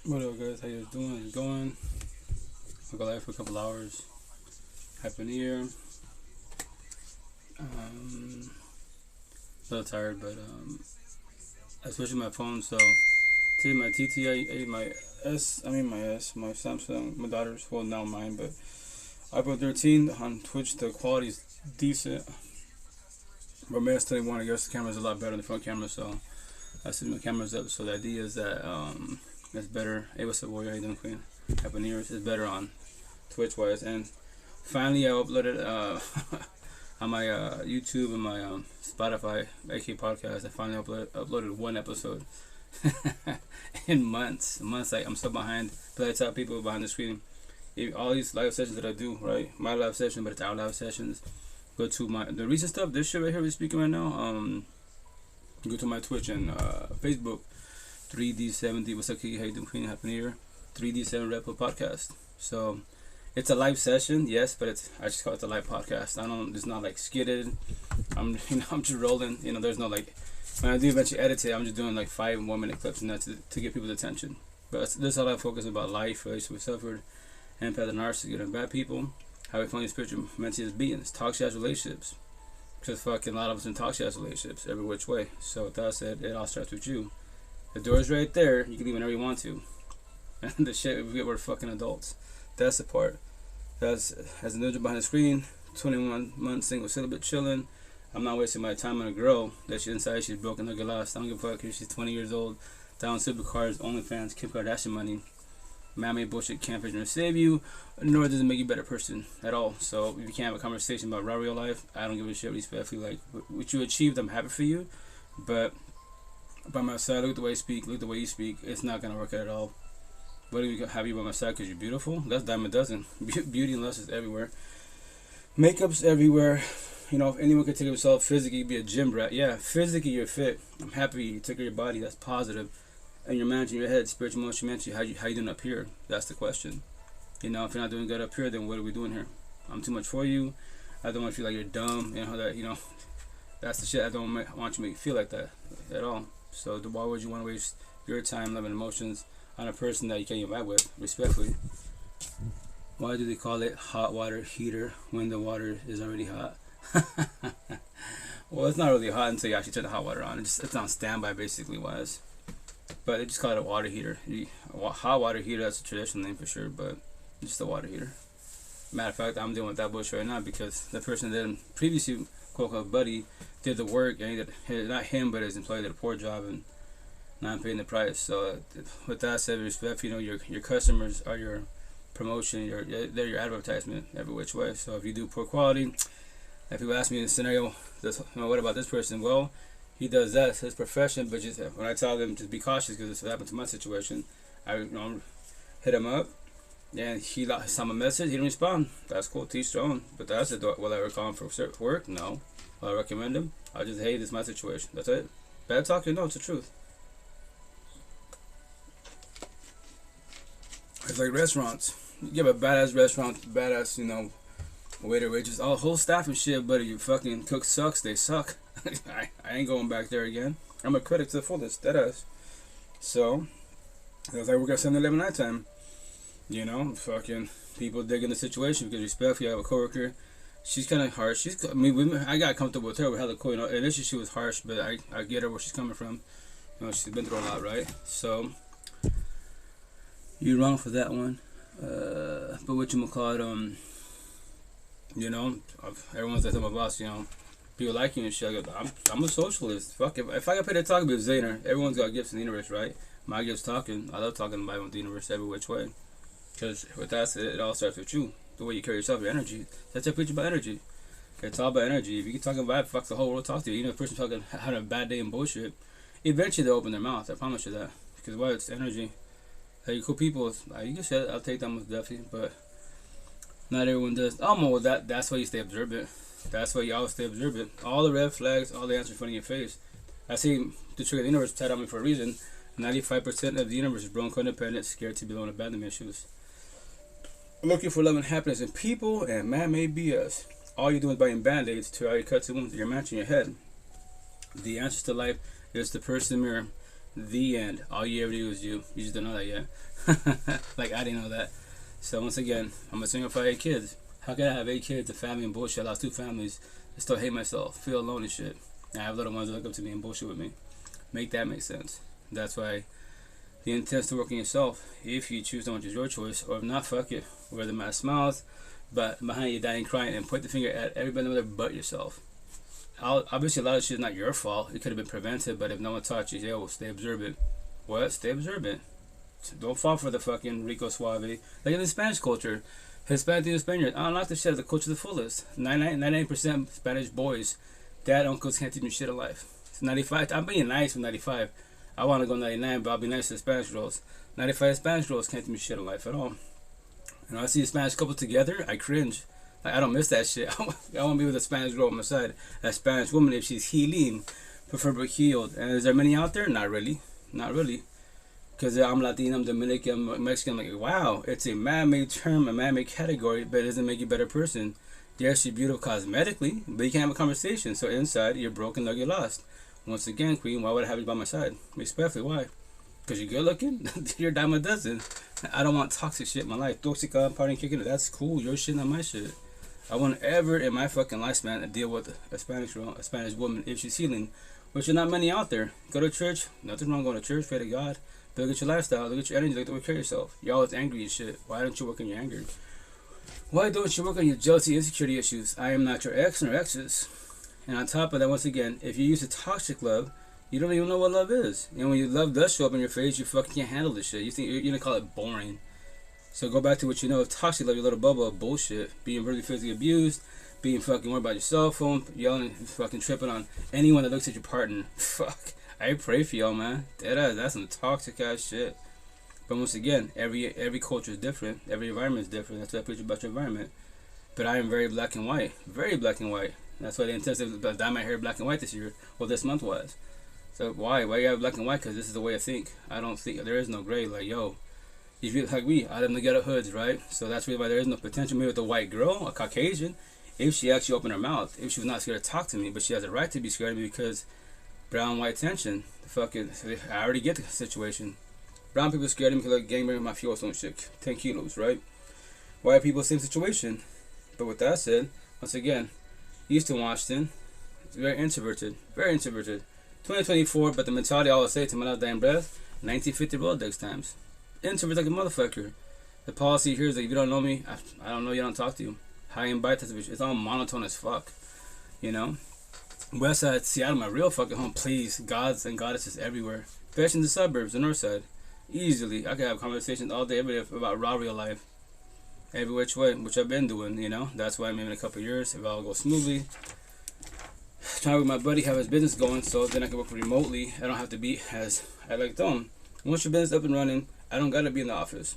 What up, guys? How you doing? How's it going? I'll go live for a couple hours. Happy New Year. A little tired, but I switched my phone. So today my TT, my Samsung, my daughter's, well, now mine, but iPhone 13 on Twitch. The quality is decent, but man, still want. I guess the camera's a lot better than the front camera, so I set my cameras up. So the idea is that it's better. Hey, what's up, warrior? How you doing, Queen? Happy New Year. It's better on Twitch wise, and finally I uploaded on my YouTube and my Spotify AK podcast. I finally uploaded one episode in months. Like, I'm so behind, but I tell people behind the screen, all these live sessions that I do, right, my live session, but it's our live sessions, go to the recent stuff, this shit right here we're speaking right now. Go to my Twitch and Facebook, 3D70. What's up, Kiki? How you doing, Queen? Happy New Year. 3D7 Red podcast. So it's a live session, yes, but I just call it a live podcast. It's not like skidded. I'm just rolling. There's no like, when I do eventually edit it, I'm just doing like 5 and 1 minute clips and that's to get people's attention. But this is all I focus about: life, relationship we suffered, empath, narcissist, good and bad people, how we find spiritual mentally as beings, toxic ass relationships. Because fucking a lot of us in toxic ass relationships, every which way. So with that said, it all starts with you. The door's right there. You can leave whenever you want to. And the shit, we're fucking adults. That's the part. That's as an individual behind the screen, 21 months single, celibate, chilling. I'm not wasting my time on a girl that she's inside, she's broken, no get lost. I don't give a fuck if she's 20 years old, down supercars, OnlyFans, Kim Kardashian money. Man-made bullshit can't vision or save you, nor does it make you a better person at all. So if you can't have a conversation about real life, I don't give a shit. Respectfully, like what you achieved, I'm happy for you. But by my side, look at the way I speak, look at the way you speak. It's not gonna work out at all. What do you have you by my side because you're beautiful? That's dime a dozen. Beauty and lust is everywhere. Makeup's everywhere. If anyone could take care of yourself physically, be a gym rat. Yeah, physically you're fit. I'm happy you took care of your body. That's positive. And you're managing your head, spiritual, emotional, mentally. How you doing up here? That's the question. If you're not doing good up here, then what are we doing here? I'm too much for you. I don't want you to feel like you're dumb. That's the shit. I don't want you to make you feel like that at all. So why would you want to waste your time, love, and emotions on a person that you can't even vibe with, respectfully? Why do they call it hot water heater when the water is already hot? Well, it's not really hot until you actually turn the hot water on. It's on standby, basically, wise. But they just call it a water heater. Hot water heater, that's a traditional name for sure, but it's just a water heater. Matter of fact, I'm dealing with that bullshit right now because the person that previously, quote-unquote, buddy, did the work, and not him, but his employee did a poor job, and now I'm paying the price. So with that said, respect, your customers are your promotion, they're your advertisement every which way. So if you do poor quality, if people ask me in a scenario, what about this person? Well, he does that, it's his profession, but just when I tell them just be cautious because this happened to my situation, I hit him up, and he saw my message, he didn't respond. That's cool, teach their own. But that's it. Will I ever call him for work? No. Will I recommend him? I just, hey, this is my situation. That's it. Bad talking? No, it's the truth. It's like restaurants. You have a badass restaurant, badass, waiter, waitress, all whole staff and shit, but if your fucking cook sucks, they suck. I ain't going back there again. I'm a critic to the fullest, deadass. So, it was like we got 7-Eleven nighttime. Fucking people digging the situation because respectfully, I have a coworker. She's kind of harsh. I got comfortable with her. We had a cool, initially she was harsh, but I get her where she's coming from. She's been through a lot, right? So, you're wrong for that one. But what you call it, everyone's like, my boss, people like you and shit. I go, I'm a socialist. Fuck, if I got paid to talk about Zaner, everyone's got gifts in the universe, right? My gift's talking. I love talking about the universe every which way. Because with that, it all starts with you. The way you carry yourself, your energy. That's a preach about energy. It's all about energy. If you can talk about it, fuck the whole world talk to you. If a person talking having a bad day and bullshit, eventually they'll open their mouth. I promise you that. Because why? It's energy. Hey, cool people. You can say it. I'll take them with definitely, but not everyone does. Well, that's why you stay observant. That's why you always stay observant. All the red flags, all the answers in front of your face. I see the trigger of the universe tied on me for a reason. 95% of the universe is broken, codependent, scared to be alone, abandonment issues. Looking for love and happiness in people and man-made BS. All you're doing is buying band-aids to all your cuts and wounds that you're matching your head. The answer to life is the person mirror. The end. All you ever do is you. You just don't know that yet. Like, I didn't know that. So once again, I'm a single for 8 kids. How can I have 8 kids, a family, and bullshit? I lost 2 families. I still hate myself, feel alone and shit. I have little ones that look up to me and bullshit with me. Make that make sense. That's why the intent is to work on yourself. If you choose to, which is your choice, or if not, fuck it. Wear the mask smiles, but behind you dying crying, and point the finger at everybody other but yourself. Obviously, a lot of shit is not your fault. It could have been prevented, but if no one taught you, yo, stay observant. What? Stay observant. Don't fall for the fucking Rico Suave. Like in the Spanish culture, Hispanic and Spaniard. I don't like the shit of the culture to the fullest. 99% Spanish boys, dad, uncles can't teach me shit in life. It's 95. I'm being nice with 95. I want to go 99, but I'll be nice to the Spanish girls. 95 Spanish girls can't teach me shit in life at all. And when I see a Spanish couple together, I cringe. Like, I don't miss that shit. I want to be with a Spanish girl on my side. A Spanish woman, if she's healing, preferably healed. And is there many out there? Not really. Not really. Because I'm Latino, I'm Dominican, I'm Mexican. I'm like, wow, it's a man-made term, a man-made category, but it doesn't make you a better person. Yes, you're beautiful cosmetically, but you can't have a conversation. So inside, you're broken, like you're lost. Once again, queen, why would I have you by my side? Respectfully, why? Because you're good looking? You're a dime a dozen. I don't want toxic shit in my life. Toxic partying, kicking it. That's cool. Your shit, not my shit. I won't ever in my fucking lifespan deal with a Spanish girl, a Spanish woman, if she's healing, which are not many out there. Go to church. Nothing wrong going to church. Pray to God. But look at your lifestyle. Look at your energy. Look at the way you carry yourself. You're always angry and shit. Why don't you work on your anger? Why don't you work on your jealousy, insecurity issues? I am not your ex nor exes. And on top of that, once again, if you use a toxic love, you don't even know what love is. And when your love does show up in your face, you fucking can't handle this shit. You think you're gonna call it boring. So go back to what you know. Toxic love, your little bubble of bullshit. Being really physically abused, being fucking worried about your cell phone, yelling and fucking tripping on anyone that looks at your partner. Fuck. I pray for y'all, man. That's some toxic ass shit. But once again, every culture is different. Every environment is different. That's why I preach about your environment. But I am very black and white. Very black and white. That's why the intensive dye my hair black and white this year. Well, this month was. So why? Why you have black and white? Because this is the way I think. I don't think there is no gray. Like, yo, if you like me, I live in the ghetto hoods, right? So that's really why there is no potential. Maybe with a white girl, a Caucasian, if she actually opened her mouth, if she was not scared to talk to me, but she has a right to be scared of me because brown white tension. Fucking, I already get the situation. Brown people scared of me because like gangbanging my fuel some shit, 10 kilos, right? White people, same situation. But with that said, once again, Eastern Washington, it's very introverted, very introverted. 2024, but the mentality I always say to my last damn breath, 1950 Rolodex times. Introverted like a motherfucker. The policy here is that if you don't know me, I don't know you, don't talk to you. High and bite, it's all monotone as fuck, you know? West side, Seattle, my real fucking home, please. Gods and goddesses everywhere. Especially in the suburbs, the north side. Easily. I could have conversations all day, every day about raw real life. Every which way, which I've been doing, you know. That's why maybe in a couple of years, if all goes smoothly, trying with my buddy, have his business going, so then I can work remotely. I don't have to be as I like them. Once your business up and running, I don't gotta be in the office.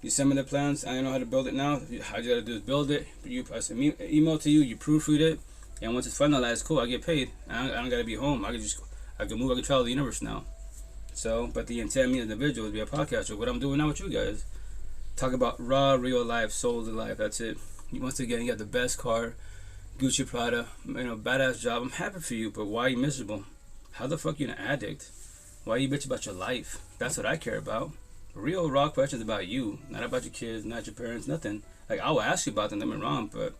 You send me the plans, I know how to build it now. All you gotta do is build it. I send me email to you, you proofread it, and once it's finalized, cool, I get paid. I don't gotta be home. I can move, I can travel the universe now. So, but the intent of me as an individual is to be a podcaster. What I'm doing now with you guys, talk about raw, real life, soul to life. That's it. Once again, you got the best car, Gucci, Prada, badass job. I'm happy for you, but why are you miserable? How the fuck are you an addict? Why are you bitch about your life? That's what I care about. Real, raw questions about you, not about your kids, not your parents, nothing. Like, I will ask you about them, don't get me wrong, but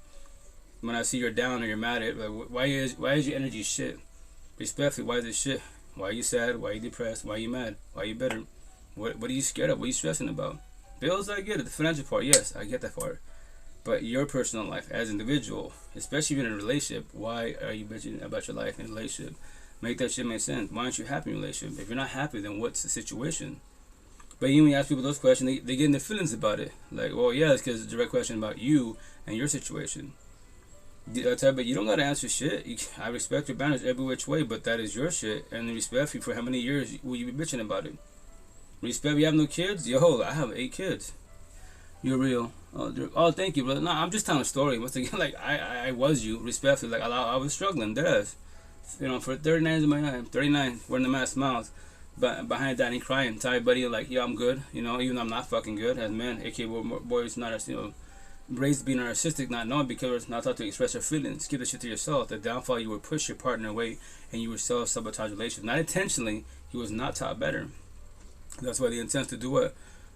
when I see you're down or you're mad at, like, why is your energy shit? Respectfully, why is it shit? Why are you sad? Why are you depressed? Why are you mad? Why are you bitter? What are you scared of? What are you stressing about? Bills, I get it. The financial part, yes, I get that part. But your personal life as an individual, especially if you're in a relationship, why are you bitching about your life in a relationship? Make that shit make sense. Why aren't you happy in a relationship? If you're not happy, then what's the situation? But even when you ask people those questions, they get in their feelings about it. Like, well, yeah, it's because it's a direct question about you and your situation. But you don't gotta answer shit. I respect your boundaries every which way, but that is your shit. And respect you for how many years will you be bitching about it? Respect you have no kids? Yo, I have 8 kids. You're real. Oh, thank you, brother. No, I'm just telling a story. Once again, like, I was you, respectfully. Like, I was struggling, deadass. For 39 years of my life, 39, wearing the mask smiles. But behind that and crying, tell everybody, like, yeah, I'm good. Even though I'm not fucking good as men. A.k.a. boys, not as, raised being narcissistic, not knowing because not taught to express your feelings. Keep the shit to yourself. The downfall, you would push your partner away and you would self-sabotage relations. Not intentionally, He was not taught better. That's why the intent to do what?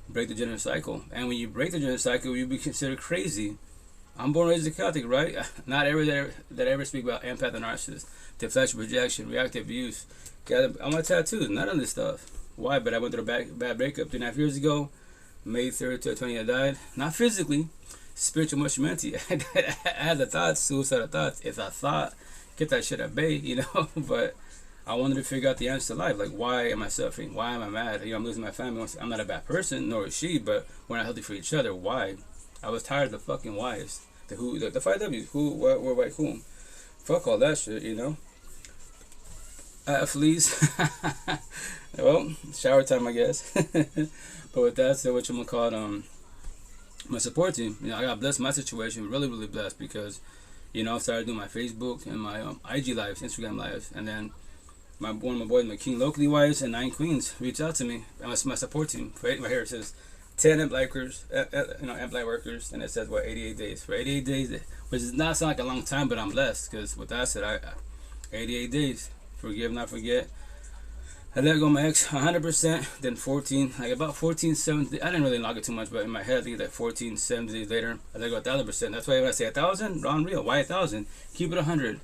Break the gender cycle. And when you break the gender cycle, you'll be considered crazy. I'm born and raised a Catholic, right? Not every that ever speak about empath and narcissist, deflection, projection, reactive use. Got on my tattoos, none of this stuff. Why? But I went through a bad breakup 2.5 years ago. May 3rd, 2020, I died. Not physically, spiritual, emotional, mentally. I had the thoughts, suicidal thoughts. If I thought, get that shit at bay, you know. But I wanted to figure out the answer to life. Like, why am I suffering? Why am I mad? You know, I'm losing my family. I'm not a bad person, nor is she, but we're not healthy for each other. Why? I was tired of the fucking whys. The who, the 5 W's. Who, what, where, why, whom. Fuck all that shit, you know. Fleas. Well, shower time, I guess. But with that said, what you gonna call my support team. You know, I got blessed in my situation, really, really blessed, because, you know, I started doing my Facebook and my IG lives, Instagram lives, and then one of my boys, my King Locally Wives and 9 Queens, reached out to me. And my support team. Right here it says 10 Amp workers, Amp Light workers, and it says what, 88 days. For 88 days, which does not sound like a long time, but I'm blessed, because with that said, I 88 days. Forgive, not forget. I let go of my ex 100%, then 14, like about 14, 17, I didn't really log it too much, but in my head, I think that 14, 17 days later, I let go 1,000%. That's why when I say 1,000, unreal. Why 1,000? Keep it 100.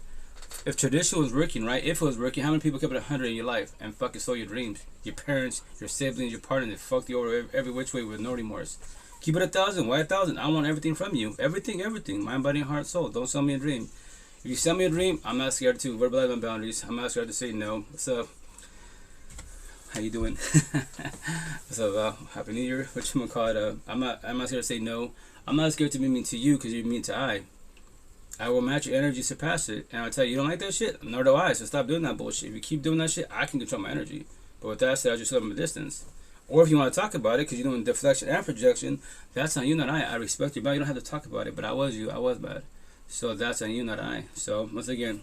If tradition was working, right? If it was working, how many people kept it 100 in your life and fucking stole your dreams? Your parents, your siblings, your partner, they fucked you over every which way with no remorse. Keep it 1,000. Why 1,000? I want everything from you. Everything, everything. Mind, body, and heart, soul. Don't sell me a dream. If you sell me a dream, I'm not scared to verbalize my boundaries. I'm not scared to say no. What's up? How you doing? What's up, Happy New Year. What you gonna call it? I'm not scared to say no. I'm not scared to be mean to you because you're mean to I. I will match your energy, surpass it. And I'll tell you, you don't like that shit? Nor do I. So stop doing that bullshit. If you keep doing that shit, I can control my energy. But with that said, I just set them a distance. Or if you want to talk about it, because you're doing deflection and projection, that's on you, not I. I respect you, but you don't have to talk about it. But I was you. I was bad. So that's on you, not I. So once again,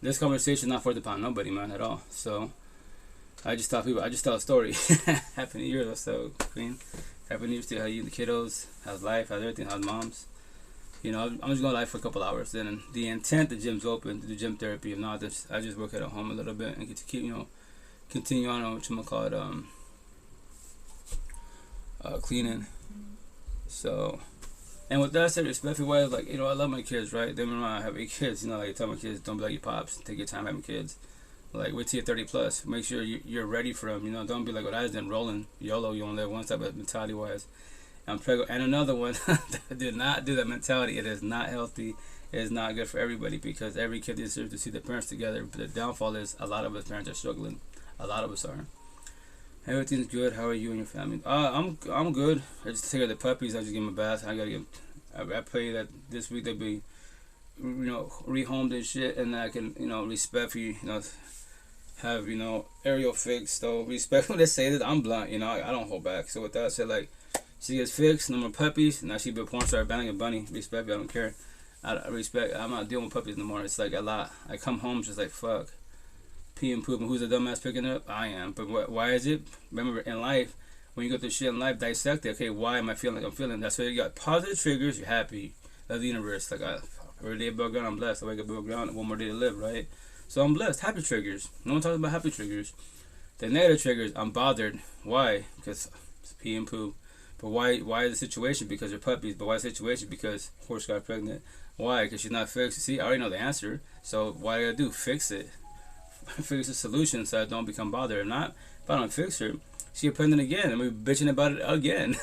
this conversation is not for the pound nobody, man, at all. So I just tell people, I just tell a story. Happy New Year, so Queen. Happy New Year to how you, the kiddos, how's life, how's everything, how's moms. You know, I'm just going live for a couple hours. Then the intent, the gym's open to do gym therapy. If not, I just work at home a little bit and get to keep, you know, continue on what you gonna call it, cleaning. So, and with that said, respectfully wise, like, you know, I love my kids, right? Then when I have 8 kids, you know, like I tell my kids, don't be like your pops. Take your time having kids. Like, wait till you're 30 plus. Make sure you're ready for them. You know, don't be like what I was doing, rolling YOLO. You only live once, type of mentality wise. I'm pregnant. And another one, do not do that mentality. It is not healthy. It is not good for everybody, because every kid deserves to see their parents together. But the downfall is a lot of us parents are struggling. A lot of us are. Everything's good. How are you and your family? I'm good. I just take care of the puppies. I just give them a bath. I pray that this week they'll be, you know, rehomed and shit, and I can, you know, respectfully, you know, have, you know, aerial fixed. So respectfully, let's say that I'm blunt. You know, I don't hold back. So with that said, like, she gets fixed, no more puppies. Now she be a porn star, banging a bunny. Respect me, I don't care. I'm not dealing with puppies no more. It's like a lot. I come home just like, fuck. Pee and poop, and who's the dumbass picking up? I am. But why is it? Remember, in life, when you go through shit in life, dissect it. Okay, why am I feeling like I'm feeling? That's why you got positive triggers, you're happy. That's the universe. Like, every day above ground, I'm blessed. I wake up above ground, one more day to live, right? So I'm blessed. Happy triggers. No one talks about happy triggers. The negative triggers, I'm bothered. Why? Because it's pee and poop. But why the situation? Because they're puppies. But why the situation? Because horse got pregnant. Why? Because she's not fixed. See, I already know the answer. So what I gotta do? Fix it. Fix the solution so I don't become bothered. If not, if I don't fix her, she get pregnant again and we're bitching about it again.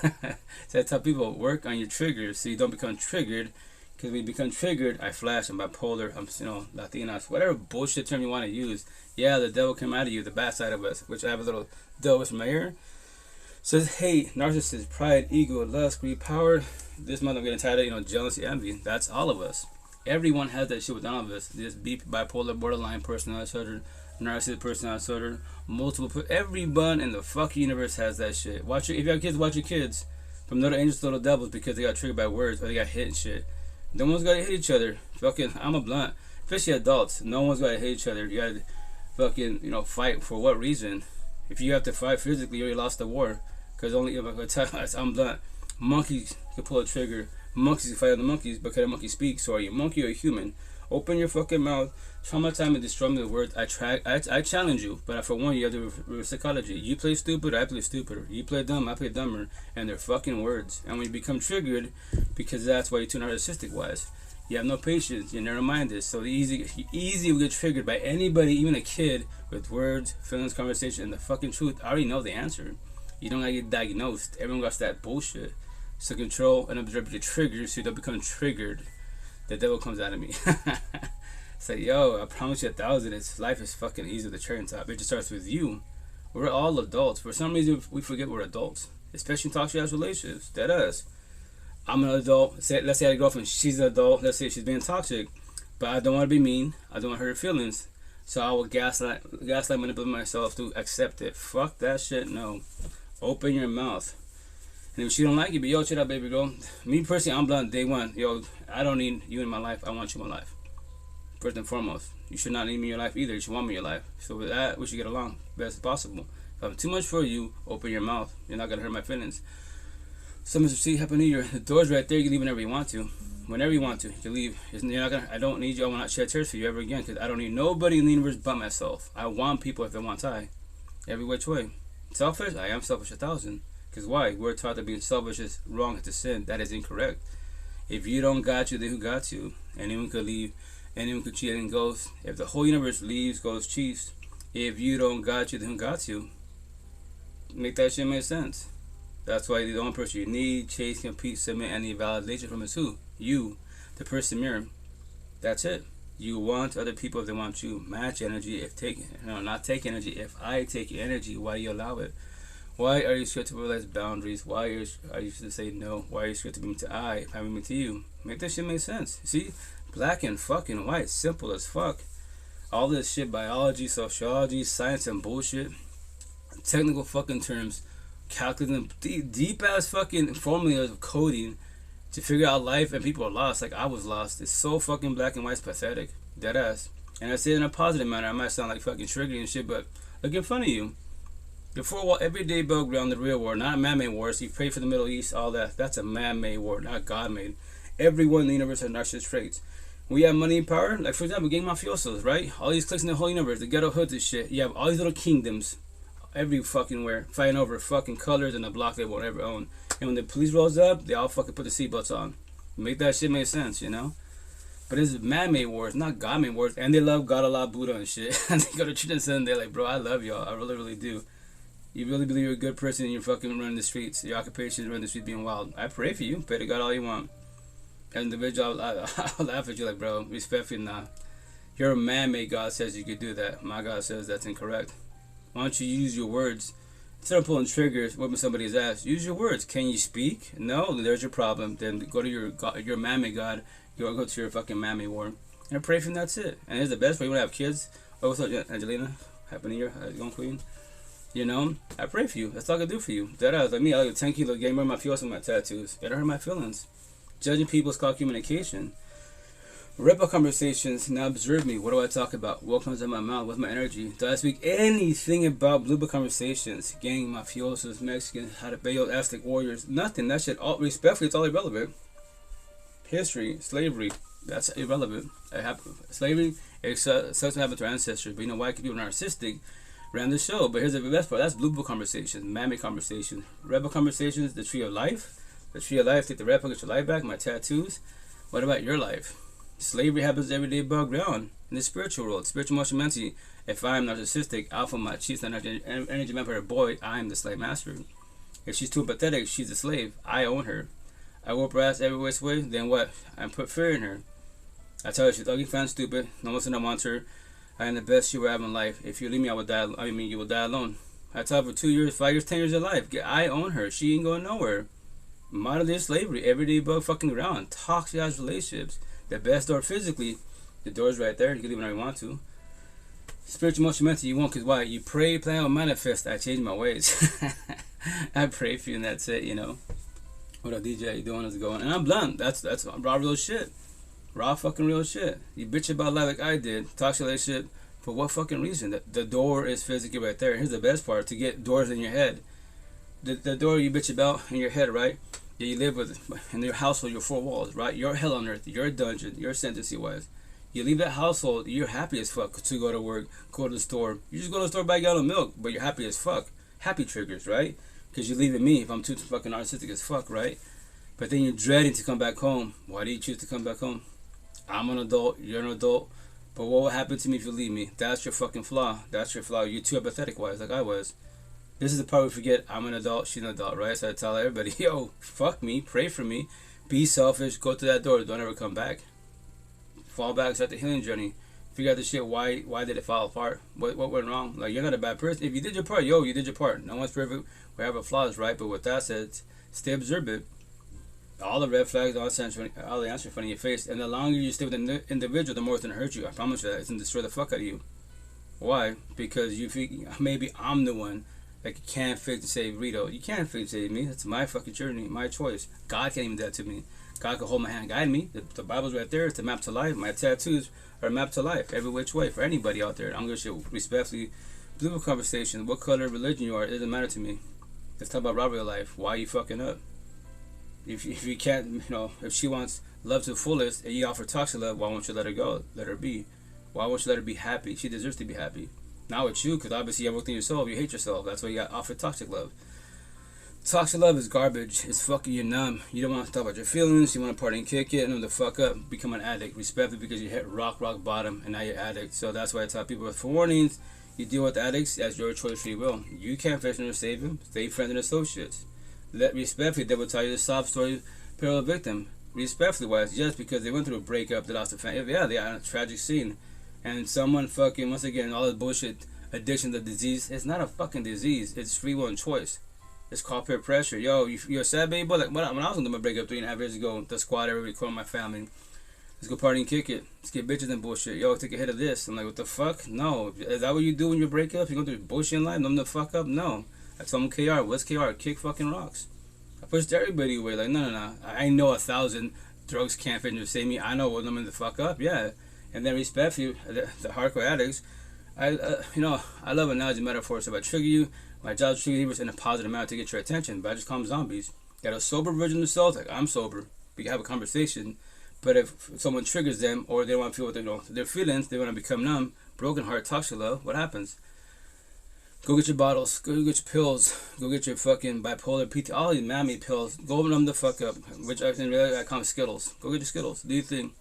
So I tell people, work on your triggers so you don't become triggered. Because when you become triggered, I flash, I'm bipolar, I'm, you know, Latinas, whatever bullshit term you want to use. Yeah, the devil came out of you, the bad side of us, which I have a little devil in my ear. Says hate, narcissist, pride, ego, lust, greed, power. This month I'm getting tired of, you know, jealousy, envy. That's all of us. Everyone has that shit with all of us. This bipolar, borderline, personality disorder, narcissist, personality disorder, multiple. Everyone in the fucking universe has that shit. If you have kids, watch your kids. From little angels to little devils, because they got triggered by words or they got hit and shit. No one's gotta hit each other. Fucking, I'm a blunt. Especially adults. No one's gotta hit each other. You gotta fucking, you know, fight for what reason? If you have to fight physically, you already lost the war. Because only if I'm blunt. Monkeys can pull a trigger. Monkeys can fight other monkeys, but can a monkey speak? So are you a monkey or a human? Open your fucking mouth. Traumatize me, destroy me with words. I challenge you, but for one, you have to reverse psychology. You play stupid, I play stupider. You play dumb, I play dumber. And they're fucking words. And when you become triggered, because that's why you're too narcissistic wise, you have no patience, you're narrow-minded. So easy will get triggered by anybody, even a kid, with words, feelings, conversation, and the fucking truth. I already know the answer. You don't gotta get diagnosed. Everyone got that bullshit. So control and observe your triggers so you don't become triggered. The devil comes out of me. Say, yo, I promise you 1,000. Life is fucking easy with the cherry on top. It just starts with you. We're all adults. For some reason, we forget we're adults, especially in toxic ass relationships. That us. I'm an adult. Let's say I had a girlfriend. She's an adult. Let's say she's being toxic, but I don't want to be mean. I don't want to hurt her feelings. So I will gaslight, manipulate myself to accept it. Fuck that shit. No. Open your mouth. And if she don't like you, but yo, chill out, baby girl. Me personally, I'm blunt. Day one. Yo, I don't need you in my life. I want you in my life. First and foremost, you should not need me in your life either. You should want me in your life. So with that, we should get along best as possible. If I'm too much for you, open your mouth. You're not gonna hurt my feelings. So, Mr. C, Happy New Year. The door's right there. You can leave whenever you want to. Whenever you want to, you can leave. You're not gonna. I don't need you. I will not shed tears for you ever again, because I don't need nobody in the universe but myself. I want people if they want I. Every which way. Selfish? I am selfish 1,000. Because why? We're taught that being selfish is wrong. It's a sin. That is incorrect. If you don't got you, then who got you? Anyone could leave. Anyone could cheat and ghost. If the whole universe leaves, goes, cheats. If you don't got you, then who got you? Make that shit make sense. That's why the only person you need, chase, compete, submit, and need validation from is who? You, the person mirror. That's it. You want other people if they want you. Match energy. Not take energy. If I take your energy, why do you allow it? Why are you scared to realize boundaries? Why are you scared to say no? Why are you scared to be me to I if I'm me to you? Make that shit make sense. See? Black and fucking white. Simple as fuck. All this shit, biology, sociology, science, and bullshit. Technical fucking terms. Calculating deep ass fucking formulas of coding to figure out life, and people are lost. Like I was lost. It's so fucking black and white. It's pathetic. Dead ass. And I say it in a positive manner. I might sound like fucking triggering and shit, but look in front of you. The Forewarn, everyday battleground, the real war, not man-made wars. You pray for the Middle East, all that. That's a man-made war, not God-made. Everyone in the universe has narcissist traits. We have money and power. Like for example, gang mafiosos, right? All these cliques in the whole universe, the ghetto hoods and shit. You have all these little kingdoms, every fucking where, fighting over fucking colors and a block they won't ever own. And when the police rolls up, they all fucking put the seatbelts on. Make that shit make sense, you know? But it's man-made wars, not God-made wars. And they love God, Allah, Buddha and shit. And they go to church and Sunday, they're like, bro, I love y'all. I really, really do. You really believe you're a good person and you're fucking running the streets. Your occupation is running the streets being wild. I pray for you. Pray to God all you want. As an individual, I'll laugh at you like, bro, respectfully, nah. Your man-made God says you could do that. My God says that's incorrect. Why don't you use your words? Instead of pulling triggers, whipping somebody's ass, use your words. Can you speak? No, there's your problem. Then go to your God, your man-made God. Go to your fucking man-made war. And pray for him, that's it. And it's the best way. You want to have kids? Oh, what's up, Angelina? Happy New Year. How's it going, Queen? You know, I pray for you. That's all I can do for you. That is like me. I like a 10 kilo gamer. My feels on my tattoos. It hurt my feelings. Judging people is called communication. Rebel conversations. Now observe me. What do I talk about? What comes out of my mouth? What's my energy? Do I speak anything about blue book conversations? Gang, mafiosos, Mexican, how to bail, Aztec warriors? Nothing. That shit, all respectfully, it's all irrelevant. History, slavery, that's irrelevant. Slavery, it's something happened to our ancestors. But you know why people are narcissistic? Ran the show. But here's the best part. That's blue book conversations, mammoth conversations, rebel conversations, the tree of life. The tree of life, take the red book, get your life back, my tattoos. What about your life? Slavery happens every day above ground. In the spiritual world, spiritual emotional mentally. If I'm narcissistic, alpha, my chief's not energy vampire boy, I'm the slave master. If she's too pathetic, she's a slave. I own her. I whoop her ass every which way, then what? I put fear in her. I tell her she's ugly, fat, stupid. No one I want her. I am the best she will have in life. If you leave me, I will die. You will die alone. I tell her for 2 years, 5 years, 10 years of life. I own her. She ain't going nowhere. Modern day slavery, everyday above fucking ground. Toxic ass relationships. The best door physically, the door's right there. You can leave whenever you want to. Spiritual, emotional, mental, you won't, because why? You pray, plan, or manifest. I change my ways. I pray for you, and that's it, you know. What up, DJ? How you doing? How's it going? And I'm blunt. That's raw real shit. Raw fucking real shit. You bitch about life like I did. Toxic relationship. For what fucking reason? The door is physically right there. Here's the best part. To get doors in your head. The door you bitch about in your head, right? Yeah, you live with in your household, your four walls, right? Your hell on earth, your dungeon, your sentence wise. You leave that household, you're happy as fuck to go to work, go to the store. You just go to the store, buy a gallon of milk, but you're happy as fuck. Happy triggers, right? Because you're leaving me if I'm too fucking narcissistic as fuck, right? But then you're dreading to come back home. Why do you choose to come back home? I'm an adult, you're an adult. But what will happen to me if you leave me? That's your fucking flaw. That's your flaw. You're too empathetic wise, like I was. This is the part we forget. I'm an adult, she's an adult, right? So I tell everybody, yo, fuck me, pray for me, be selfish, go to that door, don't ever come back. Fall back, start the healing journey. Figure out the shit. Why did it fall apart? What went wrong? Like, you're not a bad person. If you did your part, yo, you did your part. No one's perfect. We have our flaws, right? But with that said, stay observant. All the red flags, all the answers in front of your face. And the longer you stay with an individual, the more it's going to hurt you. I promise you that. It's going to destroy the fuck out of you. Why? Because you think maybe I'm the one that can't fix and save Rito. You can't fix and save me. It's my fucking journey, my choice. God can't even do that to me. God can hold my hand and guide me. The Bible's right there. It's a map to life. My tattoos are a map to life. Every which way. For anybody out there. I'm going to respectfully do a conversation. What color of religion you are, it doesn't matter to me. Let's talk about robbery of life. Why are you fucking up? If you can't, you know, if she wants love to the fullest and you offer toxic love, why won't you let her go? Let her be. Why won't you let her be happy? She deserves to be happy. Not with you, because obviously you have worked in yourself. You hate yourself. That's why you got offered toxic love. Toxic love is garbage. It's fucking you numb. You don't want to talk about your feelings. You want to party and kick it and the fuck up. Become an addict. Respect it because you hit rock bottom and now you're addict. So that's why I tell people with forewarnings, you deal with addicts as your choice free will. You can't fix them or save them. Stay friends and associates. Let respectfully, they will tell you the sob story, parallel victim. Respectfully wise, just because they went through a breakup, they lost a family. Yeah, they are in a tragic scene. And someone fucking, once again, all this bullshit, addiction to disease, it's not a fucking disease. It's free will and choice. It's called peer pressure. Yo, you're a sad baby boy. Like when I was going through my breakup 3.5 years ago, the squad, everybody calling my family. Let's go party and kick it. Let's get bitches and bullshit. Yo, take a hit of this. I'm like, what the fuck? No. Is that what you do when you break up? You go through bullshit in life? Numb the fuck up? No. I told him KR. What's KR? Kick fucking rocks. I pushed everybody away. Like, no. I know 1,000 drugs can't fit and save me. I know what them in the fuck up. Yeah. And then respectfully, the hardcore addicts, I love analogy metaphors. So if I trigger you, my job is to trigger you in a positive manner to get your attention. But I just call them zombies. Got a sober version of themselves. Like, I'm sober. We can have a conversation. But if someone triggers them or they don't want to feel what their feelings, they want to become numb, broken heart, toxic love, what happens? Go get your bottles. Go get your pills. Go get your fucking bipolar, PT, all these mammy pills. Go numb the fuck up. Which I call them Skittles. Go get your Skittles. Do your thing.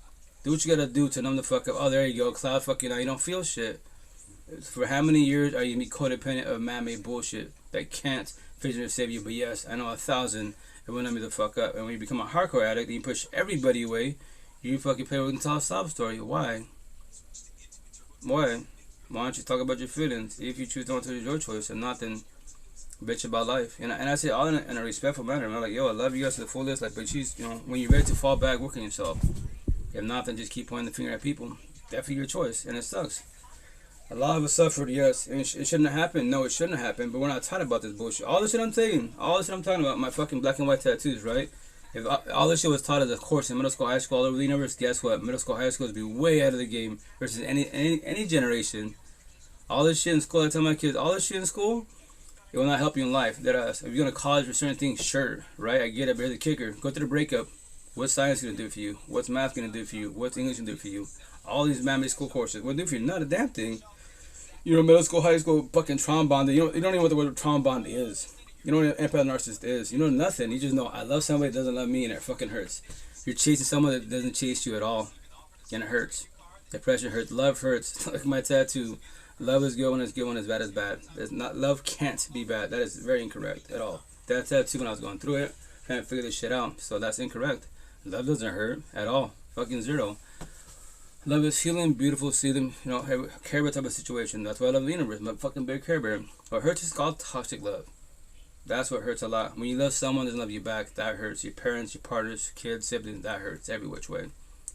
Do what you gotta do to numb the fuck up. Oh, there you go. Cloud fucking out. You don't feel shit. For how many years are you gonna be codependent of man-made bullshit that can't fix or save you? But yes, I know 1,000. It will numb me the fuck up. And when you become a hardcore addict and you push everybody away, you fucking play with and tell a sob story. Why? Why don't you talk about your feelings? If you choose to, it's your choice and not then bitch about life. And I say all in a respectful manner. I'm like, yo, I love you guys to the fullest. Like, but she's, when you're ready to fall back, work on yourself. If not, then just keep pointing the finger at people. Definitely your choice, and it sucks. A lot of us suffered, yes, and it shouldn't have happened. No, it shouldn't have happened, but we're not taught about this bullshit. All this shit I'm saying, all this shit I'm talking about, my fucking black and white tattoos, right? If all this shit was taught as a course in middle school, high school, all over the universe, guess what? Middle school, high school would be way ahead of the game versus any generation. All this shit in school, I tell my kids, all this shit in school, it will not help you in life. If you're going to college for certain things, sure, right? I get it, but here's the kicker. Go through the breakup. What's science going to do for you? What's math going to do for you? What's English going to do for you? All these man-made school courses, what do for you? Not a damn thing. Middle school, high school, fucking trauma bonding. You don't even know what the word trauma bonding is. You know what an empath narcissist is. You know nothing. You just know I love somebody that doesn't love me and it fucking hurts. You're chasing someone that doesn't chase you at all. And it hurts. Depression hurts. Love hurts. Like my tattoo. Love is good when it's good, when it's bad is bad. Love can't be bad. That is very incorrect at all. That tattoo when I was going through it, trying to figure this shit out. So that's incorrect. Love doesn't hurt at all. Fucking zero. Love is healing, beautiful, soothing, Care Bear type of situation. That's why I love the universe. My fucking big Care Bear. What hurts is called toxic love. That's what hurts a lot. When you love someone that doesn't love you back, that hurts. Your parents, your partners, kids, siblings, that hurts every which way.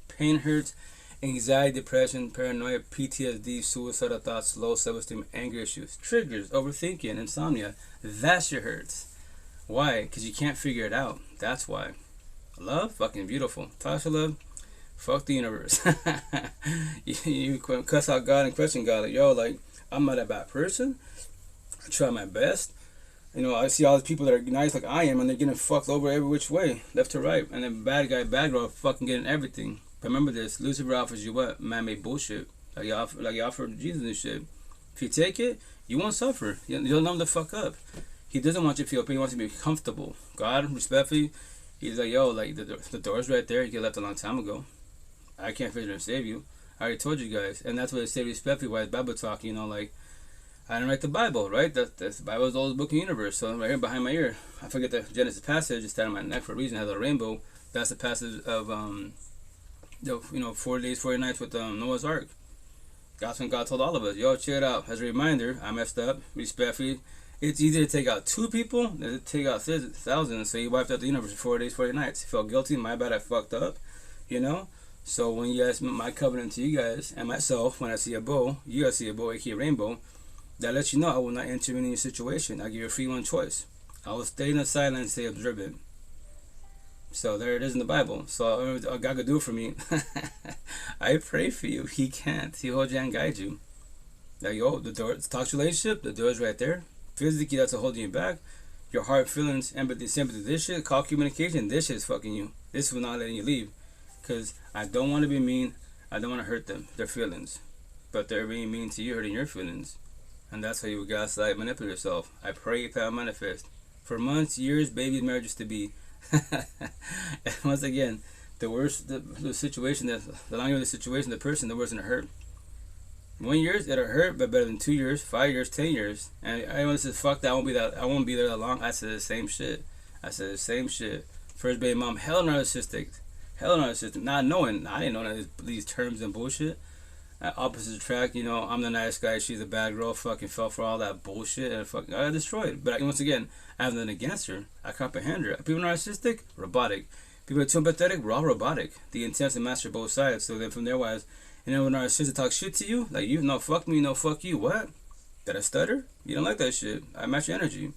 Pain hurts. Anxiety, depression, paranoia, PTSD, suicidal thoughts, low self-esteem, anger issues, triggers, overthinking, insomnia. That's your hurts. Why? Because you can't figure it out. That's why. Love, fucking beautiful. Toxic love, fuck the universe. you cuss out God and question God. Like, I'm not a bad person. I try my best. I see all these people that are nice like I am, and they're getting fucked over every which way, left to right. And then bad guy, bad girl, fucking getting everything. But remember this: Lucifer offers you what? Man-made bullshit. Like you offer Jesus and shit. If you take it, you won't suffer. You'll numb the fuck up. He doesn't want you to feel pain. He wants you to be comfortable. God, respectfully, he's like, yo, like the door's right there. You get left a long time ago. I can't figure to save you. I already told you guys, and that's what it said respectfully. Why it's Bible talk, like I didn't write the Bible, right? The Bible is the oldest book in the universe. So right here behind my ear, I forget the Genesis passage. It's down on my neck for a reason. It has a rainbow. That's the passage of 40 days, 40 nights with Noah's Ark. That's when God told all of us, yo, check it out. As a reminder, I messed up. Respectfully, it's easier to take out 2 people than to take out thousands. So he wiped out the universe for 4 days, 40 nights. He felt guilty. My bad, I fucked up. So when you guys, my covenant to you guys and myself, when I see a bow, you guys see a bow, aka rainbow, that lets you know I will not enter in your situation. I give you a free one choice. I will stay in the silence and stay observant. So there it is in the Bible. So God could do it for me. I pray for you. He can't. He holds you and guide you. Like, yo, the door, talks relationship, the door is right there. Physically, that's holding you back. Your heart, feelings, empathy, sympathy, this shit, call communication, this shit is fucking you. This will not letting you leave. Because I don't want to be mean. I don't want to hurt them, their feelings. But they're being mean to you, hurting your feelings. And that's how you would gaslight, manipulate yourself. I pray if I manifest. For months, years, babies, marriages to be. And once again, the worse the situation, the longer the situation, the person, the worse it'll hurt. 1 year, it'll hurt, but better than 2 years, 5 years, 10 years. And everyone says, fuck that, I won't be there that long. I said the same shit. First baby mom, hell narcissistic. Not knowing, I didn't know these terms and bullshit. Opposite attract, I'm the nice guy, she's a bad girl, fucking fell for all that bullshit, and I got destroyed. But once again, I have nothing against her. I comprehend her. People narcissistic, robotic. People too empathetic, we're all robotic. The intent to master both sides. So then from their wise, when narcissist talk shit to you, like no, fuck me, no, fuck you, what? Did I stutter? You don't like that shit. I match your energy.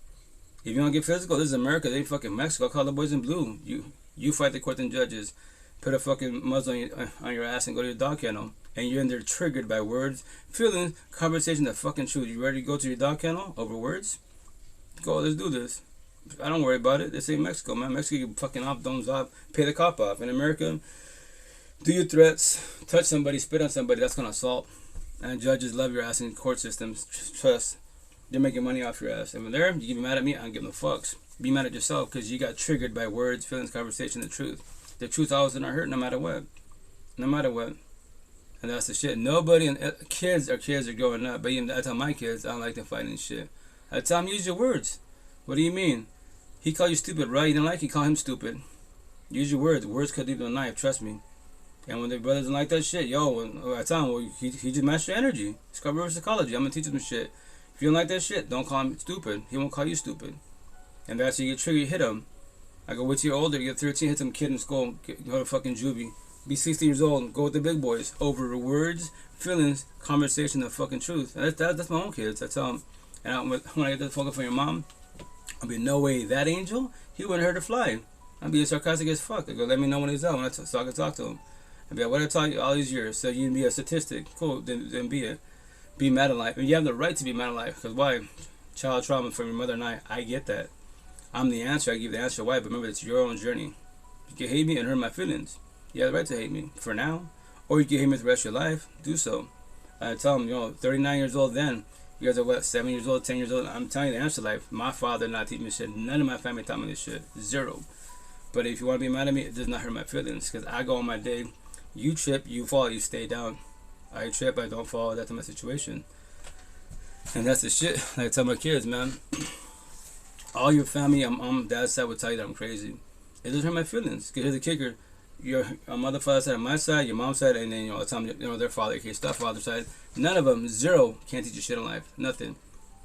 If you don't get physical, this is America, they ain't fucking Mexico. I'll call the boys in blue. You fight the court and judges. Put a fucking muzzle on your ass and go to your dog kennel. And you're in there triggered by words, feelings, conversation, the fucking truth. You ready to go to your dog kennel over words? Go, let's do this. I don't worry about it. This ain't Mexico, man. Mexico, you fucking off, domes off, pay the cop off. In America, do your threats, touch somebody, spit on somebody, that's gonna assault. And judges love your ass in court systems. Trust. They're making money off your ass. And when they're, you get mad at me, I don't give no fucks. Be mad at yourself because you got triggered by words, feelings, conversation, the truth. The truth always gonna hurt no matter what. No matter what. And that's the shit. Nobody, and kids are growing up. But even I tell my kids, I don't like them fighting shit. I tell them, use your words. What do you mean? He called you stupid, right? You didn't like it, call him stupid. Use your words. Words cut deeper than a knife, trust me. And when their brothers don't like that shit, I tell him, well, he just matched your energy. It's called reverse psychology. I'm gonna teach him shit. If you don't like that shit, don't call him stupid. He won't call you stupid. And that's how you get triggered, you hit him. I go, wait till you're older, you get 13, hit some kid in school, go to fucking juvie. Be 16 years old and go with the big boys over words, feelings, conversation, and fucking truth. That's my own kids. I tell them, and when I get the phone call from your mom, I'll be, no way, that angel? He wouldn't hurt her fly. I'll be sarcastic as fuck. I go, let me know when he's out so I can talk to him. I'll be like, what I taught you all these years, so you can be a statistic. Cool, then be it. Be mad in life. And you have the right to be mad in life. Because why? Child trauma from your mother and I get that. I'm the answer. I give the answer why. But remember, it's your own journey. You can hate me and hurt my feelings. You have the right to hate me for now. Or you can hate me for the rest of your life. Do so. I tell them, 39 years old then. You guys are what, 7 years old, 10 years old? I'm telling you the answer to life. My father did not teach me shit. None of my family taught me this shit. Zero. But if you want to be mad at me, it does not hurt my feelings. Because I go on my day. You trip, you fall, you stay down. I trip, I don't fall. That's my situation. And that's the shit. Like I tell my kids, man. All your family, dad's side will tell you that I'm crazy. It doesn't hurt my feelings. Because here's the kicker. Your mother, father side on my side, your mom's side, and then all the time, their father, your stepfather side. None of them, zero, can't teach you shit in life. Nothing.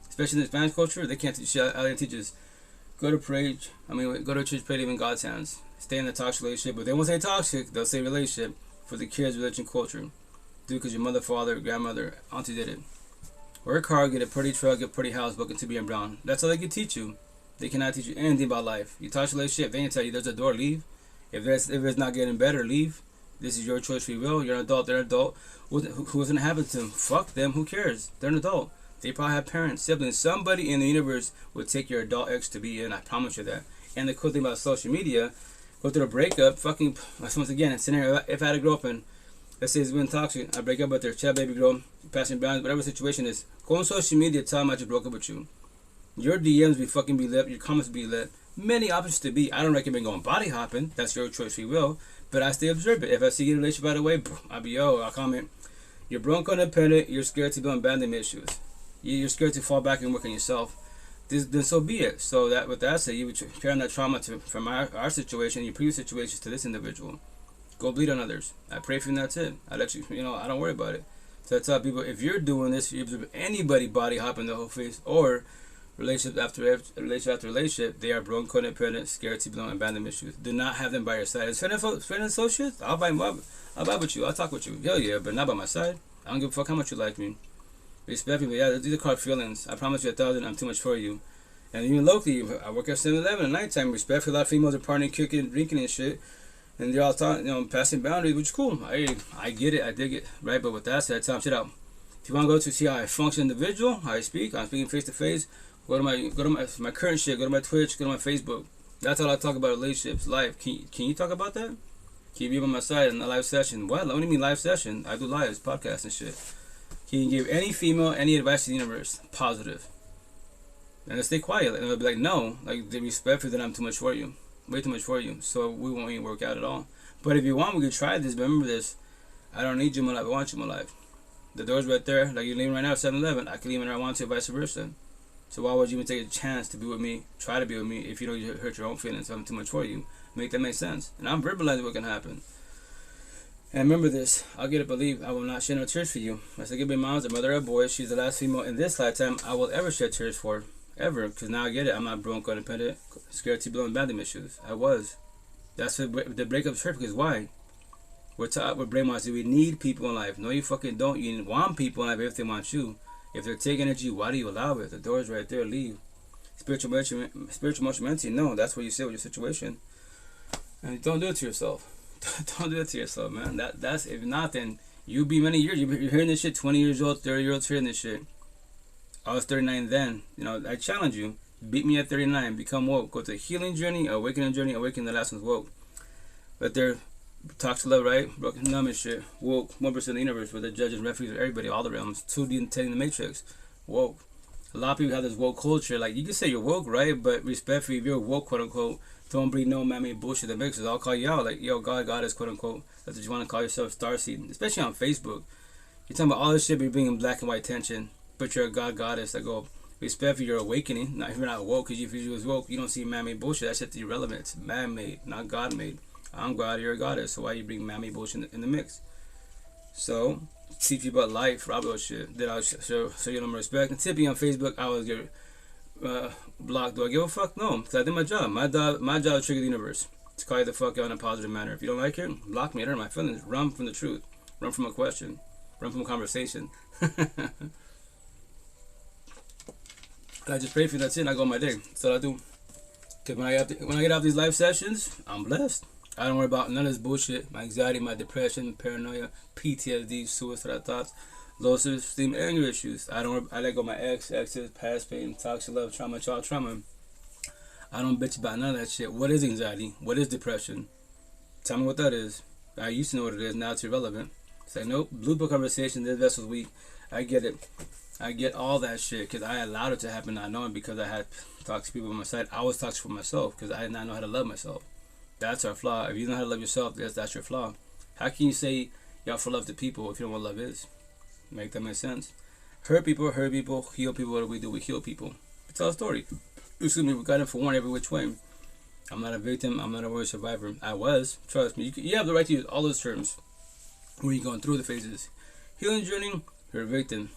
Especially in the Spanish culture, they can't teach you shit. All they teach is go to church, pray to live in God's hands. Stay in the toxic relationship. But they won't say toxic, they'll say relationship for the kids, religion, culture. Do it because your mother, father, grandmother, auntie did it. Work hard, get a pretty truck, get a pretty house, book it to be in brown. That's all they can teach you. They cannot teach you anything about life. You touch relationship, they can tell you there's a door, leave. If it's not getting better, leave. This is your choice, free will. You're an adult, they're an adult. Who's gonna happen to them? Fuck them, who cares? They're an adult. They probably have parents, siblings. Somebody in the universe will take your adult ex to be in, I promise you that. And the cool thing about social media, go through a breakup, fucking, once again, scenario, if I had a girlfriend, let's say it's been toxic, I break up with her, child, baby girl, passing boundaries, whatever the situation is, go on social media, tell them I just broke up with you. Your DMs be lit, your comments be lit. Many options to be. I don't recommend going body hopping. That's your choice, free will. But I stay observant. If I see you in a relationship by the way, I'll be, I'll comment. You're bronco-independent. You're scared to build abandonment issues. You're scared to fall back and work on yourself. Then so be it. So that with that said, you would carry on that trauma from our situation, your previous situations to this individual. Go bleed on others. I pray for you and that's it. I let you, I don't worry about it. So I tell people, if you're doing this, you observe anybody body hopping the whole face or relationship after relationship, they are bronco-independent, scared to belong, abandonment issues. Do not have them by your side. As friend and associates, I'll vibe with you. I'll talk with you. Hell yeah, but not by my side. I don't give a fuck how much you like me. Respect me, but yeah, these are called feelings. I promise you 1,000, I'm too much for you. And even locally, I work at 7-Eleven at nighttime. Respect for a lot of females are partying, kicking, drinking and shit. And they're all talking, passing boundaries, which is cool. I get it, I dig it, right? But with that said, I tell them, shit out. If you want to go to see how I function individual, how I speak, I'm speaking face to face. Go to my current shit. Go to my Twitch. Go to my Facebook. That's all I talk about. Relationships, life. Can you talk about that? Can you be on my side in a live session? What do you mean live session? I do lives, podcasts and shit. Can you give any female any advice to the universe? Positive. And they stay quiet. And they'll be like, no. Like they respect you that I'm too much for you. Way too much for you. So we won't even work out at all. But if you want, we can try this. But remember this. I don't need you in my life. I want you in my life. The door's right there. Like you're leaving right now at 7-Eleven. I can leave whenever I want to, vice versa. So why would you even take a chance to be with me, try to be with me, if you know you hurt your own feelings, I'm too much for you? Make that make sense. And I'm verbalizing what can happen. And remember this, I'll get it believe, I will not shed no tears for you. I said, give me mom's a mother or a boy. She's the last female in this lifetime I will ever shed tears for. Ever. Because now I get it. I'm not bronco-independent, scared to build abandonment issues. I was. That's what the breakup hurt, because why? We're brainwashed. We need people in life. No, you fucking don't. You want people in life if they want you. If they're taking energy, why do you allow it? The door's right there. Leave. Spiritual emotional mentality. No, that's what you say with your situation. And don't do it to yourself. Don't do it to yourself, man. That's if not, then you be many years. You're hearing this shit. 20 years old, 30 years old hearing this shit. I was 39 then. I challenge you. Beat me at 39. Become woke. Go to a healing journey, awakening journey, awaken the last one's woke. But they're toxic love, right? Broken numb and shit. Woke. 1% of the universe, where the judges, refugees, everybody, all the realms. 2D and 10 in the matrix. Woke. A lot of people have this woke culture. Like, you can say you're woke, right? But respectfully, if you're woke, quote unquote, don't bring no man-made bullshit that mixes. I'll call you out. Like, yo, God, goddess, quote unquote. That's what you want to call yourself, starseed. Especially on Facebook. You're talking about all this shit, but you're bringing black and white tension. But you're a God, goddess. I go, respectfully, you're awakening. Not, if you're not woke, because if you was woke, you don't see man-made bullshit. That shit's irrelevant. It's man-made, not God-made. I'm God, you're a goddess, so why you bring mammy bullshit in the mix? So, teach you about life, Robo shit. Did I show you no respect? And tipping on Facebook, I was get blocked. Do I give a fuck? No, because I did my job. My job is trigger the universe. To call you the fuck out in a positive manner. If you don't like it, block me. I don't hurt my feelings. Run from the truth. Run from a question. Run from a conversation. I just pray for you, that's it, and I go my day. That's all I do. Because when I get out these live sessions, I'm blessed. I don't worry about none of this bullshit. My anxiety, my depression, paranoia, PTSD, suicidal thoughts, low self-esteem, anger issues. I let go of my exes, past pain, toxic love, trauma, child trauma. I don't bitch about none of that shit. What is anxiety? What is depression? Tell me what that is. I used to know what it is. Now it's irrelevant. It's like, nope, blue book conversation, this vessel's weak. I get it. I get all that shit because I allowed it to happen not knowing, because I had toxic people on my side. I was toxic for myself because I did not know how to love myself. That's our flaw. If you don't know how to love yourself, that's your flaw. How can you say y'all for love to people if you don't know what love is? Make that make sense? Hurt people, heal people. What do? We heal people. We tell a story. Excuse me, we got it for one every which way. I'm not a victim. I'm not a world survivor. I was. Trust me. You have the right to use all those terms when you're going through the phases. Healing journey, you're a victim.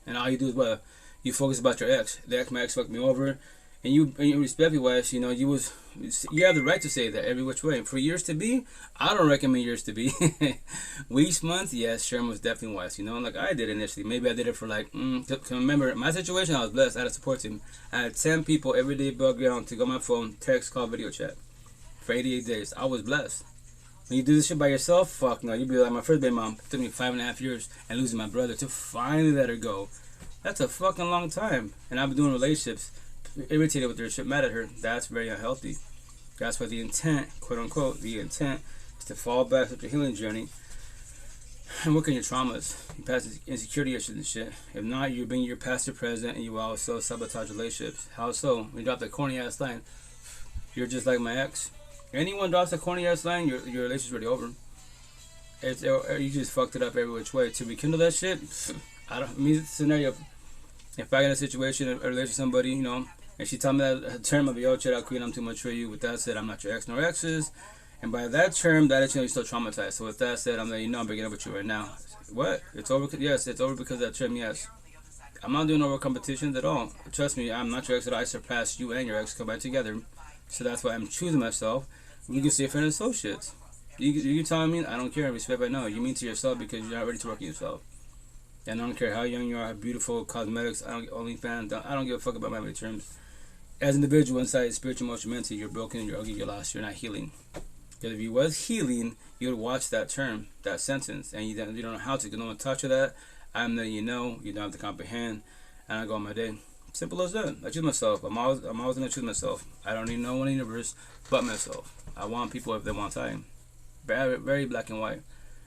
And all you do is what? You focus about your ex. My ex fucked me over. And you respect me, wise, you have the right to say that every which way. For years to be, I don't recommend years to be. Weeks, months, yes, Sherman was definitely wise, like I did initially. Maybe I did it for like, remember, my situation, I was blessed. I had a support team. I had 10 people every day above ground to go on my phone, text, call, video chat. For 88 days. I was blessed. When you do this shit by yourself, fuck no. You'd be like my first baby mom. It took me 5.5 years and losing my brother to finally let her go. That's a fucking long time. And I've been doing relationships, irritated with her shit, mad at her. That's very unhealthy. That's why the intent, quote unquote, the intent is to fall back to your healing journey and work on your traumas, your past insecurity issues and shit. If not, you bring your past to present and you will also sabotage relationships. How so? When you drop the corny ass line, you're just like my ex. Anyone drops a corny ass line, your relationship's already over. You just fucked it up every which way. To rekindle that shit, scenario, if I get in a situation, a relationship with somebody, you know, and she told me that term of, yo, check out queen, I'm too much for you. With that said, I'm not your ex nor exes. And by that term, that is, you know, you're still traumatized. So with that said, I'm letting you know I'm breaking up with you right now. What? It's over? Yes, it's over because of that term, yes. I'm not doing over competitions at all. Trust me, I'm not your ex at all. I surpassed you and your ex combined together. So that's why I'm choosing myself. We can stay friends and associates. You telling me? I don't care. Respect, but no. You mean to yourself because you're not ready to work on yourself. And I don't care how young you are, how beautiful, cosmetics, OnlyFans. I don't give a fuck about my terms. As an individual inside, spiritual, emotional, mentally, you're broken, you're ugly, you're lost, you're not healing. Because if you was healing, you would watch that term, that sentence, and you don't know how to. Because no one taught you that. I'm letting you know. You don't have to comprehend. And I go on my day. Simple as that. I choose myself. I'm always gonna choose myself. I don't need no one in the universe but myself. I want people if they want time. Very, very black and white.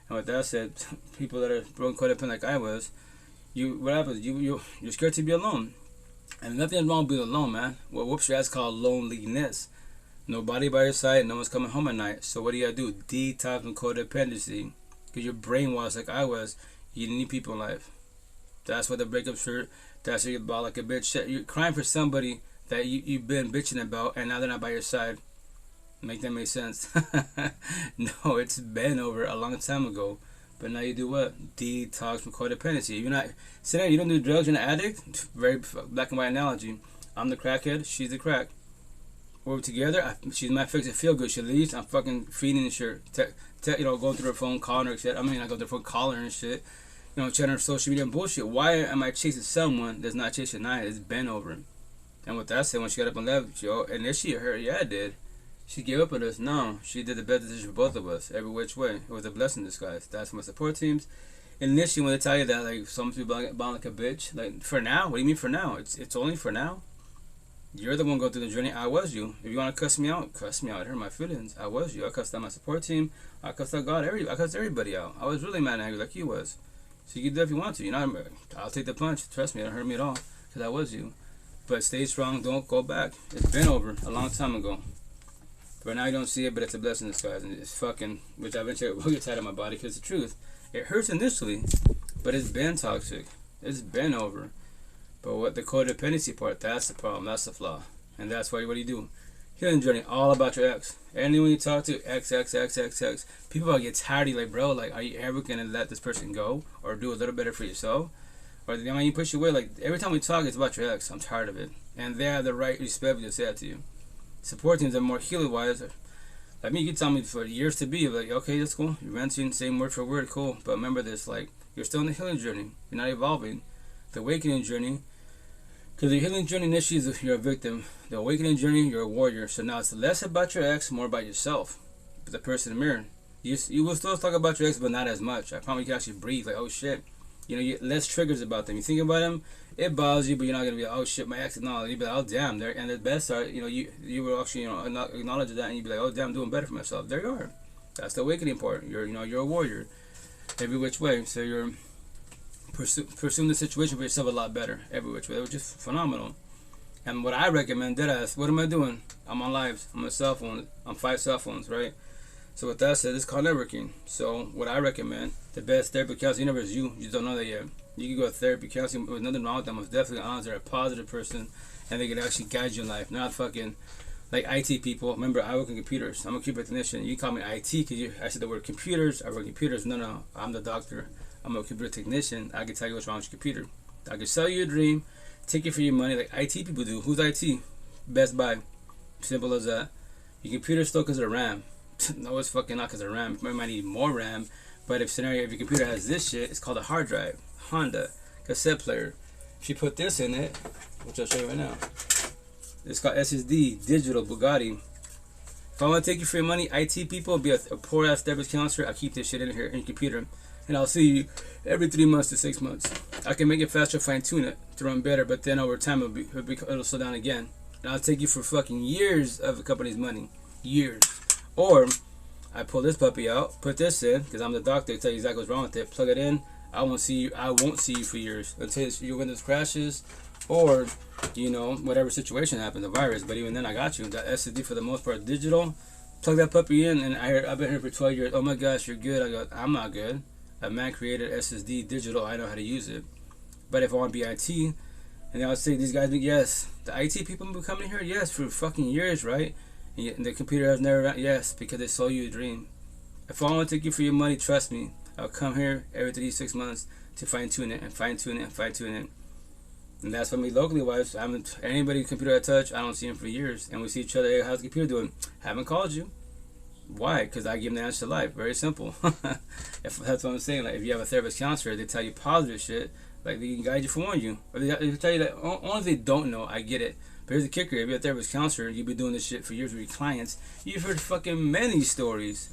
And with that said, people that are broken, codependent like I was, what happens? You're scared to be alone. And nothing wrong with being alone, man. What whoops your ass called loneliness. Nobody by your side, no one's coming home at night. So what do you gotta do? Detox from codependency. Because you're brainwashed like I was. You need people in life. That's what the breakup shirt, that's what you're about like a bitch. You're crying for somebody that you've been bitching about and now they're not by your side. Make that make sense? No, it's been over a long time ago. But now you do what? Detox from codependency. You're not sitting there, you don't do drugs, you're an addict. Very black and white analogy. I'm the crackhead, she's the crack. We're together, she's my fix, it feel good. She leaves, I'm fucking feeding the shirt. You know, going through her phone, calling her shit. I go through her phone, calling her and shit. You know, checking her social media and bullshit. Why am I chasing someone that's not chasing I? It's been over. And with that said, when she got up and left, yo, and then she hurt, yeah, I did. She gave up on us. No, she did the best decision for both of us, every which way. It was a blessing in disguise. That's my support teams. Initially, when they tell you that, like, some people bound like a bitch, like, for now, what do you mean for now? It's only for now. You're the one going through the journey. I was you. If you want to cuss me out, cuss me out. It hurt my feelings. I was you. I cussed out my support team. I cussed out God. I cussed everybody out. I was really mad and angry like you was. So you can do it if you want to. You know, I'll take the punch. Trust me, it don't hurt me at all. Because I was you. But stay strong. Don't go back. It's been over a long time ago. But now you don't see it, but it's a blessing in disguise. And it's fucking, which I eventually will get tired of my body because it's the truth. It hurts initially, but it's been toxic. It's been over. But what the codependency part, that's the problem. That's the flaw. And that's why, what do you do? Healing journey, all about your ex. Anyone you talk to, ex. People get tired of you, like, bro, like, are you ever going to let this person go? Or do a little better for yourself? Or when you push away, like, every time we talk, it's about your ex. I'm tired of it. And they have the right respect to say that to you. Support teams are more healing wise. Like me, you can tell me for years to be like, okay, that's cool. You're venting, same word for word, cool. But remember this, like, you're still in the healing journey. You're not evolving. The awakening journey, because the healing journey initially is you're a victim. The awakening journey, you're a warrior. So now it's less about your ex, more about yourself. The person in the mirror. You will still talk about your ex, but not as much. I promise you can actually breathe. Like, oh shit. You know, you get less triggers about them. You think about them, it bothers you, but you're not gonna be like, oh shit, my ex. No, you'll be like, oh damn, and the best are, you know, you will actually, you know, acknowledge that, and you'll be like, oh damn, I'm doing better for myself. There you are. That's the awakening part. You're a warrior, every which way. So you're pursuing the situation for yourself a lot better, every which way. It was just phenomenal. And what I recommend, deadass, what am I doing? I'm on lives. I'm on cell phone. I'm 5 cell phones, right? So with that said, it's called networking. So what I recommend, the best therapy counselor in the universe is you. You just don't know that yet. You can go to therapy counseling with nothing wrong with them. Most definitely honest. They're a positive person, and they can actually guide you in life. Not fucking like IT people. Remember, I work in computers. I'm a computer technician. You call me IT because I said the word computers. I work in computers. No. I'm the doctor. I'm a computer technician. I can tell you what's wrong with your computer. I can sell you a dream, take it for your money like IT people do. Who's IT? Best Buy. Simple as that. Your computer still because of RAM. No, it's fucking not because of RAM. You might need more RAM. But if your computer has this shit, it's called a hard drive. Honda cassette player. If you put this in it, which I'll show you right now, it's called SSD, digital Bugatti. If I want to take you for your money, IT people, be a poor ass therapist counselor, I'll keep this shit in here in your computer. And I'll see you every 3 months to 6 months. I can make it faster, fine tune it to run better, but then over time it'll slow down again. And I'll take you for fucking years of a company's money. Years. Or I pull this puppy out, put this in, because I'm the doctor, tell you exactly what's wrong with it, plug it in, I won't see you for years until your Windows crashes, or whatever situation happens, the virus. But even then, I got you. That SSD for the most part digital. Plug that puppy in, and I've been here for 12 years. Oh my gosh, you're good. I go, I'm not good. A man created SSD digital. I know how to use it. But if I want to be IT, and I would say these guys, yes, the IT people have been coming here, yes, for fucking years, right? And the computer has never, yes, because they sold you a dream. If I want to take you for your money, trust me, I'll come here every 3 to 6 months to fine tune it and fine tune it and fine tune it. And that's for me locally wise. I haven't anybody computer I touch. I don't see him for years, and we see each other. Hey, how's the computer doing? Haven't called you. Why? Because I give them the answer to life. Very simple. If that's what I'm saying. Like if you have a therapist counselor, they tell you positive shit. Like they can guide you, forewarn you, or they tell you that only if they don't know. I get it. But here's the kicker: if you're a therapist counselor, you've been doing this shit for years with your clients. You've heard fucking many stories.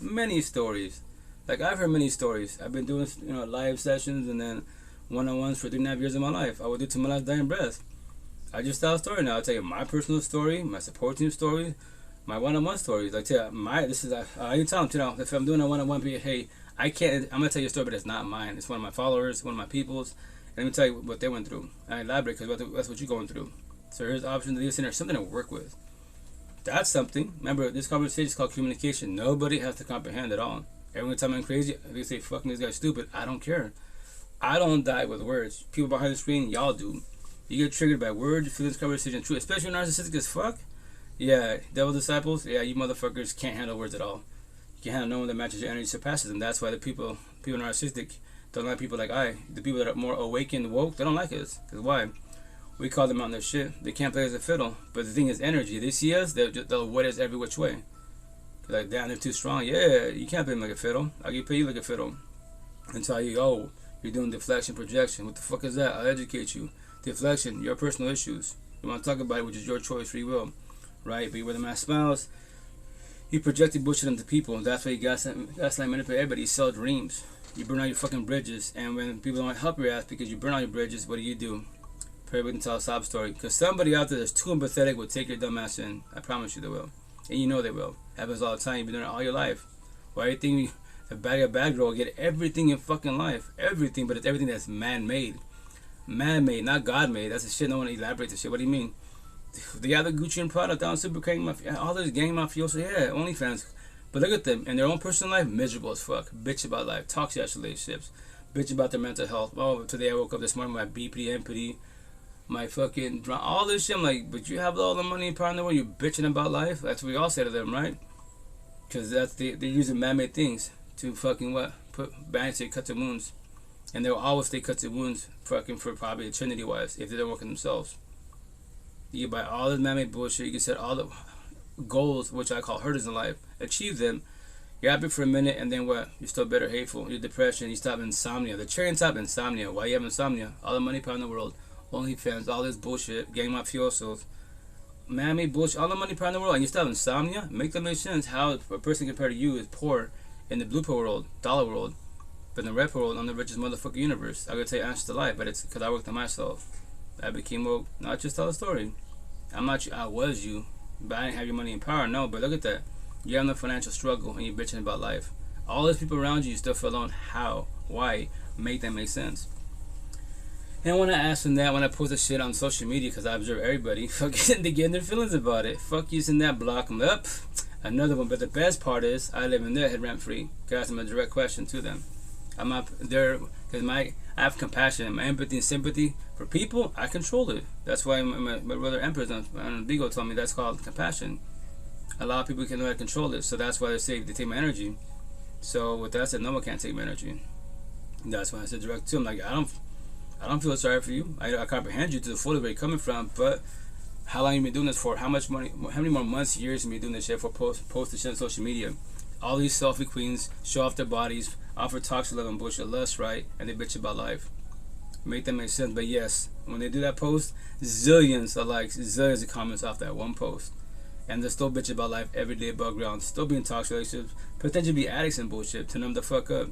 Like I've heard many stories. I've been doing live sessions and then one-on-ones for 3.5 years of my life. I would do to my last dying breath. I just tell a story now. I'll tell you my personal story, my support team story, my one-on-one stories. I tell you I tell them, if I'm doing a one-on-one, hey, I'm gonna tell you a story, but it's not mine. It's one of my followers, one of my people's. And let me tell you what they went through. And I elaborate because that's what you're going through. So here's the option to listen. There's something to work with. That's something. Remember, this conversation is called communication. Nobody has to comprehend at all. Every time I'm crazy, they say, fucking this guy's stupid. I don't care. I don't die with words. People behind the screen, y'all do. You get triggered by words, feelings, conversation, truth. Especially narcissistic as fuck. Yeah, devil disciples. Yeah, you motherfuckers can't handle words at all. You can't handle no one that matches your energy, surpasses them. That's why the people narcissistic don't like people like the people that are more awakened, woke, they don't like us. Because why? We call them on their shit. They can't play as a fiddle. But the thing is energy. They see us, they'll wet us every which way. Like, damn, they're too strong. Yeah, you can't play them like a fiddle. I'll play you like a fiddle. And tell you, oh, you're doing deflection, projection. What the fuck is that? I'll educate you. Deflection, your personal issues. You want to talk about it, which is your choice, free will. Right? But you wear the mask smiles. You projected bullshit onto people. That's why you gaslight, manipulate everybody. You sell dreams. You burn out your fucking bridges. And when people don't help your ass because you burn out your bridges, what do? Probably can tell a sob story. Because somebody out there that's too empathetic will take your dumb ass in. I promise you they will. And you know they will. Happens all the time. You've been doing it all your life. Why do you think a bad girl will get everything in fucking life? Everything, but it's everything that's man-made. Man-made, not God-made. That's the shit. No one elaborates the shit. What do you mean? They have the Gucci and Prada down Super Crank Mafia. All this gang mafioso. Yeah, OnlyFans. But look at them. In their own personal life, miserable as fuck. Bitch about life. Toxic relationships. Bitch about their mental health. Oh, today I woke up this morning with my BPD, empathy. My fucking all this shit. I'm like, but you have all the money and power in the world. You're bitching about life. That's what we all say to them, right? Because they're using man-made things to fucking what? Put bandage, cut their wounds, and they'll always stay cut their wounds fucking for probably eternity-wise if they don't work on themselves. You buy all this man-made bullshit. You can set all the goals, which I call hurdles in life, achieve them. You're happy for a minute, and then what? You're still bitter, hateful. You're depression. You stop insomnia. The cherry on top, insomnia. Why you have insomnia? All the money, power in the world. OnlyFans, all this bullshit, gang mafiosos, man-made bullshit, all the money power in the world, and you still have insomnia? Make that make sense. How a person compared to you is poor in the blue pill world, dollar world, but in the red pill world, I'm the richest motherfucker universe. I could tell you answers to life, but it's because I worked on myself. I became woke. Not just tell a story. I'm not you. I was you, but I didn't have your money and power. No, but look at that. You're in the financial struggle and you're bitching about life. All those people around you still feel alone. How? Why? Make that make sense. And when I ask them that, when I post the shit on social media, because I observe everybody, fucking they get their feelings about it. Fuck using that, block them up. Another one, but the best part is, I live in their head rent free. I ask them a direct question to them. I'm not there, because I have compassion, my empathy and sympathy for people, I control it. That's why my brother Empress on Bigo told me that's called compassion. A lot of people can know how to control it, so that's why they say they take my energy. So with that I said, no one can't take my energy. And that's why I said direct to them, like, I don't feel sorry for you. I comprehend you to the fullest where you're coming from, but how long you been doing this for? How much money? How many more months, years you been doing this shit for? Post this shit on social media. All these selfie queens show off their bodies, offer toxic love and bullshit lust, right? And they bitch about life. Make that make sense. But yes, when they do that post, zillions of likes, zillions of comments off that one post, and they're still bitching about life every day above ground, still being toxic relationships, potentially be addicts and bullshit, turn them the fuck up.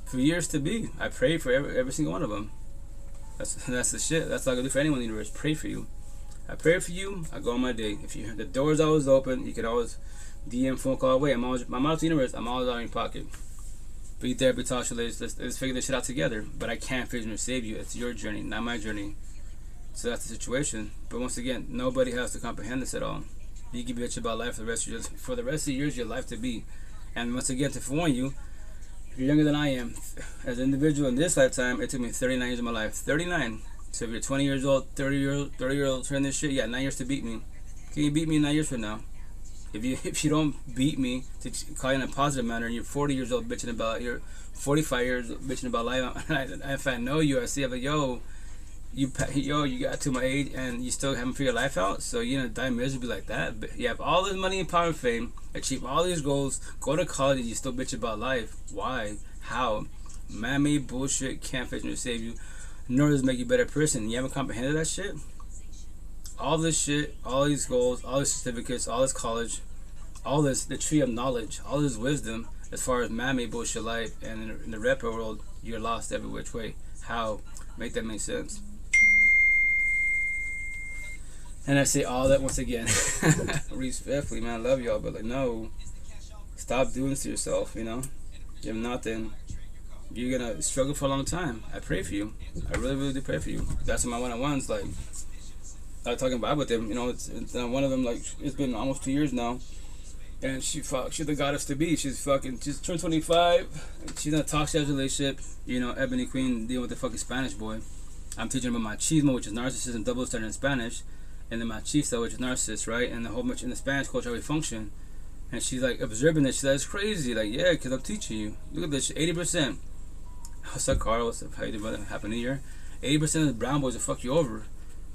For years to be, I pray for every single one of them. That's the shit. That's all I can do for anyone in the universe. Pray for you. I pray for you. I go on my day. If the door's always open, you can always DM, phone call away. I'm always, my motto to the universe, I'm always out in your pocket. Be therapy, talk to let's figure this shit out together. But I can't physically save you. It's your journey, not my journey. So that's the situation. But once again, nobody has to comprehend this at all. You can bitch about life for the rest of your life to be. And once again, to forewarn you, if you're younger than I am, as an individual in this lifetime, it took me 39 years of my life. 39. So if you're 20 years old, 30 year old turning this shit, you got 9 years to beat me. Can you beat me 9 years from now? If you don't beat me, to call you in a positive manner, and you're 40 years old bitching about, you're 45 years bitching about life, if I know you, I see, I'm like, yo, you got to my age and you still haven't figured your life out, so you're gonna die miserably like that. But you have all this money and power and fame, achieve all these goals, go to college, and you still bitch about life. Why? How? Man-made bullshit can't fix you or save you, nor does it make you a better person. You haven't comprehended that shit? All this shit, all these goals, all these certificates, all this college, all this, the tree of knowledge, all this wisdom, as far as man-made bullshit life, and in the rapper world, you're lost every which way. How? Make that make sense? And I say all that once again, respectfully, man, I love y'all, but like, no, stop doing this to yourself, you know? You have nothing. You're gonna struggle for a long time. I pray for you. I really, really do pray for you. That's my one-on-ones, like, I was talking about with them, you know, it's one of them, like, it's been almost 2 years now, and she's the goddess to be. She's turned 25, she's in a toxic relationship, you know, Ebony Queen dealing with the fucking Spanish boy. I'm teaching her about machismo, which is narcissist and double standard in Spanish, and then machista, which is narcissist, right, and the whole much in the Spanish culture, how we function, and she's, like, observing this, she's like, it's crazy, like, yeah, because I'm teaching you. Look at this, 80%. What's up, Carl? What's up? How you doing, brother? Happy New Year. 80% of the brown boys will fuck you over.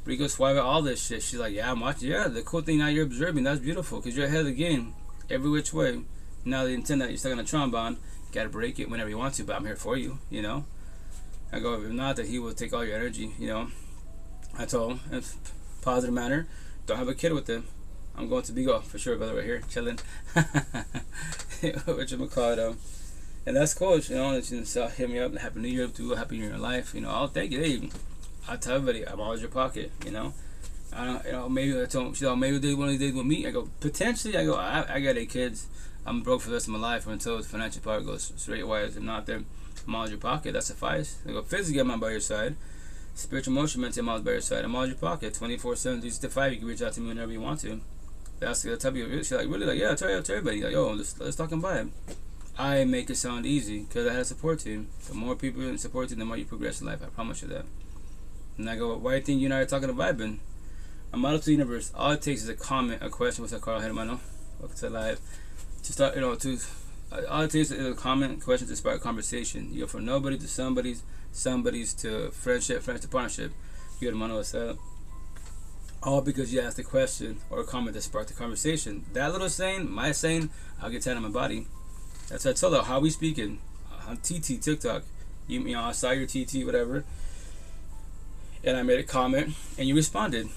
Rico Suave, all this shit. She's like, yeah, I'm watching. Yeah, the cool thing now you're observing, that's beautiful, because you're ahead of the game every which way. Now the intent that you're stuck on a trombone, you gotta break it whenever you want to, but I'm here for you, you know. I go, if not, that he will take all your energy, you know. I told him, in a positive manner, don't have a kid with him. I'm going to Bigo for sure, brother, right here, chilling. Which I'm call it, and that's cool, you know. And she hit me up, Happy New Year, do a happy New Year in life, you know. I'll take it. Hey, I tell everybody, I'm always your pocket, you know. I don't, you know, maybe I told she's like, maybe one of these days with me. I go, potentially. I go, I got 8 kids. I'm broke for the rest of my life until the financial part goes straight wise. I'm not there. I'm always your pocket. That suffice. I go, physically, I'm by your side. Spiritual, emotional, mentally, I'm always by your side. I'm always your pocket. 24/7, 365. You can reach out to me whenever you want to. That's the type of. She's like, really, like, yeah. I tell everybody, like, yo, let's talk and vibe. I make it sound easy because I had a support team. The more people in support team, the more you progress in life. I promise you that. And I go, why do you think you and I are talking about vibing? I'm out of the universe. All it takes is a comment, a question. What's up, Carl? Hermano? Welcome to live. To start, you know, all it takes is a comment, question to spark a conversation. You go from nobody to somebody's to friendship, friends to partnership. You hermano, what's up? All because you asked a question or a comment that sparked the conversation. That little saying, my saying, I'll get 10 on my body. That's what I told her. How we speaking on TT TikTok? You know, I saw your TT, whatever. And I made a comment, and you responded.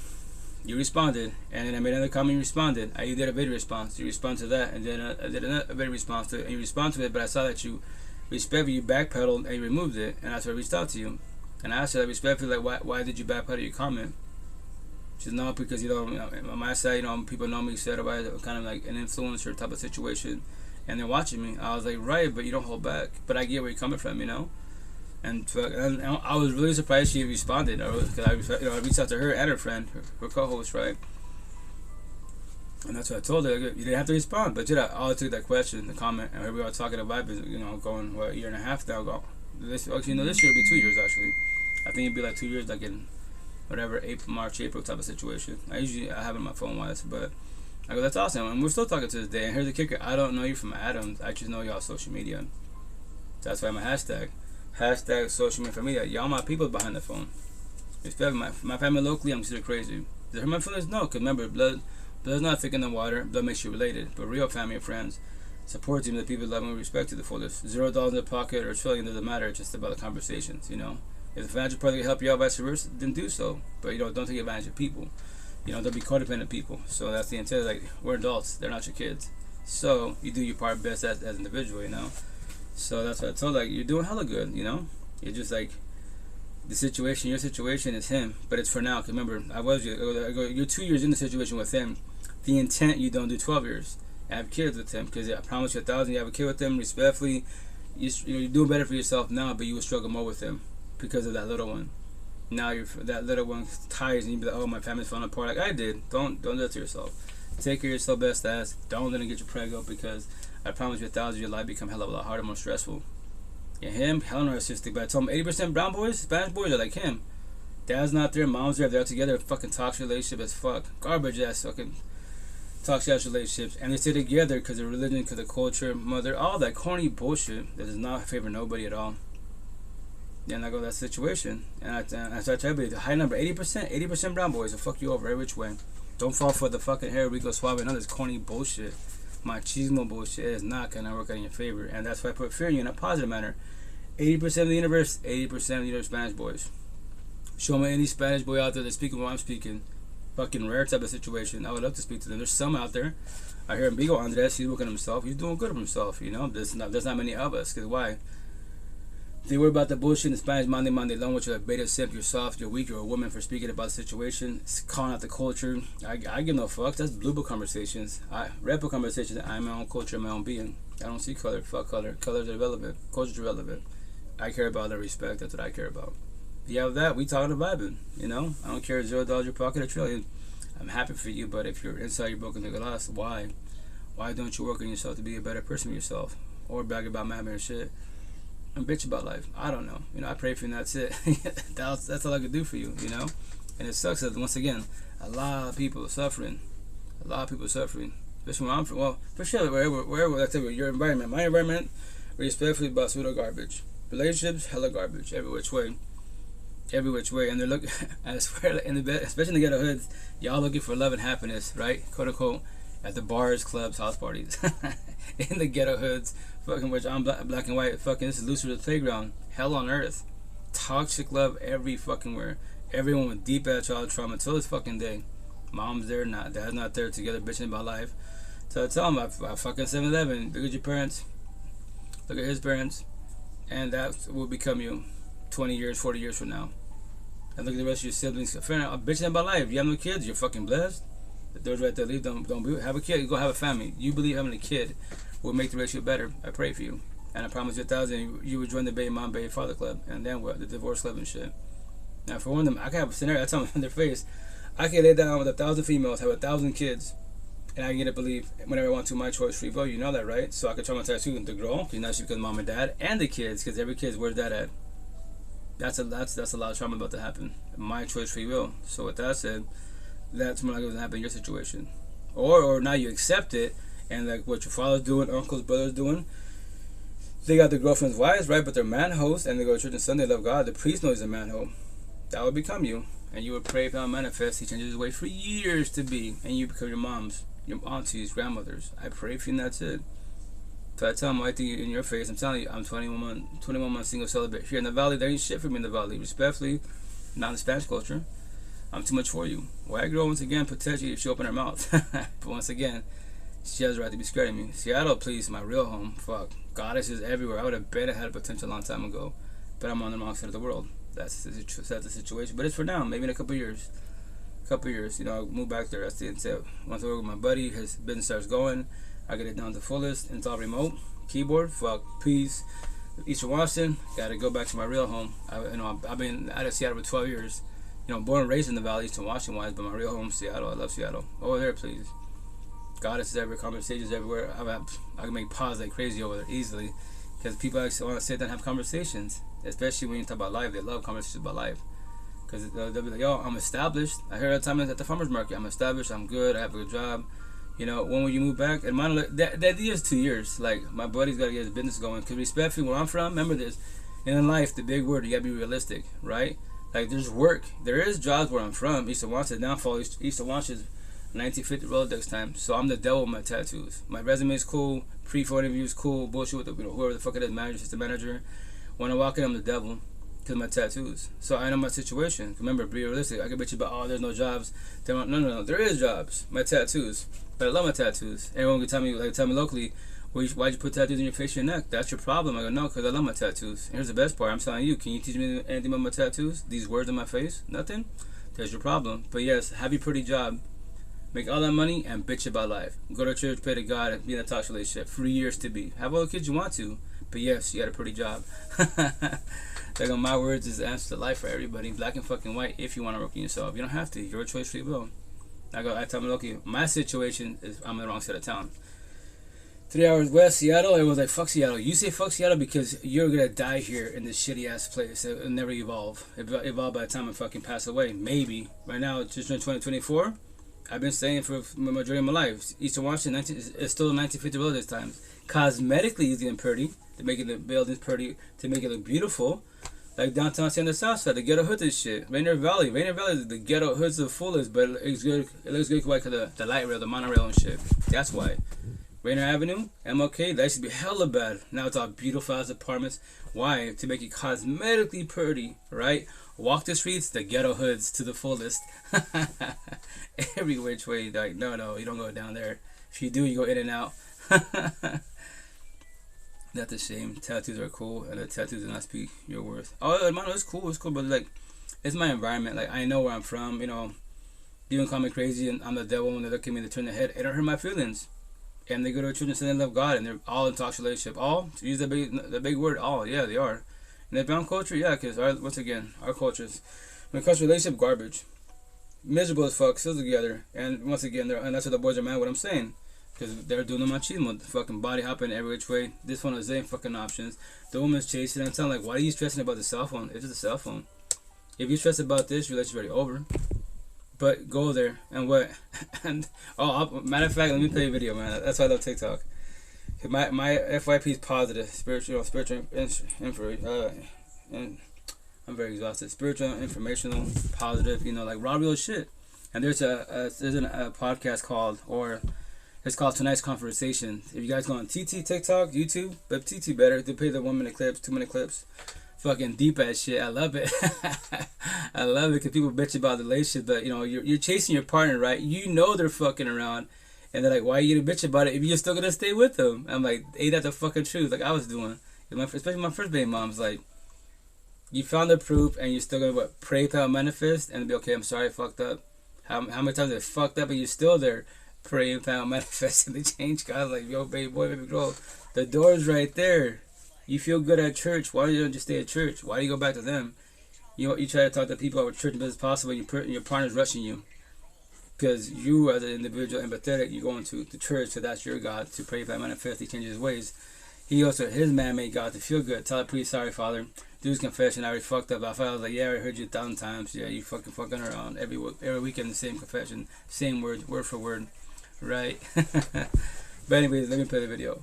And then I made another comment, you responded. I did a video response. You respond to that, and then I did a video response to it, and you respond to it, but I saw that you respectfully, you backpedaled, and you removed it, and that's why I reached out to you. And I asked her, like, respectfully, like, why did you backpedal your comment? She said, no, because, you know, on my side, you know, people know me, said about kind of like an influencer type of situation, and they're watching me. I was like, right, but you don't hold back. But I get where you're coming from, you know? And I was really surprised she responded, because I reached out to her and her friend, her co-host, right? And that's what I told her. You didn't have to respond, but all it took that question, the comment, and here we are talking about, you know, going a year and a half now. This year will be 2 years actually. I think it'd be like 2 years, like in whatever March, April type of situation. I have it on my phone wise, but I go, that's awesome, and we're still talking to this day. And here's the kicker: I don't know you from Adam. I just know y'all social media. That's why I'm a hashtag. Hashtag social media. Y'all my people behind the phone. Respect my family locally. I'm considered crazy. Does it hurt my feelings? No, because remember, blood's not thick in the water. Blood makes you related. But real family and friends, support team, the people love and respect to the fullest. $0 in the pocket or $1 trillion doesn't matter. It's just about the conversations, you know. If the financial part can help you out, vice versa, then do so. But, you know, don't take advantage of people. You know, don't be codependent people. So that's the intent. Like, we're adults. They're not your kids. So you do your part best as an individual, you know. So that's what I told her, like, you're doing hella good, you know. You're just like, your situation is him, but it's for now. Cause remember, I go, you're 2 years in the situation with him. The intent, you don't do 12 years. and have kids with him. Because I promise you 1,000, you have a kid with him, respectfully, you're doing better for yourself now, but you will struggle more with him because of that little one. Now that little one ties, and you be like, oh, my family's falling apart, like I did. Don't do it to yourself. Take care of yourself best ass. Don't let him get you pregnant, because I promise you 1,000, your life become hell of a lot harder, more stressful. Yeah, him, hell narcissistic. But I told him 80% brown boys, Spanish boys are like him. Dad's not there, mom's there, they're together, fucking toxic relationship as fuck. Garbage ass fucking toxic ass relationships. And they stay together because of religion, because of culture, mother, all that corny bullshit that does not favor nobody at all. And I go, that situation. And I start telling you, the high number, 80% brown boys will fuck you over every which way. Don't fall for the fucking hair we go swab and all this corny bullshit. Machismo bullshit is not gonna work out in your favor. And that's why I put fear in you in a positive manner. 80% of the universe, 80% of the universe Spanish boys. Show me any Spanish boy out there that's speaking what I'm speaking. Fucking rare type of situation. I would love to speak to them. There's some out there. I hear Bigo Andres, he's working on himself. He's doing good of himself, you know. There's not many of us. Because why? They worry about the bullshit in Spanish, mande long, which you're a beta simp, you're soft, you're weak, you're a woman for speaking about the situation, calling out the culture. I give no fucks. That's blue book conversations. Red book conversations, I'm my own culture, my own being. I don't see color, fuck color. Colors are irrelevant. Culture's irrelevant. I care about the respect. That's what I care about. You have that, we talking about vibing, you know? I don't care $0 your pocket, $1 trillion. I'm happy for you, but if you're inside, you're broken the glass, why? Why don't you work on yourself to be a better person for yourself? Or brag about mammon and shit? And bitch about life. I don't know. You know, I pray for you and that's it. that's all I could do for you, you know? And it sucks that, once again, a lot of people are suffering. A lot of people are suffering. Especially where I'm from. Well, for sure, wherever like I said, your environment. My environment, respectfully, about pseudo garbage. Relationships, hella garbage. Every which way. Every which way. And they're looking, I swear, in the bed, especially in the ghetto hoods, y'all looking for love and happiness, right? Quote unquote. At the bars, clubs, house parties. In the ghetto hoods. Fucking which I'm black and white. Fucking this is Lucifer's playground. Hell on earth. Toxic love every fucking where. Everyone with deep ass childhood trauma till this fucking day. Mom's there, not dad's not there, together bitching about life. So I tell him, I fucking 7-Eleven. Look at your parents. Look at his parents. And that will become you 20 years, 40 years from now. And look at the rest of your siblings. I'm bitching about life. You have no kids, you're fucking blessed. The door's right there. Leave. Don't have a kid. Go have a family. You believe having a kid will make the relationship better. I pray for you, and I promise you 1,000. You would join the baby mom, baby father club, and then what? The divorce club and shit. Now for one of them, I can have a scenario. I tell them in their face, I can lay down with 1,000 females, have 1,000 kids, and I get to believe whenever I want to. My choice, free vote. You know that, right? So I can traumatize you, the girl, because now she becomes mom and dad, and the kids, because every kid's where's that at? That's a lot of trauma about to happen. My choice, free will. So with that said, that's more likely going to happen in your situation. Or now you accept it, and like what your father's doing, uncles, brothers doing, they got their girlfriend's wives, right? But they're man-hosts, and they go to church on Sunday, love God. The priest knows he's a man-ho. That would become you. And you would pray if God manifests. He changes his way for years to be. And you become your moms, your aunties, grandmothers. I pray for you, and that's it. So I tell them, I think in your face, I'm telling you, I'm 21 months single celibate. Here in the Valley, there ain't shit for me in the Valley. Respectfully, not in the Spanish culture. I'm too much for you. White girl, once again, potentially if she opened her mouth. But once again, she has the right to be scared of me. Seattle, please, my real home. Fuck. Goddesses everywhere. I would have bet I had a potential a long time ago. But I'm on the wrong side of the world. That's the situation. But it's for now. Maybe in a couple years. You know, I'll move back there. That's the intent. Once I work with my buddy, his business starts going. I get it down to fullest. And it's all remote. Keyboard. Fuck. Peace. Eastern Washington. Gotta go back to my real home. I've been out of Seattle for 12 years. You know, born and raised in the Valley, Eastern Washington wise, but my real home is Seattle. I love Seattle. Over there, please. Goddesses everywhere, conversations everywhere. I can make pause like crazy over there easily, because people actually want to sit down and have conversations, especially when you talk about life. They love conversations about life, because they'll be like, yo, I'm established. I heard all the time at the farmer's market, I'm established, I'm good, I have a good job. You know, when will you move back? And mine, that year's 2 years. Like, my buddy's got to get his business going, because respectfully, where I'm from, remember this, in life, the big word, you got to be realistic, right? Like, there's work. There is jobs where I'm from. Eastern Washington, downfall. Eastern Washington, 1950 Rolodex time. So I'm the devil with my tattoos. My resume is cool. Pre-phone interview is cool. Bullshit with whoever the fuck it is, manager, assistant manager. When I walk in, I'm the devil because of my tattoos. So I know my situation. Remember, be realistic. I can bet you about, there's no jobs. No. There is jobs. My tattoos. But I love my tattoos. Everyone can tell me locally, why'd you put tattoos on your face and your neck? That's your problem. I go, no, because I love my tattoos. And here's the best part. I'm telling you, can you teach me anything about my tattoos? These words on my face? Nothing? There's your problem. But yes, have a pretty job. Make all that money and bitch about life. Go to church, pray to God, and be in a toxic relationship. 3 years to be. Have all the kids you want to. But yes, you got a pretty job. Like on my words is the answer to life for everybody. Black and fucking white if you want to work on yourself. You don't have to. Your choice, free will. I tell me, okay, my situation is I'm in the wrong side of town. 3 hours west, Seattle. I was like, fuck Seattle. You say fuck Seattle because you're gonna die here in this shitty ass place. It'll never evolve. It'll evolve by the time I fucking pass away. Maybe. Right now, just in 2024, I've been staying for the majority of my life. Eastern Washington, it's still 1950 buildings times. Cosmetically, it's getting pretty. They're making the buildings pretty to make it look beautiful. Like downtown, San the South Side, the ghetto hood is shit. Rainier Valley, the ghetto hoods the fullest, but it looks good. It looks good because the light rail, the monorail and shit. That's why. Rainier Avenue, MLK, that used to be hella bad. Now it's all beautiful as apartments. Why? To make it cosmetically pretty, right? Walk the streets, the ghetto hoods to the fullest. Every which way, like, no, you don't go down there. If you do, you go in and out. That's a shame. Tattoos are cool, and the tattoos do not speak your worth. Oh, hermano, it's cool, but like, it's my environment. Like, I know where I'm from, you know. You can call me crazy, and I'm the devil when they look at me, they turn their head. It don't hurt my feelings. And they go to church and say they love God, and they're all in toxic relationship. All, to use the big word, all. Yeah, they are. In the brown culture, yeah, because once again, our cultures, when it comes to relationship, garbage, miserable as fuck, still together. And once again, and that's what the boys are mad. What I'm saying, because they're doing the machismo, fucking body hopping every which way. This one is their fucking options. The woman's chasing. I'm telling like, why are you stressing about the cell phone? It's just a cell phone. If you stress about this, your relationship's already over. But go there and what? And matter of fact, let me play a video, man. That's why I love TikTok. My FYP is positive, spiritual, and I'm very exhausted. Spiritual, informational, positive, you know, like raw real shit. And there's a podcast called, or it's called Tonight's Conversation. If you guys go on TT, TikTok, YouTube, but TT better. They play the 1 minute clips, 2 minute clips. Fucking deep ass shit. I love it. I love it because people bitch about the relationship, but you know, you're chasing your partner, right? You know they're fucking around, and they're like, why are you gonna bitch about it if you're still gonna stay with them? I'm like, ain't that the fucking truth? Like I was doing. Especially my first baby mom's like, you found the proof and you're still gonna pray, pal, manifest, and be okay. I'm sorry, I fucked up. How many times I fucked up and you're still there? Pray, pal, manifest, and they change. God, like, yo, baby boy, baby girl, the door's right there. You feel good at church. Why don't you just stay at church? Why do you go back to them? You try to talk to people about church and business possible, and your partner's rushing you. Because you, as an individual, empathetic, you're going to the church, so that's your God, to pray for that manifest, he changes his ways. He also, his man-made God, to feel good. Tell the priest, sorry, Father. Do his confession. I already fucked up. I was like, yeah, I already heard you 1,000 times. Yeah, you fucking around every weekend, the same confession, same word for word. Right? But anyways, let me play the video.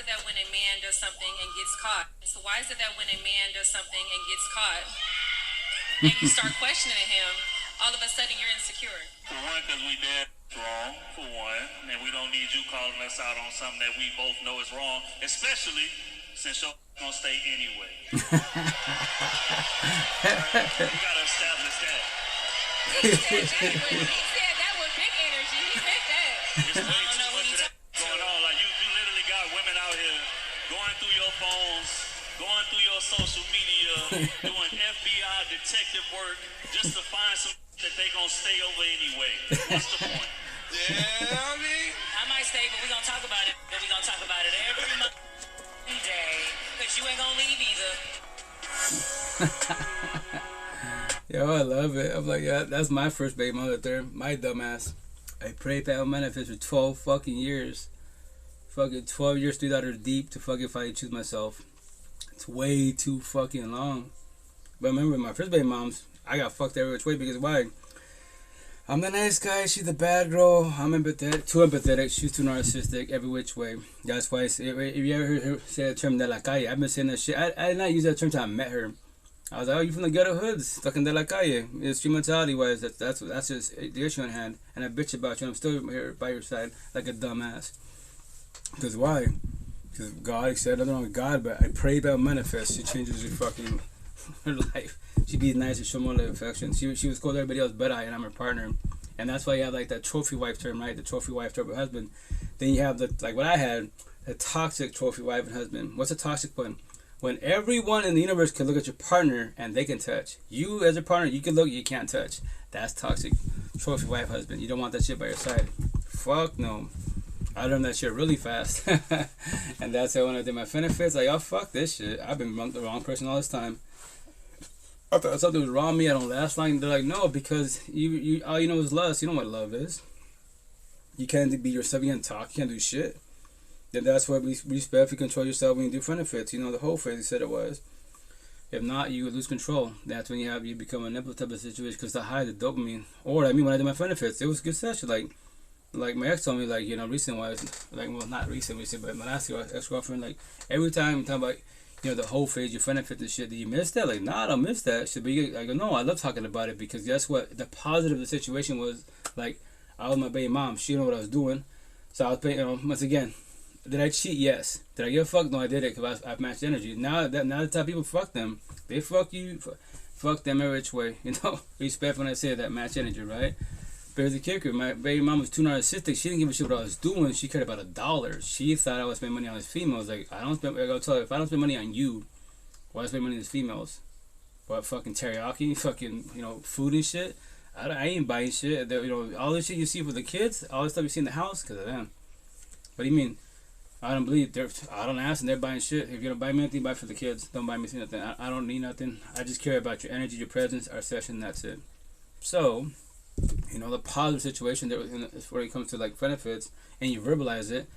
That when a man does something and gets caught. So why is it that when a man does something and gets caught and you start questioning him, all of a sudden you're insecure? For one, because we did wrong, for one, and we don't need you calling us out on something that we both know is wrong, especially since you're gonna stay anyway. We gotta establish that. He said that with big energy. He meant that. It's way too much of that going on. Like you literally got women out here going through your phones, going through your social media, doing FBI detective work just to find some that they gonna stay over anyway. What's the point? Yeah, I might stay, but we gonna talk about it. But we gonna talk about it every day, cause you ain't gonna leave either. Yo, I love it. I'm like, yeah, that's my first baby mother there. My dumbass. I prayed for manifest for 12 fucking years. Fucking 12 years, 3 daughters deep to fucking finally choose myself. It's way too fucking long. But I remember my first baby moms, I got fucked every which way because why? I'm the nice guy, she's the bad girl. I'm empathetic, too empathetic, she's too narcissistic, every which way. That's why, if you ever heard her say the term de la calle, I've been saying that shit. I did not use that term until I met her. I was like, oh, you from the ghetto hoods, fucking de la calle. It's street mentality wise, that's just the issue on hand. And I bitch about you, and I'm still here by your side like a dumbass. Because why? Because God said, nothing wrong with God, but I pray about manifest. She changes your fucking her life. She be nice and show more love affection. She was cool to everybody else but I, and I'm her partner. And that's why you have like that trophy wife term, right? The trophy wife, trophy husband. Then you have the, like what I had, a toxic trophy wife and husband. What's a toxic one? When everyone in the universe can look at your partner and they can touch. You as a partner, you can look, you can't touch. That's toxic. Trophy wife, husband. You don't want that shit by your side. Fuck no. I learned that shit really fast. And that's how when I did my benefits, like, oh, fuck this shit. I've been the wrong person all this time. I thought something was wrong with me. I don't last long. They're like, no, because you all you know is lust. You know what love is. You can't be yourself. You can't talk. You can't do shit. Then that's why we respect. You control yourself when you do benefits. You know, the whole phrase he said it was. If not, you would lose control. That's when you become an Empathist type of situation because the high, the dopamine. Or, I mean, when I did my benefits, it was a good session. Like my ex told me, like, you know, recent-wise, like, well, not recent, but my last ex-girlfriend, like, every time you talk about, you know, the whole phase, your benefits and shit, do you miss that? Like, nah, I don't miss that shit. But I go, no, I love talking about it because guess what? The positive of the situation was, like, I was my baby mom. She didn't know what I was doing. So I was paying, you know, once again, did I cheat? Yes. Did I give a fuck? No, I did it because I've matched energy. Now the time people fuck them, they fuck you, fuck them every which way. You know, respect when I say that, match energy, right? But here's the kicker. My baby mom was too narcissistic. She didn't give a shit what I was doing. She cared about $1. She thought I was spending money on these females. Like, I don't spend, I go tell her, if I don't spend money on you, why do I spend money on these females? What, fucking teriyaki, fucking, you know, food and shit? I ain't buying shit. You know, all this shit you see for the kids, all this stuff you see in the house, because of them. What do you mean? I don't believe I don't ask and they're buying shit. If you're gonna buy me anything, buy for the kids. Don't buy me nothing. I don't need nothing. I just care about your energy, your presence, our session. That's it. So, you know, the positive situation there when it comes to like benefits, and you verbalize it.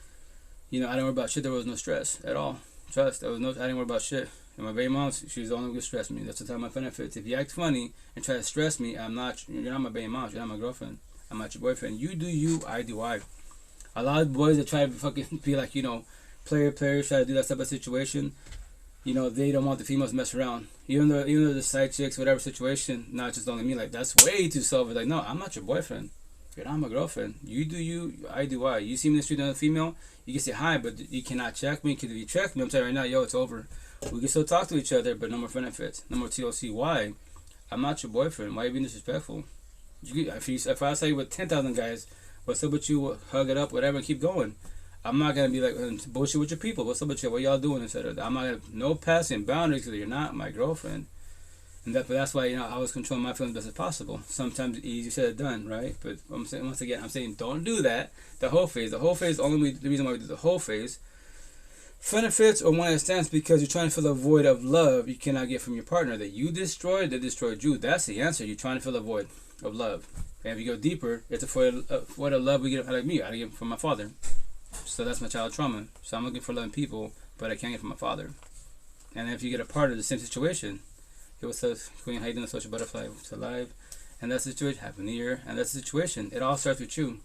You know, I didn't worry about shit. There was no stress at all. Trust. There was no. I didn't worry about shit. And my baby mom, she's the only one who stressed me. That's the time my benefits. If you act funny and try to stress me, I'm not. You're not my baby mom. You're not my girlfriend. I'm not your boyfriend. You do you. I do I. A lot of boys that try to fucking be like, you know, players try to do that type of situation, you know, they don't want the females to mess around. Even though the side chicks, whatever situation, not just only me, like, that's way too selfish. Like, no, I'm not your boyfriend. You're not my girlfriend. You do you, I do I. You see me in the street with another female, you can say hi, but you cannot check me. Because if you check me, I'm telling you right now, yo, it's over. We can still talk to each other, but no more benefits. No more TLC. Why? I'm not your boyfriend. Why are you being disrespectful? If I say with 10,000 guys, what's up with you? Hug it up, whatever, keep going. I'm not gonna be like bullshit with your people. What's up with you? What y'all doing? Etc. I'm not gonna no passing boundaries because you're not my girlfriend. And that's why, you know, I was controlling my feelings as best as possible. Sometimes easier said than done, right? But I'm saying once again, I'm saying don't do that. The whole phase. The whole phase is only the reason why we do the whole phase. Benefits or one night stands because you're trying to fill a void of love you cannot get from your partner that you destroyed. They destroyed you. That's the answer. You're trying to fill a void of love. And if you go deeper, it's a void of love we get like me. I get it from my father. So that's my child trauma. So I'm looking for loving people, but I can't get from my father. And if you get a partner, the same situation. It was Queen Hayden, the social butterfly, was alive. And that's the situation. Happy New Year. And that's the situation. It all starts with you.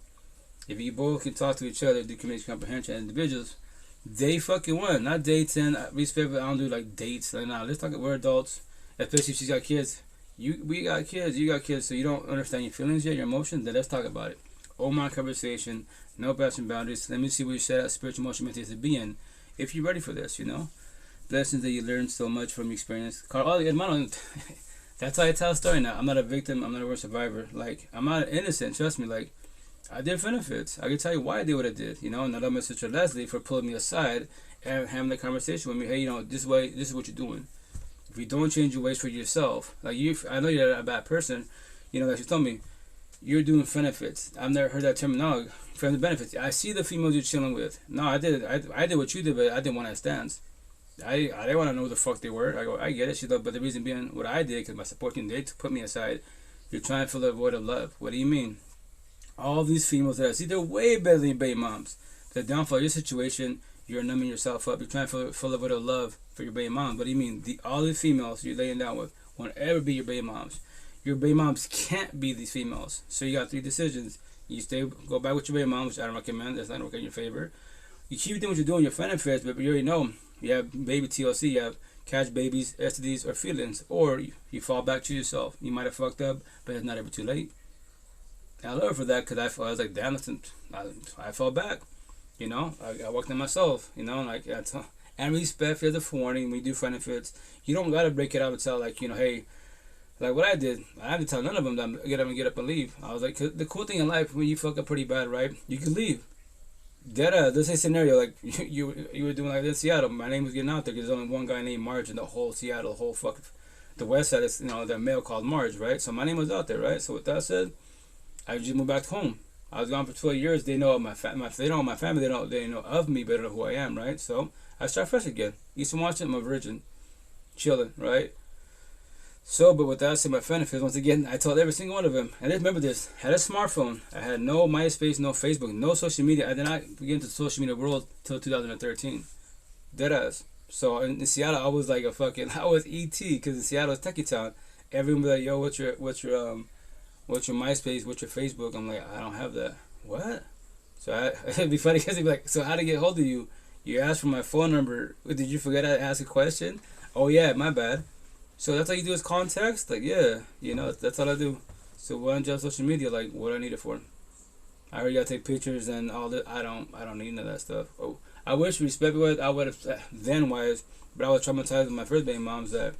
If you both can talk to each other, do communication comprehension, and individuals, they fucking won. Not dating. Respect, but I don't do like dates. Like, nah, let's talk. We're adults. Especially if she's got kids. We got kids, you got kids, so you don't understand your feelings yet, your emotions, then let's talk about it. Open mind conversation, no passing boundaries. Let me see where you set out spiritual emotion meant to be in. If you're ready for this, you know. Blessings that you learn so much from experience. That's how I tell a story now. I'm not a victim, I'm not a worst survivor. Like, I'm not innocent, trust me. Like, I did benefits. I can tell you why I did what I did, you know. And I love my sister Leslie for pulling me aside and having that conversation with me. Hey, you know, this is what you're doing. If you don't change your ways for yourself, like I know you're a bad person, you know, like she told me, you're doing benefits. I've never heard that terminology, friends and benefits. I see the females you're chilling with. No, I did what you did, but I didn't want to stands. I didn't want to know who the fuck they were. I go, I get it. She thought, but the reason being what I did, because my support team, they put me aside. You're trying to fill a void of love. What do you mean? All these females that I see, they're way better than your baby moms. The downfall of your situation, you're numbing yourself up. You're trying to fill a void of love for your baby mom. What do you mean? All the females you're laying down with won't ever be your baby moms. Your baby moms can't be these females. So you got 3 decisions. You go back with your baby mom, which I don't recommend. That's not working in your favor. You keep doing what you're doing, your benefits, but you already know you have baby TLC, you have catch babies, STDs, or feelings, or you fall back to yourself. You might have fucked up, but it's not ever too late. And I love her for that because I was like, damn, listen, I fell back. You know, I worked on myself. You know, like and respect as a forewarning. When you do benefits, you don't gotta break it out and tell like, you know, hey, like what I did. I had to tell none of them that get up and leave. I was like, 'cause the cool thing in life when you fuck up pretty bad, right? You can leave. Let's say scenario like you were doing like in Seattle. My name was getting out there because there's only one guy named Marge in the whole Seattle, the whole fucking the West Side is that male called Marge, right? So my name was out there, right? So with that said, I just moved back home. I was gone for 12 years. They know of they know my family. They know of me, but they don't know who I am, right? So I start fresh again. Eastern Washington, I'm a virgin, chilling, right? So, but with that said, my benefits, once again, I told every single one of them, and remember this, I had a smartphone, I had no MySpace, no Facebook, no social media. I did not get into the social media world till 2013. Deadass. So in Seattle, I was like I was ET, because in Seattle, it's techie town. Everyone was like, yo, what's your MySpace, what's your Facebook? I'm like, I don't have that. What? So it'd be funny because they'd be like, so how to get hold of you? You asked for my phone number. Did you forget to ask a question? Oh yeah, my bad. So that's all you do is context? Like, yeah, that's all I do. So when I jump social media, like, what do I need it for? I already gotta take pictures and all that. I don't need none of that stuff. Oh, I wish respect was, I would have, then wise, but I was traumatized with my first baby moms that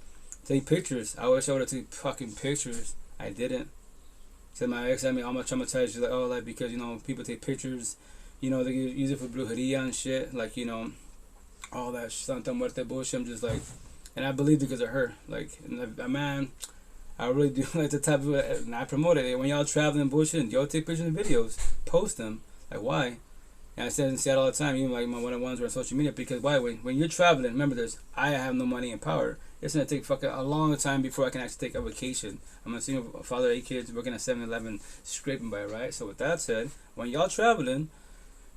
take pictures. I wish I would have taken fucking pictures. I didn't. So my ex had me almost traumatized. She's like, oh, like, because, people take pictures, they use it for brujeria and shit. Like, all that Santa Muerte bullshit. I'm just like, and I believe because of her. Like, man, I really do like the type of, and I promote it. When y'all traveling bullshit, y'all take pictures and videos, post them. Like, why? And I said in Seattle all the time, even like my one-on-ones or on social media, because why? When you're traveling, remember this, I have no money and power. It's going to take fucking a long time before I can actually take a vacation. I'm a single father of 8 kids, working at 7-Eleven, scraping by, right? So with that said, when y'all traveling,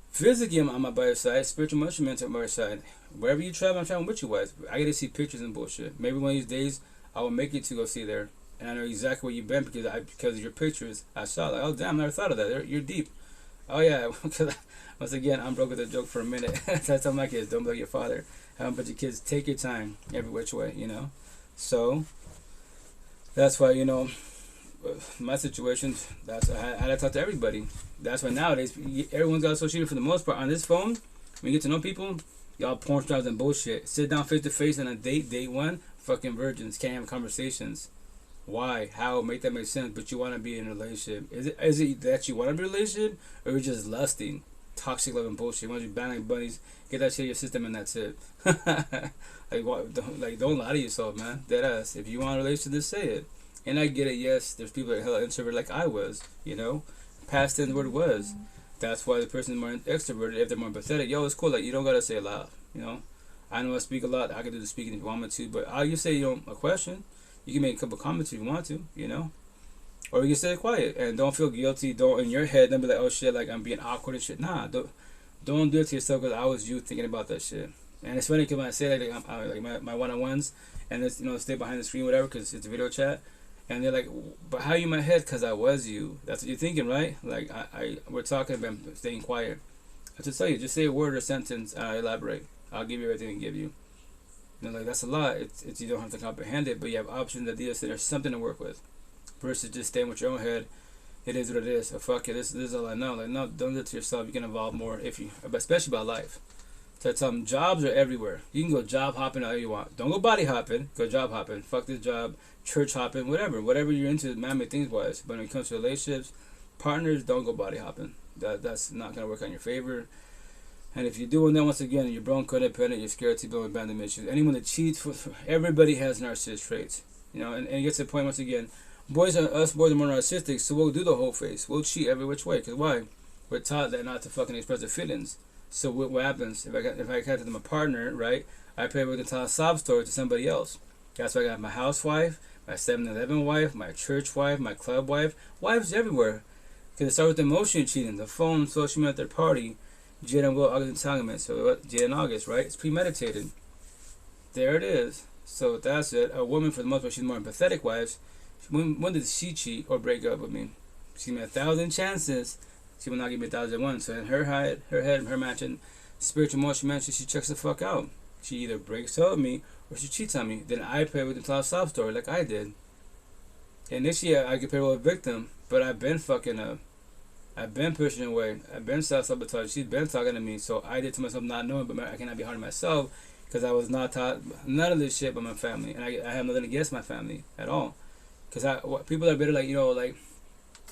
physically I'm on my by your side, spiritual emotional mental on my side. Wherever you travel, I'm traveling with you guys. I get to see pictures and bullshit. Maybe one of these days I will make it to go see there. And I know exactly where you've been because of your pictures. I saw like, oh damn, I never thought of that. You're deep. Oh yeah, once again, I'm broke with a joke for a minute. I tell my kids, don't blow your father. Have a bunch of kids, take your time every which way, So that's why, my situation, I had to talk to everybody. That's why nowadays everyone's got social media for the most part. On this phone, when you get to know people, y'all porn stars and bullshit. Sit down face to face on a date one, fucking virgins, can't have conversations. Why? How? Make that make sense. But you want to be in a relationship. Is it that you want to be in a relationship, or you're just lusting? Toxic love and bullshit. Once you ban like bunnies, get that shit in your system and that's it. Don't lie to yourself, man. Dead ass. If you want a relationship, just say it. And I get it, yes, there's people that are hella introverted like I was, Past tense word was. That's why the person is more extroverted. If they're more empathetic, yo, it's cool. Like, you don't gotta say it loud, I know I speak a lot. I can do the speaking if you want me to. But you say, a question. You can make a couple comments if you want to, Or you can stay quiet and don't feel guilty. Don't, in your head, don't be like, oh shit, like I'm being awkward and shit. Nah, don't do it to yourself because I was you thinking about that shit. And it's funny because when I say like my one-on-ones and it's, stay behind the screen, whatever, because it's a video chat. And they're like, but how are you in my head? Because I was you. That's what you're thinking, right? Like, we're talking about staying quiet. I just tell you, just say a word or sentence and I elaborate. I'll give you everything I give you. Like, that's a lot. It's you don't have to comprehend it, but you have options, ideas, so there's something to work with. Versus just staying with your own head. It is what it is. So fuck it. This is all I know. Like, no, don't do it to yourself. You can evolve more especially about life. So I tell them, jobs are everywhere. You can go job hopping all you want. Don't go body hopping. Go job hopping. Fuck this job. Church hopping. Whatever you're into, man-made things wise. But when it comes to relationships, partners, don't go body hopping. That's not gonna work on your favor. And if you're doing that, once again, you're broke, codependent, you're scared to build abandonment issues. Anyone that cheats, everybody has narcissist traits. And it gets to the point, once again, us boys are more narcissistic, so we'll do the whole face. We'll cheat every which way. Because why? We're taught that not to fucking express our feelings. So what happens? If I catch them a partner, right, I pay with to tell a sob story to somebody else. That's why I got my housewife, my 7-Eleven wife, my church wife, my club wife. Wives everywhere. Because it starts with emotion cheating. The phone, social media, third party. Jade and Will, August entanglement. So what? Jade and August, right? It's premeditated. There it is. So that's it. A woman, for the most part, she's more empathetic. Wives. When did she cheat or break up with me? She made 1,000 chances. She will not give me 1,001. So in her head, her matching spiritual emotion matches, she checks the fuck out. She either breaks up with me or she cheats on me. Then I pay with the cloud sob story like I did. And this year I get paired with a victim, but I've been fucking up. I've been pushing away. I've been self-sabotage. She's been talking to me. So I did to myself not knowing, but I cannot be hard on myself because I was not taught none of this shit by my family. And I have nothing against my family at all. Because people are better, like, like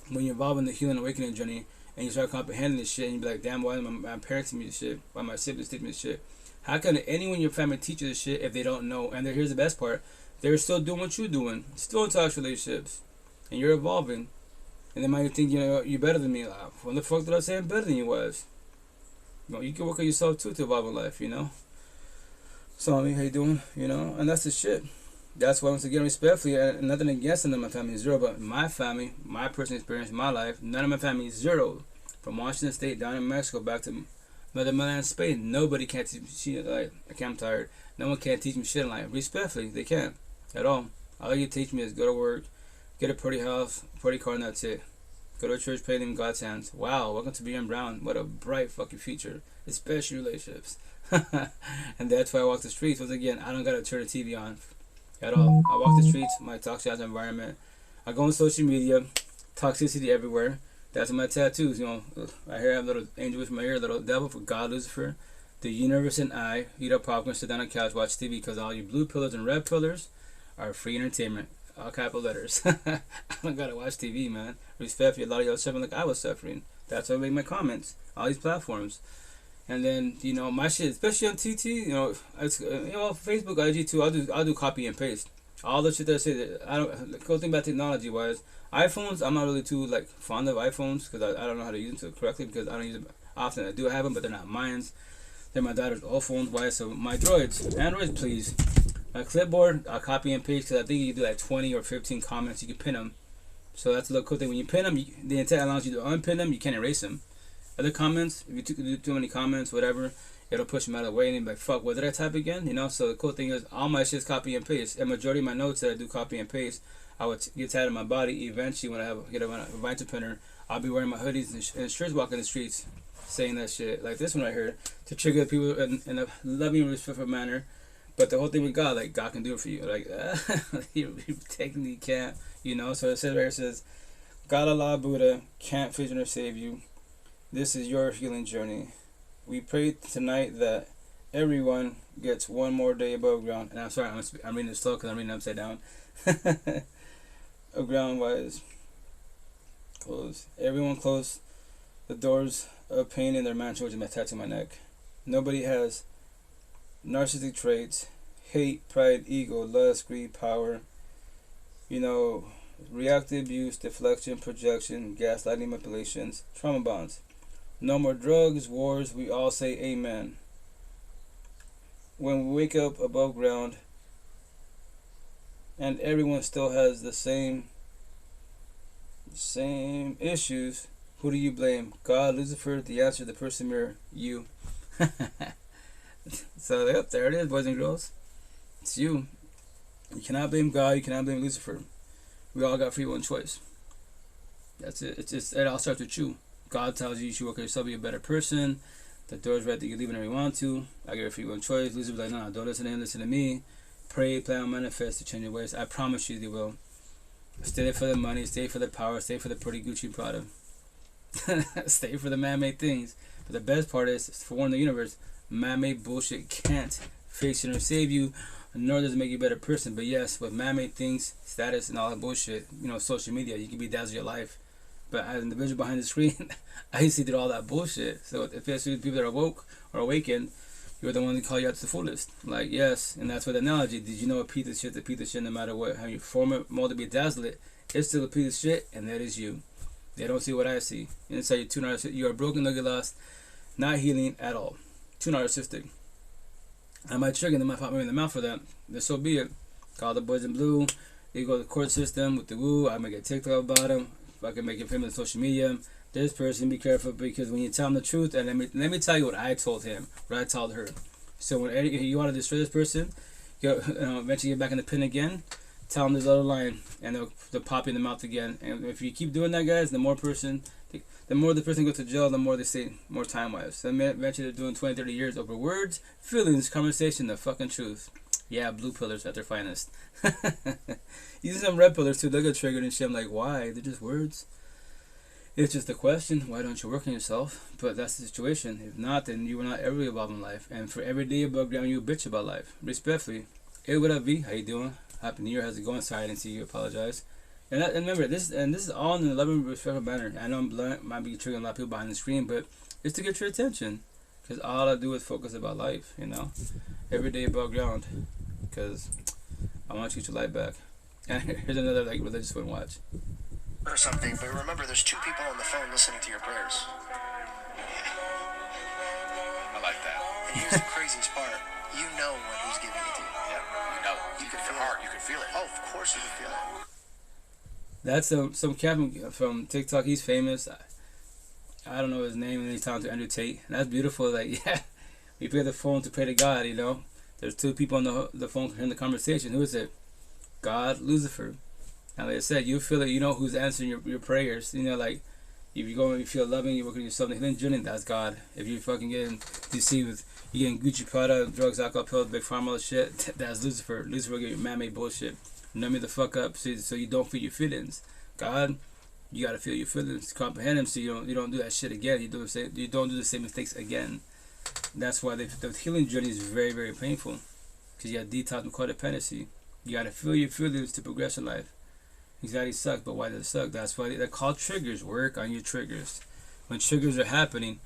when you're involved in the healing awakening journey, and you start comprehending this shit, and you be like, damn, why are my parents teach me this shit? Why my siblings teach me this shit? How can anyone in your family teach you this shit if they don't know? And here's the best part: they're still doing what you're doing, still in toxic relationships, and you're evolving. And they might think, you know, you're better than me. Like, when the fuck did I say I'm better than you was? You know, you can work on yourself too to evolve in life, you know. So I mean, how you doing? You know, and that's the shit. That's why, once again, respectfully, and nothing against them in my family is zero, but my family, my personal experience in my life, none of my family is zero. From Washington State down in Mexico back to Motherland, Spain, nobody can teach me shit. Like, okay, I'm tired. No one can teach me shit in life. Respectfully, they can't at all. All you teach me is go to work, get a pretty house, pretty car, and that's it. Go to a church, pray in God's hands. Wow, welcome to Brian Brown. What a bright fucking future, especially relationships. And that's why I walk the streets. Once again, I don't gotta turn the TV on at all. I walk the streets, my toxic environment. I go on social media, toxicity everywhere. That's my tattoos, you know. Right here I have a little angel with my ear, little devil for God, Lucifer, the universe, and I. Eat up popcorn, sit down on the couch, watch TV, because all you blue pillars and red pillars are free entertainment. All capital letters. I don't gotta watch TV, man. Respectfully, a lot of y'all suffering like I was suffering. That's why I make my comments. All these platforms. And then, you know, my shit, especially on TT, you know, it's, you know, Facebook, IG too. I'll do copy and paste. All the shit that I say, that I don't. The cool thing about technology wise, iPhones, I'm not really too like fond of iPhones because I don't know how to use them correctly, because I don't use them often. I do have them, but they're not mine. They're my daughter's old phones. Why? So my droids, Androids, please. My clipboard, I'll copy and paste, because I think you can do like 20 or 15 comments. You can pin them. So that's a little cool thing. When you pin them, the intent allows you to unpin them. You can't erase them. Other comments, if you do too many comments, whatever, it'll push them out of the way, and you'll be like, fuck, what did I type again? You know, so the cool thing is, all my shit's copy and paste. And majority of my notes that I do copy and paste, I would get tired of my body. Eventually, when I get a vinyl printer, I'll be wearing my hoodies and shirts walking the streets, saying that shit. Like this one right here, to trigger people in a loving, respectful manner. But the whole thing with God, like, God can do it for you. Like, you technically can't, you know. So it says right here, it says, God, Allah, Buddha can't fix or save you. This is your healing journey. We pray tonight that everyone gets one more day above ground. And I'm sorry, I'm reading it slow because I'm reading it upside down. Ground wise. Close. Everyone close the doors of pain in their mansion, which is my tattoo on my neck. Nobody has narcissistic traits, hate, pride, ego, lust, greed, power, you know, reactive abuse, deflection, projection, gaslighting, manipulations, trauma bonds. No more drugs, wars, we all say amen. When we wake up above ground and everyone still has the same issues, who do you blame? God, Lucifer, the answer, the person mirror, you. So yep, there it is, boys and girls. It's you. You cannot blame God, you cannot blame Lucifer. We all got free will and choice. That's it. It all starts with you. God tells you should work on yourself, be a better person. The door's right that you leave whenever you want to. I give you free will and choice. Lucifer's like, no, don't listen to him, listen to me. Pray, plan, manifest to change your ways. I promise you they will. Stay for the money, stay for the power, stay for the pretty Gucci Prada. Stay for the man-made things. But the best part is, to warn the universe, man-made bullshit can't fix you or save you, nor does it make you a better person. But yes, with man-made things, status and all that bullshit, you know, social media, you can bedazzle your life. But as an individual behind the screen, I see through all that bullshit. So if it's people that are woke or awakened, you're the one that call you out to the fullest. Like, yes, and that's what the analogy. Did you know a piece of shit's a piece of shit no matter what? How you form it, mold it, bedazzle it, it's still a piece of shit, and that is you. They don't see what I see. Inside you're too narcissistic. You are broken, ugly, lost, not healing at all. Too narcissistic. I might trigger them, I might pop me in the mouth for that. Then so be it. Call the boys in blue. They go to the court system with the woo. I make a TikTok about them. If I can make it famous on social media. This person, be careful, because when you tell him the truth, and let me tell you what I told him, what I told her. So when you want to destroy this person, eventually get back in the pin again, tell them this other line, and they'll pop you in the mouth again. And if you keep doing that, guys, the more the person goes to jail, the more they stay more time-wise. So eventually they're doing 20, 30 years over words, feelings, conversation, the fucking truth. Yeah, blue pillars at their finest. Using some red pillars too, they'll get triggered and shit. I'm like, why? They're just words. It's just a question. Why don't you work on yourself? But that's the situation. If not, then you will not ever evolve in life. And for every day above ground, you bitch about life. Respectfully. Hey, what up, V? How you doing? Happy New Year. How's it going? Sorry I didn't see you. Apologize. And remember, this is all in a loving, respectful manner. I know I'm blunt, might be triggering a lot of people behind the screen, but it's to get your attention. Because all I do is focus about life, you know? Every day above ground. Because I want you to light back. And here's another like religious one, watch. Or something, but remember, there's two people on the phone listening to your prayers. I like that. And here's the craziest part. You know when who's giving it to you. Yeah, you know. You can your feel heart, it. you can feel it. Oh, of course you can feel it. That's some captain from TikTok. He's famous. I don't know his name, and he's talking to Andrew Tate. And that's beautiful. Like, yeah, we pick up the phone to pray to God, you know. There's two people on the phone hearing the conversation. Who is it? God, Lucifer. And like I said, you feel it. You know who's answering your prayers. You know, like, if you go and you feel loving, you work on yourself, the healing journey, that's God. If you're fucking getting deceived with, you getting Gucci Prada, drugs, alcohol, pills, big pharma, all that shit, that's Lucifer. Lucifer will give you man-made bullshit. Numb me the fuck up so you don't feel your feelings. God, you gotta feel your feelings, comprehend them, so you don't do that shit again. You don't do the same mistakes again. That's why the healing journey is very, very painful, because you got detox from codependency. You gotta feel your feelings to progress in life. Anxiety sucks, but why does it suck? That's why they're called triggers. Work on your triggers. When triggers are happening,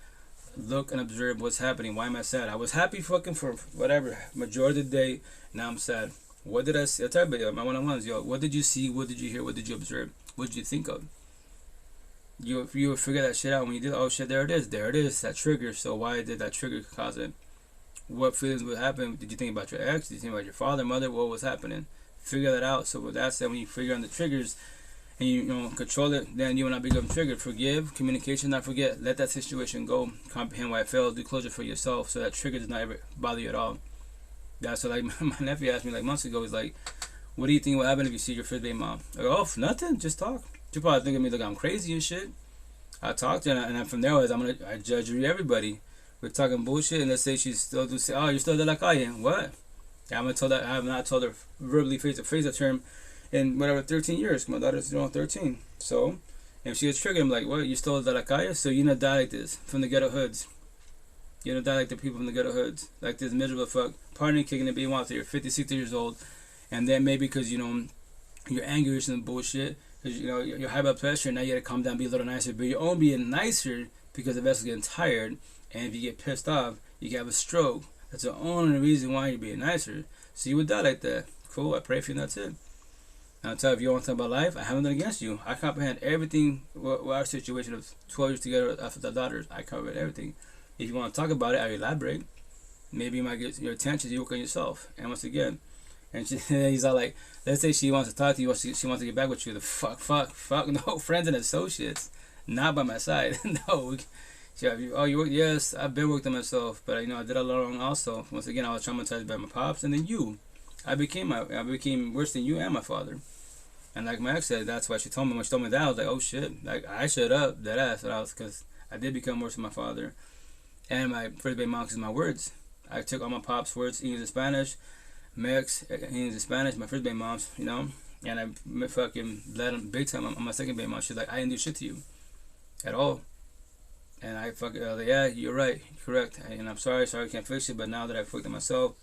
look and observe what's happening. Why am I sad? I was happy fucking for whatever majority of the day. Now I'm sad. What did I see? I tell you, my one-on-ones, yo. What did you see? What did you hear? What did you observe? What did you think of? You would figure that shit out when you did. Oh shit, there it is. There it is. That trigger. So why did that trigger cause it? What feelings would happen? Did you think about your ex? Did you think about your father, mother? What was happening? Figure that out. So with that said, when you figure out the triggers and you know control it, then you will not become triggered. Forgive, communication, not forget. Let that situation go. Comprehend why it failed. Do closure for yourself, so that trigger does not ever bother you at all. That's what, like, my nephew asked me like months ago. He's like, "What do you think will happen if you see your first baby mom?" I go, "Oh, nothing. Just talk." You probably think of me like I'm crazy and shit. I talked to her, and then from there I judge everybody. We're talking bullshit, and let's say she still do say, "Oh, you're still the Likee." What? I have not told her verbally face to face a term in whatever 13 years. My daughter's 13. So if she gets triggered, I'm like, "What? You still the Likee?" So you not die like this from the ghetto hoods. You don't die like the people from the ghetto hoods, like this miserable fuck, partying, kicking it, being wild. You're 50, 60 years old, and then maybe because you know you're angry or some bullshit, because you know you're high blood pressure, now you gotta calm down, be a little nicer. But you're only being nicer because the vessel's getting tired, and if you get pissed off, you can have a stroke. That's the only reason why you're being nicer. So you would die like that. Cool. I pray for you, and that's it. Now, I'll tell you, if you want to talk about life, I haven't done against you. I comprehend everything. With our situation of 12 years together after the daughters, I covered everything. If you want to talk about it, I elaborate. Maybe you might get your attention. You work on yourself. And once again, and he's all like, let's say she wants to talk to you. She wants to get back with you. The fuck. No, friends and associates. Not by my side. No. Yes, I've been worked on myself. But, you know, I did a lot wrong also. Once again, I was traumatized by my pops. And then you. I became worse than you and my father. And like my ex said, that's why she told me. When she told me that, I was like, oh shit. Like, I shut up. That ass. Because I did become worse than my father. And my first baby mom is my words. I took all my pop's words, English and Spanish, Mex, English and Spanish, my first baby mom's, you know, and I fucking led them big time on my second baby mom. She's like, I didn't do shit to you at all. And I fucking, like, yeah, you're right, correct. And I'm sorry, I can't fix it, but now that I fucked it myself,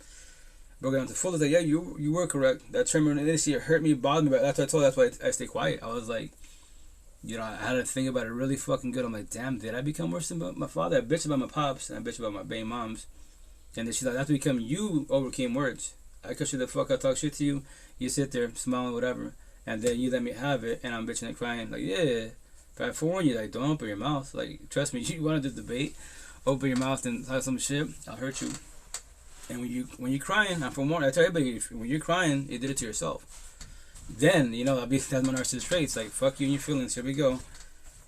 broke it down to full, like, yeah, you were correct. That termination hurt me, bothered me, but that's what I told her. That's why I stayed quiet. I was like, you know, I had to think about it really fucking good. I'm like, damn, did I become worse than my father? I bitched about my pops, and I bitched about my baby moms. And then she's like, after become you overcame words. I cut you the fuck, I talk shit to you. You sit there, smiling, whatever. And then you let me have it, and I'm bitching and crying. Like, yeah. But I forewarn you, like, don't open your mouth. Like, trust me, you want to debate, open your mouth and talk some shit, I'll hurt you. And when you're crying, I'm forewarned. I tell everybody, when you're crying, you did it to yourself. Then, you know, that's my narcissist traits. Like, fuck you and your feelings. Here we go.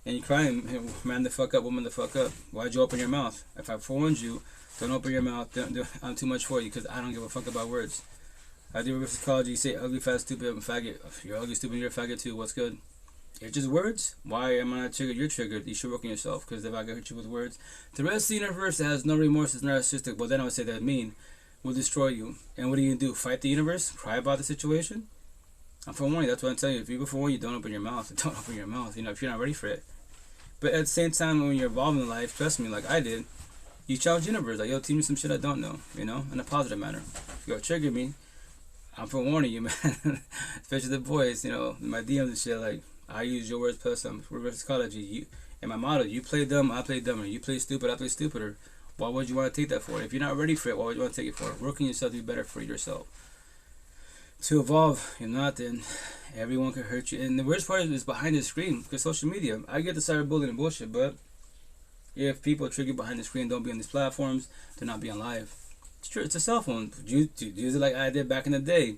And you're crying, man the fuck up, woman the fuck up. Why'd you open your mouth? If I forewarned you, don't open your mouth. I'm too much for you because I don't give a fuck about words. I do reverse psychology. You say ugly, fat, stupid, I'm a faggot. You're ugly, stupid, you're a faggot too. What's good? It's just words. Why am I not triggered? You're triggered. You should work on yourself because if I get hurt you with words, the rest of the universe that has no remorse is narcissistic. But then I would say that mean will destroy you. And what are you going to do? Fight the universe? Cry about the situation? I'm forewarning you. That's what I'm telling you. If people forewarn you, don't open your mouth. Don't open your mouth. You know, if you're not ready for it. But at the same time, when you're evolving in life, trust me, like I did, you challenge the universe. Like, yo, teach me some shit I don't know. You know, in a positive manner. If you go trigger me, I'm forewarning you, man. Especially the boys, you know, my DMs and shit. Like, I use your words plus some reverse psychology. You and my motto: you play dumb, I play dumber. You play stupid, I play stupider. Why would you want to take that for? If you're not ready for it, why would you want to take it for? Working yourself to be better for yourself. To evolve, if not, then everyone can hurt you. And the worst part is behind the screen, because social media. I get the cyberbullying and bullshit, but if people trigger behind the screen, don't be on these platforms, do not be on live. It's true. It's a cell phone. Use it like I did back in the day.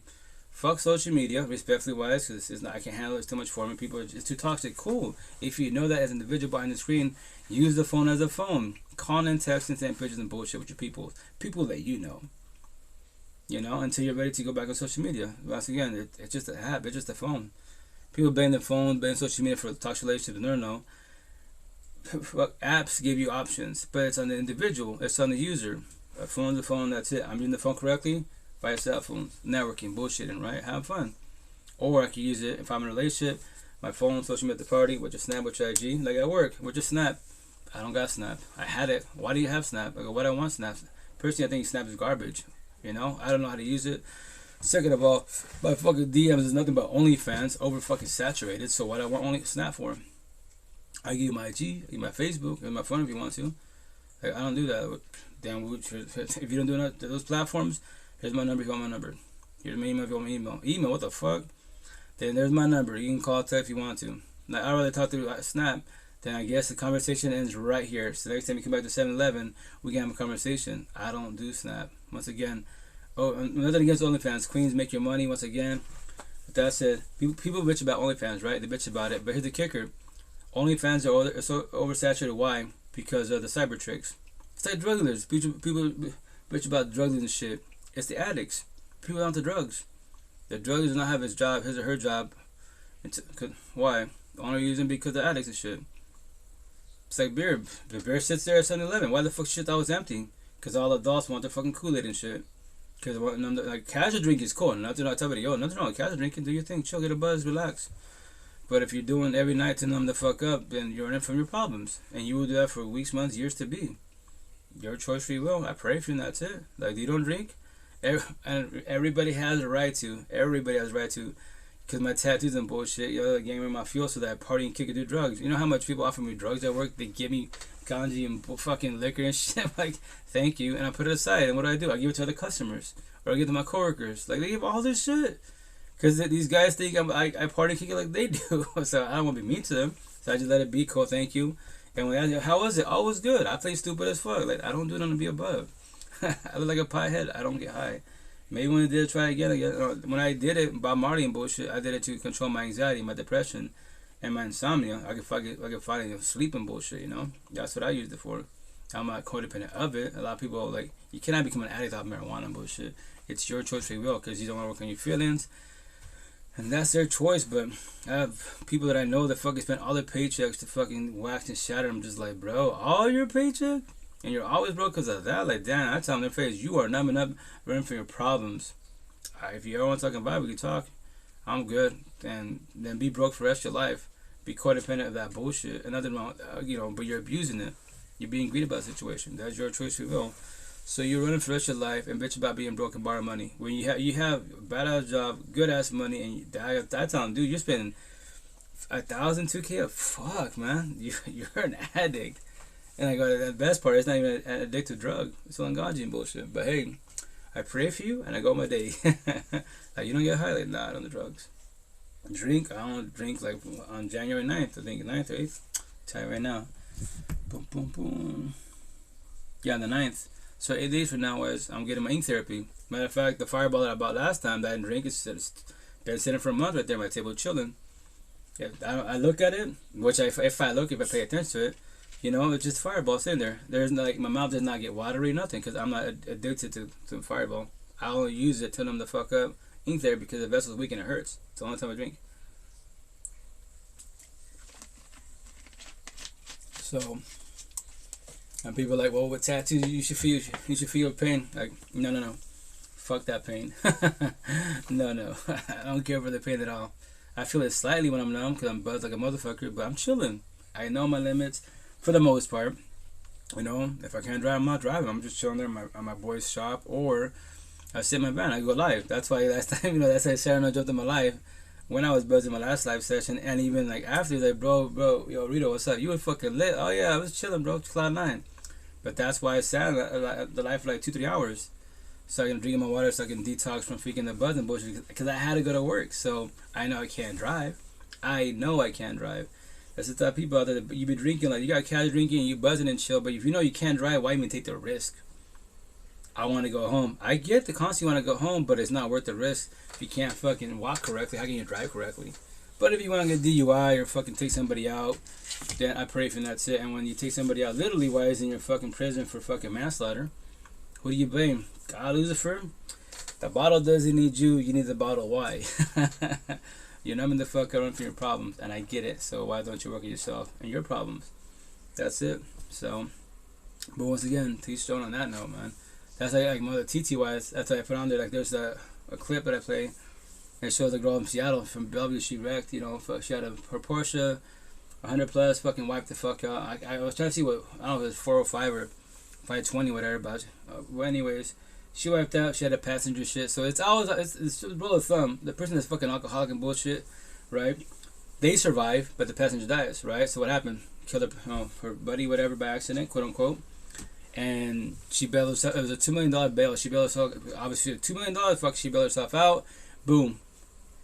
Fuck social media, respectfully wise, because it's not, I can't handle it. It's too much for me. People, it's too toxic. Cool. If you know that as an individual behind the screen, use the phone as a phone. Call and text and send pictures and bullshit with your people that you know. You know, until you're ready to go back on social media. Once again, it's just an app. It's just a phone. People blame the phone, blame social media for toxic relationships. No. Apps give you options, but it's on the individual. It's on the user. A phone's a phone. That's it. I'm using the phone correctly. Via cell phones, networking, bullshitting, right? Have fun. Or I can use it if I'm in a relationship. My phone, social media at the party, with your Snap, with your IG. Like at work, with your Snap. I don't got Snap. I had it. Why do you have Snap? Like, why do I want Snap? Personally, I think Snap is garbage. You know, I don't know how to use it. Second of all, my fucking DMs is nothing but OnlyFans, over fucking saturated. So what I want only Snap for? I give you my IG, I give you my Facebook, and my phone if you want to. Like, I don't do that. Damn, if you don't do that, those platforms, here's my number if you want my number. Here's my email if you want my email. Email, what the fuck? Then there's my number. You can call, text if you want to. Like, I'd rather talk through Snap. Then I guess the conversation ends right here. So next time you come back to 7-Eleven, we can have a conversation. I don't do Snap. Once again, nothing against OnlyFans. Queens, make your money. Once again, with that said, people bitch about OnlyFans, right? They bitch about it. But here's the kicker. OnlyFans are so oversaturated. Why? Because of the cyber tricks. It's like drug dealers. People bitch about drug dealers and shit. It's the addicts. People on the drugs. The drug dealer does not have his or her job. Why? The only reason because the addicts and shit. It's like beer. The beer sits there at 7-Eleven. Why the fuck shit that was empty? Because all adults want their fucking Kool-Aid and shit. Because like casual drinking is cool. Nothing wrong with casual drinking. Do your thing. Chill, get a buzz, relax. But if you're doing every night to numb the fuck up, then you're running from your problems. And you will do that for weeks, months, years to be. Your choice, free will. I pray for you and that's it. Like, you don't drink. And everybody has a right to. Everybody has a right to. Because my tattoos and bullshit, they gave me my fuel so that I party and kick and do drugs. You know how much people offer me drugs at work? They give me ganji and fucking liquor and shit. Like, thank you. And I put it aside. And what do? I give it to other customers. Or I give it to my coworkers. Like, they give all this shit. Because these guys think I party and kick it like they do. So I don't want to be mean to them. So I just let it be. Cool, thank you. And when I ask, how was it? Oh, it was good. I play stupid as fuck. Like, I don't do nothing to be above. I look like a piehead. I don't get high. Maybe when I did try again, when I did it Bob Marley and bullshit, I did it to control my anxiety, my depression, and my insomnia. I could finally sleep and bullshit, you know? That's what I used it for. I'm not codependent of it. A lot of people, like, you cannot become an addict off marijuana and bullshit. It's your choice, free will, because you don't want to work on your feelings. And that's their choice, but I have people that I know that fucking spend all their paychecks to fucking wax and shatter. I'm just like, bro, all your paycheck? And you're always broke because of that? Like, damn, I tell them in their face, you are numbing up, running from your problems. If you ever want to talk about it, we can talk. I'm good. And then be broke for the rest of your life. Be codependent of that bullshit. And nothing wrong, but you're abusing it. You're being greedy about the situation. That's your choice, free will. So you're running for the rest of your life and bitch about being broke and borrow money. When you have a badass job, good ass money, and I tell them, dude, you're spending 1,000, 2K. Fuck, man, you're an addict. And I go, the best part, it's not even an addictive drug. It's Langaji and bullshit. But hey, I pray for you and I go my day. Like, you don't get high? Like, nah, I don't do drugs. Drink, I don't drink like on January 9th, I think 9th or 8th. Tell you right now. Boom, boom, boom. Yeah, on the 9th. So 8 days from now is I'm getting my ink therapy. Matter of fact, the Fireball that I bought last time that I didn't drink, it's been sitting for a month right there at my table chilling. Yeah, I look at it, which if I pay attention to it, it's just Fireball sitting there. There's like, my mouth does not get watery, nothing, because I'm not addicted to Fireball. I only use it to numb the fuck up. Ink therapy because the vessel's weak and it hurts. It's the only time I drink. So, and people are like, well, with tattoos, you should feel pain. Like, no. Fuck that pain. No. I don't care for the pain at all. I feel it slightly when I'm numb because I'm buzzed like a motherfucker, but I'm chilling. I know my limits for the most part. If I can't drive, I'm not driving. I'm just chilling there at my boy's shop, or I sit in my van. I go live. That's why last time, you know, that's why Sarah no jumped in my live when I was buzzing my last live session, and even like after, like, bro, yo, Rito, what's up? You were fucking lit. Oh yeah, I was chilling, bro. Cloud 9. But that's why I sat the live for like 2-3 hours, so I can drink my water, so I can detox from freaking the buzz and bullshit, because I had to go to work. So I know I can't drive. I know I can't drive. That's the type of people out there that you be drinking, like, you got casual drinking and you buzzing and chill, but if you know you can't drive, why even take the risk? I want to go home. I get the concept, you want to go home, but it's not worth the risk. If you can't fucking walk correctly, how can you drive correctly? But if you want to get DUI or fucking take somebody out, then I pray for, and that's it. And when you take somebody out literally wise in your fucking prison for fucking manslaughter, who do you blame? God, Lucifer? The bottle doesn't need you, you need the bottle. Why? You're numbing the fuck out for your problems, and I get it. So why don't you work at yourself and your problems? That's it. So, but once again, to each own on that note, man. That's like mother TT wise. That's why I put on there. Like, there's a clip that I play, and it shows a girl in Seattle from Bellevue. She wrecked. You know, she had her Porsche, 100 plus, fucking wiped the fuck out. I was trying to see what, I don't know if it was 405 or 520, whatever. But well, anyways, she wiped out. She had a passenger shit. So it's always it's a rule of thumb. The person that's fucking alcoholic and bullshit, right? They survive, but the passenger dies, right? So what happened? Killed her, you know, her buddy, whatever, by accident, quote unquote. And she bailed herself. It was a $2 million bail. She bailed herself. Obviously, $2 million. Fuck, she bailed herself out. Boom.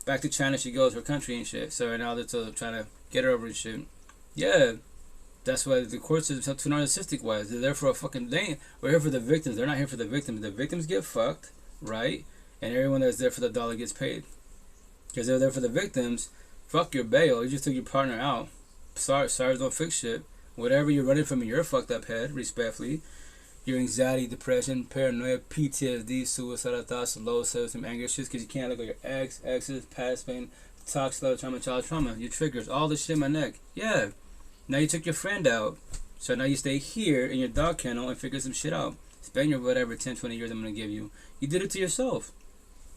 Back to China she goes, her country and shit. So right now they're still trying to get her over and shit. Yeah, that's why the courts are too narcissistic wise. They're there for a fucking thing. We're here for the victims. They're not here for the victims. The victims get fucked, right? And everyone that's there for the dollar gets paid. Because they're there for the victims. Fuck your bail. You just took your partner out. Sorry, don't fix shit. Whatever you're running from in your fucked up head, respectfully. Your anxiety, depression, paranoia, PTSD, suicidal thoughts, low self-esteem, anger shit, because you can't look at your exes, past pain, toxic love, trauma, child trauma, your triggers, all this shit in my neck. Yeah. Now you took your friend out. So now you stay here in your dog kennel and figure some shit out. Spend your whatever 10, 20 years I'm going to give you. You did it to yourself.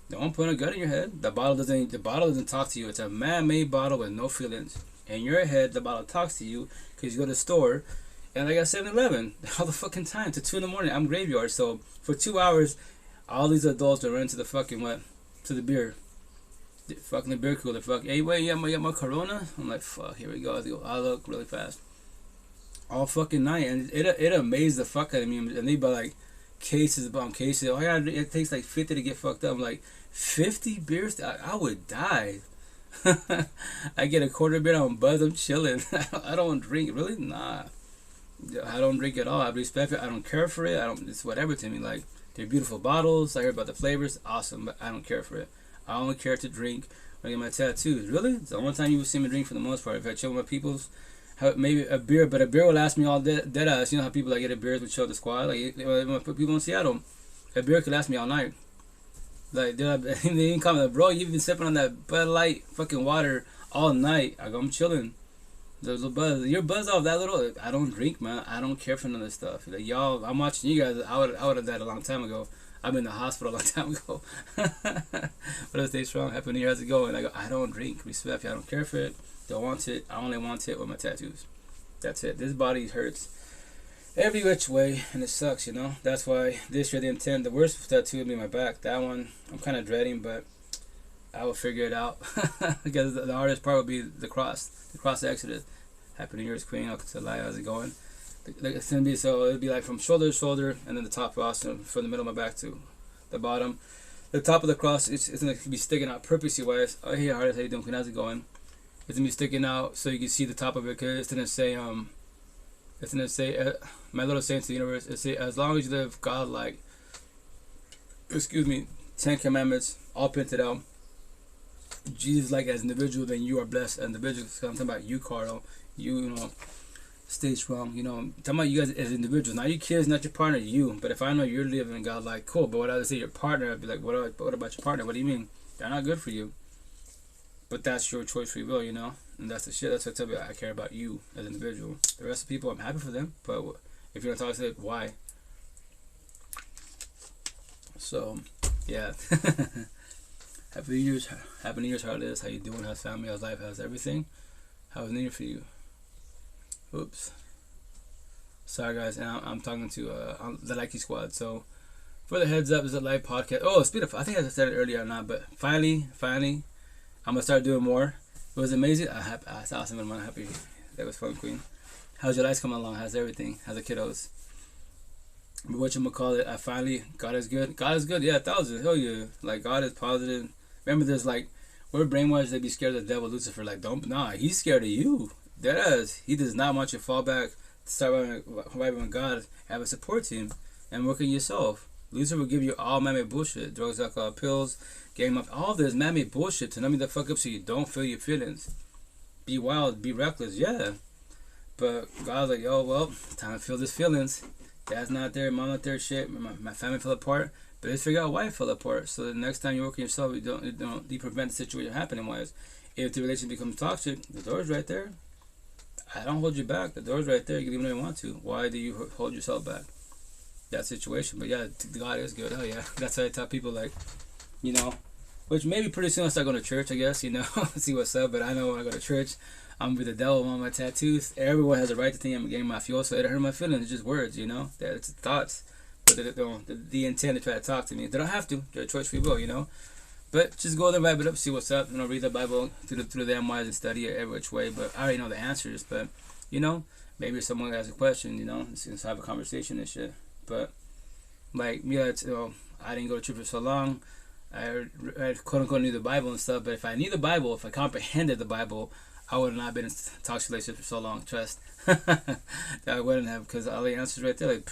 Don't put a gun in your head. The bottle doesn't talk to you. It's a man-made bottle with no feelings. In your head, the bottle talks to you because you go to the store. And I got 7-Eleven all the fucking time to 2 in the morning. I'm graveyard, so for 2 hours, all these adults are running to the fucking what? To the beer, fucking the beer cooler. Fuck, hey, wait, you got my Corona? I'm like, fuck, here we go. I look really fast, all fucking night, and it amazed the fuck out of me. And they buy like cases upon cases. Oh yeah, it takes like 50 to get fucked up. I'm like, 50 beers? I would die. I get a quarter beer, I'm buzzed, I'm chilling. I don't drink, really? Nah. I don't drink at all. I respect it. I don't care for it. It's whatever to me. Like, they're beautiful bottles. I hear about the flavors. Awesome. But I don't care for it. I only care to drink when I get my tattoos. Really? It's the only time you will see me drink for the most part. If I chill with my peoples, maybe a beer. But a beer will last me all dead ass. You know how people that get a beer would chill the squad? Like, when I put people in Seattle, a beer could last me all night. Like, they didn't come like, bro, you've been sipping on that Bud Light fucking water all night. I go, I'm chilling. There's a buzz. You're buzzed off that little. I don't drink, man. I don't care for none of this stuff. Like, y'all, I'm watching you guys. I would have died a long time ago. I've been in the hospital a long time ago. But I stay strong. Happy New Year. How's it going? I go, I don't drink. Respect. I don't care for it. Don't want it. I only want it with my tattoos. That's it. This body hurts every which way, and it sucks, you know. That's why this year the worst tattoo would be my back. That one I'm kind of dreading, but I will figure it out. Because the hardest part would be the cross exodus. Happy New Year's, Queen. How's it going? It's gonna be, so it'll be like from shoulder to shoulder, and then the top cross from the middle of my back to the bottom. The top of the cross, it's gonna be sticking out purposely wise. Oh, hey, Hardest, how you doing, Queen? How's it going? It's gonna be sticking out so you can see the top of it, because it's gonna say my little saying to the universe. It say, as long as you live God like, 10 commandments, all printed out. Jesus like as an individual, then you are blessed as an individual. So I'm talking about you, Carl. You know, stay strong. You know, I'm talking about you guys as individuals, not your kids, not your partner, you. But if I know you're living God like, cool. But what I would say your partner, I'd be like, what about your partner? What do you mean? They're not good for you. But that's your choice, free will, you know. And that's the shit. That's what I tell you. I care about you as an individual. The rest of the people, I'm happy for them. But if you're gonna talk to it, why? So, yeah. Happy New Year's. Happy New Year's. How it is? How you doing? How's family? How's life? How's everything? How's New Year for you? Oops. Sorry guys, and I'm talking to the Likee squad. So For the heads up, this is a live podcast. Oh, speaking of, I think I said it earlier or not, but finally, I'm gonna start doing more. It was amazing. It's awesome. I'm happy. That was fun, Queen. How's your life coming along? How's everything? How's the kiddos? But whatchamacallit, I finally, God is good. God is good, yeah, 1,000. Hell yeah. Like, God is positive. Remember, there's like, we're brainwashed to be scared of the devil, Lucifer. Like, he's scared of you. He does not want you to fall back, start vibing with God, have a support team, and work on yourself. Lucifer will give you all man-made bullshit. Drugs, alcohol, pills, game up. All this man-made bullshit to numb you the fuck up so you don't feel your feelings. Be wild, be reckless, yeah. But God's like, yo, well, time to feel these feelings. Dad's not there, mom not there, shit. My family fell apart. But let's figure out why it fell apart. So the next time you work on yourself, you prevent the situation happening. Wise, if the relationship becomes toxic, the door's right there. I don't hold you back. The door's right there. You can leave when you want to. Why do you hold yourself back? That situation. But yeah, God is good. Oh yeah, that's why I tell people, like, you know, which maybe pretty soon I'll start going to church, I guess, you know, see what's up. But I know when I go to church, I'm gonna be the devil on my tattoos. Everyone has a right to think I'm getting my fuel, so it hurt my feelings. It's just words, you know. It's thoughts, but the intent to try to talk to me. They don't have to. They're a choice free will, you know. But just go there, vibe it up, see what's up. You know, read the Bible through the MYs and study it every which way. But I already know the answers. But you know, maybe someone has a question, you know, let's have a conversation and shit. But like me, I didn't go to church for so long. I quote unquote knew the Bible and stuff. But if I knew the Bible, if I comprehended the Bible, I would not have been in a toxic relationship for so long. Trust. I wouldn't have, because all the answers right there, like,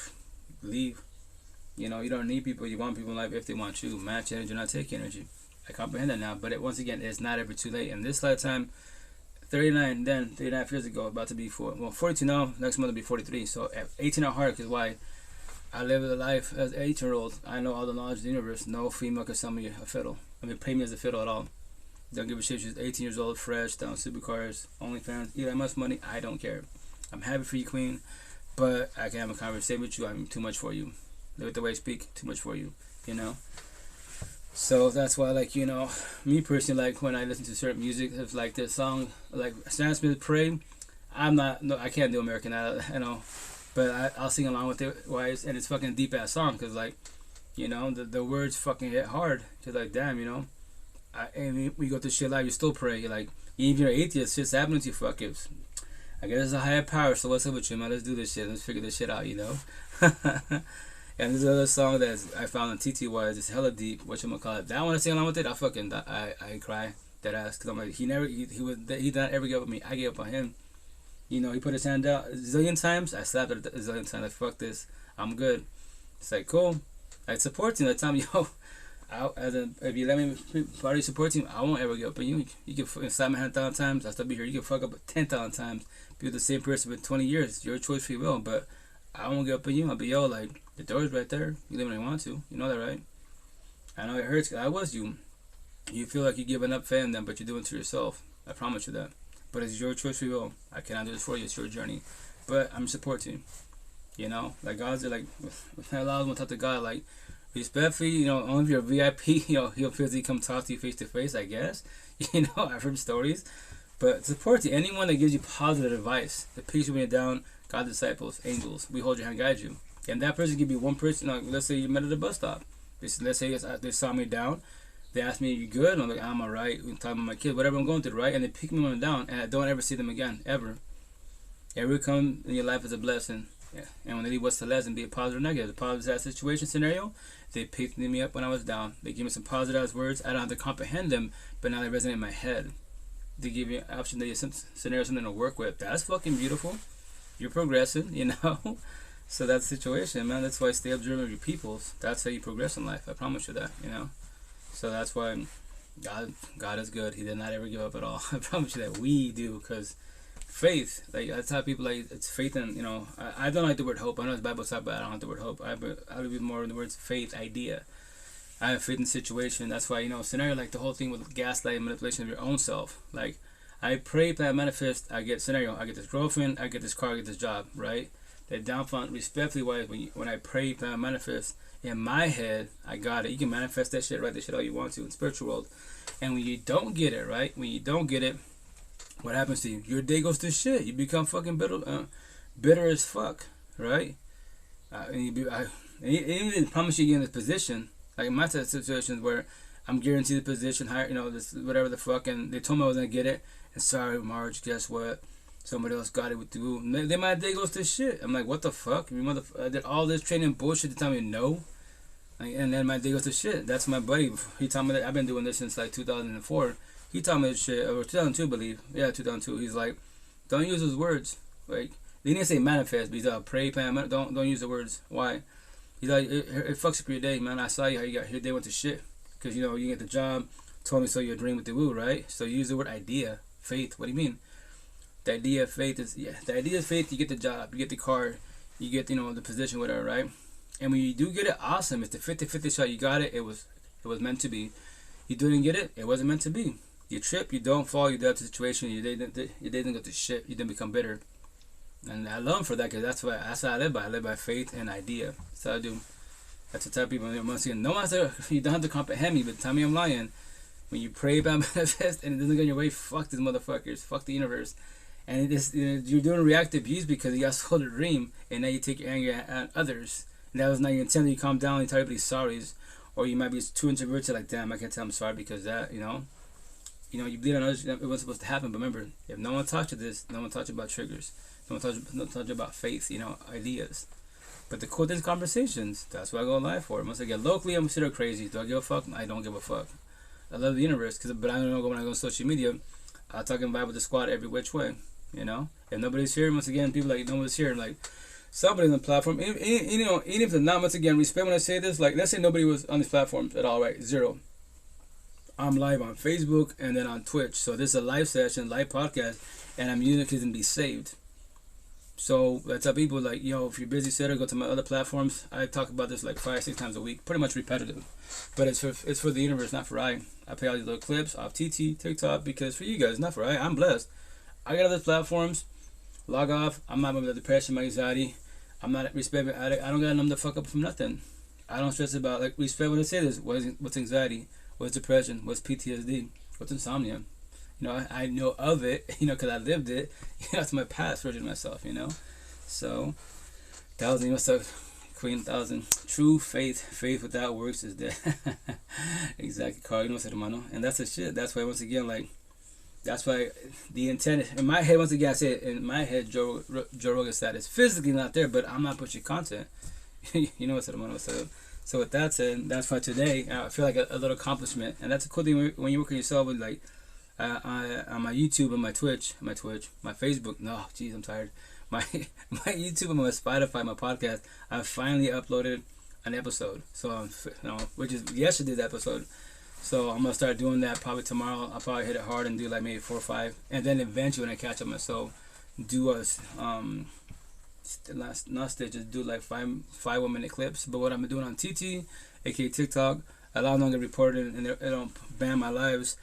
leave. You know, you don't need people. You want people in life if they want you. Match energy, not take energy. I comprehend that now. But once again, it's not ever too late. In this lifetime, 39 years ago, about to be 42 now. Next month will be 43. So 18 at heart is why I live a life as an 18-year-old. I know all the knowledge of the universe. No female can sell me a fiddle. Pay me as a fiddle at all. Don't give a shit. She's 18 years old, fresh, down supercars, OnlyFans. You that much money, I don't care. I'm happy for you, Queen, but I can have a conversation with you. I'm too much for you. Look at the way I speak, too much for you, you know? So that's why, like, you know, me personally, like, when I listen to certain music, it's like this song, like Sam Smith, Pray. I can't do American Idol, you know, but I'll sing along with it, wise, and it's fucking deep-ass song, because, like, you know, the words fucking hit hard. Because, like, damn, you know, and we go through shit like, you still pray. You're like, even if you're atheist, shit's happening to you, fuck it. I guess it's a higher power, so what's up with you, man? Let's do this shit. Let's figure this shit out, you know? And there's another song that I found on TTY, it's hella deep, whatchamacallit. That one I sing along with it, I cry, that ass, because I'm like, he did not ever give up on me. I gave up on him. You know, he put his hand out a zillion times, I slapped it a zillion times, like, fuck this, I'm good. It's like, cool. I support him. I tell him, yo, if you let me party support team, I won't ever give up on you. You can fucking slap my hand 1,000 times, I'll still be here. You can fuck up 10,000 times, be with the same person for 20 years. Your choice, free will, but I won't give up on you. I'll be, yo, like, the door's right there. You live when you want to. You know that, right? I know it hurts, because I was you. You feel like you're giving up failing them, but you're doing it to yourself. I promise you that. But it's your choice, free will. I cannot do this for you. It's your journey. But I'm supporting. You know, like, God's like, when I allow them to talk to God, like, respectfully, you know, only if you're a VIP, you know, he'll physically come talk to you face to face, I guess. You know, I've heard stories. But support you. Anyone that gives you positive advice, that picks you when you're down, God's disciples, angels, we hold your hand, guide you. And that person could be one person, like, let's say you met at a bus stop. Let's say they saw me down. They asked me, you good? And I'm like, I'm alright. I'm talking about my kids, whatever I'm going through, right? And they pick me when I'm down, and I don't ever see them again, ever. Every come in your life is a blessing. Yeah. And when they leave, what's the lesson? Be a positive or negative. The positive is that situation scenario. They picked me up when I was down. They give me some positive words. I don't have to comprehend them, but now they resonate in my head. They give you an option that you scenario something to work with. That's fucking beautiful. You're progressing, you know. So that's the situation, man. That's why stay observant of your peoples. That's how you progress in life. I promise you that, you know. So that's why God is good. He did not ever give up at all. I promise you that. We do, because faith, like, I tell people, like, it's faith and, you know, I don't like the word hope. I know it's Bible stuff, but I don't like the word hope. I believe more in the words faith, idea. I have faith in the situation. That's why, you know, scenario, like the whole thing with gaslight and manipulation of your own self. Like, I pray, plan, manifest, I get scenario. I get this girlfriend, I get this car, I get this job, right? That downfall, respectfully wise, when I pray, plan, manifest, in my head, I got it. You can manifest that shit, write that shit all you want to in the spiritual world. And when you don't get it, right? When you don't get it, what happens to you? Your day goes to shit. You become fucking bitter as fuck, right? And he didn't promise you get in this position. Like in my situations where I'm guaranteed the position, higher, you know, this whatever the fuck, and they told me I was gonna get it. And sorry, Marge, guess what? Somebody else got it with you. Then my day goes to shit. I'm like, what the fuck? I did all this training bullshit to tell me no. And then my day goes to shit. That's my buddy. He told me that I've been doing this since like 2004. He told me this shit, or 2002, I believe. Yeah, 2002. He's like, don't use those words. Like, they didn't say manifest, but he's like, pray, plan. Don't use the words. Why? He's like, it fucks up your day, man. I saw you how your day went to shit. Because, you know, you get the job, told me so your dream with the woo, right? So you use the word idea, faith. What do you mean? The idea of faith is, the idea of faith, you get the job, you get the car, you get, you know, the position, whatever, right? And when you do get it, awesome. It's the 50-50 shot. You got it. It was meant to be. You didn't get it. It wasn't meant to be. You trip. You don't fall. You adapt to the situation. Your day didn't go to shit. You didn't become bitter. And I love him for that because that's what I live by. I live by faith and idea. That's what I do. That's the type of people. Once again, no one has to. You don't have to comprehend me, but tell me I'm lying. When you pray about manifest and it doesn't go your way, fuck these motherfuckers. Fuck the universe. And it is, you're doing reactive abuse because you got sold a dream, and now you take your anger at others. And that was not your intent. You calm down and tell everybody sorries, or you might be too introverted. Like, damn, I can't tell them sorry because that, you know, you bleed on others. It wasn't supposed to happen. But remember, if no one taught you this, no one taught you about triggers. No one taught you about faith. You know, ideas. But the cool thing is conversations. That's what I go live for. Once I get locally, I'm considered crazy. Do I give a fuck? I don't give a fuck. I love the universe, but I don't know when I go on social media. I'm talking about with the squad every which way. You know, if nobody's here, once again, people like nobody's here. Like, somebody on the platform, even if they're not, once again, respect when I say this. Like, let's say nobody was on these platforms at all, right? Zero. I'm live on Facebook and then on Twitch. So this is a live session, live podcast, and I'm using it to be saved. So I tell people, like, yo, if you're busy, setter, go to my other platforms. I talk about this like 5-6 times a week, pretty much repetitive. But it's for the universe, not for I play all these little clips off TikTok, because for you guys, not for I. I'm blessed. I got other platforms. Log off. I'm not with the depression, my anxiety. I'm not respect. I don't got them to fuck up from nothing. I don't stress about, like, respect when I say this. What's anxiety? What's depression? What's PTSD? What's insomnia? You know, I know of it. You know, because I lived it. You know, that's my past version of myself. You know, so 1,000. What's up, Queen 1,000? True faith without works is dead. Exactly, Carl. You know what's up, hermano? And that's the shit. That's why, once again, like. That's why the intent in my head, once again, I say it, in my head, Joe Rogan status physically not there, but I'm not pushing content. You know what's up, what's up. So with that said, that's why today I feel like a little accomplishment, and that's a cool thing when you work on yourself with, like, on my YouTube and my Twitch, my Facebook. No, jeez, I'm tired. My YouTube and my Spotify, my podcast. I finally uploaded an episode. So which is yesterday's episode. So I'm gonna start doing that probably tomorrow. I'll probably hit it hard and do like maybe 4 or 5, and then eventually when I catch up myself, do not stages, do like 5 1 minute clips. But what I'm doing on TT, aka TikTok, a lot longer reported, and they don't ban my lives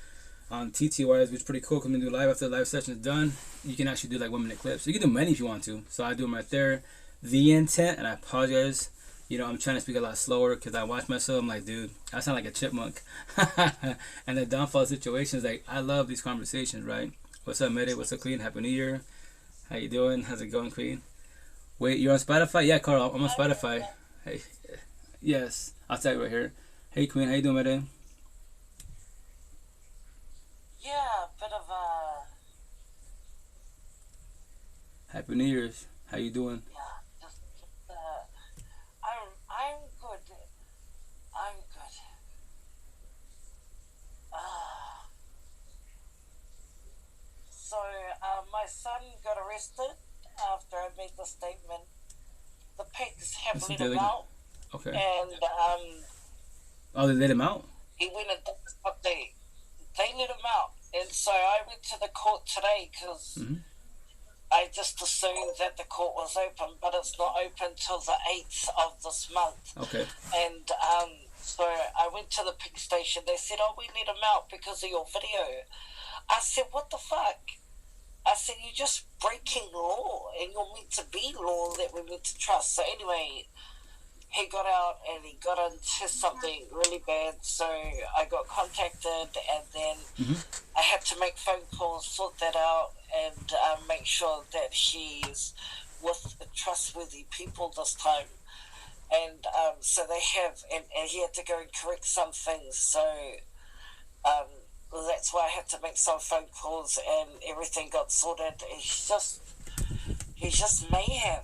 on TT wise, which is pretty cool. Because when you do live after the live session is done, you can actually do like 1 minute clips. So you can do many if you want to. So I do them right there. The intent, and I apologize. You know, I'm trying to speak a lot slower because I watch myself. I'm like, dude, I sound like a chipmunk. And the downfall situation is like, I love these conversations, right? What's up, Medi? What's up, Queen? Happy New Year. How you doing? How's it going, Queen? Wait, you're on Spotify? Yeah, Carl, I'm on Spotify. Hey, yes, I'll tell you right here. Hey, Queen, how you doing, Medi? Yeah, bit of a... Happy New Year's. How you doing? Yeah, just I'm good. I'm good. So, my son got arrested after I made the statement. The pigs have let him out. Okay. And, oh, they let him out? He went and did what they let him out. And so I went to the court today because I just assumed that the court was open, but it's not open till the 8th of this month. Okay. And so I went to the pig station. They said, oh, we let him out because of your video. I said, what the fuck? I said, you're just breaking law, and you're meant to be law that we're meant to trust. So anyway, he got out and he got into something really bad. So I got contacted, and then I had to make phone calls, sort that out, and make sure that he's with trustworthy people this time. and so they have, and he had to go and correct some things. So that's why I had to make some phone calls, and everything got sorted. He's just mayhem.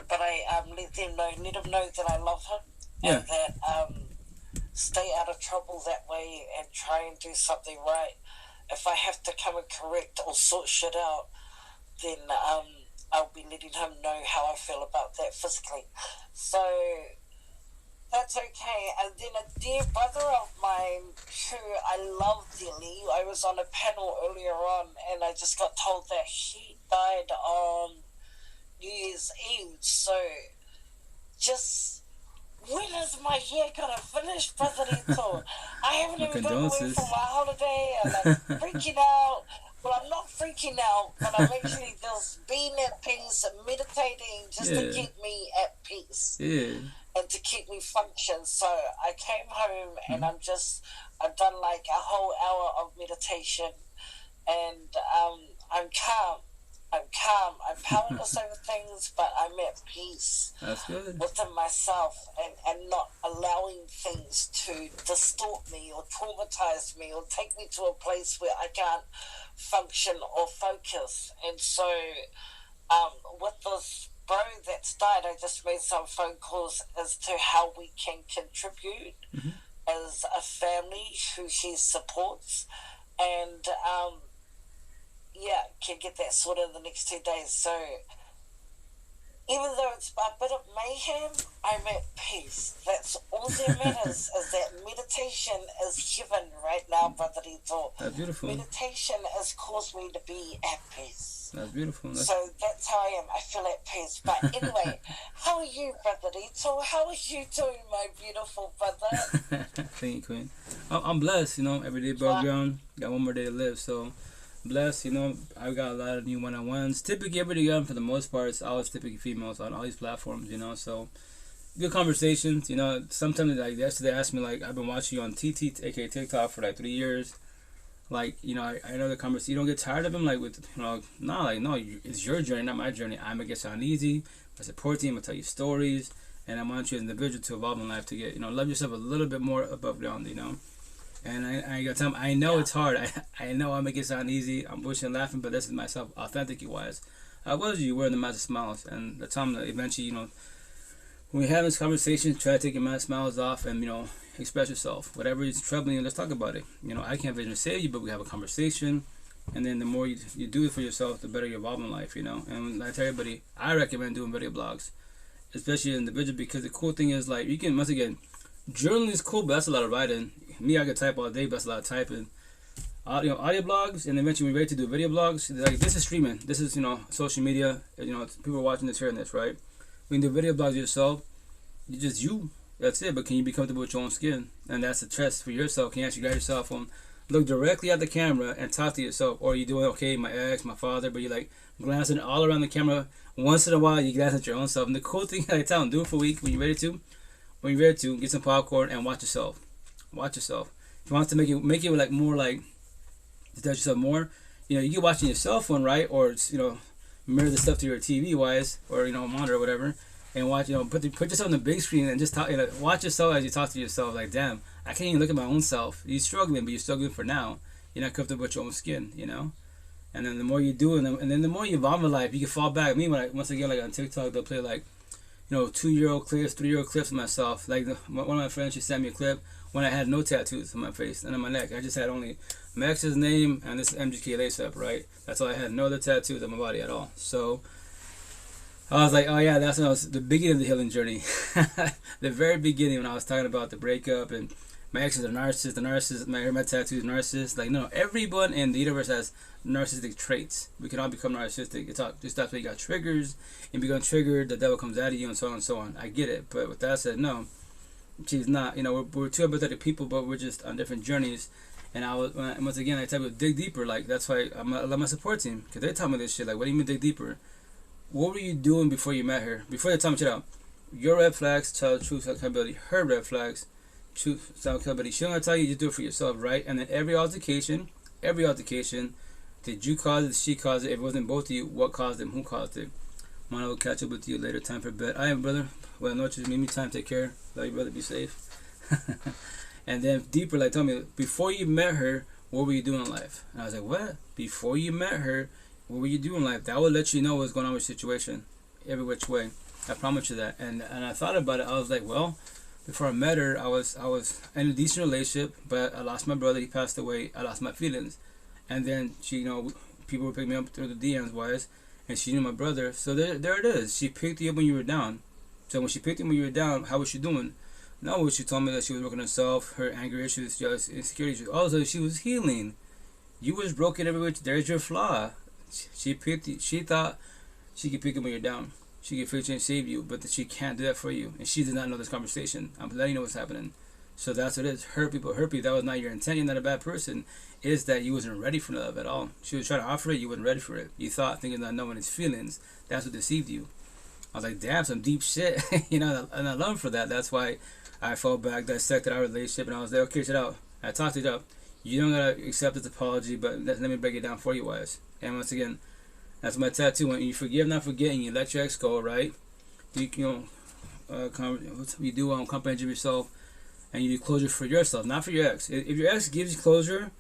But I let them know that I love him, Yeah. and that stay out of trouble that way and try and do something right. If I have to come and correct or sort shit out, then I'll be letting him know how I feel about that physically. So that's okay. And then a dear brother of mine who I love dearly, I was on a panel earlier on, and I just got told that he died on New Year's Eve. So just when is my year gonna finish, Brother Rito? I haven't even got away from my holiday, and I'm freaking out. Well, I'm not freaking out, but I'm actually just being at peace and meditating just to keep me at peace and to keep me function. So I came home and I've done like a whole hour of meditation, and I'm calm. I'm powerless over things, but I'm at peace. That's good. Within myself, and not allowing things to distort me or traumatize me or take me to a place where I can't function or focus. And so with this bro that's died, I just made some phone calls as to how we can contribute as a family who he supports, and can get that sorted in the next 2 days. So even though it's a bit of mayhem, I'm at peace. That's all that matters, is that meditation is heaven right now, Brother Rito. That's beautiful. Meditation has caused me to be at peace. That's beautiful. So that's how I am. I feel at peace. But anyway, how are you, Brother Rito? How are you doing, my beautiful brother? Thank you, Queen. I'm blessed, every day above ground. Got one more day to live, so blessed, I've got a lot of new one-on-ones. Typically, everybody got them for the most part. It's always typically females on all these platforms, so good conversations, Sometimes, like, yesterday they asked me, like, I've been watching you on aka TikTok for, like, 3 years. Like, I know the conversation, you don't get tired of them, like, with, no, it's your journey, not my journey. I'm gonna get sound easy. I support you, I'm gonna tell you stories, and I want you as an individual to evolve in life, to get, love yourself a little bit more above ground, And I got time. I know it's hard. I know I make it sound easy. I'm bushing and laughing, but this is myself, authentically wise. I was you wearing the mask of smiles, and the time that eventually, when we have this conversation, try to take your mask of smiles off and express yourself. Whatever is troubling you, let's talk about it. I can't vision save you, but we have a conversation, and then the more you do it for yourself, the better you evolve in life. And I tell everybody, I recommend doing video blogs, especially as an individual, because the cool thing is, like, you can, once again, journaling is cool, but that's a lot of writing. Me, I could type all day, but that's a lot of typing. Audio blogs, and eventually we're ready to do video blogs. Like, this is streaming. This is, social media. People are watching this, hearing this, right? When you do video blogs yourself, you just you. That's it. But can you be comfortable with your own skin? And that's a test for yourself. Can you actually grab your cell phone, look directly at the camera, and talk to yourself? Or are you doing, okay, my ex, my father, but you're like glancing all around the camera. Once in a while, you glance at your own self. And the cool thing, I tell them, do it for a week when you're ready to. When you're ready to, get some popcorn and watch yourself. Watch yourself. If you want to make it like more like to touch yourself more, you can watch on your cell phone, right? Or mirror the stuff to your TV wise, or monitor or whatever, and watch. Put yourself on the big screen and just talk. Watch yourself as you talk to yourself. Like, damn, I can't even look at my own self. You're struggling, but you're struggling for now. You're not comfortable with your own skin, And then the more you do, and then the more you evolve in life, you can fall back. Me, once again, like on TikTok, they'll play like 2-year-old clips, 3-year-old clips of myself. Like one of my friends, she sent me a clip when I had no tattoos on my face and on my neck. I just had only my ex's name and this MGK lace up, right? That's all I had. No other tattoos on my body at all. So I was like, oh yeah, that's when I was the beginning of the healing journey. The very beginning, when I was talking about the breakup and my ex is a narcissist, my tattoo is narcissist. Like, no, everyone in the universe has narcissistic traits. We can all become narcissistic. Just that's why you got triggers, and become triggered, the devil comes out of you, and so on and so on. I get it, but with that said, no, she's not. We're two empathetic people, but we're just on different journeys. And once again, I tell people, dig deeper. Like, that's why I love my support team, because they tell me this shit. Like, what do you mean dig deeper? What were you doing before you met her? Before they tell me, check out, your red flags tell the truth, accountability. Her red flags, truth, accountability. She's gonna tell you, you do it for yourself, right? And then every altercation, did you cause it? Did she cause it? If it wasn't both of you, what caused it? Who caused it? I will catch up with you later. Time for bed. I am, brother. Buenas noches. Meet me time. Take care. Love you, brother. Be safe. And then deeper, like, tell me, before you met her, what were you doing in life? And I was like, what? Before you met her, what were you doing in life? That would let you know what's going on with your situation, every which way. I promise you that. And I thought about it. I was like, well, before I met her, I was in a decent relationship, but I lost my brother. He passed away. I lost my feelings. And then she, you know, people would pick me up through the DMs wise, and she knew my brother. So there it is. She picked you up when you were down. So when she picked you up when you were down, how was she doing? No, she told me that she was working on herself, her anger issues, just insecurity issues. Also, she was healing. You was broken every which. There's your flaw. She picked you. She thought she could pick you when you're down. She could fix you and save you, but she can't do that for you. And she did not know this conversation. I'm letting you know what's happening. So that's what it is. Hurt people. That was not your intent. You're not a bad person. It is that you wasn't ready for love at all. She was trying to offer it. You wasn't ready for it. You thought, thinking not knowing his feelings. That's what deceived you. I was like, damn, some deep shit. You know, and I love for that. That's why I fell back, dissected our relationship, and I was like, okay, shut out. I talked it up. You don't gotta accept this apology, but let me break it down for you, guys. And once again, that's my tattoo. When you forgive, not forgetting, you let your ex go, right? You do comprehension yourself, and you do closure for yourself, not for your ex. If your ex gives you closure,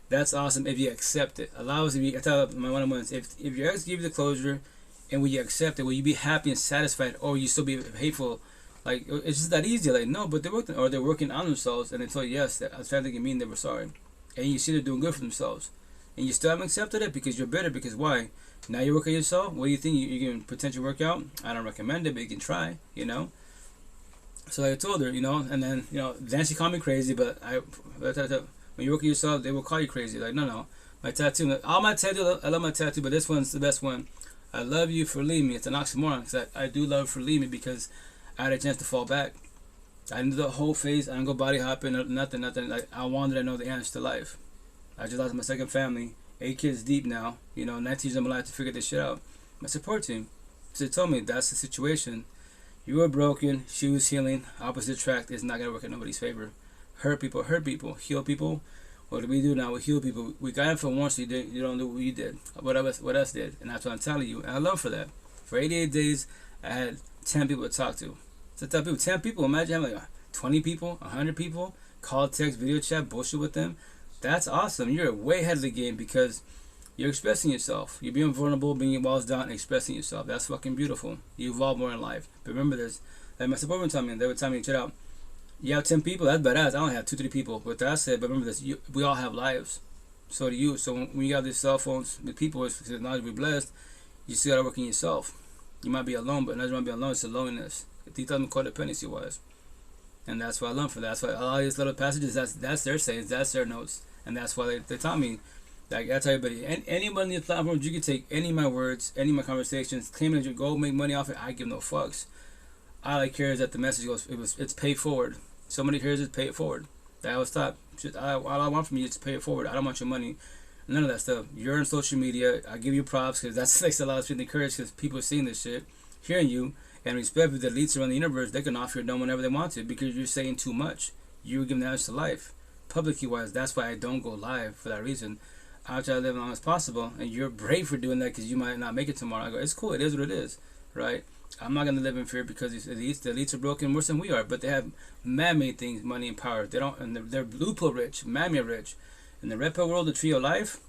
that's awesome. If you accept it, allows I tell my one-on-ones, if your ex gives you the closure, and will you accept it? Will you be happy and satisfied, or will you still be hateful? Like, it's just that easy. Like, no, but they're working on themselves, and they tell you yes, that I was trying to mean they were sorry, and you see they're doing good for themselves, and you still haven't accepted it because you're bitter. Because why? Now you work on yourself. What do you think you can potentially work out? I don't recommend it, but you can try. You know. So I told her, you know, and then then she called me crazy. But when you work on yourself, they will call you crazy. Like, no, my tattoo, all my tattoo, I love my tattoo, but this one's the best one. I love you for leaving me. It's an oxymoron because I do love for leaving me because I had a chance to fall back. I didn't do the whole phase. I didn't go body hopping, nothing. Like, I wanted to know the answer to life. I just lost my second family, 8 kids deep now. 19 years of my life to figure this shit out. My support team. So they told me that's the situation. You were broken. She was healing. Opposite attract is not gonna work in nobody's favor. Hurt people. Heal people. What do we do now? We heal people. We got it for once. You don't do what you did. What else did? And that's what I'm telling you. And I love for that. For 88 days, I had 10 people to talk to. So tell people, 10 people. Imagine having like 20 people, 100 people. Call, text, video chat, bullshit with them. That's awesome. You're way ahead of the game because you're expressing yourself. You're being vulnerable, being your walls down, and expressing yourself. That's fucking beautiful. You evolve more in life. But remember this. Like my support would tell me, they would tell me, check out. You have 10 people, that's badass. I only have 2-3 people. With that said, but remember this, we all have lives. So do you. So when you have these cell phones with people, it's not we're blessed, you still gotta work on yourself. You might be alone, but not just want to be alone, it's the loneliness. It doesn't codependency wise. And that's what I learned from that. That's why all these little passages, that's their sayings, that's their notes. And that's why they taught me. Like, I tell everybody, anybody on these platforms, you can take any of my words, any of my conversations, claim that you go make money off it, I give no fucks. All I care is that the message goes, it's paid forward. Somebody hears it, pay it forward. That was stop. All I want from you is to pay it forward. I don't want your money. None of that stuff. You're on social media. I give you props because that's like a lot of people encourage because people are seeing this shit, hearing you, and respect with the elites around the universe. They can offer you done whenever they want to because you're saying too much. You're giving the answer to life. Publicly wise, that's why I don't go live for that reason. I try to live as long as possible, and you're brave for doing that because you might not make it tomorrow. I go, it's cool. It is what it is, right? I'm not gonna live in fear because the elites are broken worse than we are, but they have man-made things, money and power. They don't, and they're blue pill rich, man-made rich. In the red pill world, the tree of life,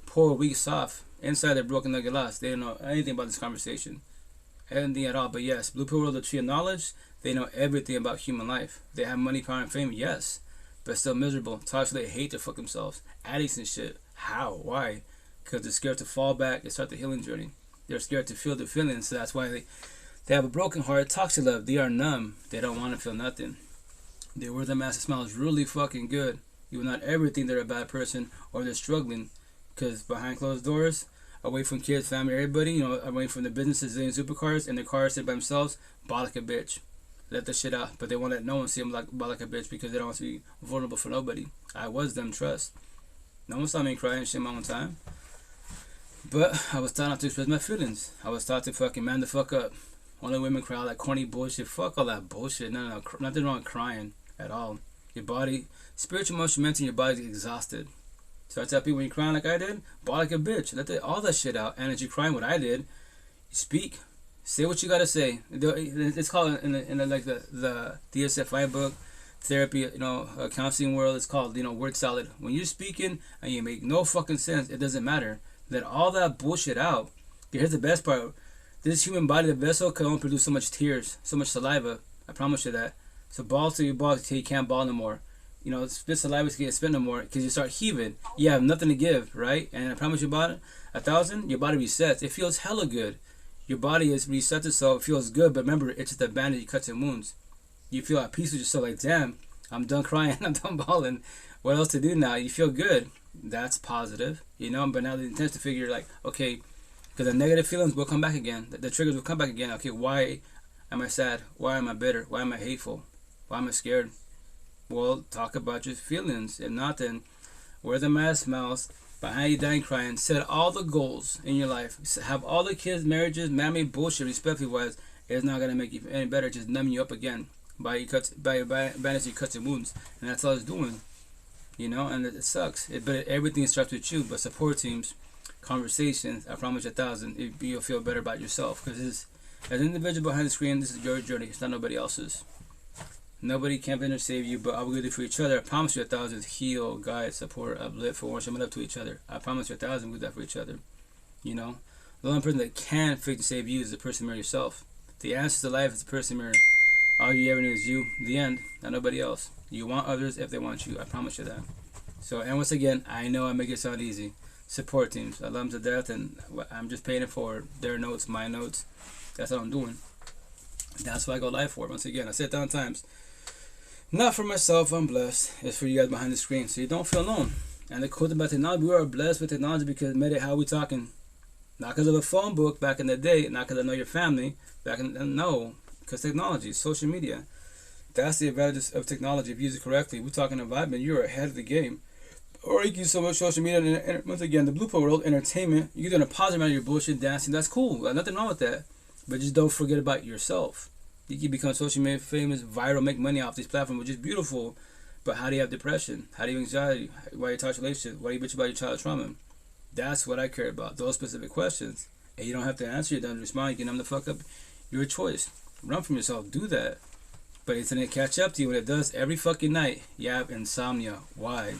poor, weak, soft. Inside, they're broken like a lost. They don't know anything about this conversation, anything at all. But yes, blue pill world, the tree of knowledge. They know everything about human life. They have money, power, and fame. Yes, but still miserable. Toxic. They hate to fuck themselves. Addicts and shit. How? Why? Because they're scared to fall back and start the healing journey. They're scared to feel the feelings, so that's why they have a broken heart, toxic love. They are numb. They don't want to feel nothing. Their words and master smells really fucking good. You will not ever think they're a bad person or they're struggling. Because behind closed doors, away from kids, family, everybody, away from the businesses and supercars, and the cars sit by themselves, ball like a bitch. Let the shit out. But they want to let no one see them ball like a bitch because they don't want to be vulnerable for nobody. I was them, trust. No one saw me crying shit my own time. But I was taught not to express my feelings. I was taught to fucking man the fuck up. Only women cry all that corny bullshit. Fuck all that bullshit. No. Nothing wrong with crying at all. Your body, spiritual, emotional, mental, your body's exhausted. So I tell people when you're crying like I did, ball like a bitch. Let all that shit out. And as you're crying what I did, speak Say what you gotta say. It's called in the like the DSFI book, therapy, counseling world. It's called word salad. When you're speaking and you make no fucking sense, it doesn't matter. Let all that bullshit out. Here's the best part. This human body, the vessel, can only produce so much tears, so much saliva. I promise you that. So ball till you ball till you can't ball no more. Spit saliva till you can't spit no more because you start heaving. You have nothing to give, right? And I promise you about it, 1,000, your body resets. It feels hella good. Your body is resets itself. It feels good, but remember, it's just a bandage. You cut your wounds. You feel at peace with yourself. Like, damn, I'm done crying. I'm done bawling. What else to do now? You feel good. That's positive, But now the intent to figure, like, okay, because the negative feelings will come back again. The triggers will come back again. Okay, why am I sad? Why am I bitter? Why am I hateful? Why am I scared? Well, talk about your feelings. If not, then wear the mask, mouse. Behind you dying crying, set all the goals in your life. Have all the kids, marriages, mammy bullshit, respectfully wise. It's not gonna make you any better. Just numbing you up again by bandaging cuts and wounds, and that's all it's doing. And it sucks. But everything starts with you. But support teams, conversations. I promise you 1,000. You'll feel better about yourself because as an individual behind the screen, this is your journey. It's not nobody else's. Nobody can better save you, but all we do for each other. I promise you 1,000 is heal, guide, support, uplift, forewarn, show love to each other. I promise you 1,000 we do that for each other. The only person that can fix and save you is the person mirror yourself. The answer to life is the person mirror. All you ever need is you. The end. Not nobody else. You want others if they want you. I promise you that. So, and once again, I know I make it sound easy. Support teams. I love them to death, and I'm just paying it forward. Their notes, my notes. That's what I'm doing. That's what I go live for. Once again, I said it 1,000 times. Not for myself, I'm blessed. It's for you guys behind the screen, so you don't feel alone. And the cool thing about technology, we are blessed with technology because it made it how we talking. Not because of a phone book back in the day, not because I know your family no, because technology, social media. That's the advantage of technology. If you use it correctly, we're talking environment, you're ahead of the game. Or you can use so much social media, and once again, the blue pill world, entertainment, you're doing a positive amount of your bullshit, dancing, that's cool. Nothing wrong with that. But just don't forget about yourself. You can become social media famous, viral, make money off these platforms, which is beautiful. But how do you have depression? How do you have anxiety? Why you touch relationship? Why do you bitch about your child's trauma? That's what I care about. Those specific questions. And you don't have to answer. You don't respond. You can numb the fuck up. Your choice. Run from yourself. Do that. But it's gonna catch up to you when it does every fucking night. You have insomnia. Why?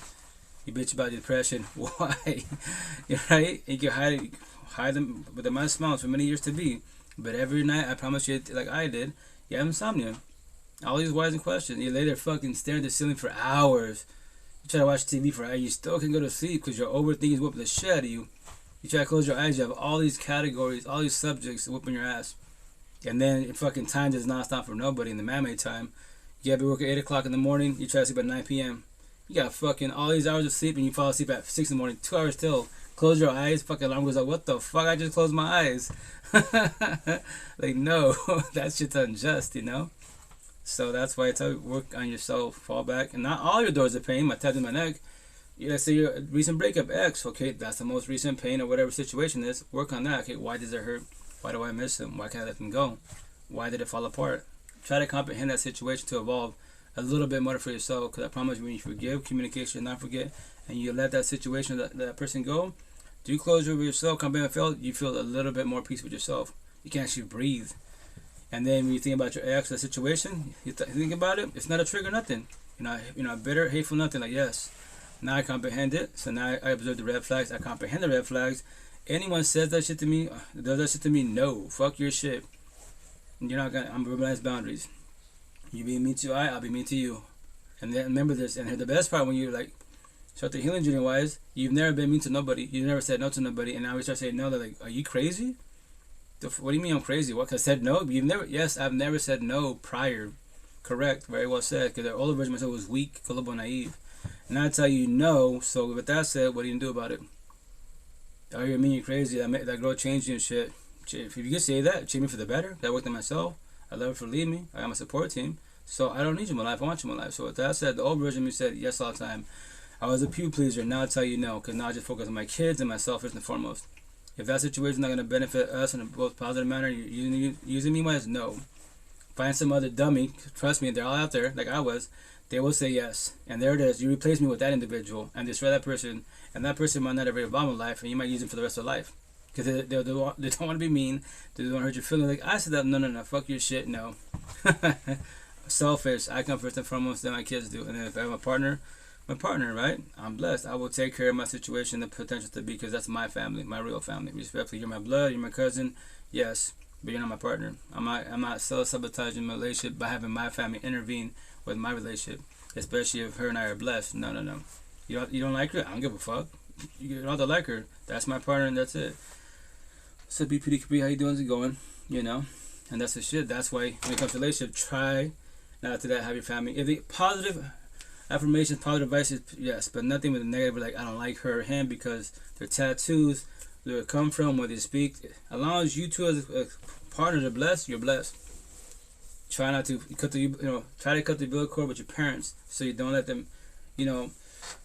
You bitch about depression. Why? Right? You can hide them with a mask smiles for many years to be. But every night, I promise you, like I did, you have insomnia. All these wise and questions. You lay there fucking staring at the ceiling for hours. You try to watch TV for hours. You still can go to sleep because your overthinking is whooping the shit out of you. You try to close your eyes. You have all these categories, all these subjects whooping your ass. And then fucking time does not stop for nobody in the man-made time. You have to work at 8 o'clock in the morning. You try to sleep at 9 p.m. You got fucking all these hours of sleep and you fall asleep at 6 in the morning. 2 hours till. Close your eyes. Fucking alarm goes out. What the fuck? I just closed my eyes. Like, no. That shit's unjust, So that's why I tell you, work on yourself. Fall back. And not all your doors are pain. My tattoo in my neck. Let's say your recent breakup, X. Okay, that's the most recent pain or whatever situation is. Work on that. Okay, why does it hurt? Why do I miss him? Why can't I let him go? Why did it fall apart? Try to comprehend that situation to evolve a little bit more for yourself. Because I promise you, when you forgive, communication, not forget, and you let that situation, that person go, do closure with yourself, comprehend, you feel a little bit more peace with yourself. You can actually breathe. And then when you think about your ex, the situation, you think about it, it's not a trigger, nothing. You're not bitter, hateful, nothing. Like, yes, now I comprehend it. So now I observe the red flags. I comprehend the red flags. Anyone says that shit to me, does that shit to me, no. Fuck your shit. You're not gonna, I'm gonna realize boundaries. You be mean to I'll be mean to you. And then remember this, and the best part when you like start the healing journey wise, you've never been mean to nobody. You've never said no to nobody, and now we start saying no. They're like, are you crazy? What do you mean I'm crazy? What? Cause I said no? Yes, I've never said no prior. Correct, very well said. Because the older version of myself was weak, gullible, naive. And I tell you no, so with that said, what do you do about it? Oh, you mean you're crazy? That girl changed you and shit. If you could say that, change me for the better. That worked on myself. I love her for leaving me. I got my support team. So I don't need you in my life. I want you in my life. So with that said, the old version of me said yes all the time. I was a people pleaser. Now I tell you no, because now I just focus on my kids and myself first and foremost. If that situation is not going to benefit us in a both positive manner, you're using me as no. Find some other dummy. Trust me, they're all out there like I was. They will say yes. And there it is. You replace me with that individual and destroy that person. And that person might not ever evolve in life, and you might use it for the rest of life. Because they don't want to be mean. They don't want to hurt your feelings. Like, I said that, no, fuck your shit, no. Selfish. I come first and foremost, then my kids do. And then if I have a partner, my partner, right? I'm blessed. I will take care of my situation, the potential to be, because that's my family, my real family. Respectfully, you're my blood, you're my cousin, yes, but you're not my partner. I'm not self-sabotaging my relationship by having my family intervene with my relationship, especially if her and I are blessed. No. You don't like her? I don't give a fuck. You don't have to like her. That's my partner, and that's it. So BPDKP, how you doing? How's it going? You know, and that's the shit. That's why when it comes to relationship, try not to that have your family. If the positive affirmations, positive advice, yes, but nothing with the negative. Like, I don't like her or him because their tattoos, where they come from, where they speak. As long as you two as partners are blessed, you're blessed. Try not to try to cut the umbilical cord with your parents, so you don't let them,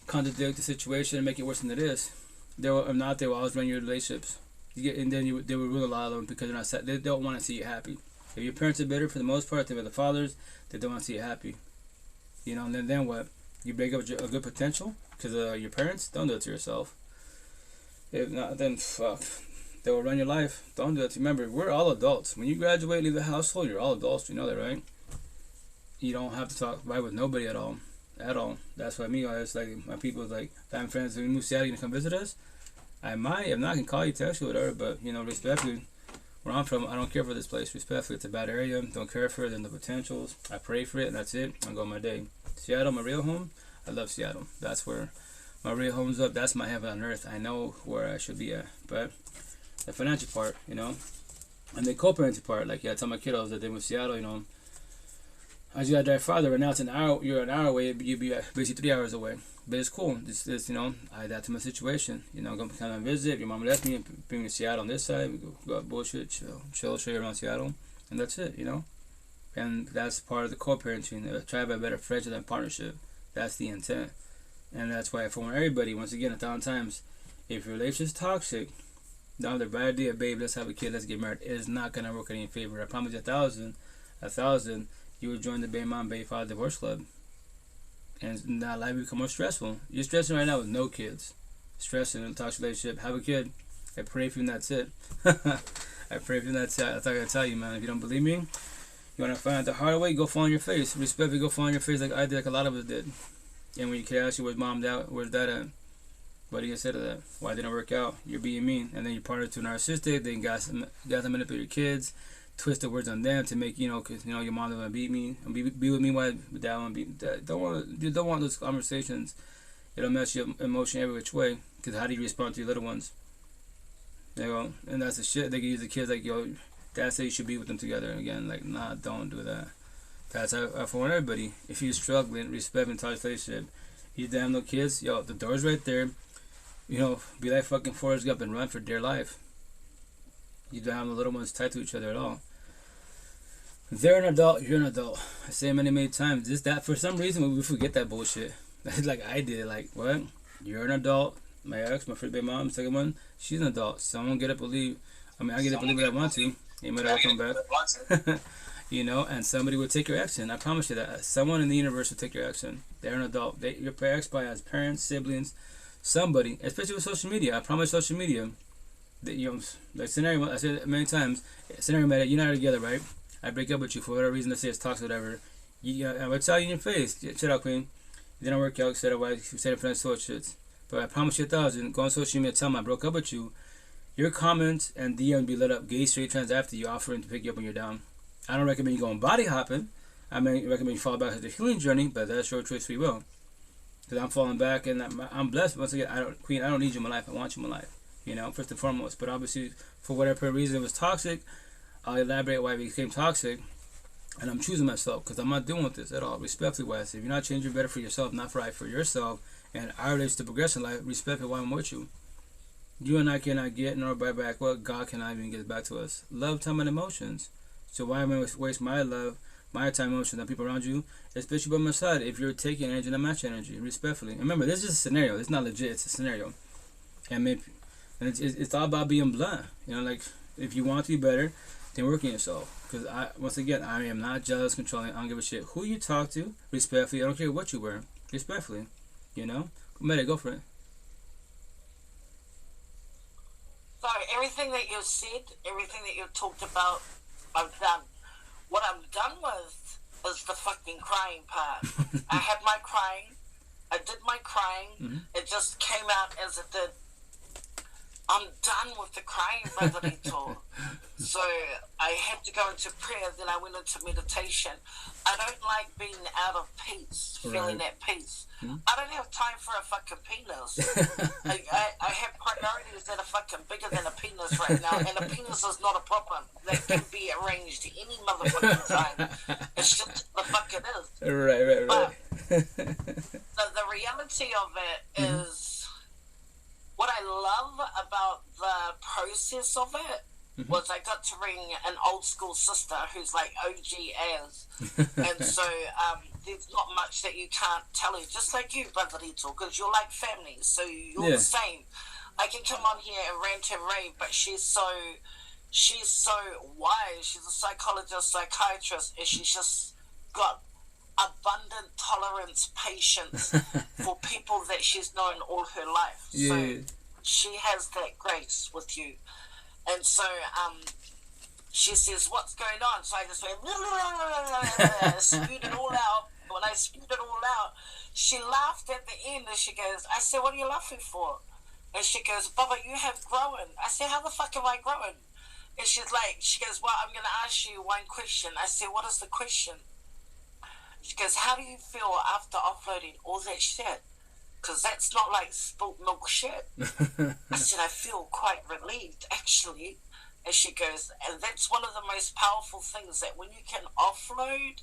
contradict the situation and make it worse than it is. They will always run your relationships. And then they will rule a lot of them because they don't want to see you happy. If your parents are bitter, for the most part, they're the fathers, they don't want to see you happy. And then what? You break up a good potential because of your parents? Don't do it to yourself. If not, then fuck. They will run your life. Don't do it. Remember, we're all adults. When you graduate, leave the household, you're all adults. You know that, right? You don't have to talk right with nobody at all. At all. That's why it's like my people, like, family friends, when we move to Seattle, you gonna come visit us? I might. If not, I can call you, text you, whatever. But, respectfully, where I'm from, I don't care for this place. Respectfully, it's a bad area. Don't care for it and the potentials. I pray for it, and that's it. I go my day. Seattle, my real home. I love Seattle. That's where my real home's up. That's my heaven on earth. I know where I should be at. But the financial part, and the co-parenting part, like, I tell my kiddos that they move to Seattle, I just gotta drive farther. Right now, it's an hour. You're an hour away. You'd be basically 3 hours away. But it's cool. This, I adapt to my situation. Go come and visit. If your mom left me and bring me to Seattle on this side, we go out bullshit, chill, show you around Seattle, and that's it. And that's part of the co-parenting. Try to have a better friendship than partnership. That's the intent, and that's why I forewarn everybody. Once again, 1,000 times, if your relationship is toxic, not the bad idea, babe. Let's have a kid. Let's get married. It is not gonna work in your favor. I promise you, 1,000. You would join the baby mom, baby father divorce club. And now life will become more stressful. You're stressing right now with no kids. Stressing in a toxic relationship. Have a kid. I pray for you and that's it. I pray for you and that's it. That's all I gotta tell you, man. If you don't believe me, you wanna find out the hard way, go fall on your face. Respectfully, go fall on your face like I did, like a lot of us did. And when you kid asks you where's mom at, where's dad at? What do you say to that? Why didn't it work out? You're being mean. And then you're partnered to narcissistic, then got to manipulate your kids. Twist the words on them to make because your mom doesn't want to beat me and be with me while dad want to beat. You don't want those conversations. It'll mess your emotion every which way. Because how do you respond to your little ones? And that's the shit. They can use the kids like, dad said you should be with them together. Again, like, nah, don't do that. That's I forewarn everybody. If you're struggling, respect and touch relationship, you damn no kids. The door's right there. Be like fucking Forrest Gump and run for dear life. You don't have the little ones tied to each other at all. They're an adult, you're an adult. I say many times. For some reason we forget that bullshit. Like I did. Like, what? You're an adult. My ex, my first baby mom, second one, she's an adult. Someone get up and leave. I get up and leave what I want to. They might all come back. And somebody will take your action. I promise you that. Someone in the universe will take your action. They're an adult. Your ex probably has parents, siblings, somebody, especially with social media. I promise social media. Like scenario, I said many times, scenario matter, you're not together, right? I break up with you for whatever reason, let's say it's toxic, whatever. I would tell you in your face, shut up, queen. It didn't work out, said it was, you said it for the social shits. But I promise you 1,000, go on social media, tell them I broke up with you. Your comments and DM be lit up, gay, straight, trans after you, offering to pick you up when you're down. I don't recommend you going body hopping. I recommend you fall back to the healing journey, but that's your choice, free will. Because I'm falling back and I'm blessed. Once again, I don't need you in my life, I want you in my life. First and foremost. But obviously, for whatever reason it was toxic, I'll elaborate why it became toxic. And I'm choosing myself because I'm not dealing with this at all. Respectfully, why I say, if you're not changing better for yourself, not for yourself, and our relationship to progress in life, respectfully, why I'm with you. You and I cannot get nor buy back what God cannot even get back to us. Love, time, and emotions. So why am I waste my love, my time, emotions on people around you, especially by my side, if you're taking energy and I match energy, respectfully. And remember, this is a scenario. It's not legit. It's a scenario. And it's all about being blunt. Like, if you want to be better, then work on yourself. Because once again, I am not jealous, controlling. I don't give a shit who you talk to. Respectfully, I don't care what you wear. Respectfully, Sorry, everything that you said, everything that you talked about, I've done. What I'm done with is the fucking crying part. I had my crying. I did my crying. It just came out as it did. I'm done with the crying, Brother Rito. So I had to go into prayer, then I went into meditation. I don't like being out of peace, feeling at peace. I don't have time for a fucking penis. I have priorities that are fucking bigger than a penis right now, and a penis is not a problem. That can be arranged any motherfucking time. It's just the fuck it is. Right. But the reality of it is, what I love about the process of it was I got to ring an old school sister who's like OG as. And so there's not much that you can't tell her, just like you, Brother Rito, because you're like family, so you're the same. I can come on here and rant and rave, but she's so wise. She's a psychologist, psychiatrist, and she's just got abundant tolerance, patience for people that she's known all her life. So she has that grace with you. And so she says, what's going on? So I just went, spewed it all out. When I spewed it all out, she laughed at the end and she goes, I said, what are you laughing for? And she goes, Baba, you have grown. I said, how the fuck have I grown? And she goes, well, I'm going to ask you one question. I said, what is the question? She goes, how do you feel after offloading all that shit? Because that's not like spilt milk shit. I said, I feel quite relieved, actually. And she goes, and that's one of the most powerful things, that when you can offload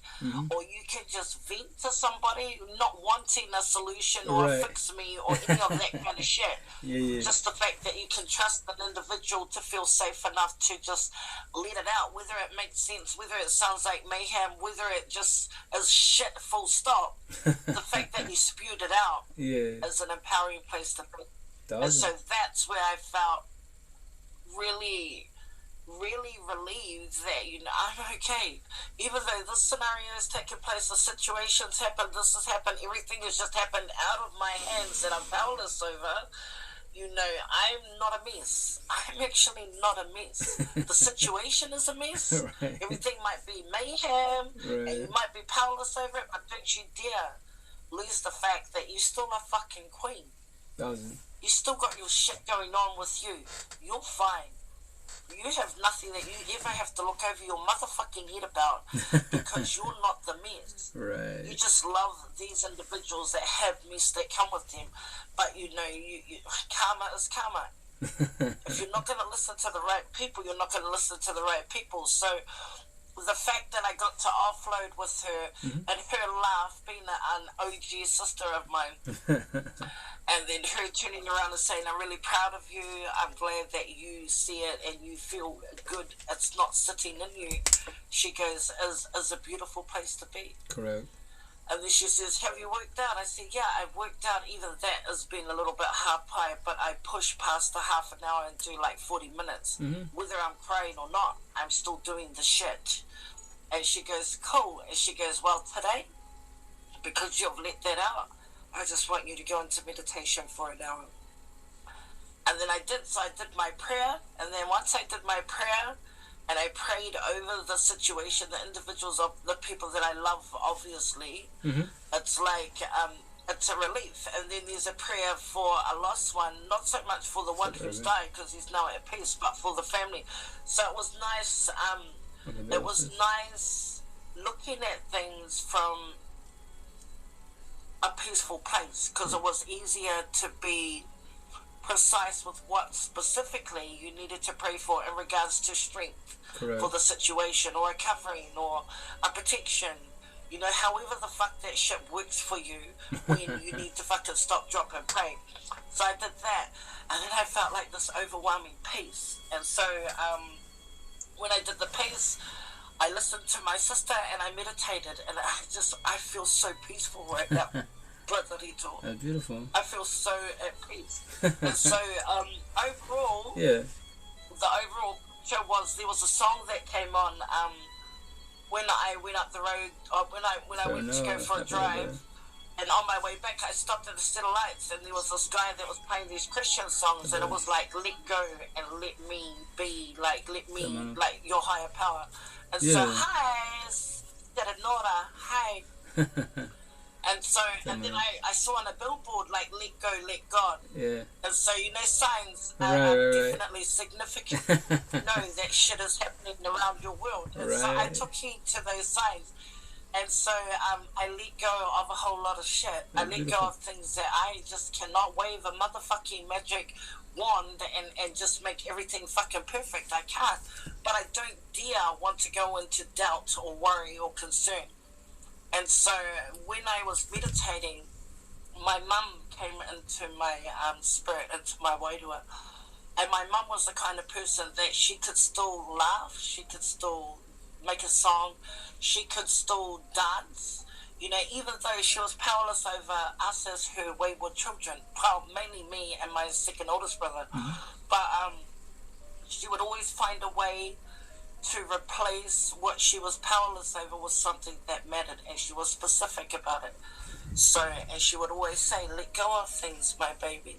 or you can just vent to somebody, not wanting a solution or a fix me or any of that kind of shit. Just the fact that you can trust an individual to feel safe enough to just let it out, whether it makes sense, whether it sounds like mayhem, whether it just is shit, full stop. The fact that you spewed it out is an empowering place to be. And so that's where I felt really relieved that, you know, I'm okay. Even though this scenario is taking place, the situation's happened, this has happened, everything has just happened out of my hands that I'm powerless over, you know, I'm not a mess. I'm actually not a mess. The situation is a mess. Everything might be mayhem, and you might be powerless over it, but don't you dare lose the fact that you're still a fucking queen. You still got your shit going on with you. You're fine. You have nothing that you ever have to look over your motherfucking head about, because you're not the mess. You just love these individuals that have mess that come with them. But you know, karma is karma. If you're not going to listen to the right people, you're not going to listen to the right people. So the fact that I got to offload with her and her laugh, being an OG sister of mine, and then her turning around and saying, I'm really proud of you, I'm glad that you see it and you feel good, it's not sitting in you, she goes, is a beautiful place to be. And then she says, have you worked out? I said, yeah, I've worked out. Either that has been a little bit hard pie, but I push past the half an hour and do like 40 minutes. Whether I'm crying or not, I'm still doing the shit. And she goes, cool. And she goes, well, today, because you've let that out, I just want you to go into meditation for an hour. And then I did, so I did my prayer. And then once I did my prayer, and I prayed over the situation, the individuals, of the people that I love, obviously, it's like, it's a relief. And then there's a prayer for a lost one, not so much for the one who's died, because he's now at peace, but for the family. So it was nice, it was nice looking at things from a peaceful place, because it was easier to be precise with what specifically you needed to pray for in regards to strength for the situation, or a covering, or a protection, you know, however the fuck that shit works for you when you need to fucking stop, drop and pray. So I did that, and then I felt like this overwhelming peace. And so when I did the peace, I listened to my sister and I meditated, and I feel so peaceful right now. Brother Rito. Beautiful. I feel so at peace. And so overall, the overall picture was, there was a song that came on when I went up the road, when I went to go for a drive, And on my way back, I stopped at the city lights, and there was this guy that was playing these Christian songs, and it was like, let go and let me be, like, let me, like, your higher power. And so, hi, Serenora, hi. And so, and then I saw on a billboard, like, let go, let God. Yeah. And so, you know, signs are definitely significant. You know, that shit is happening around your world. And so I took heed to those signs. And so I let go of a whole lot of shit. I let go of things that I just cannot wave a motherfucking magic wand and just make everything fucking perfect. I can't. But I don't dare want to go into doubt or worry or concern. And so when I was meditating, my mum came into my spirit, into my wairua. And my mum was the kind of person that she could still laugh, she could still make a song, she could still dance, you know, even though she was powerless over us as her wayward children, mainly me and my second oldest brother. But she would always find a way to replace what she was powerless over with something that mattered, and she was specific about it. So, and she would always say, let go of things, my baby.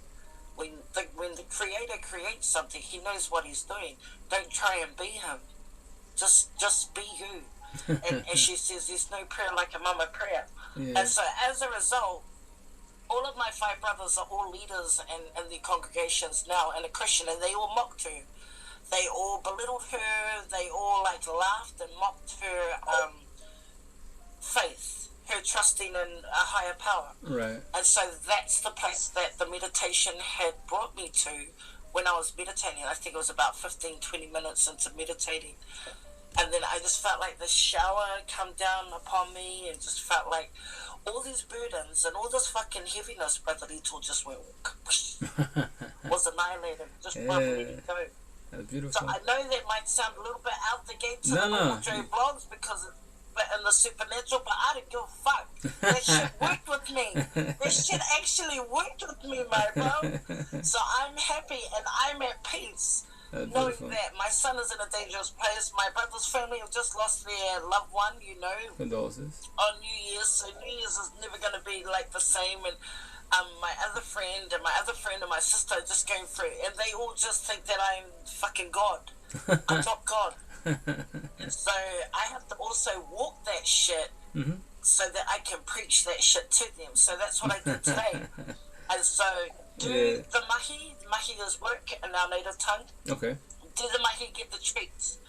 When the creator creates something, he knows what he's doing. Don't try and be him. Just be you. And she says, there's no prayer like a mama prayer. Yeah. And so as a result, all of my 5 brothers are all leaders in their congregations now and a Christian, and they all mocked her. They all belittled her. They all like laughed and mocked her faith, her trusting in a higher power. Right. And so that's the place that the meditation had brought me to when I was meditating. I think it was about 15, 20 minutes into meditating. And then I just felt like the shower come down upon me, and just felt like all these burdens and all this fucking heaviness, Brother Lito, just went, was annihilated, just letting go. That's beautiful. So I know that might sound a little bit out the gate to the normal Joe blogs, because but in the supernatural, but I don't give a fuck. That shit worked with me. That shit actually worked with me, my bro. So I'm happy and I'm at peace. Knowing that my son is in a dangerous place. My brother's family have just lost their loved one, you know, condolences on New Year's. So New Year's is never going to be like the same. And my other friend and my sister are just going through, and they all just think that I'm fucking God. I'm not God. And so I have to also walk that shit so that I can preach that shit to them. So that's what I did today. And so do the mahi. Mahi is work in our native tongue. Okay. Do the mahi, get the treats.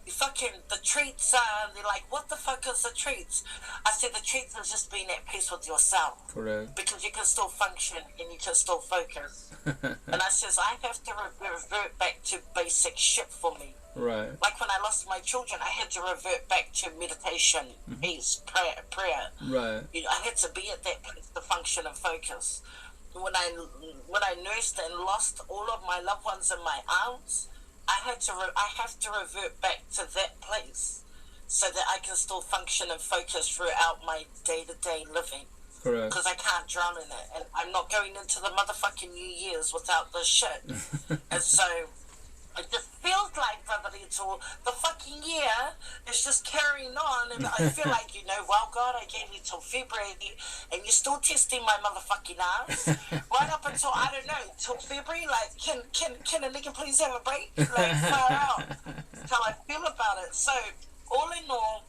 The treats are, they're like, what the fuck is the treats? I said the treats is just being at peace with yourself. Correct. Because you can still function and you can still focus. And I says, I have to revert back to basic shit for me. Right. Like when I lost my children, I had to revert back to meditation, peace, prayer. Right. You know, I had to be at that place to function and focus. When I nursed and lost all of my loved ones in my arms, I have to revert back to that place so that I can still function and focus throughout my day-to-day living. Correct. Because I can't drown in it, and I'm not going into the motherfucking New Year's without this shit. And so it just feels like, Brother Little, the fucking year is just carrying on, and I feel like, you know, well, God, I gave you till February, and you're still testing my motherfucking ass, right up until, I don't know, till February. Like, can a nigga please have a break? Like, far out. That's how I feel about it. So, all in all,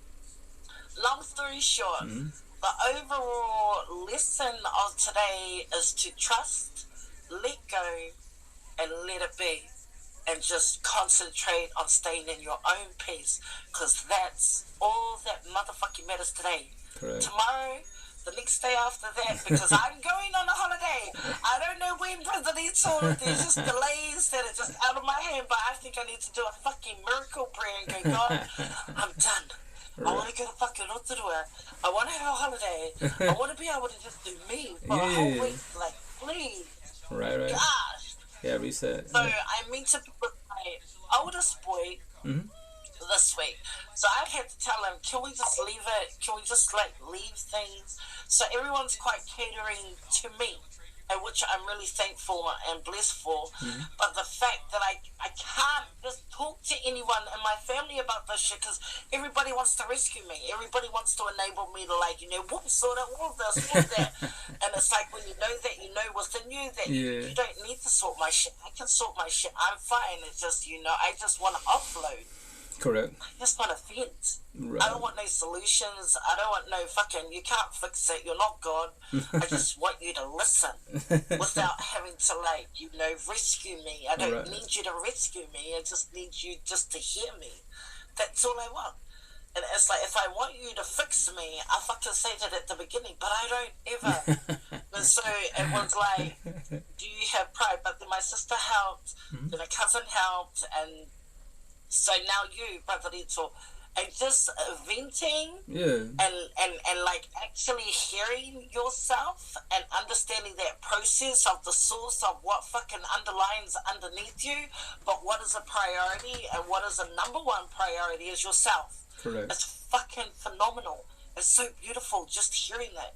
long story short, the overall lesson of today is to trust, let go, and let it be. And just concentrate on staying in your own peace, because that's all that motherfucking matters today. Correct. Tomorrow, the next day after that, because I'm going on a holiday. I don't know when, Presidential. There's just delays that are just out of my hand, but I think I need to do a fucking miracle prayer and go, God, I'm done. Right. I want to go to fucking Rotorua. I want to have a holiday. I want to be able to just do me for a whole week. Like, please. Right. Gosh. Yeah, reset. So I meet up with my oldest boy this week. So I've had to tell him, can we just leave it? Can we just like leave things? So everyone's quite catering to me. and which I'm really thankful and blessed for. But the fact that I can't just talk to anyone in my family about this shit because everybody wants to rescue me. Everybody wants to enable me to, like, you know, whoop, sort of, all this, all that. And it's like when you know that, you know within you that you don't need to sort my shit. I can sort my shit. I'm fine. It's just, you know, I just want to offload. Correct. I just want to vent. Right. I don't want no solutions. I don't want no fucking, you can't fix it. You're not God. I just want you to listen without having to, like, you know, rescue me. I don't need you to rescue me. I just need you just to hear me. That's all I want. And it's like, if I want you to fix me, I fucking say that at the beginning, but I don't ever. And so it was like, do you have pride? But then my sister helped, then a cousin helped, and so now you, Brother Rito, and just venting and like actually hearing yourself and understanding that process of the source of what fucking underlines underneath you, but what is a priority and what is a number one priority is yourself. Correct. It's fucking phenomenal. It's so beautiful just hearing that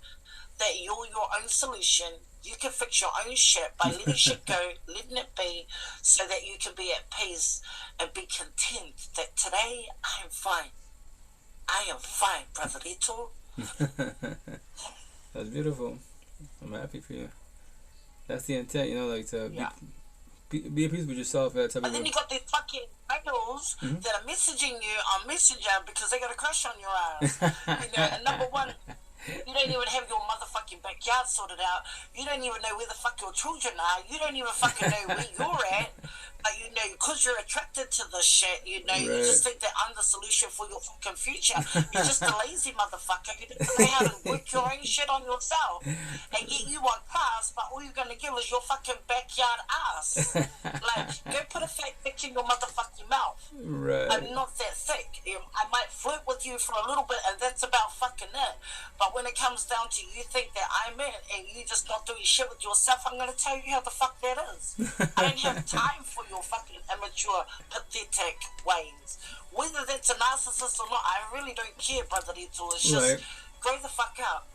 you're your own solution. You can fix your own shit by letting shit go, letting it be, so that you can be at peace and be content that today I am fine. I am fine, Brother Rito. That's beautiful. I'm happy for you. That's the intent, you know, like to be at peace with yourself. That type and then you got these fucking idols that are messaging you on Messenger because they got a crush on your ass. You know, and number one, you don't even have your motherfucking backyard sorted out. You don't even know where the fuck your children are. You don't even fucking know where you're at. But, you know, because you're attracted to this shit, you know, you just think that I'm the solution for your fucking future. You're just a lazy motherfucker. You don't know how to work your own shit on yourself. And yet you want class, but all you're going to give is your fucking backyard ass. Like, go put a fat bitch in your motherfucking mouth. Right. I'm not that thick. I might flirt with you for a little bit, and that's about fucking it. But when it comes down to you think that I'm it, and you just not doing shit with yourself, I'm going to tell you how the fuck that is. I don't have time for your fucking immature, pathetic ways. Whether that's a narcissist or not, I really don't care, Brother Rito. It's just, grow the fuck up.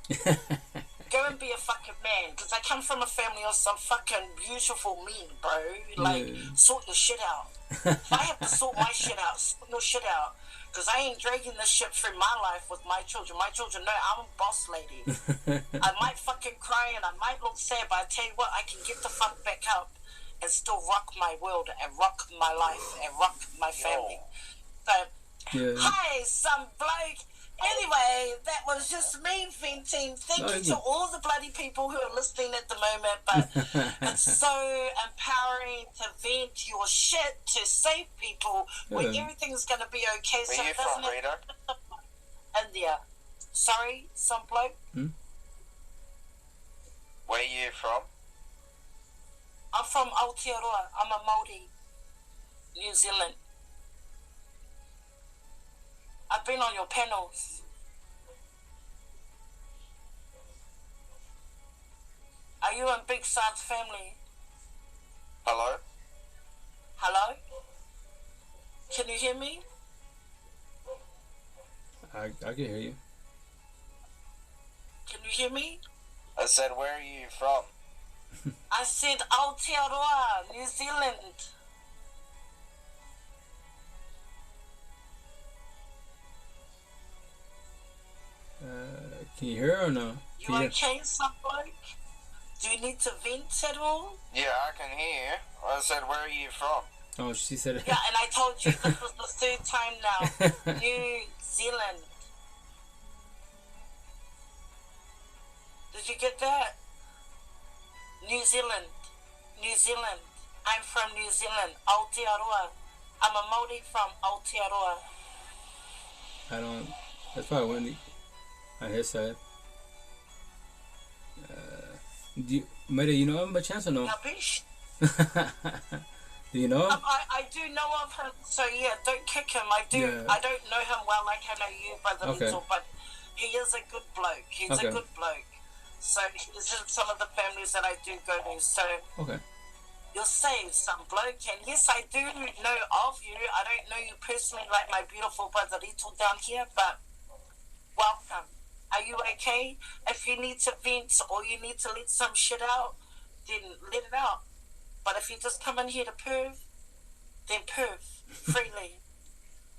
Go and be a fucking man. Because I come from a family of some fucking beautiful men, bro. Like, sort your shit out. If I have to sort my shit out, sort your shit out. Because I ain't dragging this shit through my life with my children. My children know I'm a boss lady. I might fucking cry and I might look sad, but I tell you what, I can get the fuck back up and still rock my world and rock my life and rock my family. So, hi, some bloke. Anyway, that was just me venting. Thank you to all the bloody people who are listening at the moment, but it's so empowering to vent your shit to save people when everything's going to be okay. Where so you from, Rita? India. Sorry, some bloke? Where you from? I'm from Aotearoa. I'm a Māori, New Zealand. I've been on your panels. Are you in Big Sad's family? Hello? Hello? Can you hear me? I can hear you. Can you hear me? I said, where are you from? I said Aotearoa, New Zealand. Can you hear her or no? You okay, some bloke? Do you need to vent at all? Yeah, I can hear. I said, where are you from? Oh, she said it. Yeah, and I told you this was the third time now. New Zealand. Did you get that? New Zealand. New Zealand. I'm from New Zealand. Aotearoa. I'm a Māori from Aotearoa. I don't. That's probably Wendy. On his side. Maybe you know him by chance or no? Capiche? Do you know him? I do know of him, so yeah, don't kick him. I do. Yeah. I don't know him well like I know you, Brother Little, but he is a good bloke. He's a good bloke. So he's in some of the families that I do go to. So you're saved, some bloke. And yes, I do know of you. I don't know you personally like my beautiful Brother Little down here, but welcome. Are you okay? If you need to vent or you need to let some shit out, then let it out. But if you just come in here to perv, then perv freely.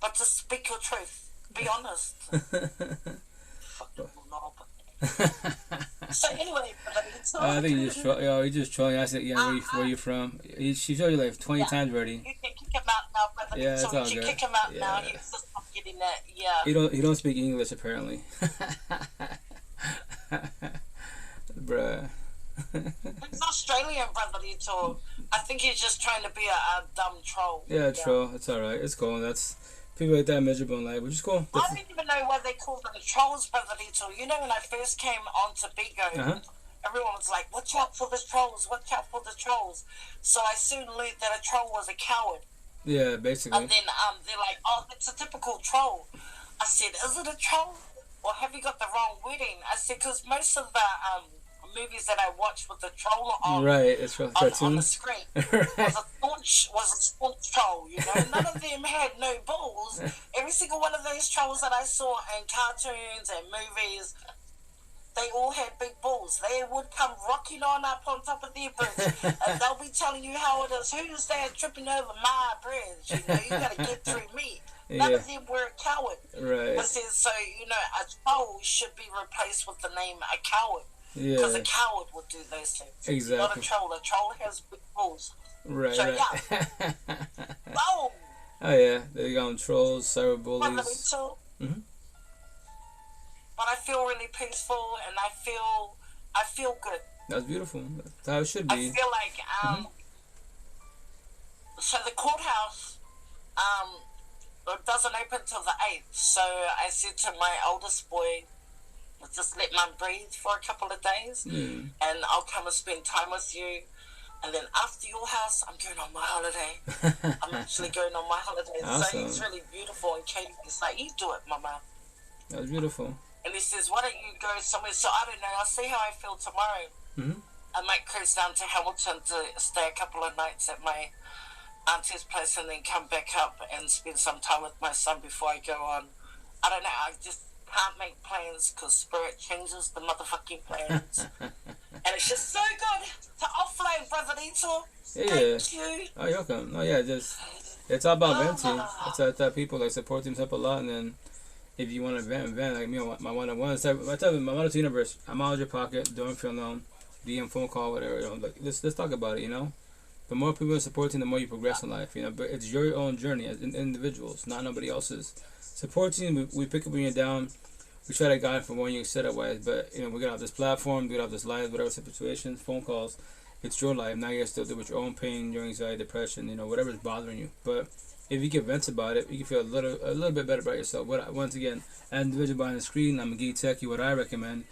But just speak your truth. Be honest. Fucking knob. So anyway, I think you just trolling. I said, yeah, where you from? She showed you like 20 times already. You can kick him out now, brother. Yeah, it's all good. You kick him out now. He's just not getting that. Yeah. He don't speak English apparently. Bruh. He's Australian, brother. I think he's just trying to be a dumb troll. Yeah, troll. It's alright. It's cool. That's people like that miserable in life, which is cool. I don't even know why they call them trolls, brother. You know, when I first came onto Bigo, everyone was like, "Watch out for the trolls! Watch out for the trolls!" So I soon learned that a troll was a coward. Yeah, basically. And then they're like, "Oh, it's a typical troll." I said, "Is it a troll, or have you got the wrong wording?" I said, "Because most of the movies that I watched with the troll on the screen was a staunch troll. You know, none of them had no balls. Every single one of those trolls that I saw in cartoons and movies, they all had big balls. They would come rocking on up on top of their bridge, and they'll be telling you how it is. Who's there tripping over my bridge? You know, you got to get through me." None of them were a coward. Right. So, you know, a troll should be replaced with the name a coward. Yeah. Because a coward would do those things. Exactly. Not a troll. A troll has big balls. Right. So, right. yeah. Boom. Oh yeah, they got trolls, cyberbullies. But I feel really peaceful, and I feel good. That's beautiful. That's how it should be. I feel like so the courthouse it doesn't open till the 8th. So I said to my oldest boy, just let mum breathe for a couple of days, and I'll come and spend time with you. And then after your house, I'm going on my holiday. I'm actually going on my holiday. Awesome. So he's really beautiful, and Katie's like, "You do it, mama." That's beautiful. And he says, "Why don't you go somewhere?" So I don't know. I'll see how I feel tomorrow. I might cruise down to Hamilton to stay a couple of nights at my auntie's place, and then come back up and spend some time with my son before I go on. I don't know. I just can't make plans because spirit changes the motherfucking plans. And it's just so good to offload, brother Dito. Thank you. Oh, you're welcome. No, yeah, it's all about venting. It's that people like support themselves a lot, and then if you want to vent, like me, my one-on-one, my motto to universe, I'm out of your pocket, don't feel alone, DM, phone call, whatever, you know, like, let's talk about it, you know. The more people are supporting, the more you progress in life, you know. But it's your own journey as individuals, not nobody else's. Supporting, we pick up when you're down. We try to guide from when you set up wise, but you know, we get off this platform, get off this live, whatever situation, phone calls. It's your life. Now you have to deal with your own pain, your anxiety, depression, you know, whatever's bothering you. But if you get vents about it, you can feel a little bit better about yourself. Once again, as an individual behind the screen, I'm a geek techie. What I recommend,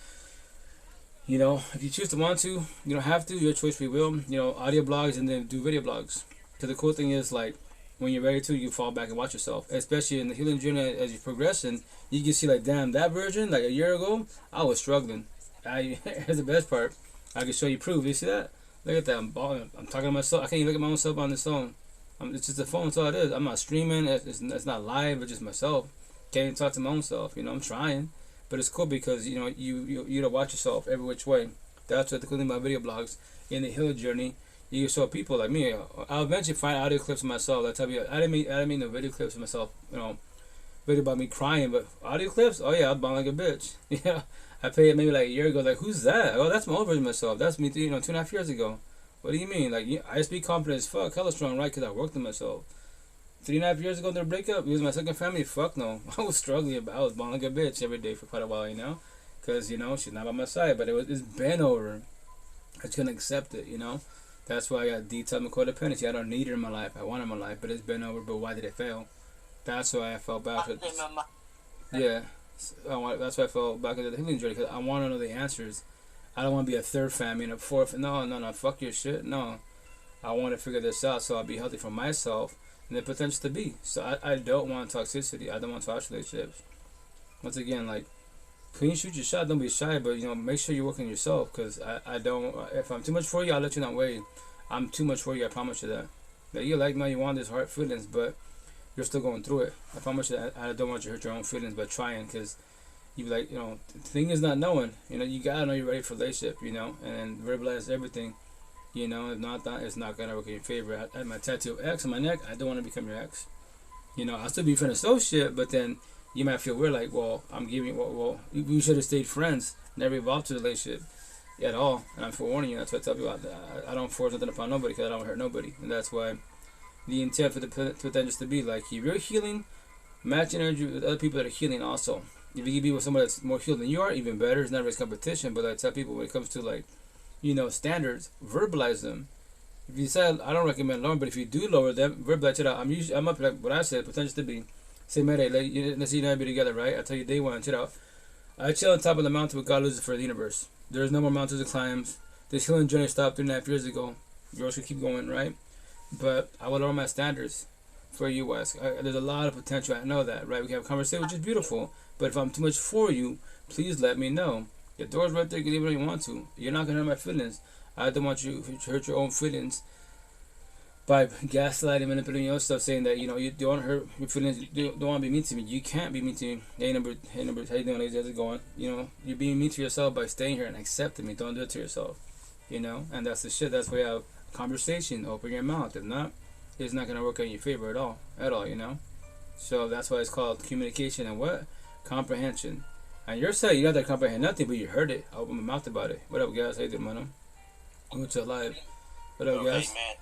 you know, if you choose to want to, you don't have to. Your choice, free will. You know, audio blogs and then do video blogs. Because the cool thing is, like, when you're ready to, you fall back and watch yourself. Especially in the healing journey, as you're progressing, you can see, like, damn, that version, like a year ago, I was struggling. Here's the best part. I can show you proof. You see that? Look at that. I'm talking to myself. I can't even look at my own self on this phone. It's just a phone. That's all it is. I'm not streaming. It's not live. It's just myself. Can't even talk to my own self. You know, I'm trying. But it's cool because, you know, you don't watch yourself every which way. That's what the cool thing about video blogs. In the healing journey, you can show people like me. I'll eventually find audio clips of myself. I tell you, I didn't mean the video clips of myself. You know, video about me crying, but audio clips. Oh yeah, I'll bomb like a bitch. Yeah, I played it maybe like a year ago. Like, who's that? Oh, that's my old version of myself. That's me. 2.5 years ago. What do you mean? Like, I just be confident as fuck, hella strong, right? Because I worked on myself. 3.5 years ago, their breakup, it was my second family. Fuck no. I was struggling, but I was balling like a bitch every day for quite a while, you know? Because, you know, she's not by my side, but it's been over. I just couldn't accept it, you know? That's why I got detailed and codependency. I don't need her in my life. I want her in my life, but it's been over. But why did it fail? That's why I felt back. Yeah. That's why I felt back at the healing journey, because I want to know the answers. I don't want to be a third family and a fourth. No. Fuck your shit. No. I want to figure this out so I'll be healthy for myself and the potential to be. So I don't want toxicity. I don't want toxic relationships. Once again, like, when you shoot your shot, don't be shy, but, you know, make sure you're working yourself, because I don't, if I'm too much for you, I'll let you not wait. I'm too much for you, I promise you that. That you like me, you want this hard feelings, but you're still going through it. I promise you that I don't want you to hurt your own feelings by trying, because you be like, you know, the thing is not knowing. You know, you gotta know you're ready for a relationship, you know, and verbalize everything. You know, if not that, it's not gonna work in your favor. I had my tattoo of X on my neck. I don't want to become your ex. You know, I'll still be a friend associate, but then you might feel weird, like, well, well, we should have stayed friends, never evolved to a relationship at all. And I'm forewarning you. That's what I tell people. I don't force nothing upon nobody because I don't hurt nobody, and that's why the intent for the just to be like, if you're healing, match energy with other people that are healing also. If you can be with somebody that's more healed than you are, even better. It's not always competition, but I tell people when it comes to, like, you know, standards, verbalize them. If you said, I don't recommend lowering, but if you do lower them, verbalize it out. I'm up like what I said, potential to be. Say, Mayday, let's see you and I be together, right? I tell you day one, chill out. I chill on top of the mountain with God loses for the universe. There's no more mountains to climb. This healing journey stopped 3.5 years ago. Yours should keep going, right? But I will lower my standards for you, Wes. There's a lot of potential. I know that, right? We can have a conversation, which is beautiful. But if I'm too much for you, please let me know. Your door's right there. You can leave it when you want to. You're not going to hurt my feelings. I don't want you to hurt your own feelings by gaslighting, manipulating your stuff, saying that, you know, you don't hurt your feelings. You don't want to be mean to me. You can't be mean to me. Hey, number, how you doing, ladies? How's it going? You know, you're being mean to yourself by staying here and accepting me. Don't do it to yourself. You know, and that's the shit. That's why you have conversation. Open your mouth. If not, it's not going to work out in your favor at all, you know. So that's why it's called communication and what? Comprehension. And you're saying you don't have to comprehend nothing, but you heard it. I opened my mouth about it. What up, guys? How you doing, man? Welcome to live. What up, guys? Hey, man.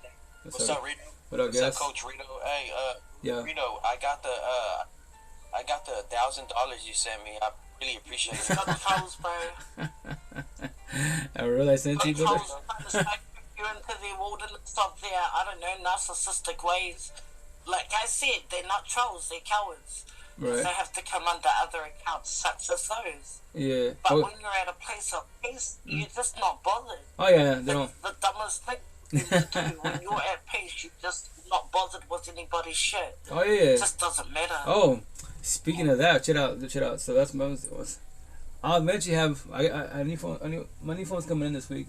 What's up, Rito? What up, guys? What's up, Coach Rito? Hey, yeah. Rito, I got the $1,000 you sent me. I really appreciate it. Got the trolls, bro. I realize sent you, brother. You're into the wilderness of their, I don't know, narcissistic ways. Like I said, they're not trolls, they're cowards. Right. They have to come under other accounts such as those. Yeah. But when you're at a place of peace, you're just not bothered. Oh, yeah, they don't. The dumbest thing you can do when you're at peace, you're just not bothered with anybody's shit. Oh, yeah. It just doesn't matter. Oh, speaking of that, check out. So that's my. I'll eventually have. I need phone. My new phone's coming in this week.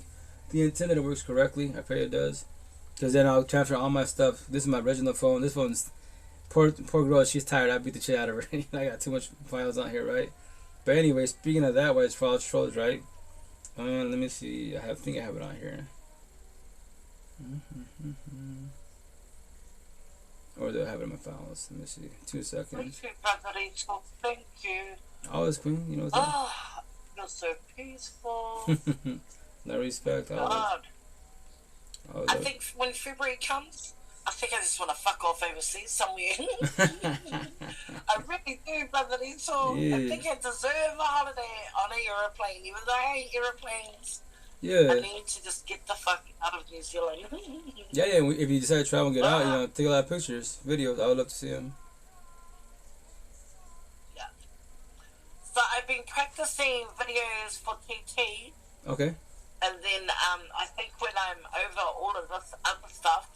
The intent that it works correctly. I pray it does. Because then I'll transfer all my stuff. This is my original phone. This phone's poor girl. She's tired. I beat the shit out of her. I got too much files on here, right? But anyway, speaking of that, why it's false trolls, right? Let me see. I think I have it on here. Or do I have it in my files? Let me see. 2 seconds. Thank you, Brother Rachel. Thank you. Always queen. You know what's up? Oh, you're so peaceful. No respect. God. Always. I think when February comes, I think I just want to fuck off overseas somewhere. I really do, Brother Rachel. Yeah. I think I deserve a holiday on an aeroplane, even though I hate aeroplanes. Yeah. I need to just get the fuck out of New Zealand. Yeah. If you decide to travel and get out, you know, take a lot of pictures, videos. I would love to see them. Yeah. So I've been practicing videos for TT. Okay. And then I think when I'm over all of this other stuff,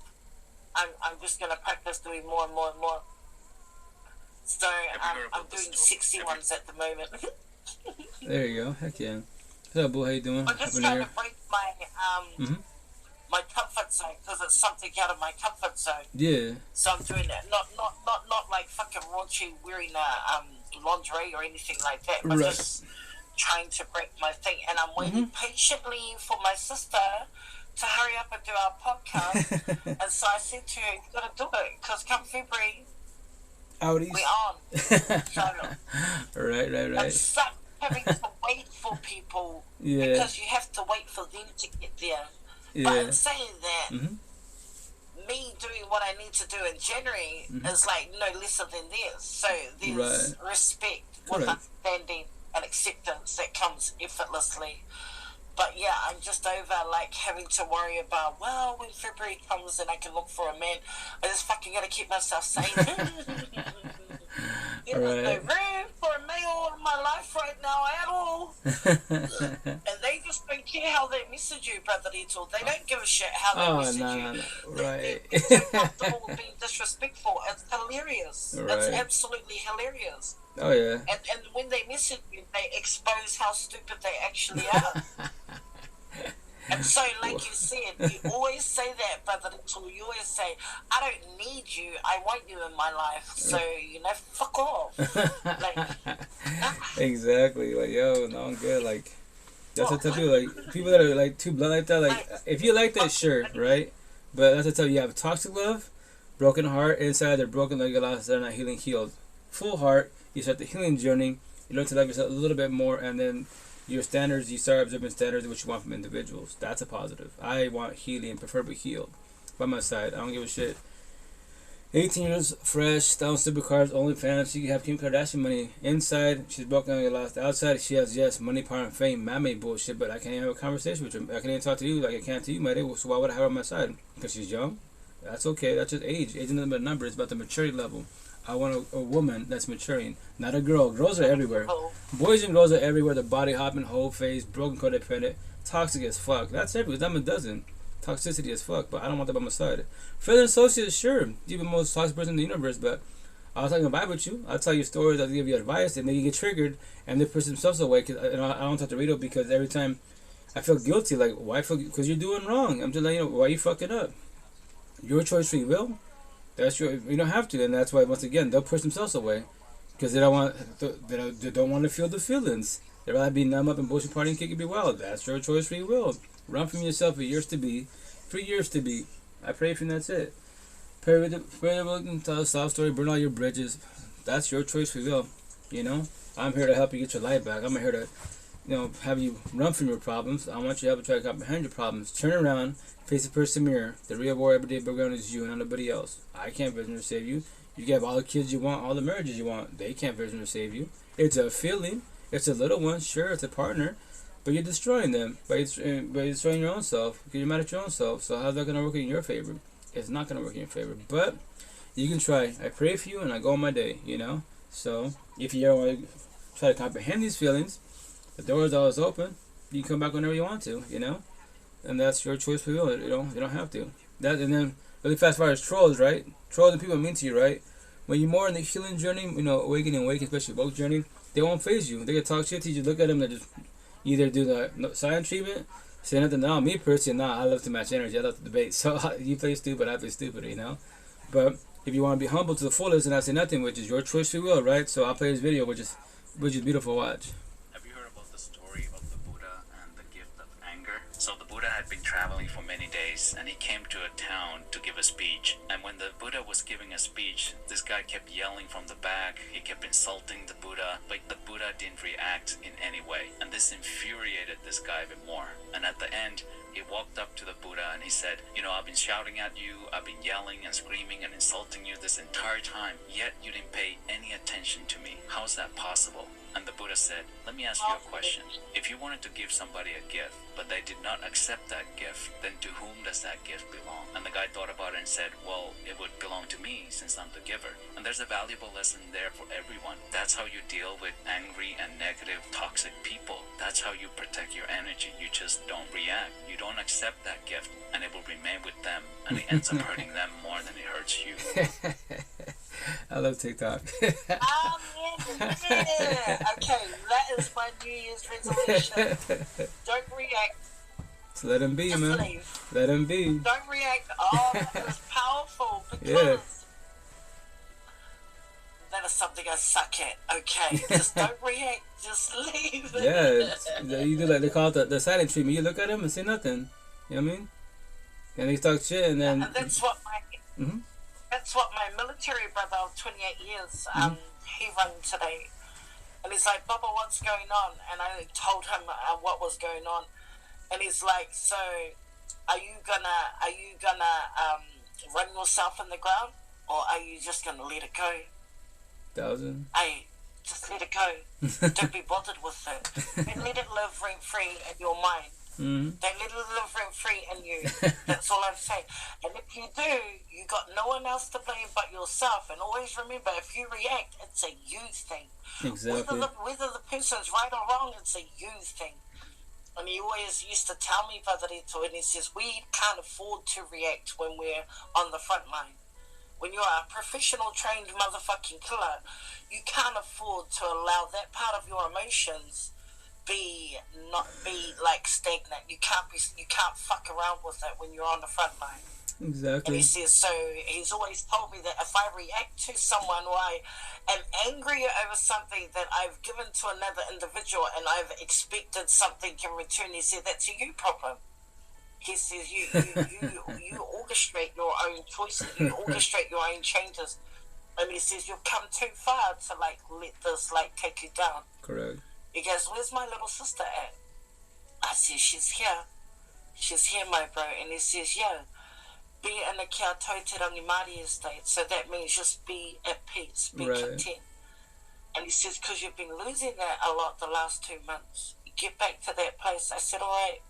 I'm just going to practice doing more and more and more. So I'm doing 60 ones at the moment. There you go. Heck yeah. What's up, Boo? How you doing? I'm just trying to break my my comfort zone, because it's something out of my comfort zone. Yeah. So I'm doing it. Not like fucking raunchy wearing lingerie or anything like that, but just trying to break my thing. And I'm waiting patiently for my sister to hurry up and do our podcast. And so I said to her, you've got to do it, because come February, Outies. we're on. So, right. it's suck having to wait for people, because you have to wait for them to get there. But in saying that, me doing what I need to do in January is like no lesser than theirs. So there's respect with understanding and acceptance that comes effortlessly. But yeah, I'm just over like having to worry about, well, when February comes and I can look for a man, I just fucking gotta keep myself sane. There's no room for a male in my life right now at all. And they just don't care how they message you, Brother Little. They don't give a shit how they message you. Right. They're so comfortable with being disrespectful. It's hilarious. It's absolutely hilarious. Oh, yeah. And when they message you, they expose how stupid they actually are. And so, like you said, you always say that, Brother Little. You always say, I don't need you, I want you in my life. So, you know, fuck off. Like, exactly. Like, yo, no, I'm good. Like, That's what I tell people. Like people that are like too blunt like that. Like if you like that, sure, right? But that's what I tell you. You have toxic love, broken heart inside. They're broken like a lot. They're not healing, healed. Full heart. You start the healing journey. You learn to love yourself a little bit more, and then your standards. You start observing standards of what you want from individuals. That's a positive. I want healing, preferably healed, by my side. I don't give a shit. 18 years, fresh, down supercars, OnlyFans. She can have Kim Kardashian money inside. She's broken on your last. Outside, she has yes, money, power, and fame. Man-made bullshit, but I can't even have a conversation with her. I can't even talk to you like I can to you, my day. So why would I have her on my side? Because she's young. That's okay. That's just age. Age is nothing but a number. It's about the maturity level. I want a woman that's maturing, not a girl. Girls are everywhere. Boys and girls are everywhere. The body hopping, whole face, broken codependent, toxic as fuck. That's everywhere. I'm a dozen. Toxicity as fuck, but I don't want that by my side. Friends and associates, sure, you're the most toxic person in the universe, but I'll talk about with you. I'll tell you stories. I'll give you advice, and then you get triggered, and they push themselves away. Cause I don't talk to radio because every time I feel guilty, like why? Because you're doing wrong. I'm just letting you know why you fucking up. Your choice, free will. That's your. You don't have to, and that's why once again they'll push themselves away because they don't want. They don't want to feel the feelings. They'd rather be numb up and bullshit party and kick it be wild. That's your choice, free will. Run from yourself for years to be. For years to be. I pray for you, and that's it. Pray with the tell a soft story, burn all your bridges. That's your choice, free will. You know? I'm here to help you get your life back. I'm here to, have you run from your problems. I want you to help try to comprehend your problems. Turn around, face the person mirror. The real war everyday background is you and nobody else. I can't vision or save you. You can have all the kids you want, all the marriages you want. They can't vision or save you. It's a feeling. It's a little one. Sure, it's a partner. But you're destroying them by destroying your own self because you're mad at your own self. So how's that going to work in your favor? It's not going to work in your favor. But you can try. I pray for you and I go on my day, So if you want to try to comprehend these feelings, the door is always open. You can come back whenever you want to, And that's your choice for you. You don't have to. And then really fast far as trolls, right? Trolls and people mean to you, right? When you're more in the healing journey, awakening, especially woke journey, they won't phase you. They can talk shit to you. Just look at them. They just either do the silent treatment, say nothing. Now, me personally, I love to match energy. I love to debate. So you play stupid, I play stupid, But if you want to be humble to the fullest and I say nothing, which is your choice, free will, right? So I'll play this video, which is beautiful to watch. Have you heard about the story of the Buddha and the gift of anger? So the Buddha had been traveling for many days, and he came to a town to give a speech. And when the Buddha was giving a speech, this guy kept yelling from the back. He kept insulting the Buddha, but the Buddha didn't react in any way. And this infuriated this guy a bit more. And at the end, he walked up to the Buddha and he said, I've been shouting at you, I've been yelling and screaming and insulting you this entire time, yet you didn't pay any attention to me. How is that possible? And the Buddha said, let me ask you a question. If you wanted to give somebody a gift, but they did not accept that gift, then to whom does that gift belong? And the guy thought about it and said, well, it would belong to me since I'm the giver. And there's a valuable lesson there for everyone. That's how you deal with angry and negative, toxic people. That's how you protect your energy. You just don't react. You don't accept that gift, and it will remain with them, and it ends up hurting them more than it hurts you. I love TikTok. Yeah. Okay, that is my New Year's resolution. Don't react. So let him be, just man. Leave. Let him be. Don't react. Oh, that was powerful because that is something I suck at. Okay, just don't react. Just leave. Yeah, you do like they call it the silent treatment. You look at him and say nothing. You know what I mean? And they talk shit, and then. And that's what my. Mm-hmm. That's what my military brother of 28 years, he rang today. And he's like, Bubba, what's going on? And I told him what was going on. And he's like, so are you gonna run yourself in the ground? Or are you just gonna let it go? 1,000. Hey, just let it go. Don't be bothered with it. And let it live rent free in your mind. Mm-hmm. They let it live rent free in you. That's all I'm saying. And if you do, you got no one else to blame but yourself. And always remember, if you react, it's a you thing. Exactly. Whether the person's right or wrong, it's a you thing. And he always used to tell me, Padrito, and he says, we can't afford to react when we're on the front line. When you're a professional trained motherfucking killer, you can't afford to allow that part of your emotions not be like stagnant. You can't fuck around with it when you're on the front line. And Exactly. he says, so he's always told me that if I react to someone or I am angry over something that I've given to another individual and I've expected something in return, he said, that's a you problem. He says, you orchestrate your own choices, you orchestrate your own changes. And he says, you've come too far to, like, let this, like, take you down. Correct. He goes, where's my little sister at? I said, she's here. She's here, my bro. And he says, yeah, be in a kia tauterangi Māori estate. So that means just be at peace, be Right. content. And he says, because you've been losing that a lot the last 2 months. Get back to that place. I said, all right,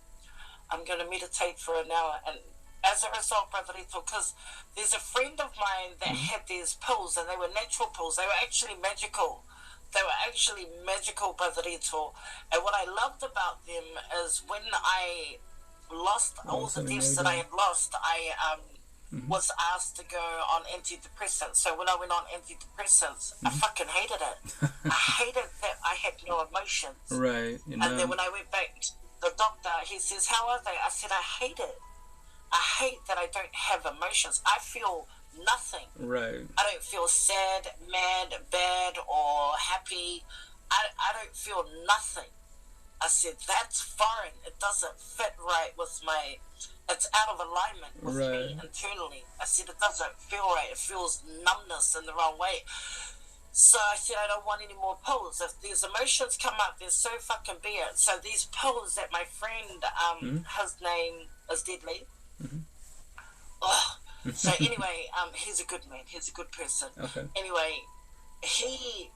I'm going to meditate for an hour. And as a result, Brother Rito, because there's a friend of mine that had these pills, and they were natural pills. They were actually magical. They were actually magical, Brother Rito. And what I loved about them is when I lost all the deaths that I had lost, I was asked to go on antidepressants. So when I went on antidepressants, I fucking hated it. I hated that I had no emotions. Right. You know. And then when I went back to the doctor, he says, how are they? I said, I hate it. I hate that I don't have emotions. I feel nothing. Right. I don't feel sad, mad, bad, or happy. I don't feel nothing. I said, that's foreign. It doesn't fit right with my... It's out of alignment with me internally. I said, it doesn't feel right. It feels numbness in the wrong way. So I said, I don't want any more pills. If these emotions come up, then so fucking be it. So these pills that my friend, his name is Deadly. So anyway, he's a good man. He's a good person. Okay. Anyway, he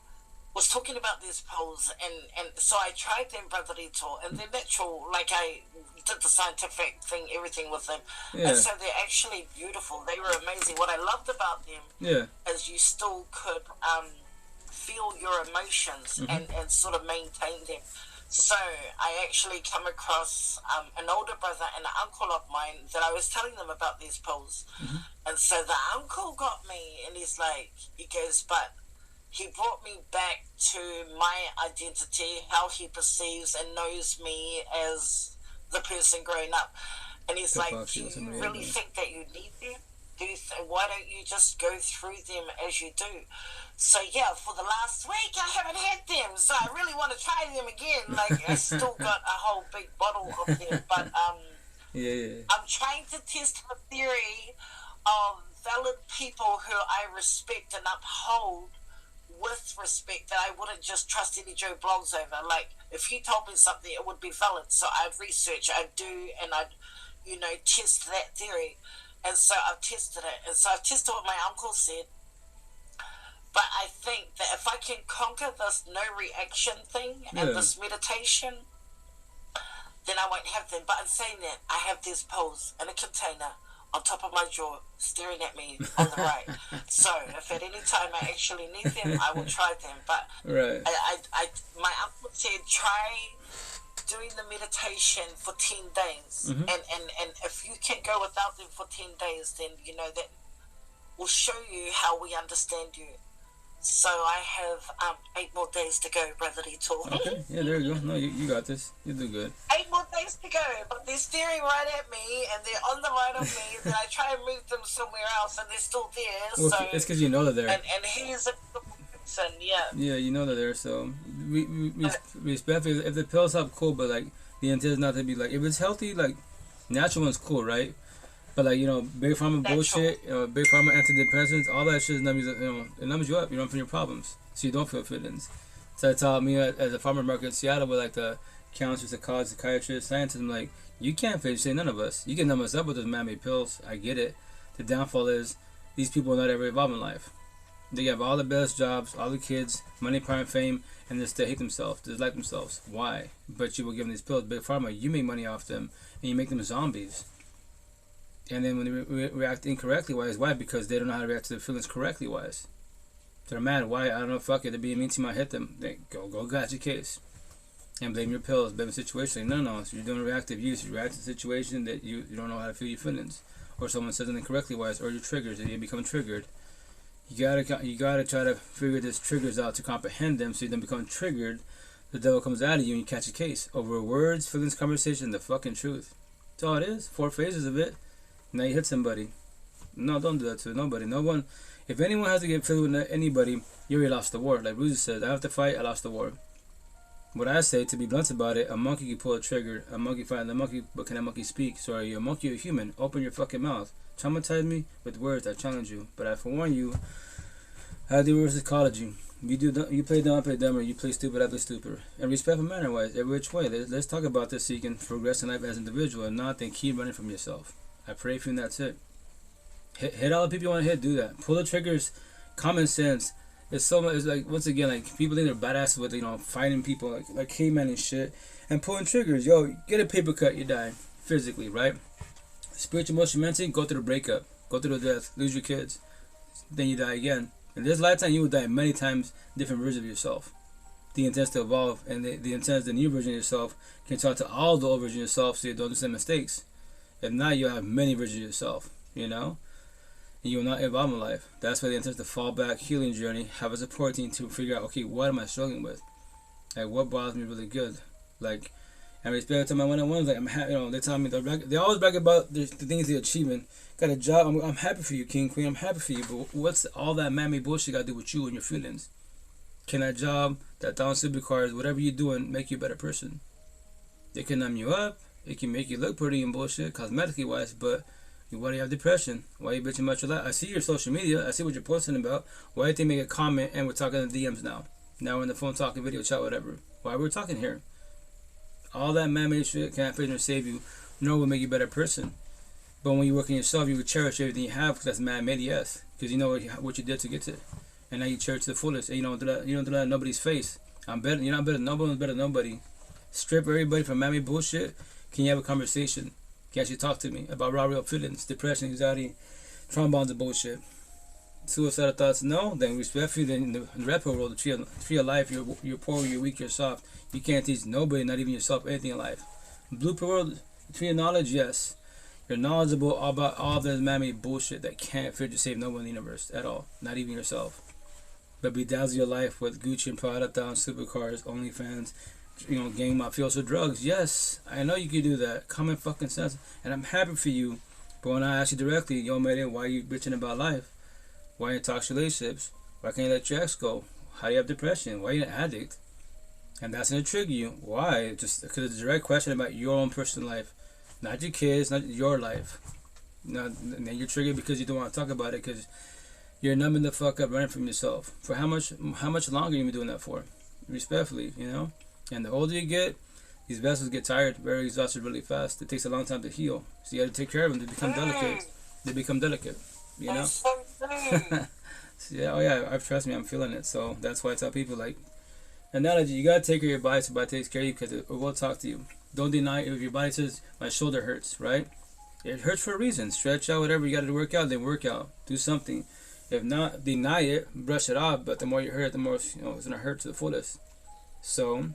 was talking about these pills, and so I tried them, Brother Rito, and they're natural. Like, I did the scientific thing, everything with them. Yeah. And so they're actually beautiful. They were amazing. What I loved about them is you still could feel your emotions and sort of maintain them. So I actually come across an older brother and an uncle of mine that I was telling them about these pills. And so the uncle got me, and he's like, he goes, but he brought me back to my identity, how he perceives and knows me as the person growing up. And he's like, do you really think that you need them? Why don't you just go through them as you do? So yeah, for the last week I haven't had them, so I really want to try them again. Like, I still got a whole big bottle of them, but I'm trying to test the theory of valid people who I respect and uphold with respect, that I wouldn't just trust any Joe Blogs over. Like, if he told me something, it would be valid, so I'd research, I'd do, and I'd, you know, test that theory. And so I've tested it, and so I've tested what my uncle said. But I think that if I can conquer this no reaction thing and this meditation, then I won't have them. But in saying that, I have these pills in a container on top of my drawer, staring at me on the right. So if at any time I actually need them, I will try them. But my uncle said, try doing the meditation for 10 days. And if you can go without them for 10 days, then, you know, that will show you how we understand you. So I have 8 more days to go, Brother Rito. Okay, yeah, there you go. No, you got this. You do good. 8 more days to go, but they're staring right at me, and they're on the right of me, then I try and move them somewhere else, and they're still there. Well, so it's because you know they're there. And he's a person, Yeah, you know they're there, so we respect if the pills help, cool, but like the intent is not to be like, if it's healthy, like natural one's cool, right? But like, you know, big pharma bullshit, big pharma antidepressants, all that shit numbs, you know, it numbs you up. You run from your problems, so you don't feel feelings. So it taught me as a farmer market in Seattle with like the counselors, psychologists, psychiatrists, scientists, I'm like, you can't fix none of us. You can numb us up with those man-made pills. I get it. The downfall is these people are not ever evolved in life. They have all the best jobs, all the kids, money, power, and fame, and they still hate themselves, dislike themselves. Why? But you will give them these pills, big pharma. You make money off them, and you make them zombies. And then when they react incorrectly, why? Because they don't know how to react to their feelings correctly, They're mad. Why? I don't know. Fuck it. They're being mean to me. I hit them. They go got your case. And blame your pills, blame the situation. Like, no. So you're doing reactive use. You react to the situation that you don't know how to feel your feelings. Or someone says something correctly, or your triggers, and you become triggered. You gotta try to figure these triggers out to comprehend them, so you don't become triggered. The devil comes out of you and you catch a case over words, feelings, conversation, the fucking truth. That's all it is. 4 phases of it. Now you hit somebody. No, don't do that to nobody. No one. If anyone has to get filled with anybody, you already lost the war. Like Bruce said, I have to fight. I lost the war. What I say, to be blunt about it, a monkey can pull a trigger. A monkey find the monkey, but can a monkey speak? So are you a monkey or a human? Open your fucking mouth. Traumatize me with words. I challenge you. But I forewarn you. I do reverse psychology. You play dumb, I play dumber. You play stupid, I play stupider. And respectful manner-wise, every which way. Let's talk about this so you can progress in life as an individual and not then keep running from yourself. I pray for you and that's it. Hit all the people you want to hit, do that. Pull the triggers, common sense. It's so much, it's like, once again, like, people think they're badasses with, you know, fighting people like cavemen and shit. And pulling triggers. Yo, get a paper cut, you die. Physically, right? Spiritual, emotional, mentally, go through the breakup. Go through the death. Lose your kids. Then you die again. In this lifetime, you will die many times, different versions of yourself. The intent to evolve, and the intent the new version of yourself can talk to all the old versions of yourself so you don't do the same mistakes. If not, you'll have many versions of yourself, you know? And you will not evolve in life. That's why the intent to fall back, healing journey, have a support team to figure out, okay, what am I struggling with? Like, what bothers me really good? Like, and respect to my one-on-ones, like, I'm happy, you know, they tell me, they always brag about the things they're achieving. Got a job, I'm happy for you, King, Queen, I'm happy for you, but what's all that man-made bullshit got to do with you and your feelings? Can that job, that down supercars, whatever you're doing, make you a better person? It can numb you up, it can make you look pretty and bullshit, cosmetically wise, but why do you have depression? Why are you bitching about your life? I see your social media, I see what you're posting about. Why do you think make a comment and we're talking in the DMs now? Now we're on the phone talking, video chat, whatever. Why we're talking here? All that man-made shit can't fit or save you, nor will make you a better person. But when you work on yourself, you will cherish everything you have because that's man-made, yes. Because you know what you did to get to it. And now you cherish the fullest. And you don't do that in nobody's face. I'm better. You're not better than nobody. Better than nobody. Strip everybody from man-made bullshit. Can you have a conversation? Can you actually talk to me about raw real feelings, depression, anxiety, traumas and bullshit? Suicidal thoughts? No. Then respectfully, then in the rap world, the tree of life, you're poor, you're weak, you're soft. You can't teach nobody, not even yourself, anything in life. Blueprint world, the tree of knowledge, yes. You're knowledgeable about all this man-made bullshit that can't fit to save no one in the universe at all, not even yourself. But bedazzle your life with Gucci and Prada down, supercars, OnlyFans, you know, gang mafioso drugs. Yes, I know you can do that. Common fucking sense, and I'm happy for you. But when I ask you directly, yo, man, why are you bitching about life? Why are you in toxic relationships? Why can't you let your ex go? How do you have depression? Why are you an addict? And that's gonna trigger you. Why? Just because it's a direct question about your own personal life. Not your kids, not your life. Now, and then you're triggered because you don't want to talk about it because you're numbing the fuck up, running from yourself. For how much longer are you been doing that for? Respectfully, you know? And the older you get, these vessels get tired, very exhausted really fast. It takes a long time to heal. So you got to take care of them. They become delicate. They become delicate, you know? So, yeah, oh yeah, trust me, I'm feeling it. So that's why I tell people, like, analogy, you got to take care of your body so your body takes care of you because it will talk to you. Don't deny it. If your body says, my shoulder hurts, right? It hurts for a reason. Stretch out, whatever you got to work out, then work out. Do something. If not, deny it, brush it off, but the more you hurt, the more, you know, it's going to hurt to the fullest. So,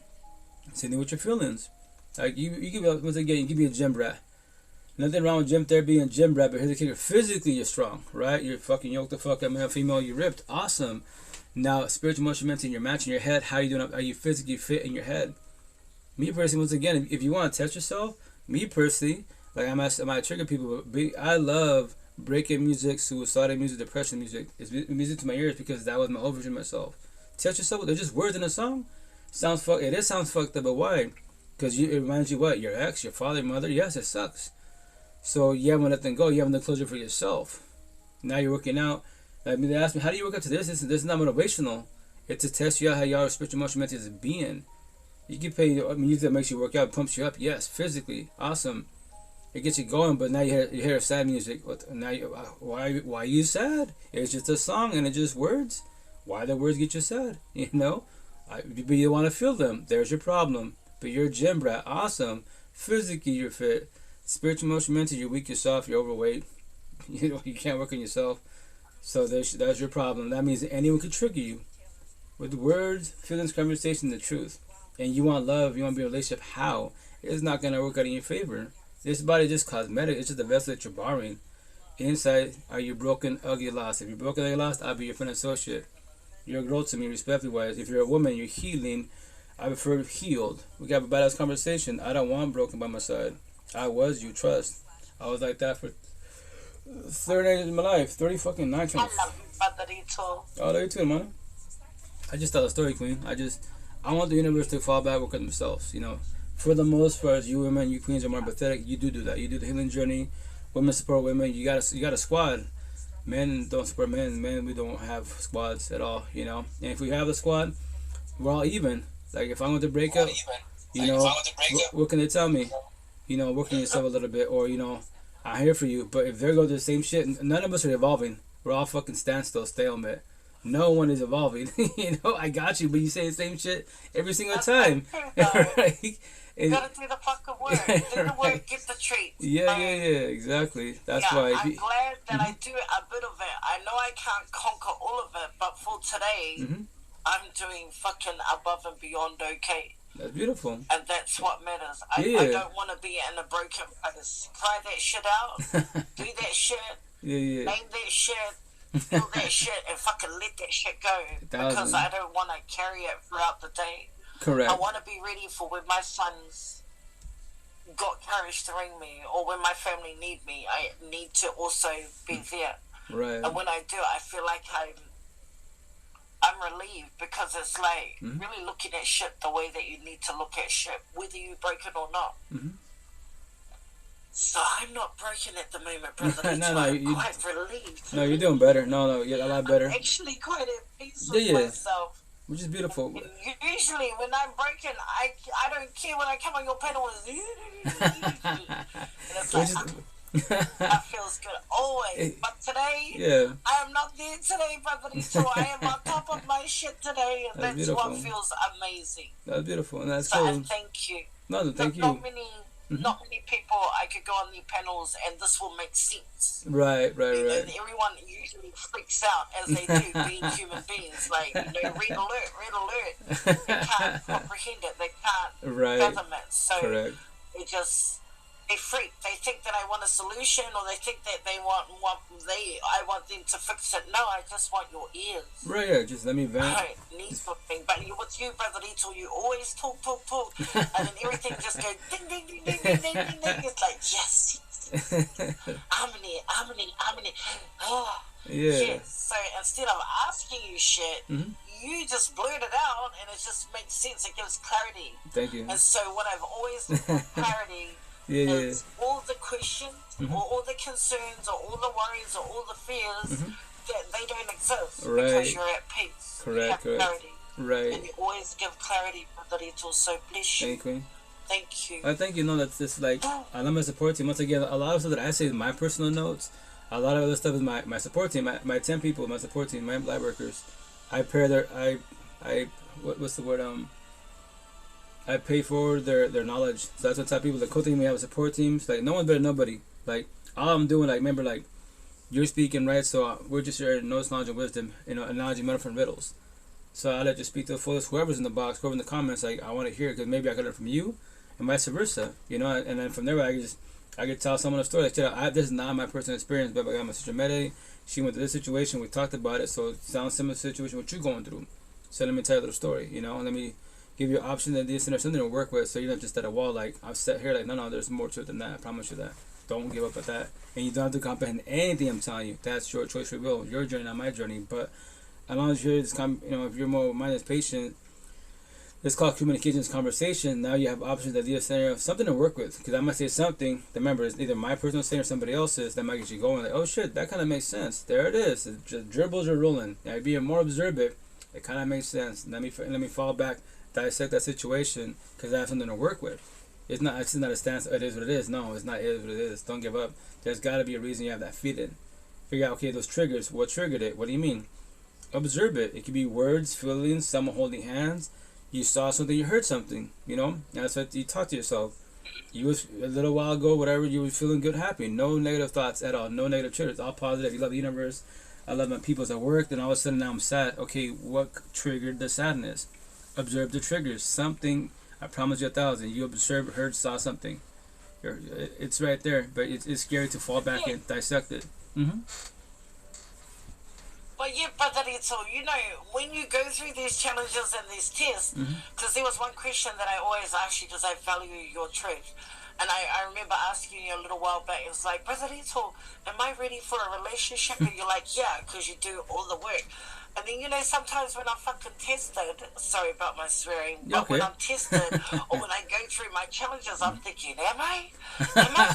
same thing with your feelings. Like, you give me, once again, you give me a gym rat. Nothing wrong with gym therapy and gym rat, but here's the kicker. Physically, you're strong, right? You're fucking yoked the fuck up, male, female, you're ripped. Awesome. Now, spiritual, emotional, mental, you're matching your head. How are you doing? Are you physically fit in your head? Me personally, once again, if you want to test yourself, me personally, like I might trigger people, but I love breaking music, suicidal music, depression music. It's music to my ears because that was my whole version of myself. Test yourself. There's just words in a song. Sounds fucked up, but why? Because it reminds you what? Your ex, your father, your mother. Yes, it sucks. So you haven't let them go. You haven't done closure for yourself. Now you're working out. I mean, they ask me, how do you work up to this? This is not motivational. It's to test you out how your spiritual, emotional, mental is being. You can pay, music that makes you work out, pumps you up. Yes, physically, awesome. It gets you going, but now you hear sad music. Now why are you sad? It's just a song and it's just words. Why the words get you sad? You know, but you want to feel them. There's your problem. But you're a gym rat, awesome. Physically, you're fit. Spiritual, emotional, mental, you're weak, you're soft, you're overweight. You know, you can't work on yourself. So that's your problem. That means anyone could trigger you with words, feelings, conversation, the truth. And you want love, you want to be in a relationship, how? It's not going to work out in your favor. This body is just cosmetic. It's just a vessel that you're borrowing. Inside, are you broken, ugly, lost? If you're broken, ugly, lost, I'll be your friend associate. You're a growth to me, respectfully wise. If you're a woman, you're healing. I prefer healed. We can have a badass conversation. I don't want broken by my side. I was you, trust. I was like that for 39 years of my life. 30 fucking 9 I times. love you, Brotherito. Oh, love you too, man. I just tell a story, Queen. I want the universe to fall back with themselves, you know. For the most part, you women, you queens are more pathetic. You do that. You do the healing journey. Women support women. You got a squad. Men don't support men. Men, we don't have squads at all, you know. And if we have a squad, we're all even. Like, if I'm going to break up, you know, what can they tell me? You know, work on yourself a little bit, or, you know, I'm here for you. But if they're going to do the same shit, none of us are evolving. We're all fucking standstill, stalemate. No one is evolving. You know, I got you, but you say the same shit every single time. Right? You gotta do the fucking work. Do the work, get the treat. Yeah, exactly. That's why. I'm glad that I do a bit of it. I know I can't conquer all of it, but for today, I'm doing fucking above and beyond okay. That's beautiful. And that's what matters. I don't want to be in a broken place. Cry that shit out. Do that shit. Name that shit. Feel that shit and fucking let that shit go. Because I don't want to carry it throughout the day. Correct. I want to be ready for when my sons got courage to ring me, or when my family need me. I need to also be there. Right. And when I do, I feel like I'm relieved, because it's like really looking at shit the way that you need to look at shit, whether you break it or not. So I'm not broken at the moment, brother. I'm quite relieved. No, you're doing better. No, you're a lot better. I'm actually quite at peace with myself. Which is beautiful. Usually when I'm broken, I don't care when I come on your panel. And it's like, that feels good always. But today, I am not there today, brother. So I am on top of my shit today, and that's what feels amazing. That's beautiful, and that's so cool. I thank you. No, thank you. Not many people I could go on the panels and this will make sense. Right. And everyone usually freaks out as they do, being human beings. Like, you know, red alert. They can't comprehend it. They can't fathom it. So they freak. They think that I want a solution, or they think that I want them to fix it. No, I just want your ears. Right, just let me vent. Right, needs something. But with you, Brother Lito, you always talk. And then everything just goes ding, ding, ding, ding, ding, ding, ding, ding. It's like, yes. Harmony. Oh, yes. So instead of asking you shit, you just blurt it out, and it just makes sense. It gives clarity. Thank you. And so what I've always looked for clarity is all the questions, or all the concerns, or all the worries, or all the fears, that they don't exist because you're at peace. Correct. You have clarity. Right. And you always give clarity, Brother Lito. So bless you. Thank you. Thank you. I think you know that's just like I love my support team. Once again, a lot of stuff that I say is my personal notes. A lot of other stuff is my support team. My 10 people, my support team, my light workers. I pair their what's the word I pay for their knowledge. So that's what type of people. The cool thing we have is support teams. Like, no one better than nobody. Like, all I'm doing, like, remember, like, you're speaking, right? So we're just sharing notes, knowledge, and wisdom, you know, analogy, metaphor, and riddles. So I let you speak to the fullest. Whoever's in the box, whoever in the comments, like, I want to hear it, because maybe I could learn from you, and vice versa, you know. And then from there, I could tell someone a story. Like, this is not my personal experience, but I got my sister Mede. She went through this situation. We talked about it. So it sounds similar to the situation what you're going through. So let me tell you a little story, you know. Let me give you an option that this and there's something to work with, so you're not just at a wall like I've set here. Like, no, there's more to it than that. I promise you that. Don't give up at that. And you don't have to comprehend anything I'm telling you. That's your choice, free will, your journey, not my journey. But as long as you're just, if you're more minded, patient, it's called communications, conversation. Now you have options, ideas, scenario, something to work with. Because I might say something. Remember, it's either my personal saying or somebody else's that might get you going. Like, oh shit, that kind of makes sense. There it is. It just dribbles are rolling. Now, be more observant. It kind of makes sense. Let me fall back. Dissect that situation, because I have something to work with. It's not a stance. It is what it is. No, it's not. It is what it is. Don't give up. There's got to be a reason you have that feeling. Figure out, okay, those triggers. What triggered it? What do you mean? Observe it. It could be words, feelings, someone holding hands. You saw something. You heard something. You know. And that's what you talk to yourself. You was a little while ago, whatever. You were feeling good, happy. No negative thoughts at all. No negative triggers. All positive. You love the universe. I love my peoples at work. Then all of a sudden now I'm sad. Okay, what triggered the sadness? Observe the triggers. Something, I promise you 1,000. You observed, heard, saw something. It's right there, but it's scary to fall back and dissect it. But yeah, Brother Lito, you know, when you go through these challenges and these tests, because there was one question that I always ask you, because I value your truth. And I remember asking you a little while back, it was like, Brother Lito, am I ready for a relationship? And you're like, yeah, because you do all the work. And then, you know, sometimes when I'm fucking tested, sorry about my swearing, but when I'm tested or when I go through my challenges, I'm thinking, am I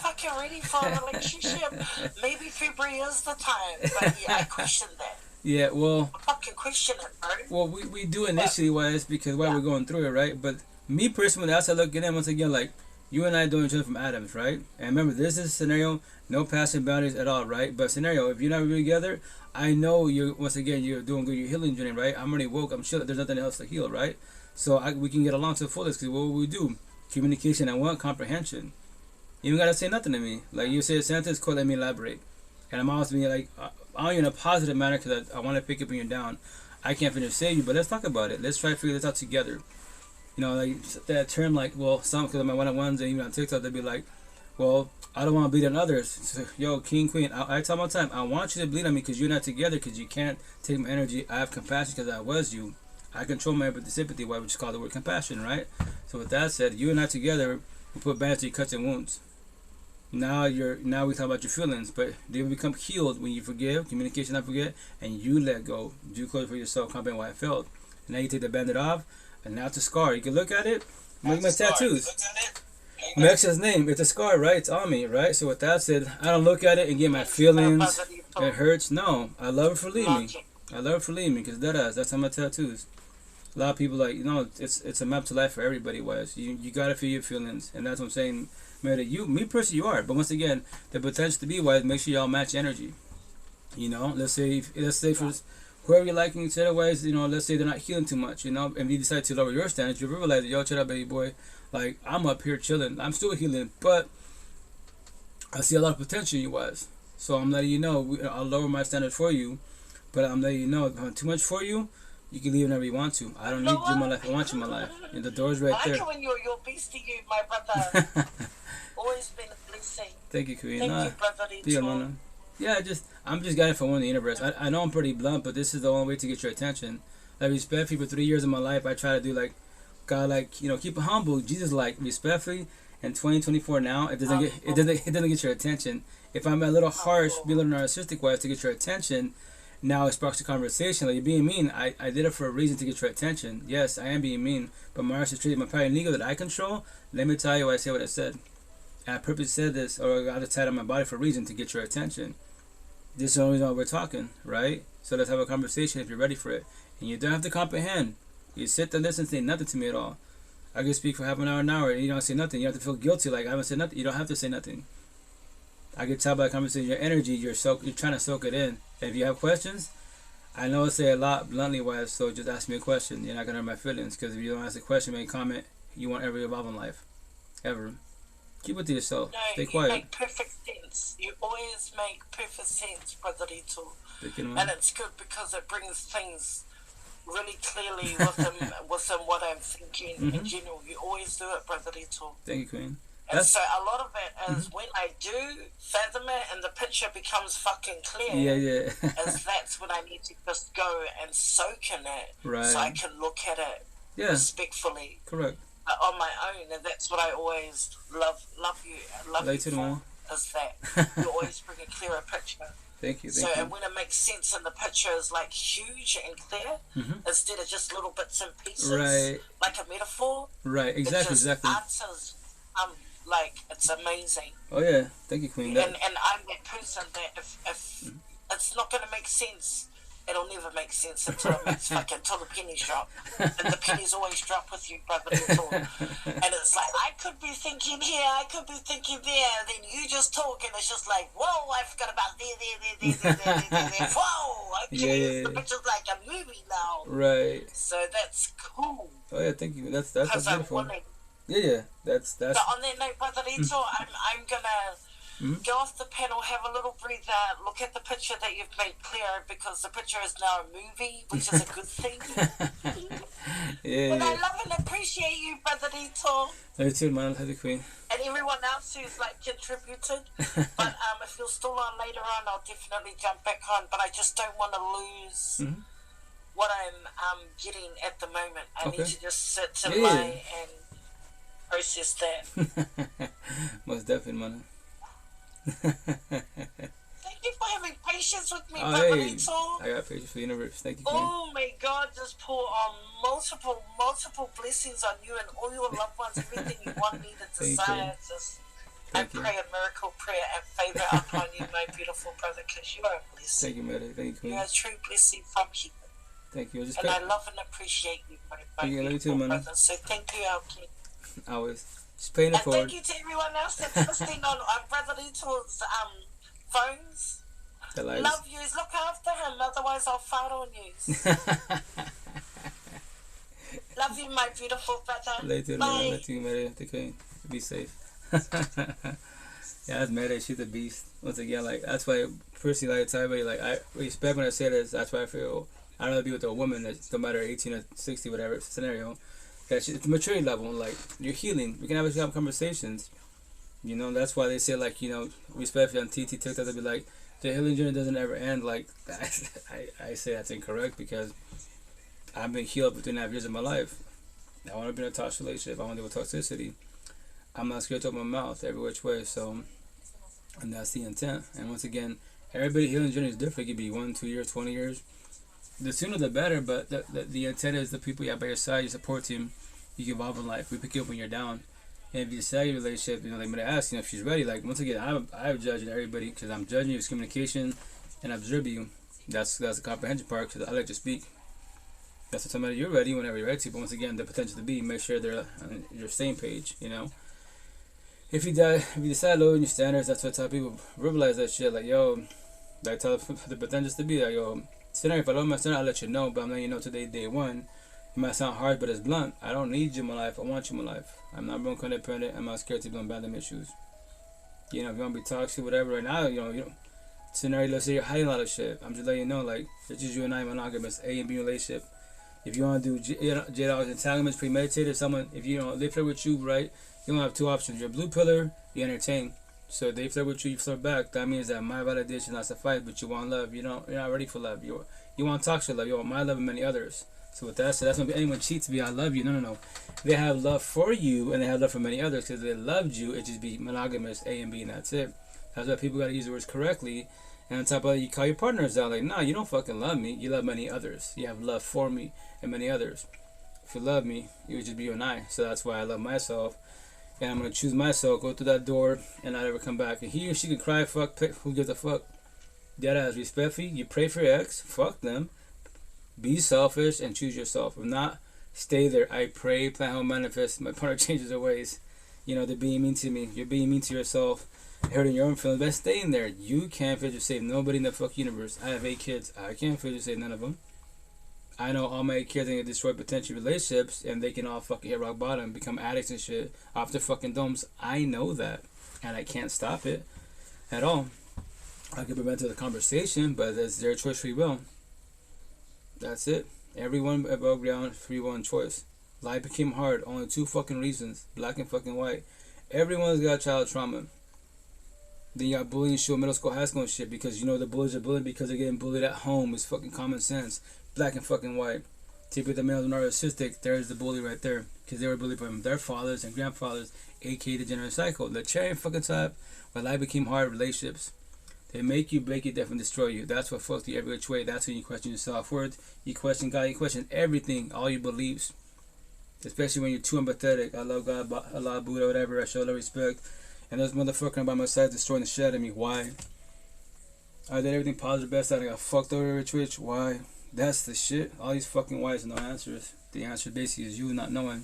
fucking ready for a relationship? Maybe February is the time. But yeah, I question that. Yeah, well, I fucking question it, bro. well, we do initially wise because while we're going through it, right? But me personally, that's how I look at it. Once again, like, you and I doing each other from Adams, right? And remember, this is a scenario, no passing boundaries at all, right? But scenario, if you're not really together, I know you're, once again, you're doing good, you're healing journey, right? I'm already woke, I'm chill, there's nothing else to heal, right? So we can get along to the fullest, because what we do? Communication and what? Comprehension. You don't gotta say nothing to me. Like, you say a sentence, cool, let me elaborate. And I'm always being like, I'm in a positive manner, because I want to pick up when you're down. I can't finish saying you, but let's talk about it. Let's try to figure this out together. You know, like that term, like, well, some, because of my one-on-ones and even on TikTok, they'd be like, well, I don't want to bleed on others. So, yo, king, queen, I tell my time, I want you to bleed on me because you're not together, because you can't take my energy. I have compassion because I was you. I control my empathy, sympathy, why we just call the word compassion, right? So with that said, you and I together, we put bandages to your cuts and wounds. Now we talk about your feelings, but they will become healed when you forgive, communication, not forget, and you let go. Do close for yourself, comprehend why I felt. And now you take the bandage off. And now it's a scar. You can look at it. Look at my tattoos. Max's name. It's a scar, right? It's on me, right? So with that said, I don't look at it and get my feelings. It hurts. No. I love her for leaving me. I love her for leaving me, because that's on my tattoos. A lot of people, like, you know, it's a map to life for everybody, Wes. You gotta feel your feelings. And that's what I'm saying. Me personally, you are. But once again, the potential to be wise, make sure y'all match energy. You know, let's say for whoever you're liking each other, wise, you know, let's say they're not healing too much, you know, and you decide to lower your standards, you realize that, yo, chill out, baby boy, like, I'm up here chilling, I'm still healing, but I see a lot of potential in you, wise. So I'm letting you know, I'll lower my standards for you, but I'm letting you know, if I'm too much for you, you can leave whenever you want to. I don't need you in my life, I want you in my life. And the door's right there. I like it when you're beast to you, my brother. Always been a blessing. Thank you, Queen. Thank you, brother. Yeah, I'm just got it for one of the universe. I know I'm pretty blunt, but this is the only way to get your attention. Like, respectfully, for 3 years of my life, I try to do, like, God, like, you know, keep it humble. Jesus, like, respectfully, in 2024 now, it doesn't get your attention. If I'm a little harsh, be a little narcissistic wise to get your attention, now it sparks a conversation. Like, you're being mean. I did it for a reason to get your attention. Yes, I am being mean, but my narcissist trait, my pride and ego that I control, let me tell you why I say what I said. And I purposely said this, or I got it tied on my body for a reason, to get your attention. This is the only reason why we're talking, right? So let's have a conversation if you're ready for it. And you don't have to comprehend. You sit there and listen, say nothing to me at all. I can speak for half an hour, and you don't say nothing. You don't have to feel guilty, like I haven't said nothing. You don't have to say nothing. I can tell by the conversation, your energy, you're trying to soak it in. And if you have questions, I know I say a lot bluntly wise, so just ask me a question. You're not going to hurt my feelings, because if you don't ask a question, make a comment, you won't ever evolve in life. Ever. Keep it to yourself. No, stay quiet. You make perfect sense. You always make perfect sense, Brother Lito. And it's good because it brings things really clearly within what I'm thinking in general. You always do it, Brother Lito. Thank you, Queen. And so a lot of it is when I do fathom it and the picture becomes fucking clear. Yeah. is that's when I need to just go and soak in it. Right. So I can look at it respectfully. Correct. On my own, and that's what I always love you for, is that you always bring a clearer picture. Thank you. And when it makes sense and the picture is like huge and clear, instead of just little bits and pieces, right, like a metaphor. Right, exactly. Answers, like, it's amazing. Oh yeah, thank you, Queen. And I'm that person that if it's not going to make sense, it'll never make sense until the pennies drop. And the pennies always drop with you, Brother Lito. And it's like, I could be thinking here, I could be thinking there, and then you just talk, and it's just like, whoa, I forgot about there. Whoa, okay, the picture's like a movie now. Right. So that's cool. Oh yeah, thank you. That's beautiful. Yeah, that's. But on that note, Brother Lito, I'm gonna go off the panel, have a little breather, look at the picture that you've made clear, because the picture is now a movie, which is a good thing. But I love and appreciate you, Brother Lito. You too, man. Have the Queen. And everyone else who's like contributed. But if you're still on later on, I'll definitely jump back on. But I just don't want to lose what I'm getting at the moment. I need to just sit and lie and process that. Most definitely, man. Thank you for having patience with me, Oh, hey, Barbarito. I got patience for the universe. Thank you, Queen. Oh, may God just pour multiple blessings on you and all your loved ones, everything you want, need, and Thank desire. you. Just Thank I you. pray a miracle prayer and favor upon you, my beautiful brother, because you are a blessing. Thank you, Mary. Thank you, Queen. You are a true blessing from here. Thank you. Just And I love and appreciate you, my Thank you, I love you beautiful too, man. brother. So thank you, our king. always. Just paying it And forward. thank you to everyone else that's listening on Brother Lito's phones. The lights. Love yous. Look after him, otherwise I'll fart on yous. Love you, my beautiful brother. Later, Bye. let you, Mary. Take care. Be safe. Yeah, that's Mary. She's a beast. Once again, like that's why personally, like, tell everybody, like I respect when I say this. That's why I feel I'd rather be with a woman that's no matter 18 or 60, whatever scenario. That it's maturity level. Like you're healing. We can have conversations. You know, that's why they say, like, you know, respectfully on TT TikTok, they'll be like, the healing journey doesn't ever end. Like I say that's incorrect because I've been healed for 2.5 years of my life. I want to be in a toxic relationship. I want to deal with toxicity. I'm not scared to open my mouth every which way. So, and that's the intent. And once again, everybody's healing journey is different. It could be 1, 2 years, 20 years. The sooner the better. But the intent is the people you have by your side, your support team. You can evolve in life. We pick you up when you're down. And if you decide your relationship, you know, they might ask, you know, if she's ready. Like once again, I'm judging everybody because I'm judging your communication and observing you. That's the comprehension part because I like to speak. That's the time you're ready whenever you're ready. But once again, the potential to be, make sure they're on your same page. You know, if you decide lower your standards, that's what I tell people. Verbalize that shit. Like yo, I tell the potential to be like yo. Scenario, if I lower my standard, I'll let you know. But I'm letting you know today, day one. It might sound hard, but it's blunt. I don't need you in my life. I want you in my life. I'm not being codependent. I'm not scared to be on abandonment issues. You know, if you want to be toxic, whatever, right now, you know, scenario, let's say you're hiding a lot of shit. I'm just letting you know, like, it's just you and I, monogamous, A and B relationship. If you want to do J-Dog's entanglements, premeditated, someone, if you know, they flirt with you, right, you don't have two options. You're a blue pillar, you entertain. So if they flirt with you, you flirt back. That means that my validation not suffice, but you want love. You're not ready for love. You want toxic love. You want my love and many others. So with that said, that's when anyone cheats be I love you. No. They have love for you and they have love for many others because they loved you. It just be monogamous, A and B, and that's it. That's why people got to use the words correctly. And on top of that, you call your partners out like, nah, you don't fucking love me. You love many others. You have love for me and many others. If you love me, it would just be you and I. So that's why I love myself. And I'm going to choose myself, go through that door, and not ever come back. And he or she can cry, fuck, who gives a fuck? Deadass, respectfully, you pray for your ex, fuck them. Be selfish and choose yourself. If not, stay there. I pray, plan how manifest. My partner changes their ways. You know, they're being mean to me. You're being mean to yourself. Hurting your own feelings. But stay in there. You can't feel yourself. Nobody in the fuck universe. I have 8 kids. I can't feel yourself. None of them. I know all my kids are going to destroy potential relationships. And they can all fucking hit rock bottom. Become addicts and shit. Off their fucking domes. I know that. And I can't stop it. At all. I could prevent the conversation. But that's their choice, free will. That's it. Everyone above ground, free will and choice. Life became hard. Only 2 fucking reasons. Black and fucking white. Everyone's got child trauma. Then you got bullying, shit, middle school, high school and shit. Because you know the bullies are bullying because they're getting bullied at home. It's fucking common sense. Black and fucking white. Typically the males are narcissistic. There's the bully right there. Because they were bullied from their fathers and grandfathers. A.k.a. the general cycle. The cherry fucking top. When life became hard, relationships. They make you, break you, definitely destroy you. That's what fucks you every which way. That's when you question your self-worth. You question God. You question everything. All your beliefs. Especially when you're too empathetic. I love God, Allah, Buddha, whatever. I show love, respect. And those motherfuckers by my side destroying the shit out of me. Why? I did everything positive, best out. I got fucked over every Twitch. Why? That's the shit. All these fucking whys, no answers. The answer basically is you not knowing.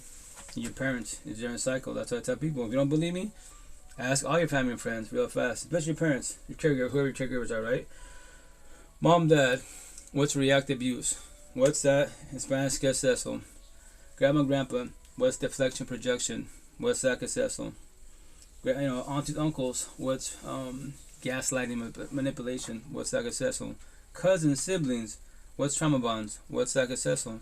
Your parents. It's your cycle. That's what I tell people. If you don't believe me, ask all your family and friends real fast. Especially your parents. Your caregiver, whoever your caregivers are, right? Mom, dad, what's reactive abuse? What's that? In Spanish, ¿qué es eso? Grandma, grandpa, what's deflection projection? What's that? ¿Qué es eso? You know, aunties, uncles, what's gaslighting, manipulation? What's that? ¿Qué es eso? Cousins, siblings, what's trauma bonds? What's that? ¿Qué es eso?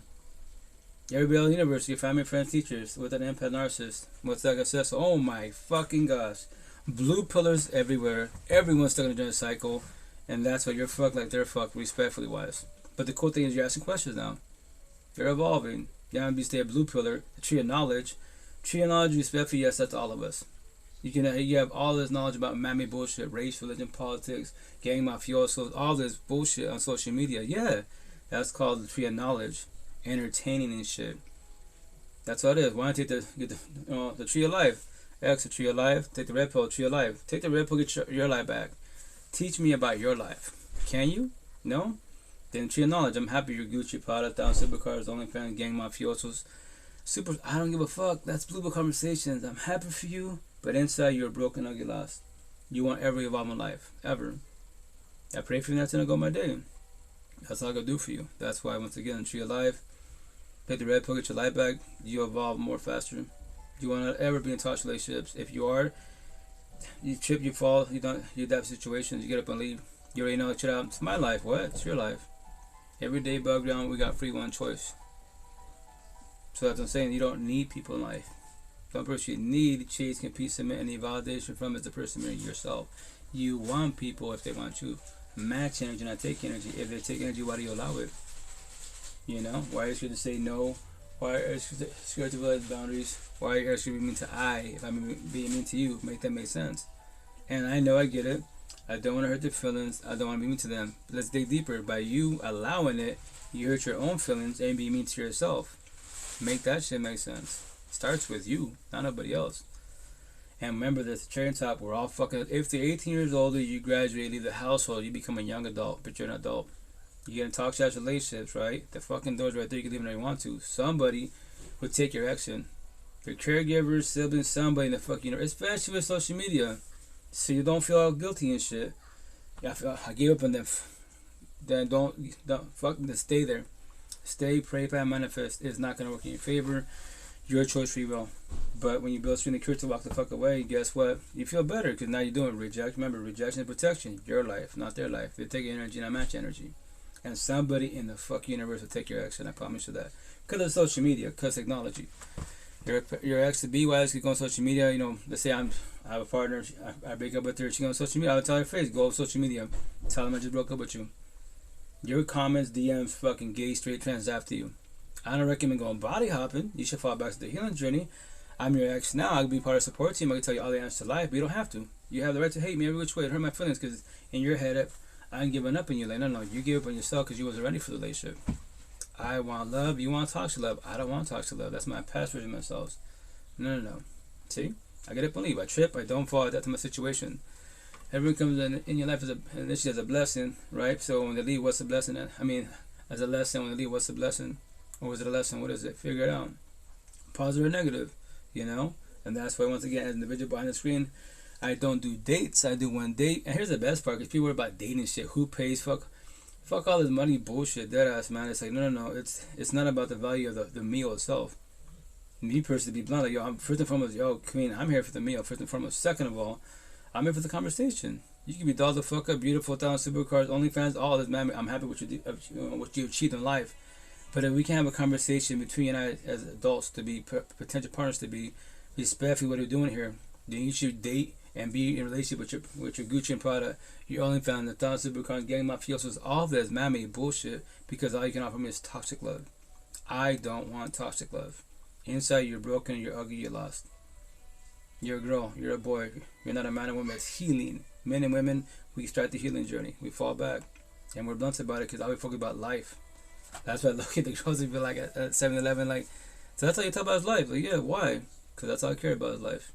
Everybody in the universe, your family, friends, teachers, with an empath narcissist. What's that? ¿Qué es eso? Oh my fucking gosh. Blue pillars everywhere. Everyone's stuck in a general cycle. And that's why you're fucked like they're fucked, respectfully wise. But the cool thing is you're asking questions now. You're evolving. You don't be stay a blue pillar, a tree of knowledge. Tree of knowledge, respectfully, yes, that's all of us. You have all this knowledge about mammy bullshit, race, religion, politics, gang mafiosos, all this bullshit on social media. Yeah, that's called the tree of knowledge, entertaining and shit. That's what it is. Why don't you get the tree of life? X, the tree of life. Take the red pill, tree of life. Take the red pill, get your life back. Teach me about your life. Can you? No? Then tree of knowledge. I'm happy you're Gucci, Prada, supercars, OnlyFans, gang mafiosos. I don't give a fuck. That's Blue Book Conversations. I'm happy for you, but inside you're broken, ugly, lost. You won't ever evolve in life. Ever. I pray for you, and that's gonna go my day. That's all I can do for you. That's why, once again, tree of life. Take the red pill, get your life back. You evolve more faster. You won't ever be in toxic relationships. If you are, you trip, you fall, you have situations, you get up and leave. You already know, shit out. It's my life. What? It's your life. Every day, bug down, we got free one choice. So that's what I'm saying. You don't need people in life. The person you need, chase, compete, submit, any validation from is the person yourself. You want people if they want you. Match energy, not take energy. If they take energy, why do you allow it? You know? Why are you scared to say no? Why are you scared to realize boundaries? Why are you scared to be mean to I if I'm being mean to you? Make that make sense. And I know I get it. I don't want to hurt their feelings. I don't want to be mean to them. But let's dig deeper. By you allowing it, you hurt your own feelings and be mean to yourself. Make that shit make sense. Starts with you, not nobody else. And remember this, cherry on top, we're all fucking, if they're 18 years older, you graduate, leave the household, you become a young adult, but you're an adult. You get in toxic relationships, right? The fucking door's right there, you can leave whenever you want to. Somebody would take your action. Your caregivers, siblings, somebody in the fucking universe, especially with social media. So you don't feel all guilty and shit. Yeah, I gave up on them. Then don't fucking stay there. Stay, pray, plan, manifest. It's not gonna work in your favor. Your choice, free will. But when you build strength and courage to walk the fuck away, guess what? You feel better because now you're doing reject. Remember, rejection and protection. Your life, not their life. They take energy, not match energy. And somebody in the fuck universe will take your action. I promise you that. Because of social media, because technology. Your ex to be wise could go on social media. You know, let's say I have a partner. I break up with her. She goes on social media. I would tell her face, go on social media. Tell them I just broke up with you. Your comments, DMs, fucking gay, straight, trans after you. I don't recommend going body hopping. You should fall back to the healing journey. I'm your ex now. I can be part of the support team. I can tell you all the answers to life, but you don't have to. You have the right to hate me every which way. It hurt my feelings because in your head, I'm giving up on you. Like, no, you gave up on yourself because you wasn't ready for the relationship. I want love. You want toxic love. I don't want toxic love. That's my past version of myself. No. See? I get up and leave. I trip. I don't fall. That's my situation. Everyone comes in your life initially as a blessing, right? So when they leave, what's the blessing? As a lesson. When they leave, what's the blessing? Or was it a lesson? What is it? Figure it out. Positive or negative, you know? And that's why, once again, as an individual behind the screen, I don't do dates. I do one date. And here's the best part, because people are about dating shit. Who pays? Fuck all this money bullshit. Dead ass, man. It's like, no. It's not about the value of the meal itself. Me personally, to be blunt, like, yo, I'm first and foremost, Queen, I'm here for the meal, first and foremost. Second of all, I'm here for the conversation. You can be dolled the fuck up, beautiful, $1,000 supercars, OnlyFans, all this, man. I'm happy with what you achieved in life. But if we can have a conversation between you and I as adults to be potential partners, to be respectful what we're doing here, then you should date and be in a relationship with your Gucci and Prada, your OnlyFans, the $1,000 supercars, gang mafiosos, all this mammy bullshit, because all you can offer me is toxic love. I don't want toxic love. Inside you're broken, you're ugly, you're lost. You're a girl, you're a boy, you're not a man or woman. It's healing. Men and women, we start the healing journey. We fall back. And we're blunt about it because all we focus about life. That's why I look at the girls and be like at 7-Eleven, like, so that's how you talk about his life. Like, yeah, why? Because that's all I care about is life.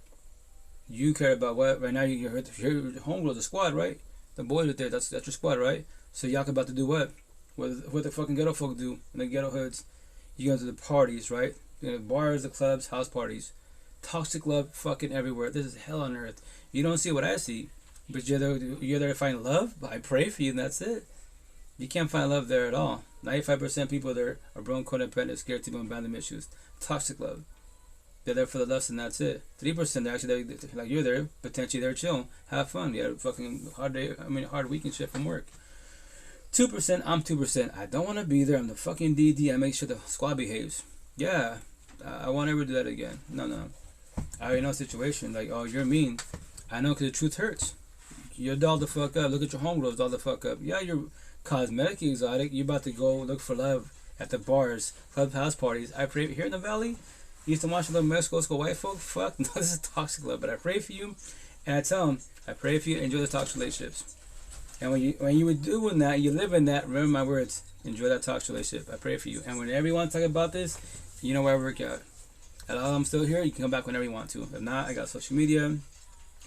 You care about what? Right now, your homegirl, the squad, right? The boys are there, that's your squad, right? So y'all about to do what? What the fucking ghetto folk do in the ghetto hoods? You go to the parties, right? The bars, the clubs, house parties. Toxic love fucking everywhere. This is hell on earth. You don't see what I see, but you're there to find love. I pray for you, and that's it. You can't find love there at all. 95% people there are broken, codependent, scared to be abandonment issues. Toxic love. They're there for the lust, and that's it. 3% they're actually there, like you're there, potentially they're chill, have fun. You had a fucking hard week and shit from work. 2%, I'm 2%. I don't want to be there. I'm the fucking DD. I make sure the squad behaves. Yeah, I won't ever do that again. No. I already know the situation. Like, oh, you're mean. I know because the truth hurts. You're dolled the fuck up. Look at your homegirls dolled the fuck up. Yeah, you're cosmetically exotic. You're about to go look for love at the bars, clubhouse parties. I pray here in the valley. Eastern Washington, Mexico, school white folk, fuck no, this is toxic love. But I pray for you, and I tell them, I pray for you, enjoy the toxic relationships. And when you were doing that, you live in that, remember my words, enjoy that toxic relationship. I pray for you. And whenever you want to talk about this, you know where I work out. And while I'm still here, you can come back whenever you want to. If not, I got social media.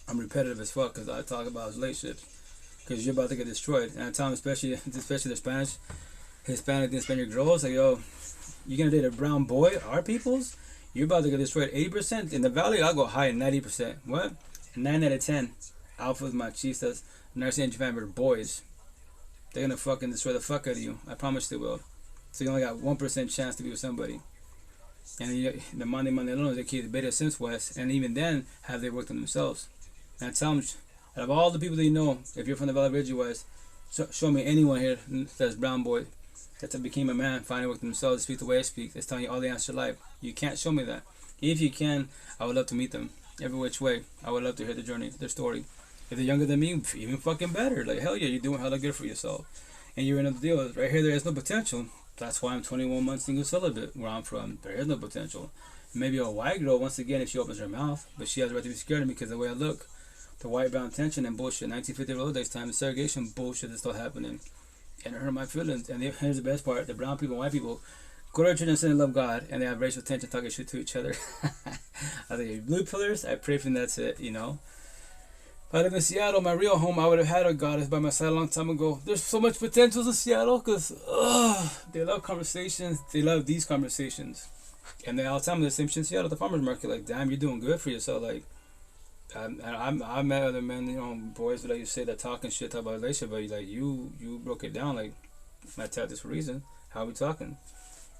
I'm repetitive as fuck because I talk about relationships. Because you're about to get destroyed. And I tell them, especially the Spanish, Hispanic, and Spanish girls, like, yo, you're going to date a brown boy, our peoples? You're about to get destroyed 80%. In the valley, I'll go high 90%. What? 9 out of 10. Alphas, machistas, narcissistic family boys. They're going to fucking destroy the fuck out of you. I promise they will. So you only got 1% chance to be with somebody. And the Monday alone, they keep the beta since West. And even then, have they worked on themselves? And I tell them, out of all the people that you know, if you're from the Valley Ridge West, show me anyone here that's brown boy that became a man, finally worked on themselves, speak the way I speak, that's telling you all the answers to life. You can't show me that. If you can, I would love to meet them. Every which way. I would love to hear their journey, their story. If they're younger than me, even fucking better. Like, hell yeah, you're doing hella good for yourself. And you're in a deal. Right here, there is no potential. That's why I'm 21 months single celibate, where I'm from. There is no potential. Maybe a white girl, once again, if she opens her mouth, but she has the right to be scared of me because of the way I look. The white brown tension and bullshit. 1950 Rolodex time, the segregation bullshit is still happening. And it hurt my feelings. And here's the best part: the brown people, white people, go to church and say they love God, and they have racial tension, talking shit to each other. I think blue pillars. I pray for them, that's it. You know. If I live in Seattle, my real home, I would have had a goddess by my side a long time ago. There's so much potential in Seattle because they love conversations. They love these conversations, and they all tell me the same shit in Seattle at the farmers market. Like, damn, you're doing good for yourself. Like, I've met other men, you know, boys that like you say that talking shit, talk about relationship, but like you broke it down. Like, I tell this for a reason. How are we talking?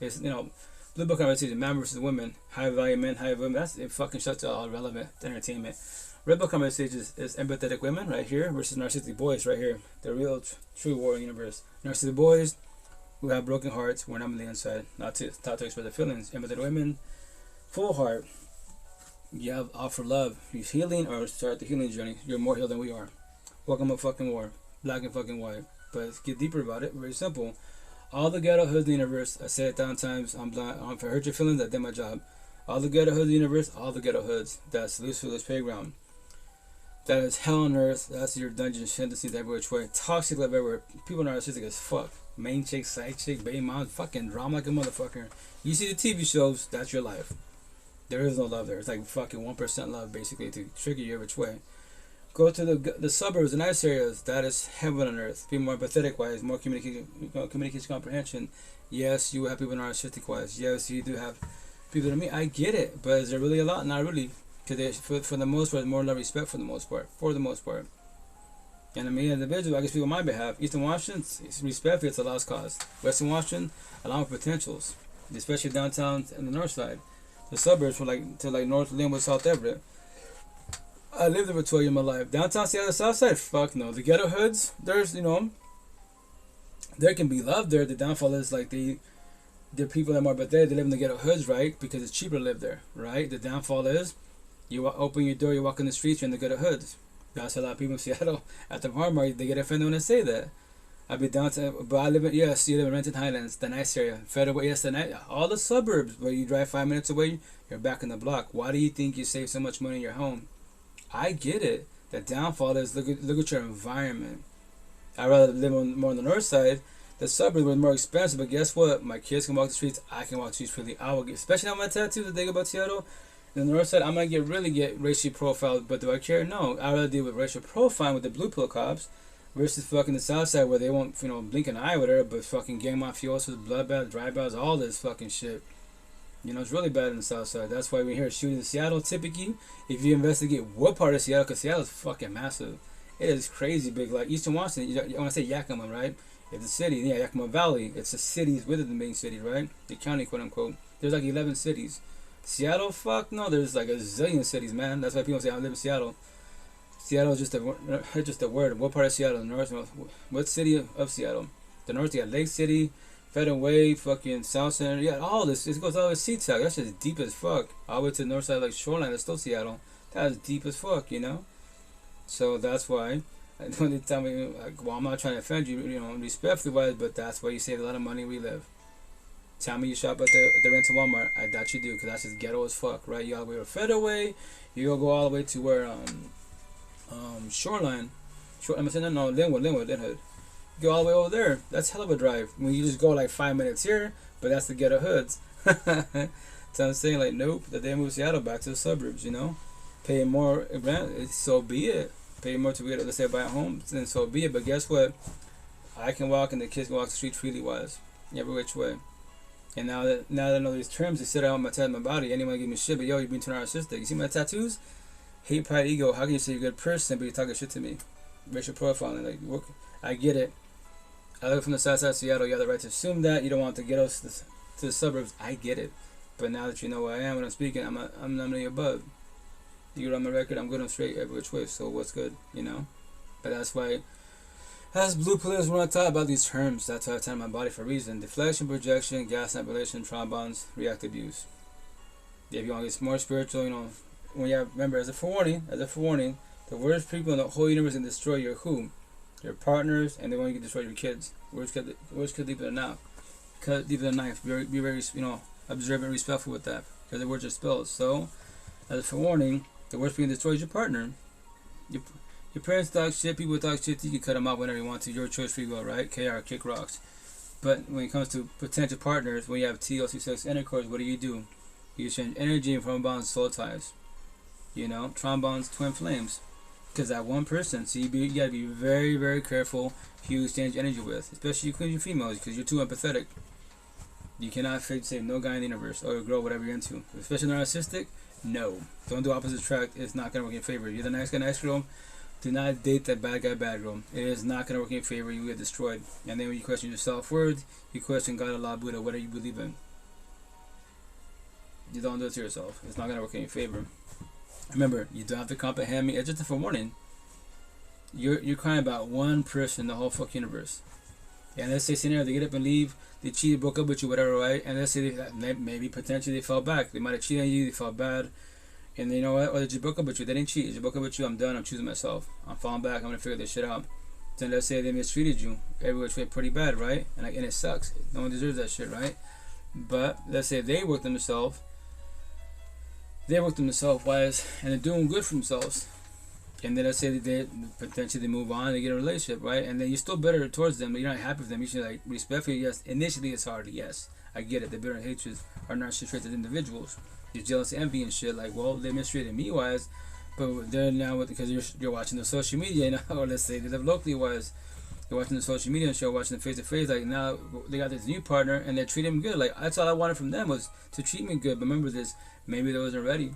It's, you know, blue book conversation, man versus women, high value men, high women. That's it. Fucking shuts out all relevant entertainment. Red book conversation is empathetic women right here versus narcissistic boys right here. The real true war universe. Narcissistic boys who have broken hearts, we're not on the inside, not to express their feelings. Empathetic women, full heart. You have offer love. You're healing or start the healing journey. You're more healed than we are. Welcome to fucking war. Black and fucking white. But let's get deeper about it. Very simple. All the ghetto hoods in the universe. I say it down times. If I hurt your feelings, I did my job. All the ghetto hoods in the universe. All the ghetto hoods. That's Lucifer's playground. That is hell on earth. That's your dungeon. Fantasy every which way. Toxic love everywhere. People are narcissistic as fuck. Main chick, side chick, baby mom. Fucking drama like a motherfucker. You see the TV shows. That's your life. There is no love there. It's like fucking 1% love basically to trigger you every which way. Go to the suburbs, the nice areas. That is heaven on earth. Be more empathetic wise, more communication comprehension. Yes, you have people narcissistic wise. Yes, you do have people to me. I get it, but is there really a lot? Not really. Because for the most part, more love, respect for the most part. For the most part. And I mean, individual, I can speak on my behalf. Eastern Washington, respect, it's a lost cause. Western Washington, along with potentials, especially downtown and the north side. The suburbs from like North Linwood, South Everett. I lived there for 12 years of my life. Downtown Seattle, South Side, fuck no. The ghetto hoods, there's, you know, there can be love there. The downfall is like they're people that are more, but they live in the ghetto hoods, right? Because it's cheaper to live there, right? The downfall is you open your door, you walk in the streets, you're in the ghetto hoods. That's a lot of people in Seattle at the farm market, they get offended when I say that. I've been downtown, but I live in, yes, you live in Renton Highlands, the nice area. Federal, yes, all the suburbs, but you drive 5 minutes away, you're back in the block. Why do you think you save so much money in your home? I get it. The downfall is look at your environment. I'd rather live more on the north side. The suburbs were more expensive, but guess what? My kids can walk the streets. I can walk the streets freely. I will get, especially on my tattoos, the thing about Seattle. In the north side, I might really get racially profiled, but do I care? No. I'd rather deal with racial profiling with the blue pill cops versus fucking the south side where they won't, you know, blink an eye with her, but fucking gang mafiosos, bloodbaths, drive-bys, all this fucking shit. You know, it's really bad in the south side. That's why we hear shooting in Seattle. Typically, if you investigate what part of Seattle, because Seattle is fucking massive. It is crazy big. Like Eastern Washington, I want to say Yakima, right? It's a city. Yeah, Yakima Valley. It's a city within the main city, right? The county, quote unquote. There's like 11 cities. Seattle, fuck no. There's like a zillion cities, man. That's why people say I live in Seattle. Seattle is just a word. What part of Seattle? The north? What city of Seattle? The north, you got Lake City, Federal Way, fucking South Center. Yeah, all this. It goes all the way to SeaTac. That's just deep as fuck. All the way to the north side, like Shoreline. That's still Seattle. That's deep as fuck, you know? So that's why. When they tell me, like, well, I'm not trying to offend you, you know, respectfully wise, but that's why you save a lot of money where you live. Tell me you shop at the rental Walmart. I doubt you do, because that's just ghetto as fuck, right? You all the way to Federway. You go all the way to where Shoreline. I'm saying no, Linwood, Linwood. Go all the way over there. That's hell of a drive. When you just go like 5 minutes here, but that's the ghetto hoods. So I'm saying, like, nope. The day I moved Seattle back to the suburbs, you know, paying more rent, so be it. Paying more to get, let's say, buy a home, then so be it. But guess what? I can walk and the kids can walk the street freely wise, every which way. And now that I know these terms, they sit out on my tattoo, my body. Anyone give me shit, but yo, you've been too narcissistic. You see my tattoos? Hate, pride, ego. How can you say you're a good person, but you're talking shit to me? Racial profiling, like, look, I get it. I live from the south side of Seattle. You have the right to assume that. You don't want to get us to the suburbs. I get it. But now that you know who I am when I'm speaking, I'm none of your above. You get on my record, I'm good on straight every which way. So what's good, you know? But that's why, as blue pillars, when I talk about these terms, that's why I tell my body for a reason. Deflection, projection, gas ambulation, trombones, reactive use. If you want to get more spiritual, you know, when you have, remember, as a forewarning, the worst people in the whole universe can destroy your who? Your partners, and they want you to destroy your kids. Worst could leave it a knife. Leave it a knife. Be very, you know, observant and respectful with that, because the words are spells. So, as a forewarning, the worst being destroys your partner. Your parents talk shit, people talk shit, you can cut them out whenever you want to. Your choice, free will, right? KR, kick rocks. But when it comes to potential partners, when you have TLC sex intercourse, what do? You exchange energy and from bonds, soul ties. You know, trombones, twin flames. Because that one person, so you gotta be very, very careful who you exchange energy with, especially you females, because you're too empathetic. You cannot save no guy in the universe, or a girl, whatever you're into. Especially narcissistic, no. Don't do opposite attract. It's not gonna work in your favor. You're the nice guy, nice girl. Do not date that bad guy, bad girl. It is not gonna work in your favor. You get destroyed. And then when you question your self-worth, you question God, Allah, Buddha, whatever you believe in. You don't do it to yourself. It's not gonna work in your favor. Remember, you don't have to comprehend me. It's just a forewarning. You're crying about one person in the whole fucking universe. And let's say scenario, they get up and leave, they cheated, broke up with you, whatever, right? And let's say maybe potentially they fell back. They might have cheated on you, they felt bad. And you know what? Or they just broke up with you. They didn't cheat. They just broke up with you. I'm done. I'm choosing myself. I'm falling back. I'm gonna figure this shit out. Then let's say they mistreated you every which way, pretty bad, right? And it sucks. No one deserves that shit, right? But let's say they worked themselves. They work themselves wise, and they're doing good for themselves. And then let's say they potentially move on, they get a relationship, right? And then you're still bitter towards them, but you're not happy with them. You should, like, respectfully, yes. Initially, it's hard, yes. I get it. The bitter and hatred are narcissistic traits as individuals. You're jealous, envy, and shit. Like, well, they mistreated me wise, but they're now because you're watching the social media, you know, or let's say they live locally wise. You're watching the social media show, watching the face to face. Like, now they got this new partner, and they're treating him good. Like, that's all I wanted from them was to treat me good. But remember this. Maybe they wasn't ready.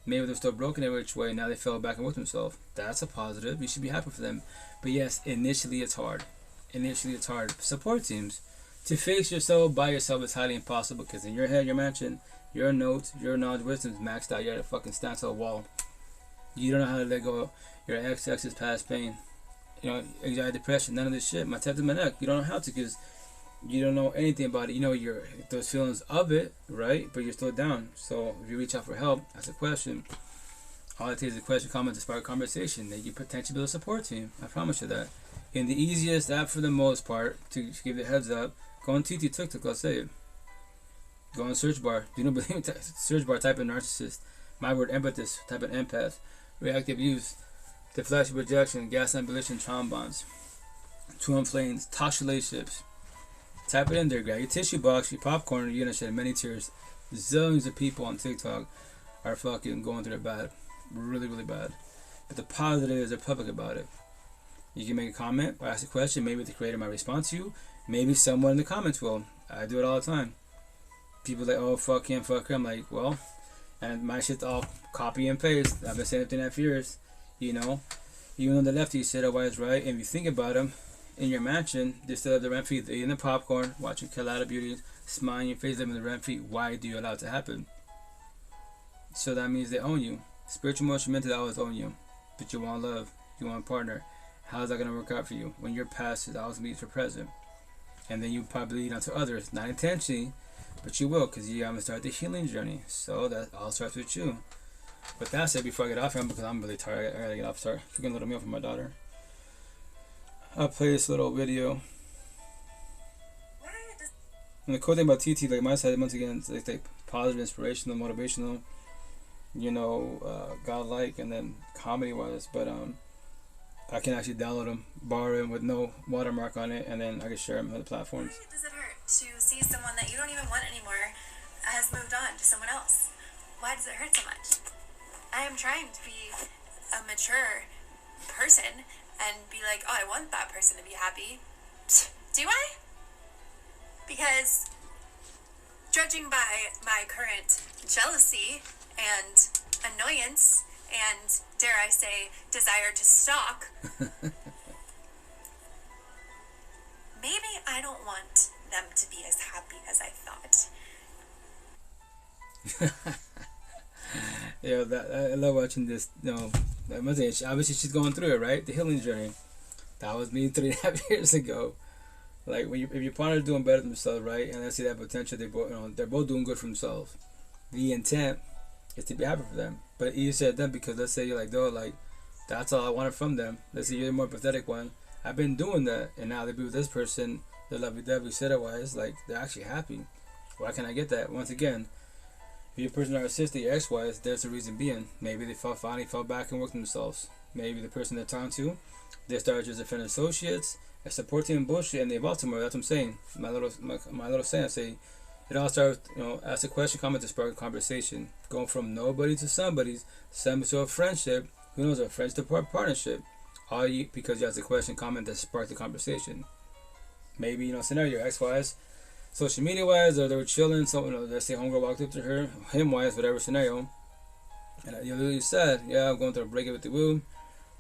Maybe they're still broken every which way. Now they fell back and with themselves. That's a positive. You should be happy for them. But yes, initially it's hard. Support teams. To fix yourself by yourself is highly impossible, because in your head, your mansion, your notes, your knowledge, wisdom is maxed out. You're at a fucking standstill wall. You don't know how to let go. Your ex's past pain. You know, anxiety, depression, none of this shit. My tattoo in my neck. You don't know how to, because you don't know anything about it. You know those feelings of it, right? But you're still down. So if you reach out for help, ask a question. All it takes is a question, comment to spark conversation. Then you potentially build a support team. I promise you that. And the easiest app for the most part, to give you a heads up, go on TikTok, I'll say it. Go on search bar. Do you know, believe me? Search bar, type in narcissist. My word, empathist. Type in empath. Reactive use. Deflection, projection, gas ambulation, trombones. Twin flames, toxic relationships. Type it in there, grab your tissue box, your popcorn, you're gonna shed many tears. Zillions of people on TikTok are fucking going through it bad. Really, really bad. But the positive is they're public about it. You can make a comment or ask a question. Maybe the creator might respond to you. Maybe someone in the comments will. I do it all the time. People are like, oh, fuck him, fuck her. I'm like, well, and my shit's all copy and paste. I've been saying it 3.5 years, you know. Even on the left, you said otherwise, right? And if you think about them, in your mansion, they still have the rent free. They're eating the popcorn, watching Kalada Beauties, smiling your face, living the rent free. Why do you allow it to happen? So that means they own you. Spiritual, emotional, mental, they always own you. But you want love, you want a partner. How's that gonna work out for you when your past is always meets your present? And then you probably lead on to others, not intentionally, but you will, because you haven't started the healing journey. So that all starts with you. But that said, before I get off here, because I'm really tired, I gotta get off. Start cooking a little meal for my daughter. I'll play this little video. And the cool thing about TT, like my side, once again, it's like positive, inspirational, motivational, godlike, and then comedy wise. But I can actually download them, borrow them with no watermark on it, and then I can share them on the platforms. Why does it hurt to see someone that you don't even want anymore has moved on to someone else? Why does it hurt so much? I am trying to be a mature person and be like, oh, I want that person to be happy. Do I? Because judging by my current jealousy and annoyance and, dare I say, desire to stalk, maybe I don't want them to be as happy as I thought. Yeah, I love watching this. Obviously she's going through it, right? The healing journey. That was me 3.5 years ago. Like if your partner's doing better than themselves, right, and I see that potential, they're both doing good for themselves. The intent is to be happy for them. But you said them because let's say you're like, though, like that's all I wanted from them. Let's say you're the more pathetic one. I've been doing that, and now they be with this person. They're lovey-dovey, set-wise, like they're actually happy. Why can't I get that? Once again, if your person narcissistic, your ex-wife, there's a reason being. Maybe they finally fell back and worked themselves. Maybe the person they're talking to, they started as a friend associates, a support team bullshit, and they Baltimore. That's what I'm saying. My little saying, I say, it all starts, ask a question, comment to spark a conversation. Going from nobody to somebody's, somebody to a friendship, who knows, a friendship to partnership. All you, because you asked a question, comment that sparked the conversation. Maybe, scenario, ex-wise, social media wise, or they were chilling, so let's say homegirl walked up to her, him wise, whatever scenario, and you literally said, yeah, I'm going through a breakup with the woo.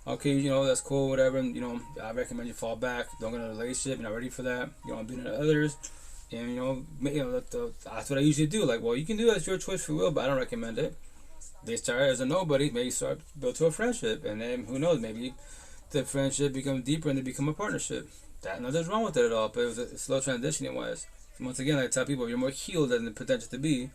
Okay, that's cool, whatever, and I recommend you fall back, don't get in a relationship, you're not ready for that, I'm doing it to others, and that's what I usually do. Like, well, you can do that, it's your choice for will, but I don't recommend it. They start as a nobody, maybe start build to a friendship, and then who knows, maybe the friendship becomes deeper and they become a partnership. Nothing's wrong with it at all, but it was a slow transitioning wise. Once again, I tell people, you're more healed than the potential to be.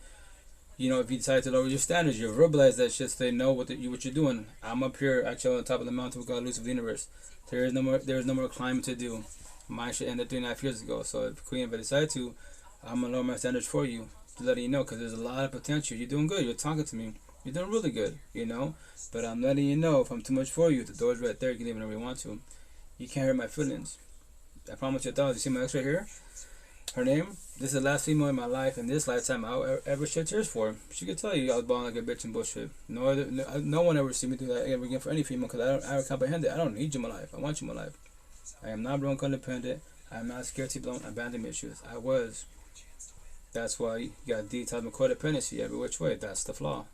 If you decide to lower your standards, you verbalize that shit so they know what you're doing. I'm up here, actually, on top of the mountain with God, loose of the universe. There is no more climbing to do. Mine should end 3.5 years ago. So if I decide to, I'm gonna lower my standards for you, to letting you know, because there's a lot of potential. You're doing good. You're talking to me. You're doing really good. But I'm letting you know, if I'm too much for you, the door's right there. You can leave whenever you want to. You can't hurt my feelings. I promise you $1,000. You see my ex right here? Her name? This is the last female in my life in this lifetime I'll ever shed tears for. She could tell you I was balling like a bitch and bullshit. No one ever see me do that ever again for any female, because I don't comprehend it. I don't need you in my life. I want you in my life. I am not broke codependent. I am not scared to blown abandonment issues. I was. That's why you got D-type of codependency every which way. That's the flaw.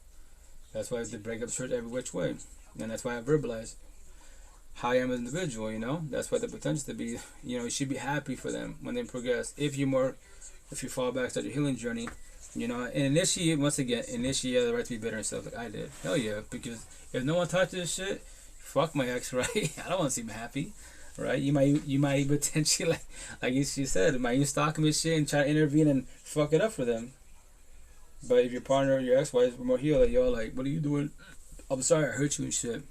That's why the breakups hurt every which way. And that's why I verbalize how I am as an individual, That's why the potential to be, you should be happy for them when they progress. If you fall back, start your healing journey, and initiate, once again, you have the right to be better and stuff like I did. Hell yeah, because if no one touches this shit, fuck my ex, right? I don't want to see him happy, right? You might potentially, like she said, might you stalk him and shit and try to intervene and fuck it up for them. But if your partner, your ex-wife, are more healed, like, what are you doing? I'm sorry, I hurt you and shit.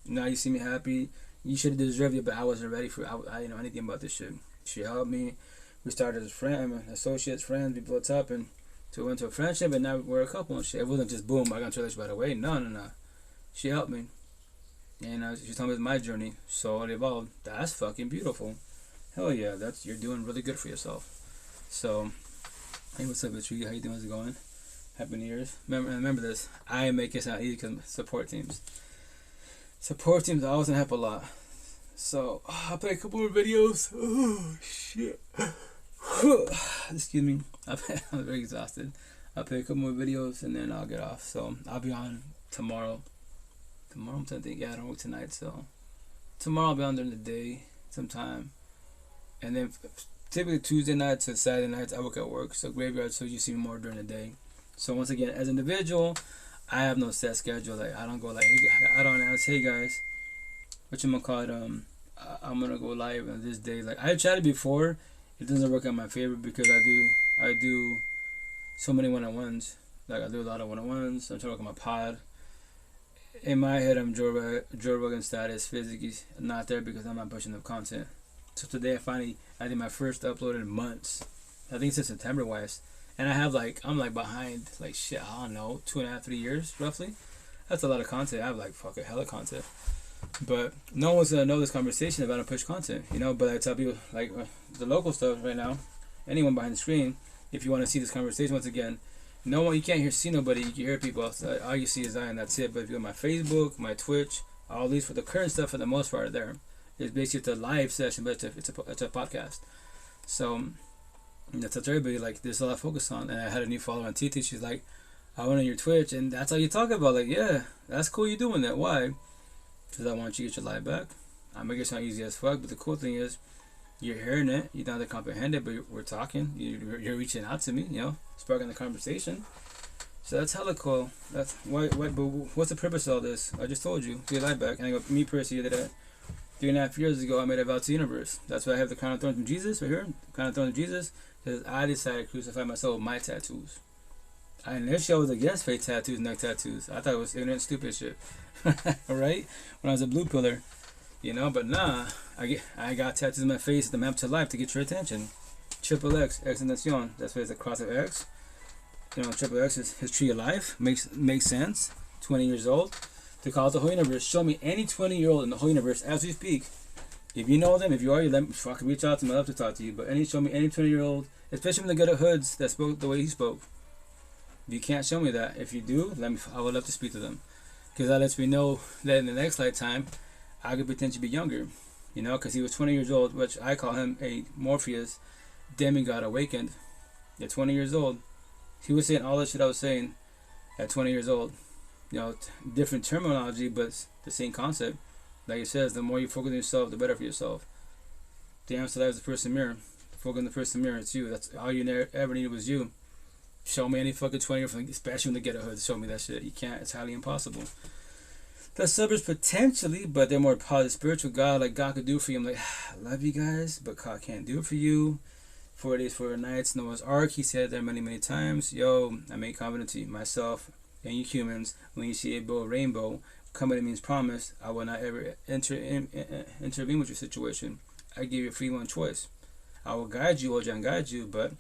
Now you see me happy. You should have deserved it, but I wasn't ready for it. I didn't know anything about this shit. She helped me. We started as associates, friends. We built up, and so we went to a friendship, and now we're a couple and shit. It wasn't just boom, I got into a relationship right away. No. She helped me, and she told me it's my journey. So it evolved. That's fucking beautiful. Hell yeah, you're doing really good for yourself. So, hey, what's up, bitch? How you doing? How's it going? Happy New Year's. Remember this. I make it sound easy because support teams. Support teams always help a lot. So, I'll play a couple more videos. Oh, shit. Excuse me. I'm very exhausted. I'll play a couple more videos and then I'll get off. So, I'll be on tomorrow. I'm trying to think. Yeah, I don't work tonight. So, tomorrow I'll be on during the day sometime. And then, typically Tuesday nights to Saturday nights, I work at work. So, graveyard, so you see me more during the day. So, once again, as an individual, I have no set schedule. Like, I don't go like, hey, I don't ask, hey guys, whatchamacallit, I'm gonna go live on this day. Like, I've tried it before. It doesn't work out in my favor because I do so many one-on-ones. Like, I do a lot of one-on-ones. I'm trying to work on my pod. In my head, I'm Joe Rogan status. Physically not there because I'm not pushing enough content. So today I did my first upload in months. I think since September wise. And I have like, I'm like behind like shit, I don't know, 2.5, 3 years roughly. That's a lot of content. I have like fucking hella content. But no one's gonna know this conversation if I don't push content, you know. But I tell people like the local stuff right now, anyone behind the screen, if you want to see this conversation once again, no one, you can't see nobody, you can hear people outside. All you see is I, and that's it. But if you go on my Facebook, my Twitch, all these for the current stuff for the most part are there. It's basically a live session, but it's a podcast. So that's what everybody like. There's a lot of focus on. And I had a new follower on TT. She's like, I went on your Twitch, and that's all you talk about. Like, yeah, that's cool. You doing that? Why? Because I want you to get your life back. I make it sound easy as fuck, but the cool thing is, you're hearing it. You don't have to comprehend it, but we're talking. You're reaching out to me. You know, sparking the conversation. So that's hella cool. That's why. But what's the purpose of all this? I just told you, get your life back. And I go, me personally, did that 3.5 years ago. I made a vow to the universe. That's why I have the crown of thorns from Jesus right here. The crown of thorns of Jesus, because I decided to crucify myself with my tattoos. I initially was against fake tattoos, neck tattoos. I thought it was ignorant, stupid shit. Right? When I was a blue pillar, you know. But nah, I got tattoos in my face, the map to life, to get your attention. Triple X, Extension. That's why it's a cross of X. You know, Triple X is his tree of life. Makes sense. 20 years old. To call it the whole universe. Show me any 20-year-old in the whole universe as we speak. If you know them, if you are, you let me fucking reach out to me. I love to talk to you. But show me any 20-year-old, especially from the ghetto hoods that spoke the way he spoke. If you can't show me that, if you do, I would love to speak to them. Because that lets me know that in the next lifetime, I could potentially be younger. You know, because he was 20 years old, which I call him a Morpheus demigod awakened. At 20 years old, he was saying all the shit I was saying at 20 years old. You know, different terminology, but the same concept. Like it says, the more you focus on yourself, the better for yourself. The answer to that is the person mirror. Focus on the person mirror, it's you. That's all you ever needed was you. Show me any fucking 20-year-old, especially in the ghetto hood, show me that shit. You can't. It's highly impossible. The suburbs potentially, but they're more positive spiritual. God, like God could do for you. I'm like, I love you guys, but God can't do it for you. 4 days, 4 nights, Noah's Ark. He said there many, many times. Yo, I make covenant to you, myself and you humans. When you see a rainbow, covenant means promise. I will not ever intervene with your situation. I give you a free one choice. I will guide you, Ojan guide you, but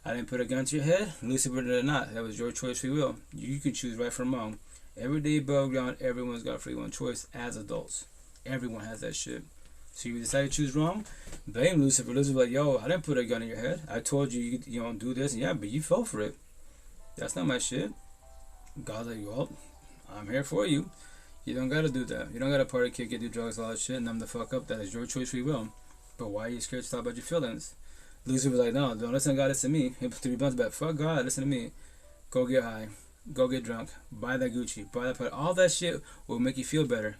I didn't put a gun to your head. Lucifer did not. That was your choice, free will. You can choose right from wrong. Every day above ground, everyone's got a free one choice as adults. Everyone has that shit. So you decide to choose wrong, blame Lucifer. Lucifer's like, yo, I didn't put a gun in your head. I told you, you don't do this. And yeah, but you fell for it. That's not my shit. God's like, well, I'm here for you. You don't gotta do that. You don't gotta party, kick, do drugs, all that shit, and numb the fuck up. That is your choice, free will. But why are you scared to talk about your feelings? Lucifer was like, no, don't listen to God, listen to me. To be blunt about, fuck God, listen to me. Go get high. Go get drunk. Buy that Gucci. Buy that product. All that shit will make you feel better.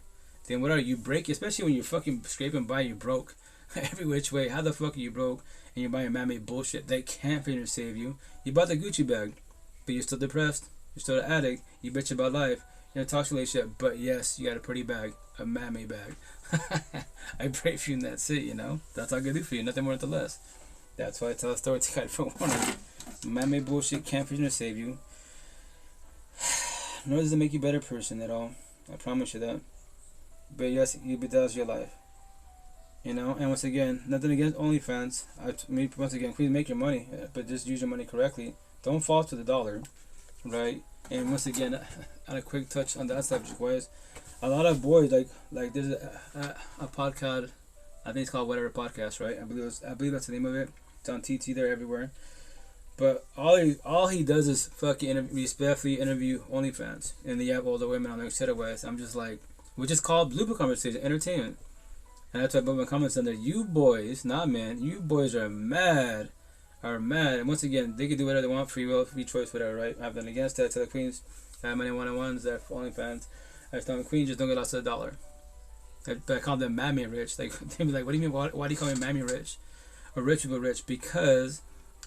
Then what are you break? Especially when you're fucking scraping by, you broke. Every which way. How the fuck are you broke? And you're buying man-made bullshit. They can't finish to save you. You bought the Gucci bag. But you're still depressed. You're still an addict. You bitch about life. You're in a toxic relationship. But yes, you got a pretty bag. A man-made bag. I pray for you and that's it, you know? That's all I can do for you. Nothing more, nothing less. That's why I tell a story to guide Forewarn. Man-made bullshit can't finish to save you. Nor does it make you a better person at all. I promise you that. But yes, that's your life. You know, and once again, nothing against OnlyFans. Once again, please make your money, but just use your money correctly. Don't fall to the dollar, right? And once again, on a quick touch on that subject was, a lot of boys like there's a podcast. I think it's called Whatever Podcast, right? I believe that's the name of it. It's on TT there everywhere. But all he does is fucking respectfully interview OnlyFans, and they have all the women on there, etc. I'm just like, which is called blooper conversation, entertainment. And that's why I put my comments under. You boys, not men, you boys are mad. And once again, they can do whatever they want, free will, free choice, whatever, right? I have nothing against that. To the queens, I have many one-on-ones that are OnlyFans. I just tell the queens, just don't get lost to the dollar. But I call them mammy rich. Like, they be like, what do you mean, why do you call me mammy rich? Or rich people rich? Because,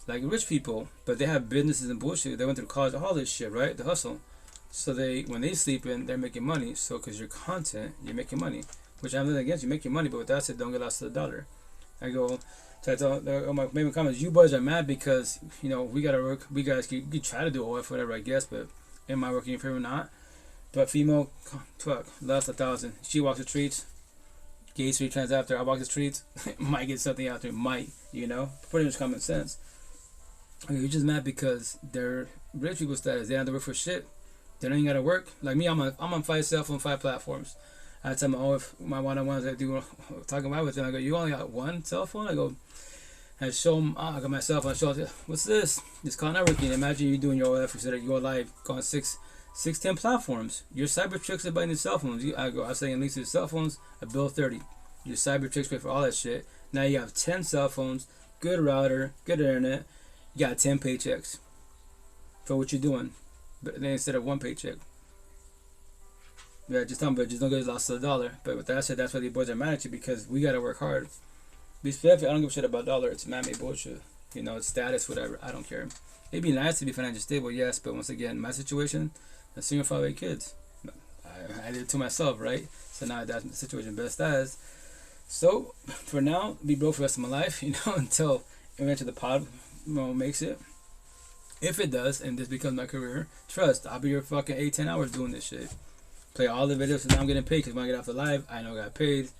like, rich people, but they have businesses and bullshit. They went through college, all this shit, right? The hustle. So when they sleep in, they're making money. So because your content, you're making money. Which I'm not against, you make your money, but with that said, don't get lost to the dollar. I go, so I tell my main comments, you boys are mad because, you know, we gotta work. We guys can try to do OF, whatever, I guess, but am I working in favor or not? But female, fuck, lost 1,000. She walks the streets, gay 3 times after I walk the streets, might get something out there, might, you know, pretty much common sense. Okay, you're just mad because they're rich people status. They don't have to work for shit. They don't even gotta work. Like me, I'm on 5 cell phone, 5 platforms. I tell my one-on-ones I do talking about with them. I go, you only got 1 cell phone? I go, I show them. I got my cell phone. I show them, what's this? It's called networking. Imagine you doing your OF instead of your live going 10 platforms. Your cyber tricks are buying the cell phones. I say at least your cell phones, a bill 30. Your cyber tricks pay for all that shit. Now you have 10 cell phones, good router, good internet. You got 10 paychecks for what you're doing, but then instead of 1 paycheck. Yeah, just tell them, but just don't get lost to the dollar. But with that said, that's why these boys are mad at you, because we gotta work hard. Be specific. I don't give a shit about dollar. It's man-made bullshit. You know, it's status, whatever. I don't care. It'd be nice to be financially stable, yes, but once again, my situation, a single father, 8 kids. I did it to myself, right? So now that's the situation best as. So for now, be broke for the rest of my life, you know, until eventually the pod, you know, makes it. If it does, and this becomes my career, trust, I'll be here fucking 8-10 hours doing this shit. Play all the videos, and I'm getting paid, because when I get off the live, I know I got paid.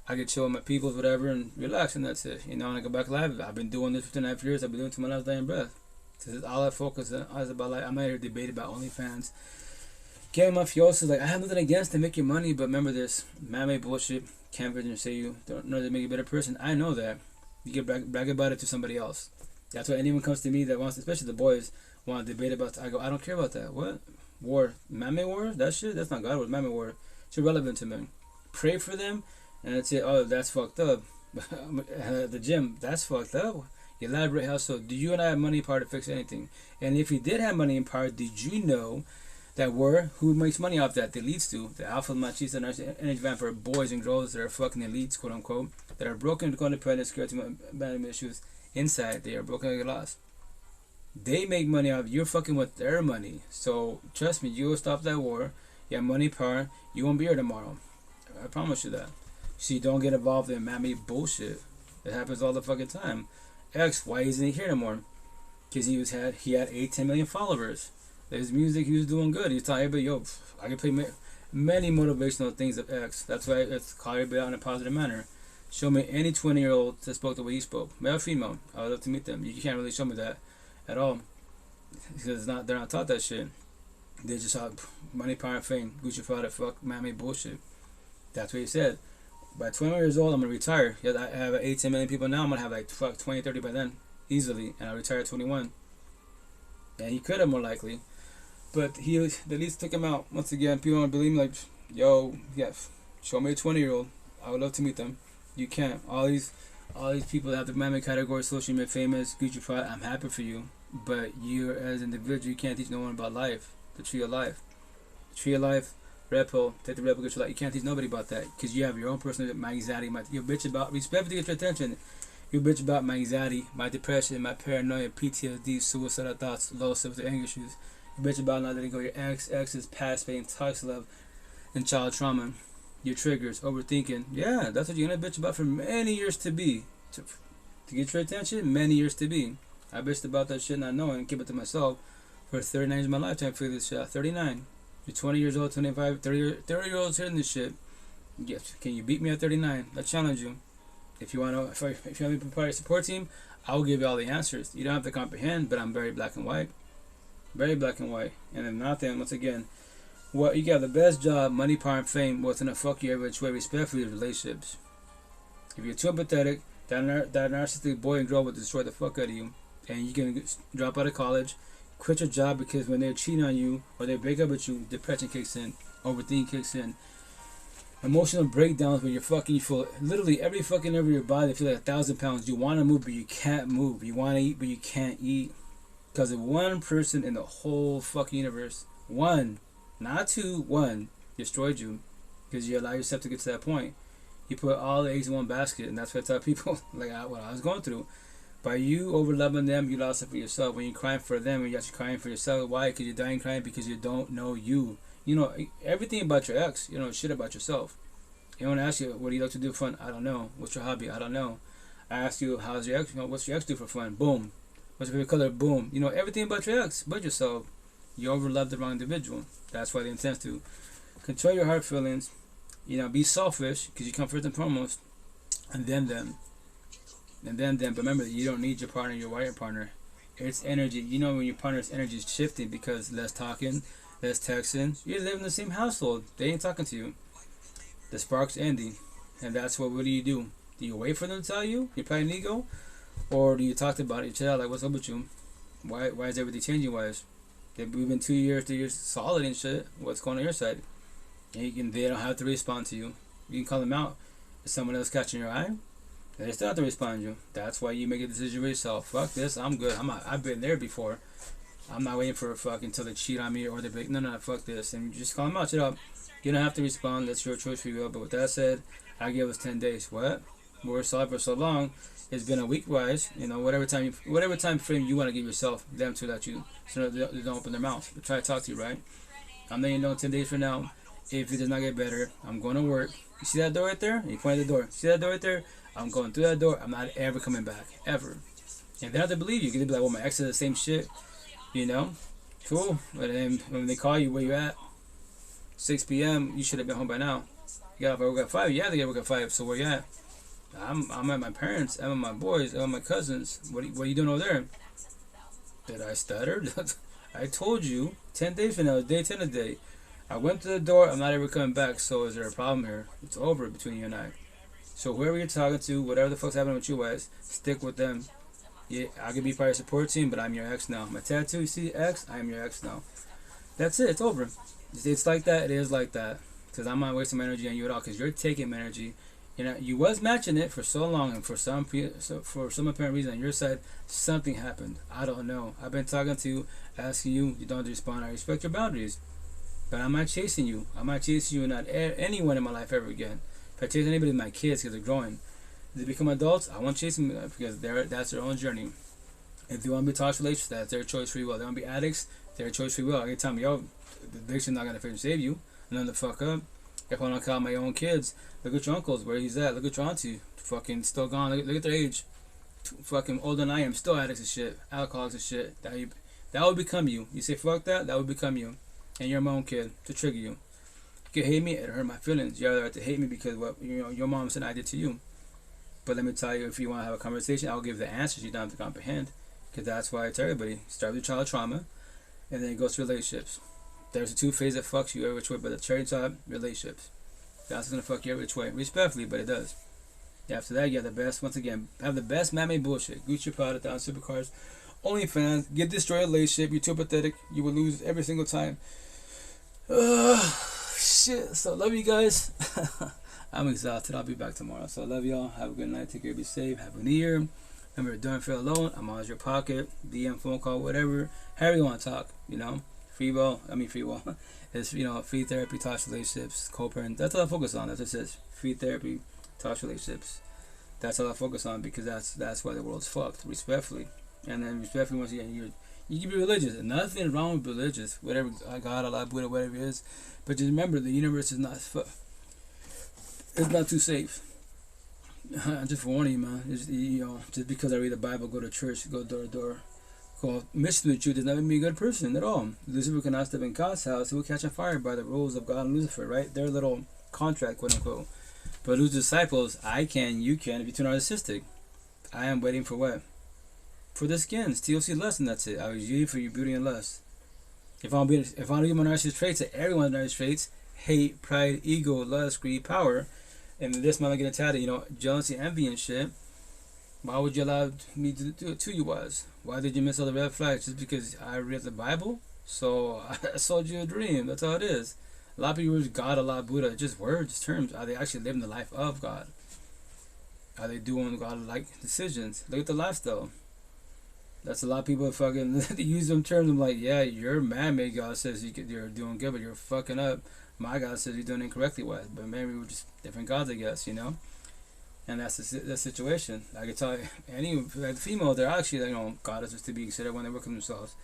I get chill with my peoples, whatever, and relax, and that's it. You know, when I go back live, I've been doing this for 2.5 years. I've been doing it to my last dying breath. This is all I focus on. Is about, like, I'm not here to debate about OnlyFans. Getting mafiosos, like, I have nothing against to make your money, but remember this, man-made bullshit can't vision say you don't know to make you a better person. I know that. You can brag about it to somebody else. That's why anyone comes to me that wants, especially the boys, want to debate about. I go, I don't care about that. What? War, man-made war? That shit? That's not God. Man-made war. It's irrelevant to me. Pray for them. And that's it. Oh, that's fucked up. The gym, that's fucked up. Elaborate how so? Do you and I have money in power to fix anything? And if you did have money in power, did you know that who makes money off that? The elites do. The alpha, machista, energy vampire boys and girls that are fucking elites, quote unquote, that are broken, codependent, scared to abandonment issues inside. They are broken and get lost. They make money off you're fucking with their money. So trust me, you will stop that war. You have money, power. You won't be here tomorrow. I promise you that. So you don't get involved in man-made bullshit. It happens all the fucking time. X, why isn't he here anymore? Because he had 8-10 million followers. His music, he was doing good. He's telling everybody, yo, I can play many motivational things of X. That's why it's called everybody out in a positive manner. Show me any 20-year-old that spoke the way he spoke, male or female. I would love to meet them. You can't really show me that at all, because they're not taught that shit. They just have money, power, and fame. Gucci product, fuck, man-made bullshit. That's what he said. By 20 years old, I'm going to retire. Yeah, I have 8-10 million people now. I'm going to have like 20-30 by then, easily. And I'll retire at 21. And he could have, more likely. But he at least took him out. Once again, people don't believe me, like, yo, yeah, show me a 20-year-old. I would love to meet them. You can't. All these people that have the man category, social media, famous, Gucci product, I'm happy for you. But you, as an individual, you can't teach no one about life. The tree of life. The tree of life. Red pill, take the red pill, get your life. You can't teach nobody about that, because you have your own personal, my anxiety, you bitch about, respect to get your attention. You bitch about my anxiety, my depression, my paranoia, PTSD, suicidal thoughts, low self-esteem, anger issues. You bitch about not letting go your ex's, past pain, toxic love, and child trauma. Your triggers, overthinking. Yeah, that's what you're gonna bitch about for many years to be. To get your attention, many years to be. I bitched about that shit not knowing, keep it to myself for 39 years of my lifetime. Figure this shit out. 39. You're 20 years old, 25, 30-year-olds hearing this shit. Yes, can you beat me at 39? I challenge you. If you want to, if you have me prepare a support team, I will give you all the answers. You don't have to comprehend, but I'm very black and white. Very black and white. And if not, then once again, what you got the best job, money, power, and fame, what's gonna fuck you every which way, respectfully, relationships. If you're too empathetic, that narcissistic boy and girl will destroy the fuck out of you, and you can drop out of college. Quit your job, because when they're cheating on you or they break up with you, depression kicks in, overthinking kicks in, emotional breakdowns where you feel literally every fucking nerve of your body feel like 1,000 pounds. You want to move, but you can't move. You want to eat, but you can't eat, because of one person in the whole fucking universe, one, not two, one, destroyed you, because you allow yourself to get to that point. You put all the eggs in one basket, and that's what I tell people, like what I was going through. By you overloving them, you lost it for yourself. When you're crying for them, you're actually crying for yourself. Why? Because you're dying crying because you don't know you. You know everything about your ex. You know shit about yourself. You want to ask you, what do you like to do for fun? I don't know. What's your hobby? I don't know. I ask you, how's your ex? You know, what's your ex do for fun? Boom. What's your favorite color? Boom. You know everything about your ex but yourself. You overlove the wrong individual. That's why they intend to control your heart feelings. You know, be selfish, because you come first and foremost, and then them. And then, but remember, you don't need your partner, your wife partner. It's energy. You know when your partner's energy is shifting because less talking, less texting. You live in the same household. They ain't talking to you. The spark's ending. And that's what do? Do you wait for them to tell you? You're probably an ego? Or do you talk about it? You tell like, what's up with you? Why is everything changing? We've been 2 years, 3 years solid and shit. What's going on your side? And they don't have to respond to you. You can call them out. Is someone else catching your eye? They still have to respond to you. That's why you make a decision for yourself. Fuck this, I'm good. I've been there before. I'm not waiting for a fuck until they cheat on me or they're like, no, fuck this. And you just call them out, shut up. You don't have to respond. That's your choice for you. But with that said, I give us 10 days. What? We're solid for so long. It's been a week wise. You know, whatever time frame you want to give yourself, them to let you, so they don't open their mouth. They try to talk to you, right? I'm letting you know 10 days from now. If it does not get better, I'm going to work. You see that door right there? You point at the door. See that door right there? I'm going through that door. I'm not ever coming back. Ever. And they have to believe you. Because they be like, well, my ex is the same shit. You know? Cool. But then when they call you, where you at? 6 p.m., you should have been home by now. You got off at work at 5? Yeah, they got work at 5. So where you at? I'm at my parents. I'm at my boys. I'm at my cousins. What are you doing over there? Did I stutter? I told you. 10 days from now. Day 10 a day. I went to the door. I'm not ever coming back. So is there a problem here? It's over between you and I. So whoever you're talking to, whatever the fuck's happening with you guys, stick with them. Yeah, I could be part of your support team, but I'm your ex now. My tattoo, you see X? I am your ex now. That's it. It's over. It's like that. It is like that. Because I'm not wasting my energy on you at all. Because you're taking my energy. You know, you was matching it for so long, and for some apparent reason on your side, something happened. I don't know. I've been talking to you, asking you. You don't respond. I respect your boundaries. But I'm not chasing you. I'm not chasing you and not anyone in my life ever again. If I chase anybody, my kids, because they're growing. If they become adults, I won't chase them because that's their own journey. If they want to be toxic relationships, that's their choice free will. If they want to be addicts, their choice free will. I can tell me, yo, the addiction's not going to save you. None the fuck up. If I want to call my own kids, look at your uncles, where he's at. Look at your auntie, fucking still gone. Look at their age. Fucking older than I am, still addicts and shit. Alcoholics and shit. That would become you. You say fuck that, that would become you. And you're my own kid, to trigger you. You can hate me, it hurt my feelings. You have to hate me because what your mom said I did to you. But let me tell you, if you want to have a conversation, I'll give the answers you don't have to comprehend. Because that's why I tell everybody, start with child trauma, and then it goes to relationships. There's a 2 phase that fucks you every which way, but the cherry top, relationships. That's gonna fuck you every which way. Respectfully, but it does. After that, you have the best, once again, have the best man-made bullshit. Gucci product on supercars, OnlyFans, get destroyed relationship, you're too pathetic, you will lose every single time. Shit. So love you guys. I'm exhausted. I'll be back tomorrow. So I love y'all. Have a good night. Take care. Be safe. Have a new year. Remember, don't feel alone. I'm always your pocket. DM, phone call, whatever. However you want to talk. You know, free will. It's free therapy, toxic relationships, co-parent. That's all I focus on. That's what it says. Free therapy, toxic relationships. That's all I focus on because that's why the world's fucked. Respectfully, and then respectfully once again, you can be religious. Nothing wrong with religious. Whatever God, Allah, Buddha, whatever it is. But just remember, the universe is not. It's not too safe. I'm just warning you, man. Just because I read the Bible, go to church, go door to door, go mission with you, does not make me a good person at all. Lucifer cannot step in God's house; he will catch on fire by the rules of God and Lucifer, right? Their little contract, quote unquote. But who's disciples? I can, you can. If you're too narcissistic, I am waiting for what? For the skins, TLC lust, and that's it. I was using for your beauty and lust. If I don't give my narcissist traits to everyone's narcissist traits, hate, pride, ego, lust, greed, power, and this might get attacked, jealousy, envy, and shit. Why would you allow me to do it to you, guys? Why did you miss all the red flags? Just because I read the Bible? So I sold you a dream. That's all it is. A lot of people use God, Allah, Buddha, just words, terms. Are they actually living the life of God? Are they doing God-like decisions? Look at the lifestyle. That's a lot of people fucking they use them terms. I'm like, yeah, your man-made God says you're doing good, but you're fucking up. My God says you're doing incorrectly. What? But maybe we're just different gods, I guess, And that's the situation. I can tell you, any female, they're actually, goddesses to be considered when they work on themselves.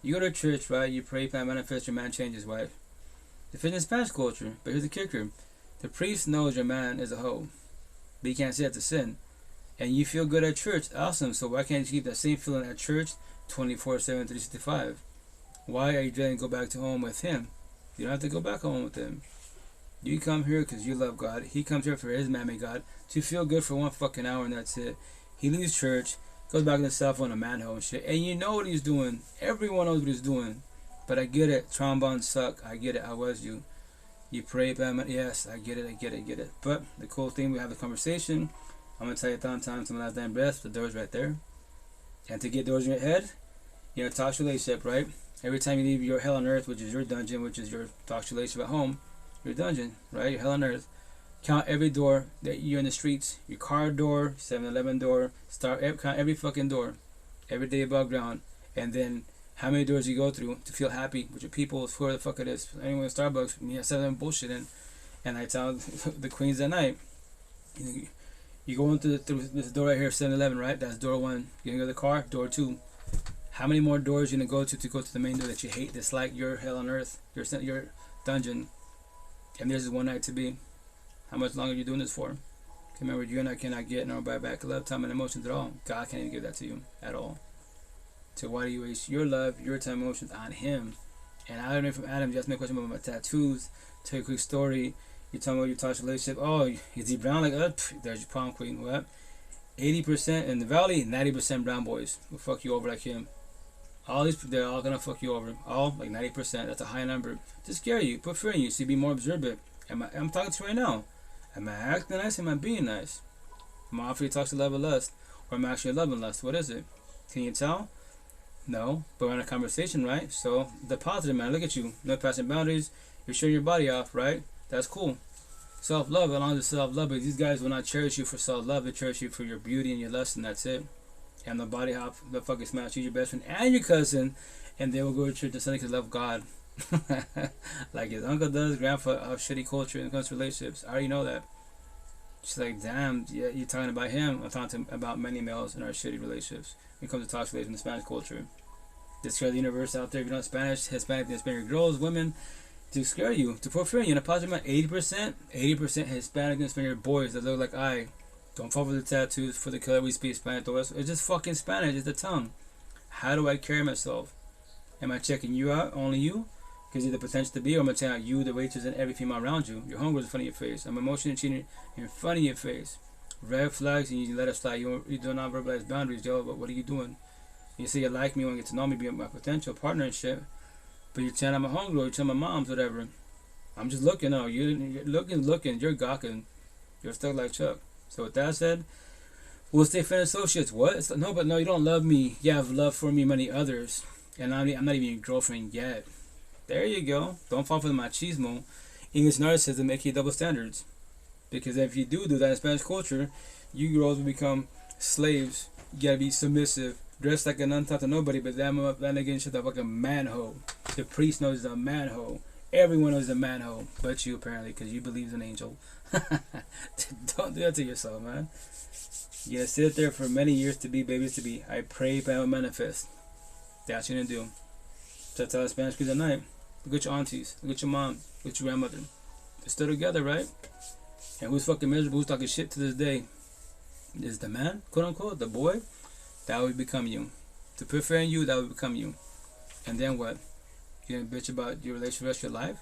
You go to church, right? You pray, plan, manifest, your man changes, right? The fitness past culture. But here's the kicker: the priest knows your man is a hoe, but he can't say that's a sin. And you feel good at church, awesome. So why can't you keep that same feeling at church 24/7, 365? Why are you trying to go back to home with him? You don't have to go back home with him. You come here because you love God. He comes here for his man-made God to feel good for 1 fucking hour, and that's it. He leaves church, Goes back in the cell phone, a manhole and shit. And you know what he's doing. Everyone knows what he's doing. But I get it. Trombones suck. I get it. I was you. You pray, but yes, I get it. But the cool thing, we have a conversation. I'm going to tell you 1,000 times, some last damn breath. The door's right there. And to get doors in your head, you're in a toxic relationship, right? Every time you leave your hell on earth, which is your dungeon, which is your toxic relationship at home, your dungeon, right? Your hell on earth. Count every door that you're in the streets. Your car door, 7-Eleven door, count every fucking door. Every day above ground. And then how many doors you go through to feel happy with your people, whoever the fuck it is. Anyone in Starbucks, me, I said them bullshit in. And I tell the queens at night, you go through this door right here, 7-Eleven, right? That's door 1. You're gonna go to the car, door 2. How many more doors you gonna go to the main door that you hate, dislike, your hell on earth, your dungeon? And there's one night to be. How much longer are you doing this for? Remember, you and I cannot get nor buy back love, time, and emotions at all. God can't even give that to you at all. So why do you waste your love, your time, emotions on him? And I don't know from Adam, you asked me a question about my tattoos. Tell you a quick story. You talking about your toxic relationship. Oh, is he brown? Like, there's your prom queen. What? 80% in the valley, 90% brown boys will fuck you over like him. All these, they're all gonna fuck you over. All like 90%. That's a high number. To scare you, put fear in you, so you be more observant. I'm talking to you right now. Am I acting nice? Am I being nice? Am I offering you toxic love or lust? Or am I actually loving lust? What is it? Can you tell? No, but we're in a conversation, right? So the positive, man. Look at you. No passing boundaries. You're showing your body off, right? That's cool. Self-love, along with self-love, but these guys will not cherish you for self-love. They cherish you for your beauty and your lust, and that's it. And the body hop, the fucking smash you, your best friend and your cousin, and they will go to church and Sunday because they love God. Like his uncle does, grandpa of shitty culture when it comes to relationships. I already know that. She's like, damn, yeah, you're talking about him. I'm talking about many males in our shitty relationships when it comes to toxic relationships in the Spanish culture. They scare the universe out there. If you know Spanish, Hispanic, girls, women, to scare you, to put fear in you. In a positive amount, 80% Hispanic and Hispanic boys that look like I. Don't fall for the tattoos, for the color we speak Spanish. It's just fucking Spanish. It's the tongue. How do I carry myself? Am I checking you out, only you? Because you have the potential to be, or am I checking out you, the waitress, and every female around you? Your hunger is in front of your face. I'm emotionally cheating in front of your face. Red flags, and you let us slide. You do not verbalize boundaries, yo, but what are you doing? You say you like me, you want to get to know me, be my potential partner and shit. But you're telling I'm a hungry, you're telling my mom's, whatever. I'm just looking, no, you're looking, you're gawking. You're stuck like Chuck. So with that said, we'll stay friend associates. What? It's like, no, you don't love me. You have love for me, many others. And I'm not even your girlfriend yet. There you go. Don't fall for the machismo. English narcissism make you double standards. Because if you do that in Spanish culture, you girls will become slaves. You gotta be submissive. Dressed like a nun, talk to nobody, but that nigga shit like a manhole. The priest knows he's a manhole. Everyone knows he's a manhole. But you apparently, because you believe he's an angel. Don't do that to yourself, man. You're gonna sit there for many years to be babies to be. I pray, but I will manifest. That's what you're gonna do. So I tell the Spanish kids at night. Look at your aunties. Look at your mom. Look at your grandmother. They're still together, right? And who's fucking miserable? Who's talking shit to this day? Is the man, quote unquote, the boy? That would become you. To prefer in you, that would become you. And then what? You're gonna bitch about your relationship the rest of your life?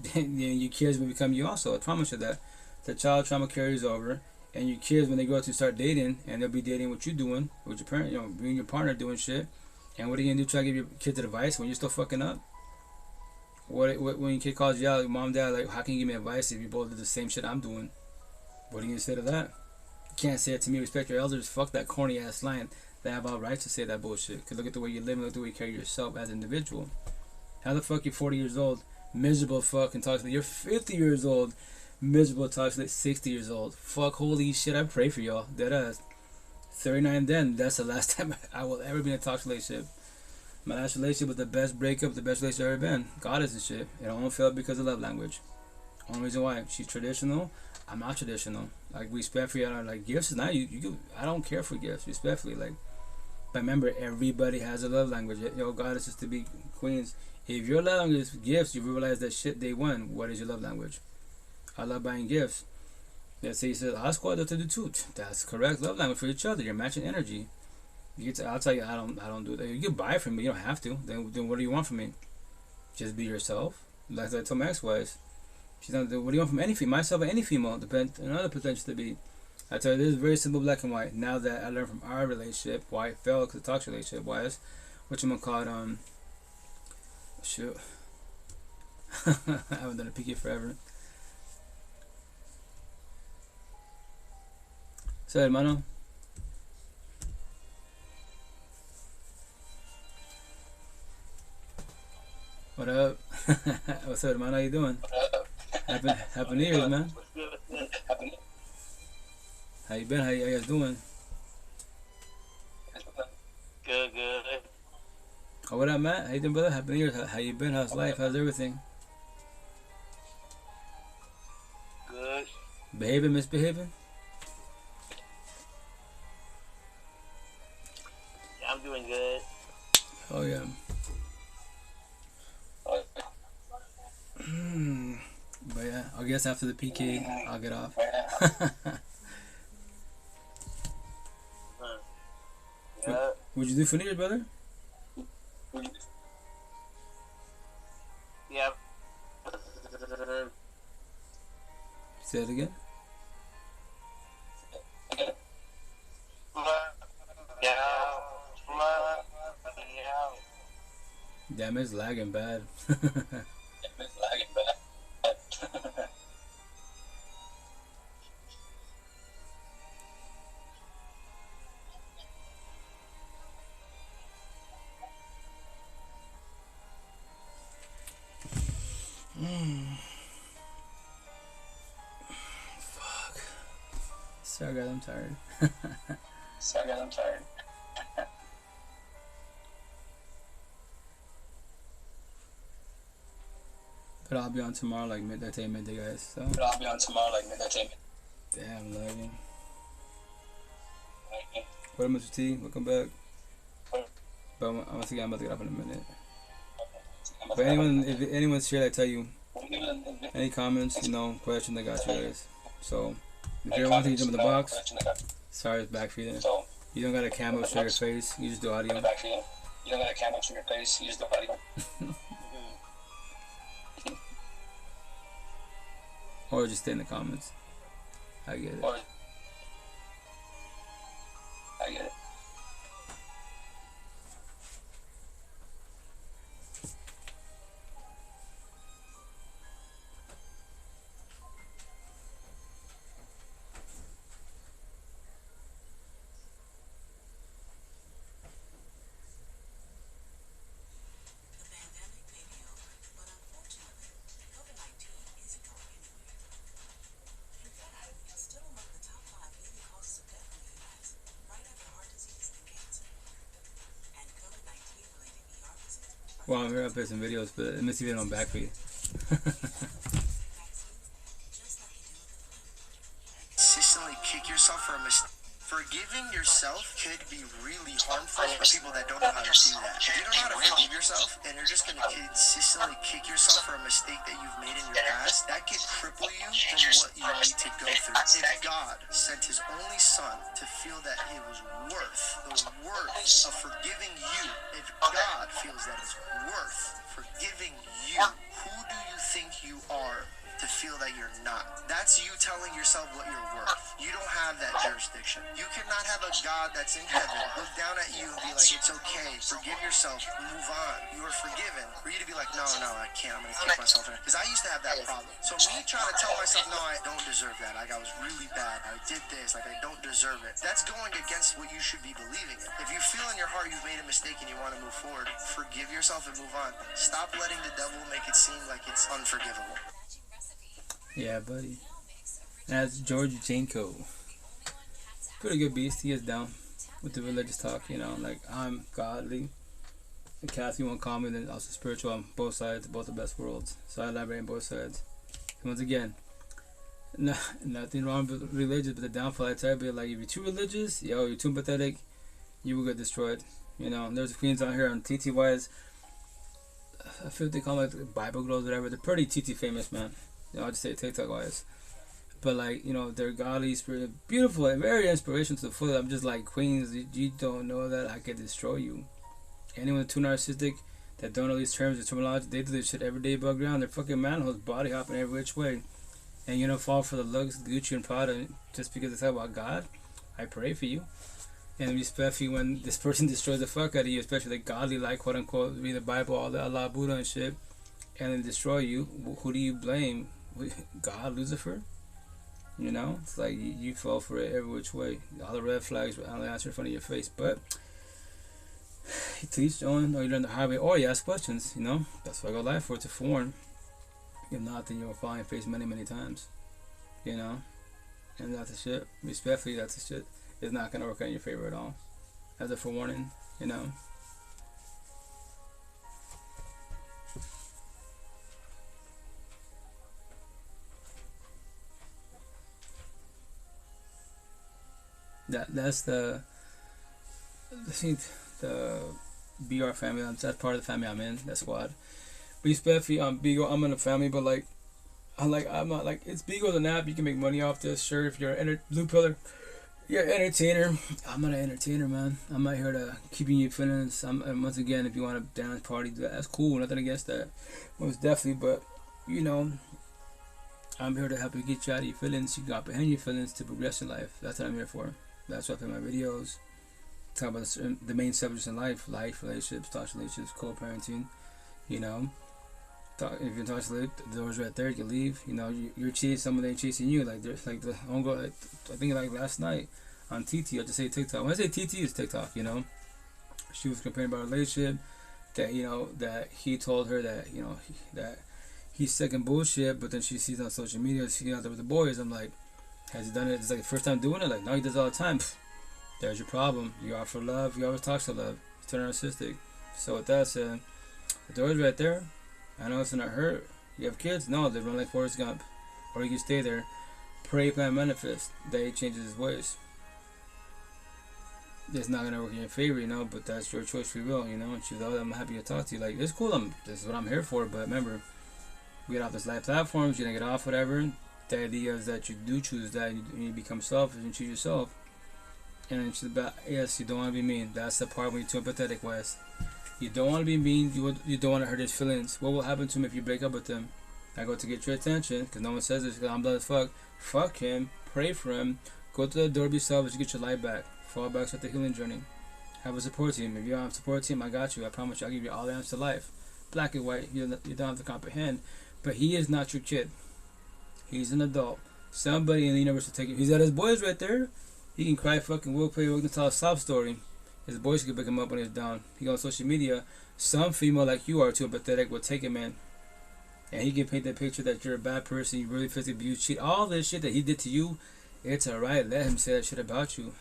Then your kids will become you also. I promise you that. The child trauma carries over. And your kids, when they grow up to start dating, and they'll be dating what you're doing, with your parent, you and your partner doing shit. And what are you gonna do? Try to give your kids advice when you're still fucking up? What when your kid calls you out, like, mom, dad, like, how can you give me advice if you both do the same shit I'm doing? What are you gonna say to that? You can't say it to me. Respect your elders. Fuck that corny ass line. They have all rights to say that bullshit. Cause look at the way you live and look at the way you carry yourself as an individual. How the fuck you're 40 years old, miserable fucking toxic? You're 50 years old, miserable toxic, 60 years old. Fuck, holy shit, I pray for y'all. Dead ass. 39 then, that's the last time I will ever be in a toxic relationship. My last relationship was the best breakup, the best relationship I've ever been. Goddess and shit. It only failed because of love language. Only reason why. She's traditional. I'm not traditional. Like, respectfully, I don't like gifts. Is not you. I don't care for gifts. Respectfully, like. But remember, everybody has a love language. Yo, goddesses to be queens. If your love language is gifts, you realize that shit day one. What is your love language? I love buying gifts. Let's say you said, I squad to do too. That's correct. Love language for each other. You're matching energy. I'll tell you, I don't do that. You can buy it from me. You don't have to. Then what do you want from me? Just be yourself. Like I told my ex-wife. She's not. What do you want from any female? Myself or any female? Depends. Another potential to be. I tell you, this is very simple, black and white. Now that I learned from our relationship why it failed, because the toxic relationship was, what you gonna call it, shoot. I haven't done a PK forever. So, hermano. What up? What's up, hermano? How you doing? Happy New Year's, man. How you been? How you guys doing? Good. Oh, what up, Matt? How you doing, brother? Happy New Year's. How you been? How's life? How's everything? Good. Behaving, misbehaving? Yeah, I'm doing good. Oh, yeah. But yeah, I guess after the PK, I'll get off. Yeah. What'd you do for New Year's, brother? Yeah. Say it again. Damn, it's lagging bad. Fuck. Sorry guys, I'm tired. But I'll be on tomorrow like midday guys. So. Damn, lagging. What up, Mr. T? Welcome back. But I'm about to get up in a minute. But if anyone's here that tell you any comments, questions, I got you guys. So if you want to jump in the box, sorry it's back feeding. You don't got a camera show your face, you just do audio. Or just stay in the comments. I get it. Well, I'm gonna play some videos, but it must even on back feed. Consistently kick yourself for a mistake. Forgiving yourself could be really harmful for people that don't know how to do that. If you don't know how to forgive yourself and you're just going to consistently kick yourself for a mistake that you've made in your past, that could cripple you from what you need to go through. If God sent his only son to feel that it was worth of forgiving you, if God feels that it's worth forgiving you, who do you think you are to feel that you're not? That's you telling yourself what you're worth. You don't have that jurisdiction. You cannot have a God that's in heaven look down at you and be like, it's okay, forgive yourself, move on, you are forgiven. For you to be like, no, I can't, I'm gonna kick myself in it. Because I used to have that problem. So me trying to tell myself, no, I don't deserve that, like I was really bad, I did this, like I don't deserve it, that's going against what you should be believing in. If you feel in your heart you've made a mistake and you want to move forward, forgive yourself and move on. Stop letting the devil make it seem like it's unforgivable. Yeah, buddy. That's George Janko. Pretty good beast. He is down with the religious talk, like I'm godly. The Catholic won't call me, then also spiritual on both sides, both the best worlds. So I elaborate on both sides. And once again, nothing wrong with religious, but the downfall I tell you, like if you're too religious, you're too pathetic, you will get destroyed. There's queens out here on TTYs. I feel they call them like Bible girls, whatever. They're pretty TT famous, man. I'll just say TikTok wise. But they're godly, spirit, beautiful, and very inspirational to the full. I'm just like, queens, you don't know that I could destroy you. Anyone too narcissistic that don't know these terms, the terminology, they do this shit every day above ground. They're fucking manholes, body hopping every which way. and you don't fall for the looks, Gucci and Prada, just because they talk about God, I pray for you. And especially when this person destroys the fuck out of you, especially the godly, like, quote unquote, read the Bible, all the Allah, Buddha and shit, and then destroy you, who do you blame? God, Lucifer? You know? It's like you fall for it every which way. All the red flags were answered in front of your face. But you teach on, or you learn the hard way, or you ask questions, you know? That's what I got life for, to forewarn. If not, then you'll fall in your face many, many times. You know? And that's the shit. Respectfully, that's the shit. It's not going to work out in your favor at all. As a forewarning, you know? That's the BR family. That's part of the family I'm in. That squad. Respectfully, Bigo. I'm in a family, but like, I'm not like, it's Bigo's an app. You can make money off this. Sure, if you're a blue pillar, you're an entertainer. I'm not an entertainer, man. I'm not here to keeping you feelings. And once again, if you want to dance party, that's cool. Nothing against that, most definitely. But you know, I'm here to help you get you out of your feelings. You can comprehend your feelings to progress in life. That's what I'm here for. That's why I play my videos. Talk about the main subjects in life, relationships, toxic relationships, co-parenting. You know, if you're toxic, the door's right there. You can leave. You know, you're chasing someone, they ain't chasing you. Like there's like the ongoing. Like, I think like last night on TT, I just say TikTok. When I say TT, it's TikTok. You know, she was complaining about a relationship that, you know, that he told her that, you know, that he's sick and bullshit. But then she sees on social media, she's out there with the boys. I'm like, has he done it? It's like the first time doing it. Like, no, he does it all the time. There's your problem. You offer love. You always talk to love. It's narcissistic. So with that said, the door's right there. I know it's gonna hurt. You have kids? No, they run like Forrest Gump. Or you can stay there. Pray, plan, manifest. That he changes his ways. It's not gonna work in your favor, you know, but that's your choice, free will, you know. And she's, oh, I'm happy to talk to you. Like, it's cool. This is what I'm here for. But remember, we get off this live platforms. You didn't get off, whatever. The idea is that you do choose that, you become selfish and choose yourself. And she's about, yes, you don't want to be mean. That's the part when you're too empathetic, Wes. You don't want to be mean. You don't want to hurt his feelings. What will happen to him if you break up with him? I go to get your attention, because no one says this, because I'm blood as fuck. Fuck him. Pray for him. Go to the door, be selfish, get your life back. Fall back, start the healing journey. Have a support team. If you don't have a support team, I got you. I promise you, I'll give you all the answers to life. Black and white, you don't have to comprehend. But he is not your kid. He's an adult. Somebody in the universe will take him. He's at his boys right there. He can cry, fucking will play, we can tell a sob story. His boys can pick him up when he's down. He goes on social media. Some female like you are too empathetic will take him in. And he can paint that picture that you're a bad person, you really physically abuse, cheat, all this shit that he did to you. It's alright. Let him say that shit about you.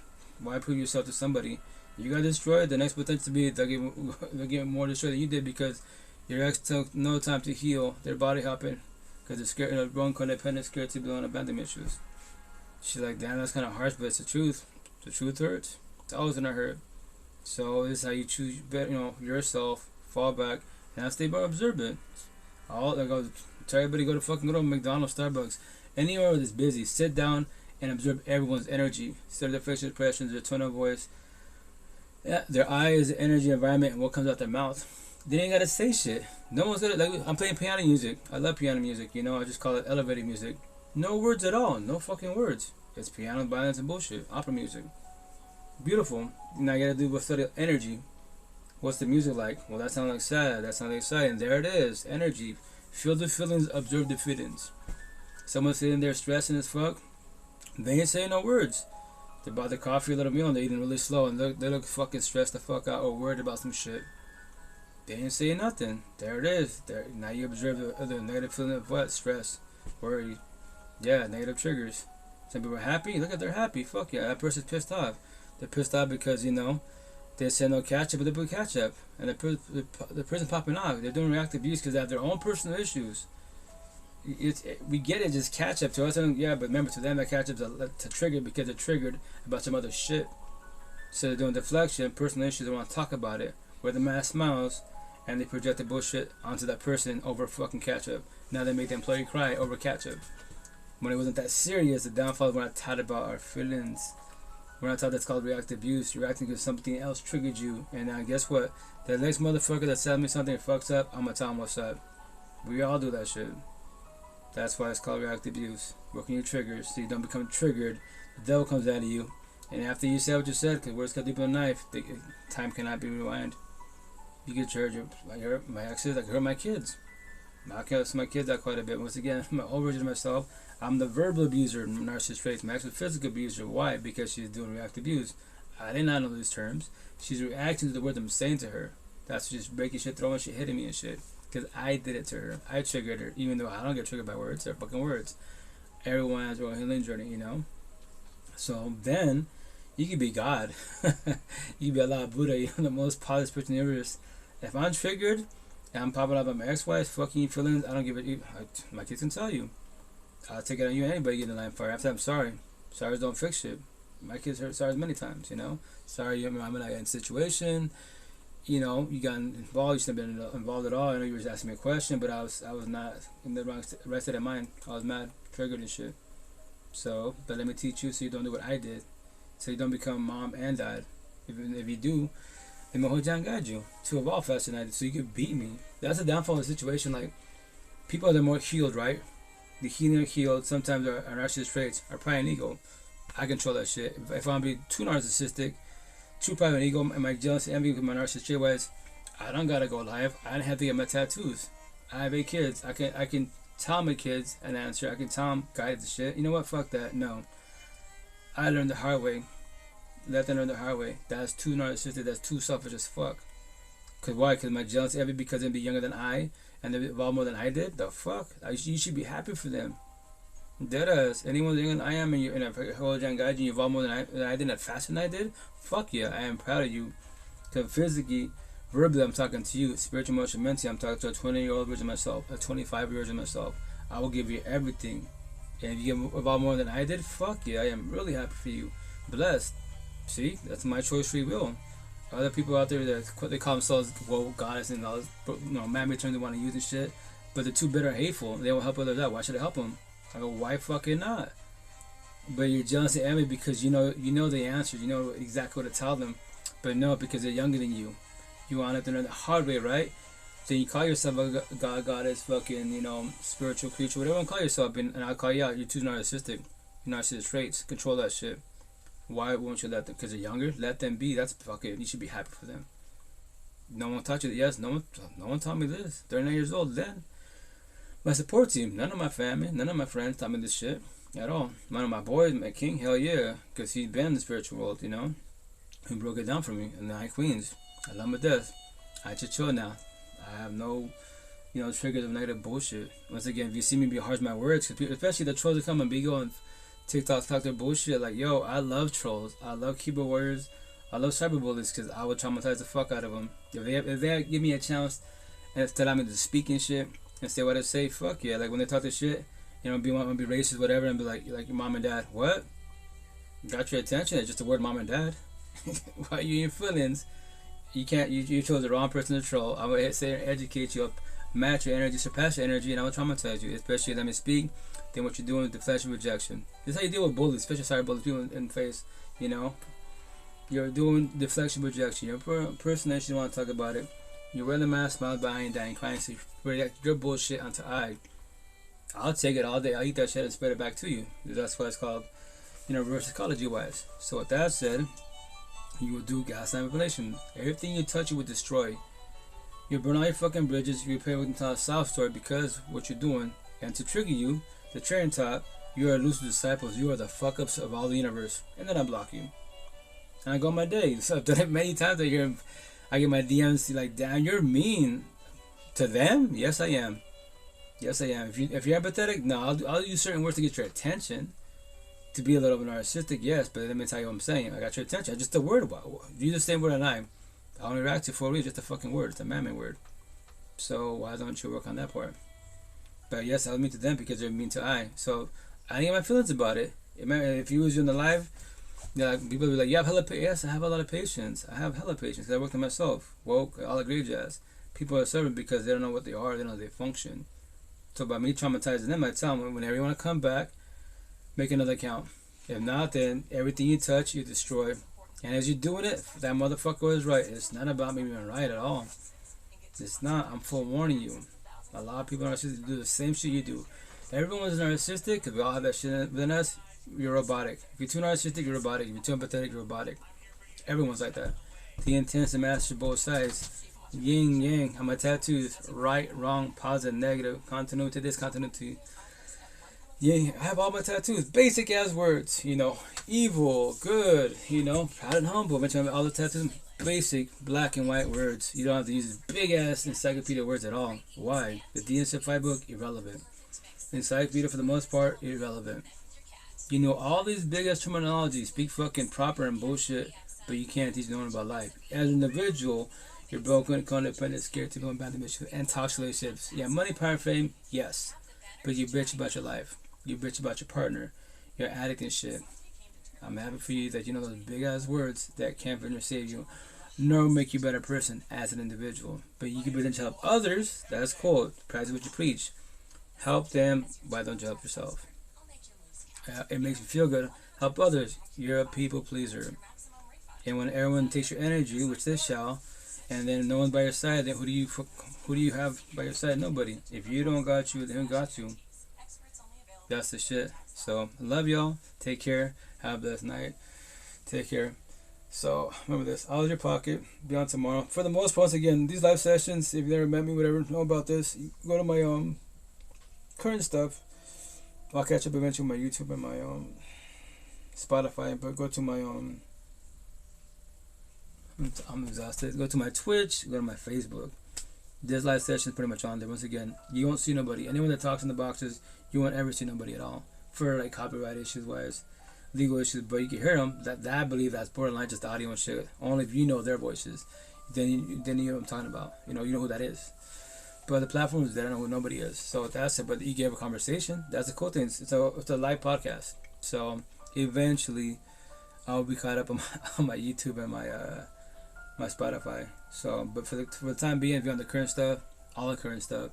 Why prove yourself to somebody? You got destroyed. The next potential to be they'll get more destroyed than you did, because your ex took no time to heal their body hopping. Because they're scared, you know, wrong codependent, scared to be on abandonment issues. She's like, damn, that's kind of harsh, but it's the truth. The truth hurts. It's always gonna hurt. So this is how you choose, you know, yourself. Fall back and stay observant. All like, tell everybody go to McDonald's, Starbucks, anywhere that's busy. Sit down and observe everyone's energy. Study their facial expressions, their tone of voice, their eyes, the energy, environment, and what comes out their mouth. They ain't gotta say shit. No one's gonna, like, I'm playing piano music. I love piano music, you know, I just call it elevator music. No words at all, no fucking words. It's piano, violence, and bullshit. Opera music. Beautiful. Now you gotta do with study energy. What's the music like? Well, that sounds like sad, that sounds like exciting. There it is, energy. Feel the feelings, observe the feelings. Someone's sitting there stressing as fuck. They ain't saying no words. They bought the coffee, a little meal, and they're eating really slow, and they look fucking stressed the fuck out or worried about some shit. They ain't saying nothing. There it is. There. Now you observe the negative feeling of what? Stress, worry. Yeah, negative triggers. Some people are happy. Look at, they're happy. Fuck yeah, that person's pissed off. They're pissed off because, you know, they said no ketchup, but they put ketchup. And the person popping off. They're doing reactive abuse because they have their own personal issues. We get it, just ketchup to us. Yeah, but remember, to them, that ketchup's to trigger because they're triggered about some other shit. So they're doing deflection, personal issues, they want to talk about it. Where the mask smiles, and they project the bullshit onto that person over fucking ketchup. Now they make the employee cry over ketchup. When it wasn't that serious, the downfall, we're not taught about our feelings. We're not taught that's called reactive abuse. You're acting because something else triggered you. And now guess what? The next motherfucker that tells me something fucks up, I'm gonna tell him what's up. We all do that shit. That's why it's called reactive abuse. Working your triggers so you don't become triggered. The devil comes out of you. And after you say what you said, because words cut deeper than a knife, time cannot be rewind. You get charged. My exes, I hurt my kids. I cuss my kids out quite a bit. Once again, my old version of myself. I'm the verbal abuser, narcissist traits. My ex was physical abuser. Why? Because she's doing reactive abuse. I did not know these terms. She's reacting to the words I'm saying to her. That's just breaking shit, throwing shit, hitting me and shit. Because I did it to her. I triggered her. Even though I don't get triggered by words. They're fucking words. Everyone has their own healing journey, you know? So then, you could be God. You could be Allah, Buddha. You're the most positive person in the universe. If I'm triggered, and I'm popping up by my ex-wife, fucking feelings, I don't give it. My kids can tell you. I'll take it on you and anybody getting the line fire. After I'm sorry. Sorries don't fix shit. My kids heard sorry many times, you know? Sorry, I'm not in a situation. You know, you got involved. You shouldn't have been involved at all. I know you were just asking me a question, but I was not in the right state of mind. I was mad, triggered and shit. So, but let me teach you so you don't do what I did. So you don't become mom and dad. Even if you do, then Mohojan guide you to evolve faster than I did, so you can beat me. That's the downfall of the situation. Like, people that are more healed, right? The healed, sometimes our narcissist traits are pride and ego. I control that shit. If I'm be too narcissistic, too pride and ego, and my jealousy, envy with my narcissist trait was, I don't gotta go live. I don't have to get my tattoos. I have 8 kids. I can tell my kids an answer. I can tell them guide the shit. You know what? Fuck that. No. I learned the hard way. Let them learn the hard way. That's too narcissistic. That's too selfish as fuck. Cause why? Cause my jealousy, envy, because they'd be younger than I, and they evolved more than I did. The fuck? You should be happy for them. Deadass. Anyone younger than I am, and you're in a whole young guy, and you evolved more than I did, and faster than I did. Fuck yeah, I am proud of you. Cause physically, verbally, I'm talking to you. Spiritual, emotional, mentally, I'm talking to a 20-year-old version of myself, a 25-year-old version of myself. I will give you everything. And if you get evolved more than I did, fuck yeah, I am really happy for you. Blessed. See, that's my choice, free will. Other people out there that they call themselves goddess and all this, man-made terms they want to use and shit, but they're too bitter, hateful. They won't help others out. Why should I help them? I go, why fucking not? But you're jealous and envy because you know the answers, you know exactly what to tell them, but no, because they're younger than you. You want to learn the hard way, right? Then you call yourself a goddess, fucking, spiritual creature, whatever you call yourself, and I'll call you out. You're too narcissistic. Your narcissist traits. Control that shit. Why won't you let them? Because they're younger. Let them be. That's fucking. You should be happy for them. No one taught you. Yes, no one taught me this. 39 years old. Then my support team. None of my family. None of my friends taught me this shit at all. One of my boys, my king. Hell yeah, because he's been in the spiritual world. He broke it down for me. And the High Queens. I love him to death. I just chill now. I have no, triggers of negative bullshit. Once again, if you see me be harsh with my words, especially the trolls that come on Bigo and TikTok talk their bullshit, like, yo, I love trolls. I love keyboard warriors. I love cyberbullies because I would traumatize the fuck out of them. If they give me a chance and allow me to speak and shit and say what I say, fuck yeah. Like when they talk their shit, want to be racist, whatever, and be like your mom and dad. What? Got your attention? It's just the word mom and dad. Why are you in your feelings? You can't. You chose the wrong person to troll. I would say educate you up, match your energy, surpass your energy, and I would traumatize you. Especially let me speak. Then what you're doing is deflection, rejection. This is how you deal with bullies, especially cyberbullies, people in the face. You're doing deflection, rejection. You're a person that you want to talk about it. You wear the mask, smile behind, dying, crying, so you project your bullshit onto I. I'll take it all day. I'll eat that shit and spread it back to you. That's what it's called, reverse psychology wise. So with that said, you will do gaslight manipulation. Everything you touch, you will destroy. You burn all your fucking bridges. You repair with a soft story because what you're doing. And to trigger you, the cherry top, you are elusive disciples. You are the fuck ups of all the universe. And then I block you. And I go my day. So I've done it many times. I get my DMs like, damn, you're mean to them. Yes, I am. Yes, I am. If you're empathetic, no, I'll use certain words to get your attention. To be a little bit narcissistic, yes, but let me tell you what I'm saying. I got your attention. Just a word. You the same word and I only react to 4 weeks. Just a fucking word. It's a man-made word. So why don't you work on that part? But yes, I was mean to them because they're mean to I. So I didn't get my feelings about it. If you was in the live, people would be like, "You have hella patience." Yes, I have a lot of patience. I have hella patience because I worked on myself. Woke, all the great jazz. People are serving because they don't know what they are. They don't know they function. So by me traumatizing them, I tell them whenever you want to come back, make another account. If not, then everything you touch, you destroy. And as you're doing it, that motherfucker is right. It's not about me being right at all. It's not. I'm forewarning you. A lot of people are supposed to do the same shit you do. Everyone's narcissistic because we all have that shit within us. You're robotic. If you're too narcissistic, you're robotic. If you're too empathetic, you're robotic. Everyone's like that. The intense and master both sides. Yin, yang. On my tattoos. Right, wrong, positive, negative. Continuity, discontinuity. Yeah, I have all my tattoos. Basic ass words. You know, evil, good. You know, proud and humble. Mention all the tattoos. Basic black and white words. You don't have to use big ass encyclopedia words at all. Why? The DSM-5 book, irrelevant. Encyclopedia for the most part, irrelevant. You know all these big ass terminology, speak fucking proper and bullshit, but you can't teach no one about life. As an individual, you're broken, codependent, scared to go in bad relationships and toxic relationships. Yeah, money, power, fame, yes. But you bitch about your life. You bitch about your partner. You're an addict and shit. I'm happy for you that you know those big ass words that can't finish save you, nor make you a better person as an individual. But you can be there to help others. That's cool. Practice what you preach. Help them. Why don't you help yourself? It makes you feel good. Help others. You're a people pleaser. And when everyone takes your energy, which they shall, and then no one's by your side, then who do you have by your side? Nobody. If you don't got you, then who got you? That's the shit. So love y'all. Take care. Have a blessed night. Take care. So remember this. Out of your pocket. Be on tomorrow. For the most part, once again, these live sessions. If you never met me, whatever, know about this. Go to my current stuff. I'll catch up eventually with my YouTube and my Spotify, but go to my I'm exhausted. Go to my Twitch, go to my Facebook. This live session is pretty much on there. Once again, you won't see nobody. Anyone that talks in the boxes, you won't ever see nobody at all. For like copyright issues wise, legal issues, but you can hear them. That I believe that's borderline just audio and shit. Only if you know their voices, then you know what I'm talking about. You know who that is. But the platform is there, I don't know who nobody is. So that's it. But you can have a conversation. That's the cool thing. It's a live podcast. So eventually, I'll be caught up on my YouTube and my Spotify. So, but for the time being, if you're on the current stuff, all the current stuff,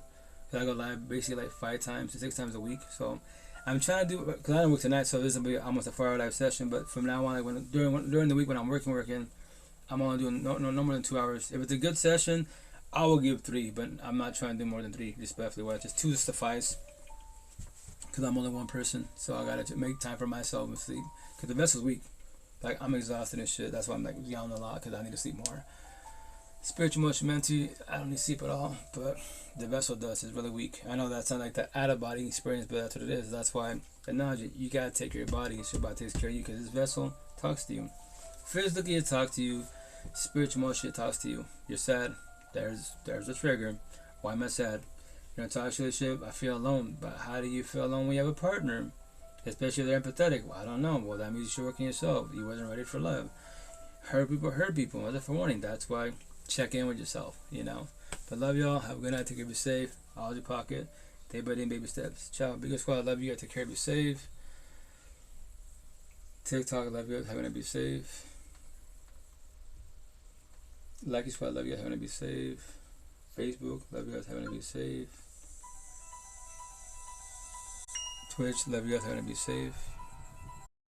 I go live basically like 5 times to 6 times a week. So I'm trying to do, because I don't work tonight, so this will be almost a 4-hour live session. But from now on, like during the week when I'm working, I'm only doing no more than 2 hours. If it's a good session, I will give 3, but I'm not trying to do more than 3, respectfully. Well, just 2 suffice, because I'm only one person, so I gotta make time for myself and sleep. Because the vessel's weak. Like, I'm exhausted and shit. That's why I'm like yelling a lot, because I need to sleep more. Spiritual, emotional, mental, I don't need sleep at all, but the vessel does. It's really weak. I know that sounds like that out of body experience, but that's what it is. That's why analogy, you gotta take care of your body, so your body takes care of you, because this vessel talks to you. Physically, it talks to you. Spiritual, emotional, it talks to you. You're sad. There's a trigger. Why am I sad? You're in a toxic relationship. I feel alone. But how do you feel alone when you have a partner? Especially if they're empathetic. Well, I don't know. Well, that means you should work on yourself. You wasn't ready for love. Hurt people. Was it for warning? That's why check in with yourself, But love y'all. Have a good night. Take care of you safe. All your pocket. Day by day, baby steps. Ciao. Bigo Squad. Love you. Take care of you safe. TikTok. Love you. Having to be safe. Likee Squad, love you guys, having to be safe. Facebook, love you guys, having to be safe. Twitch, love you guys, having to be safe.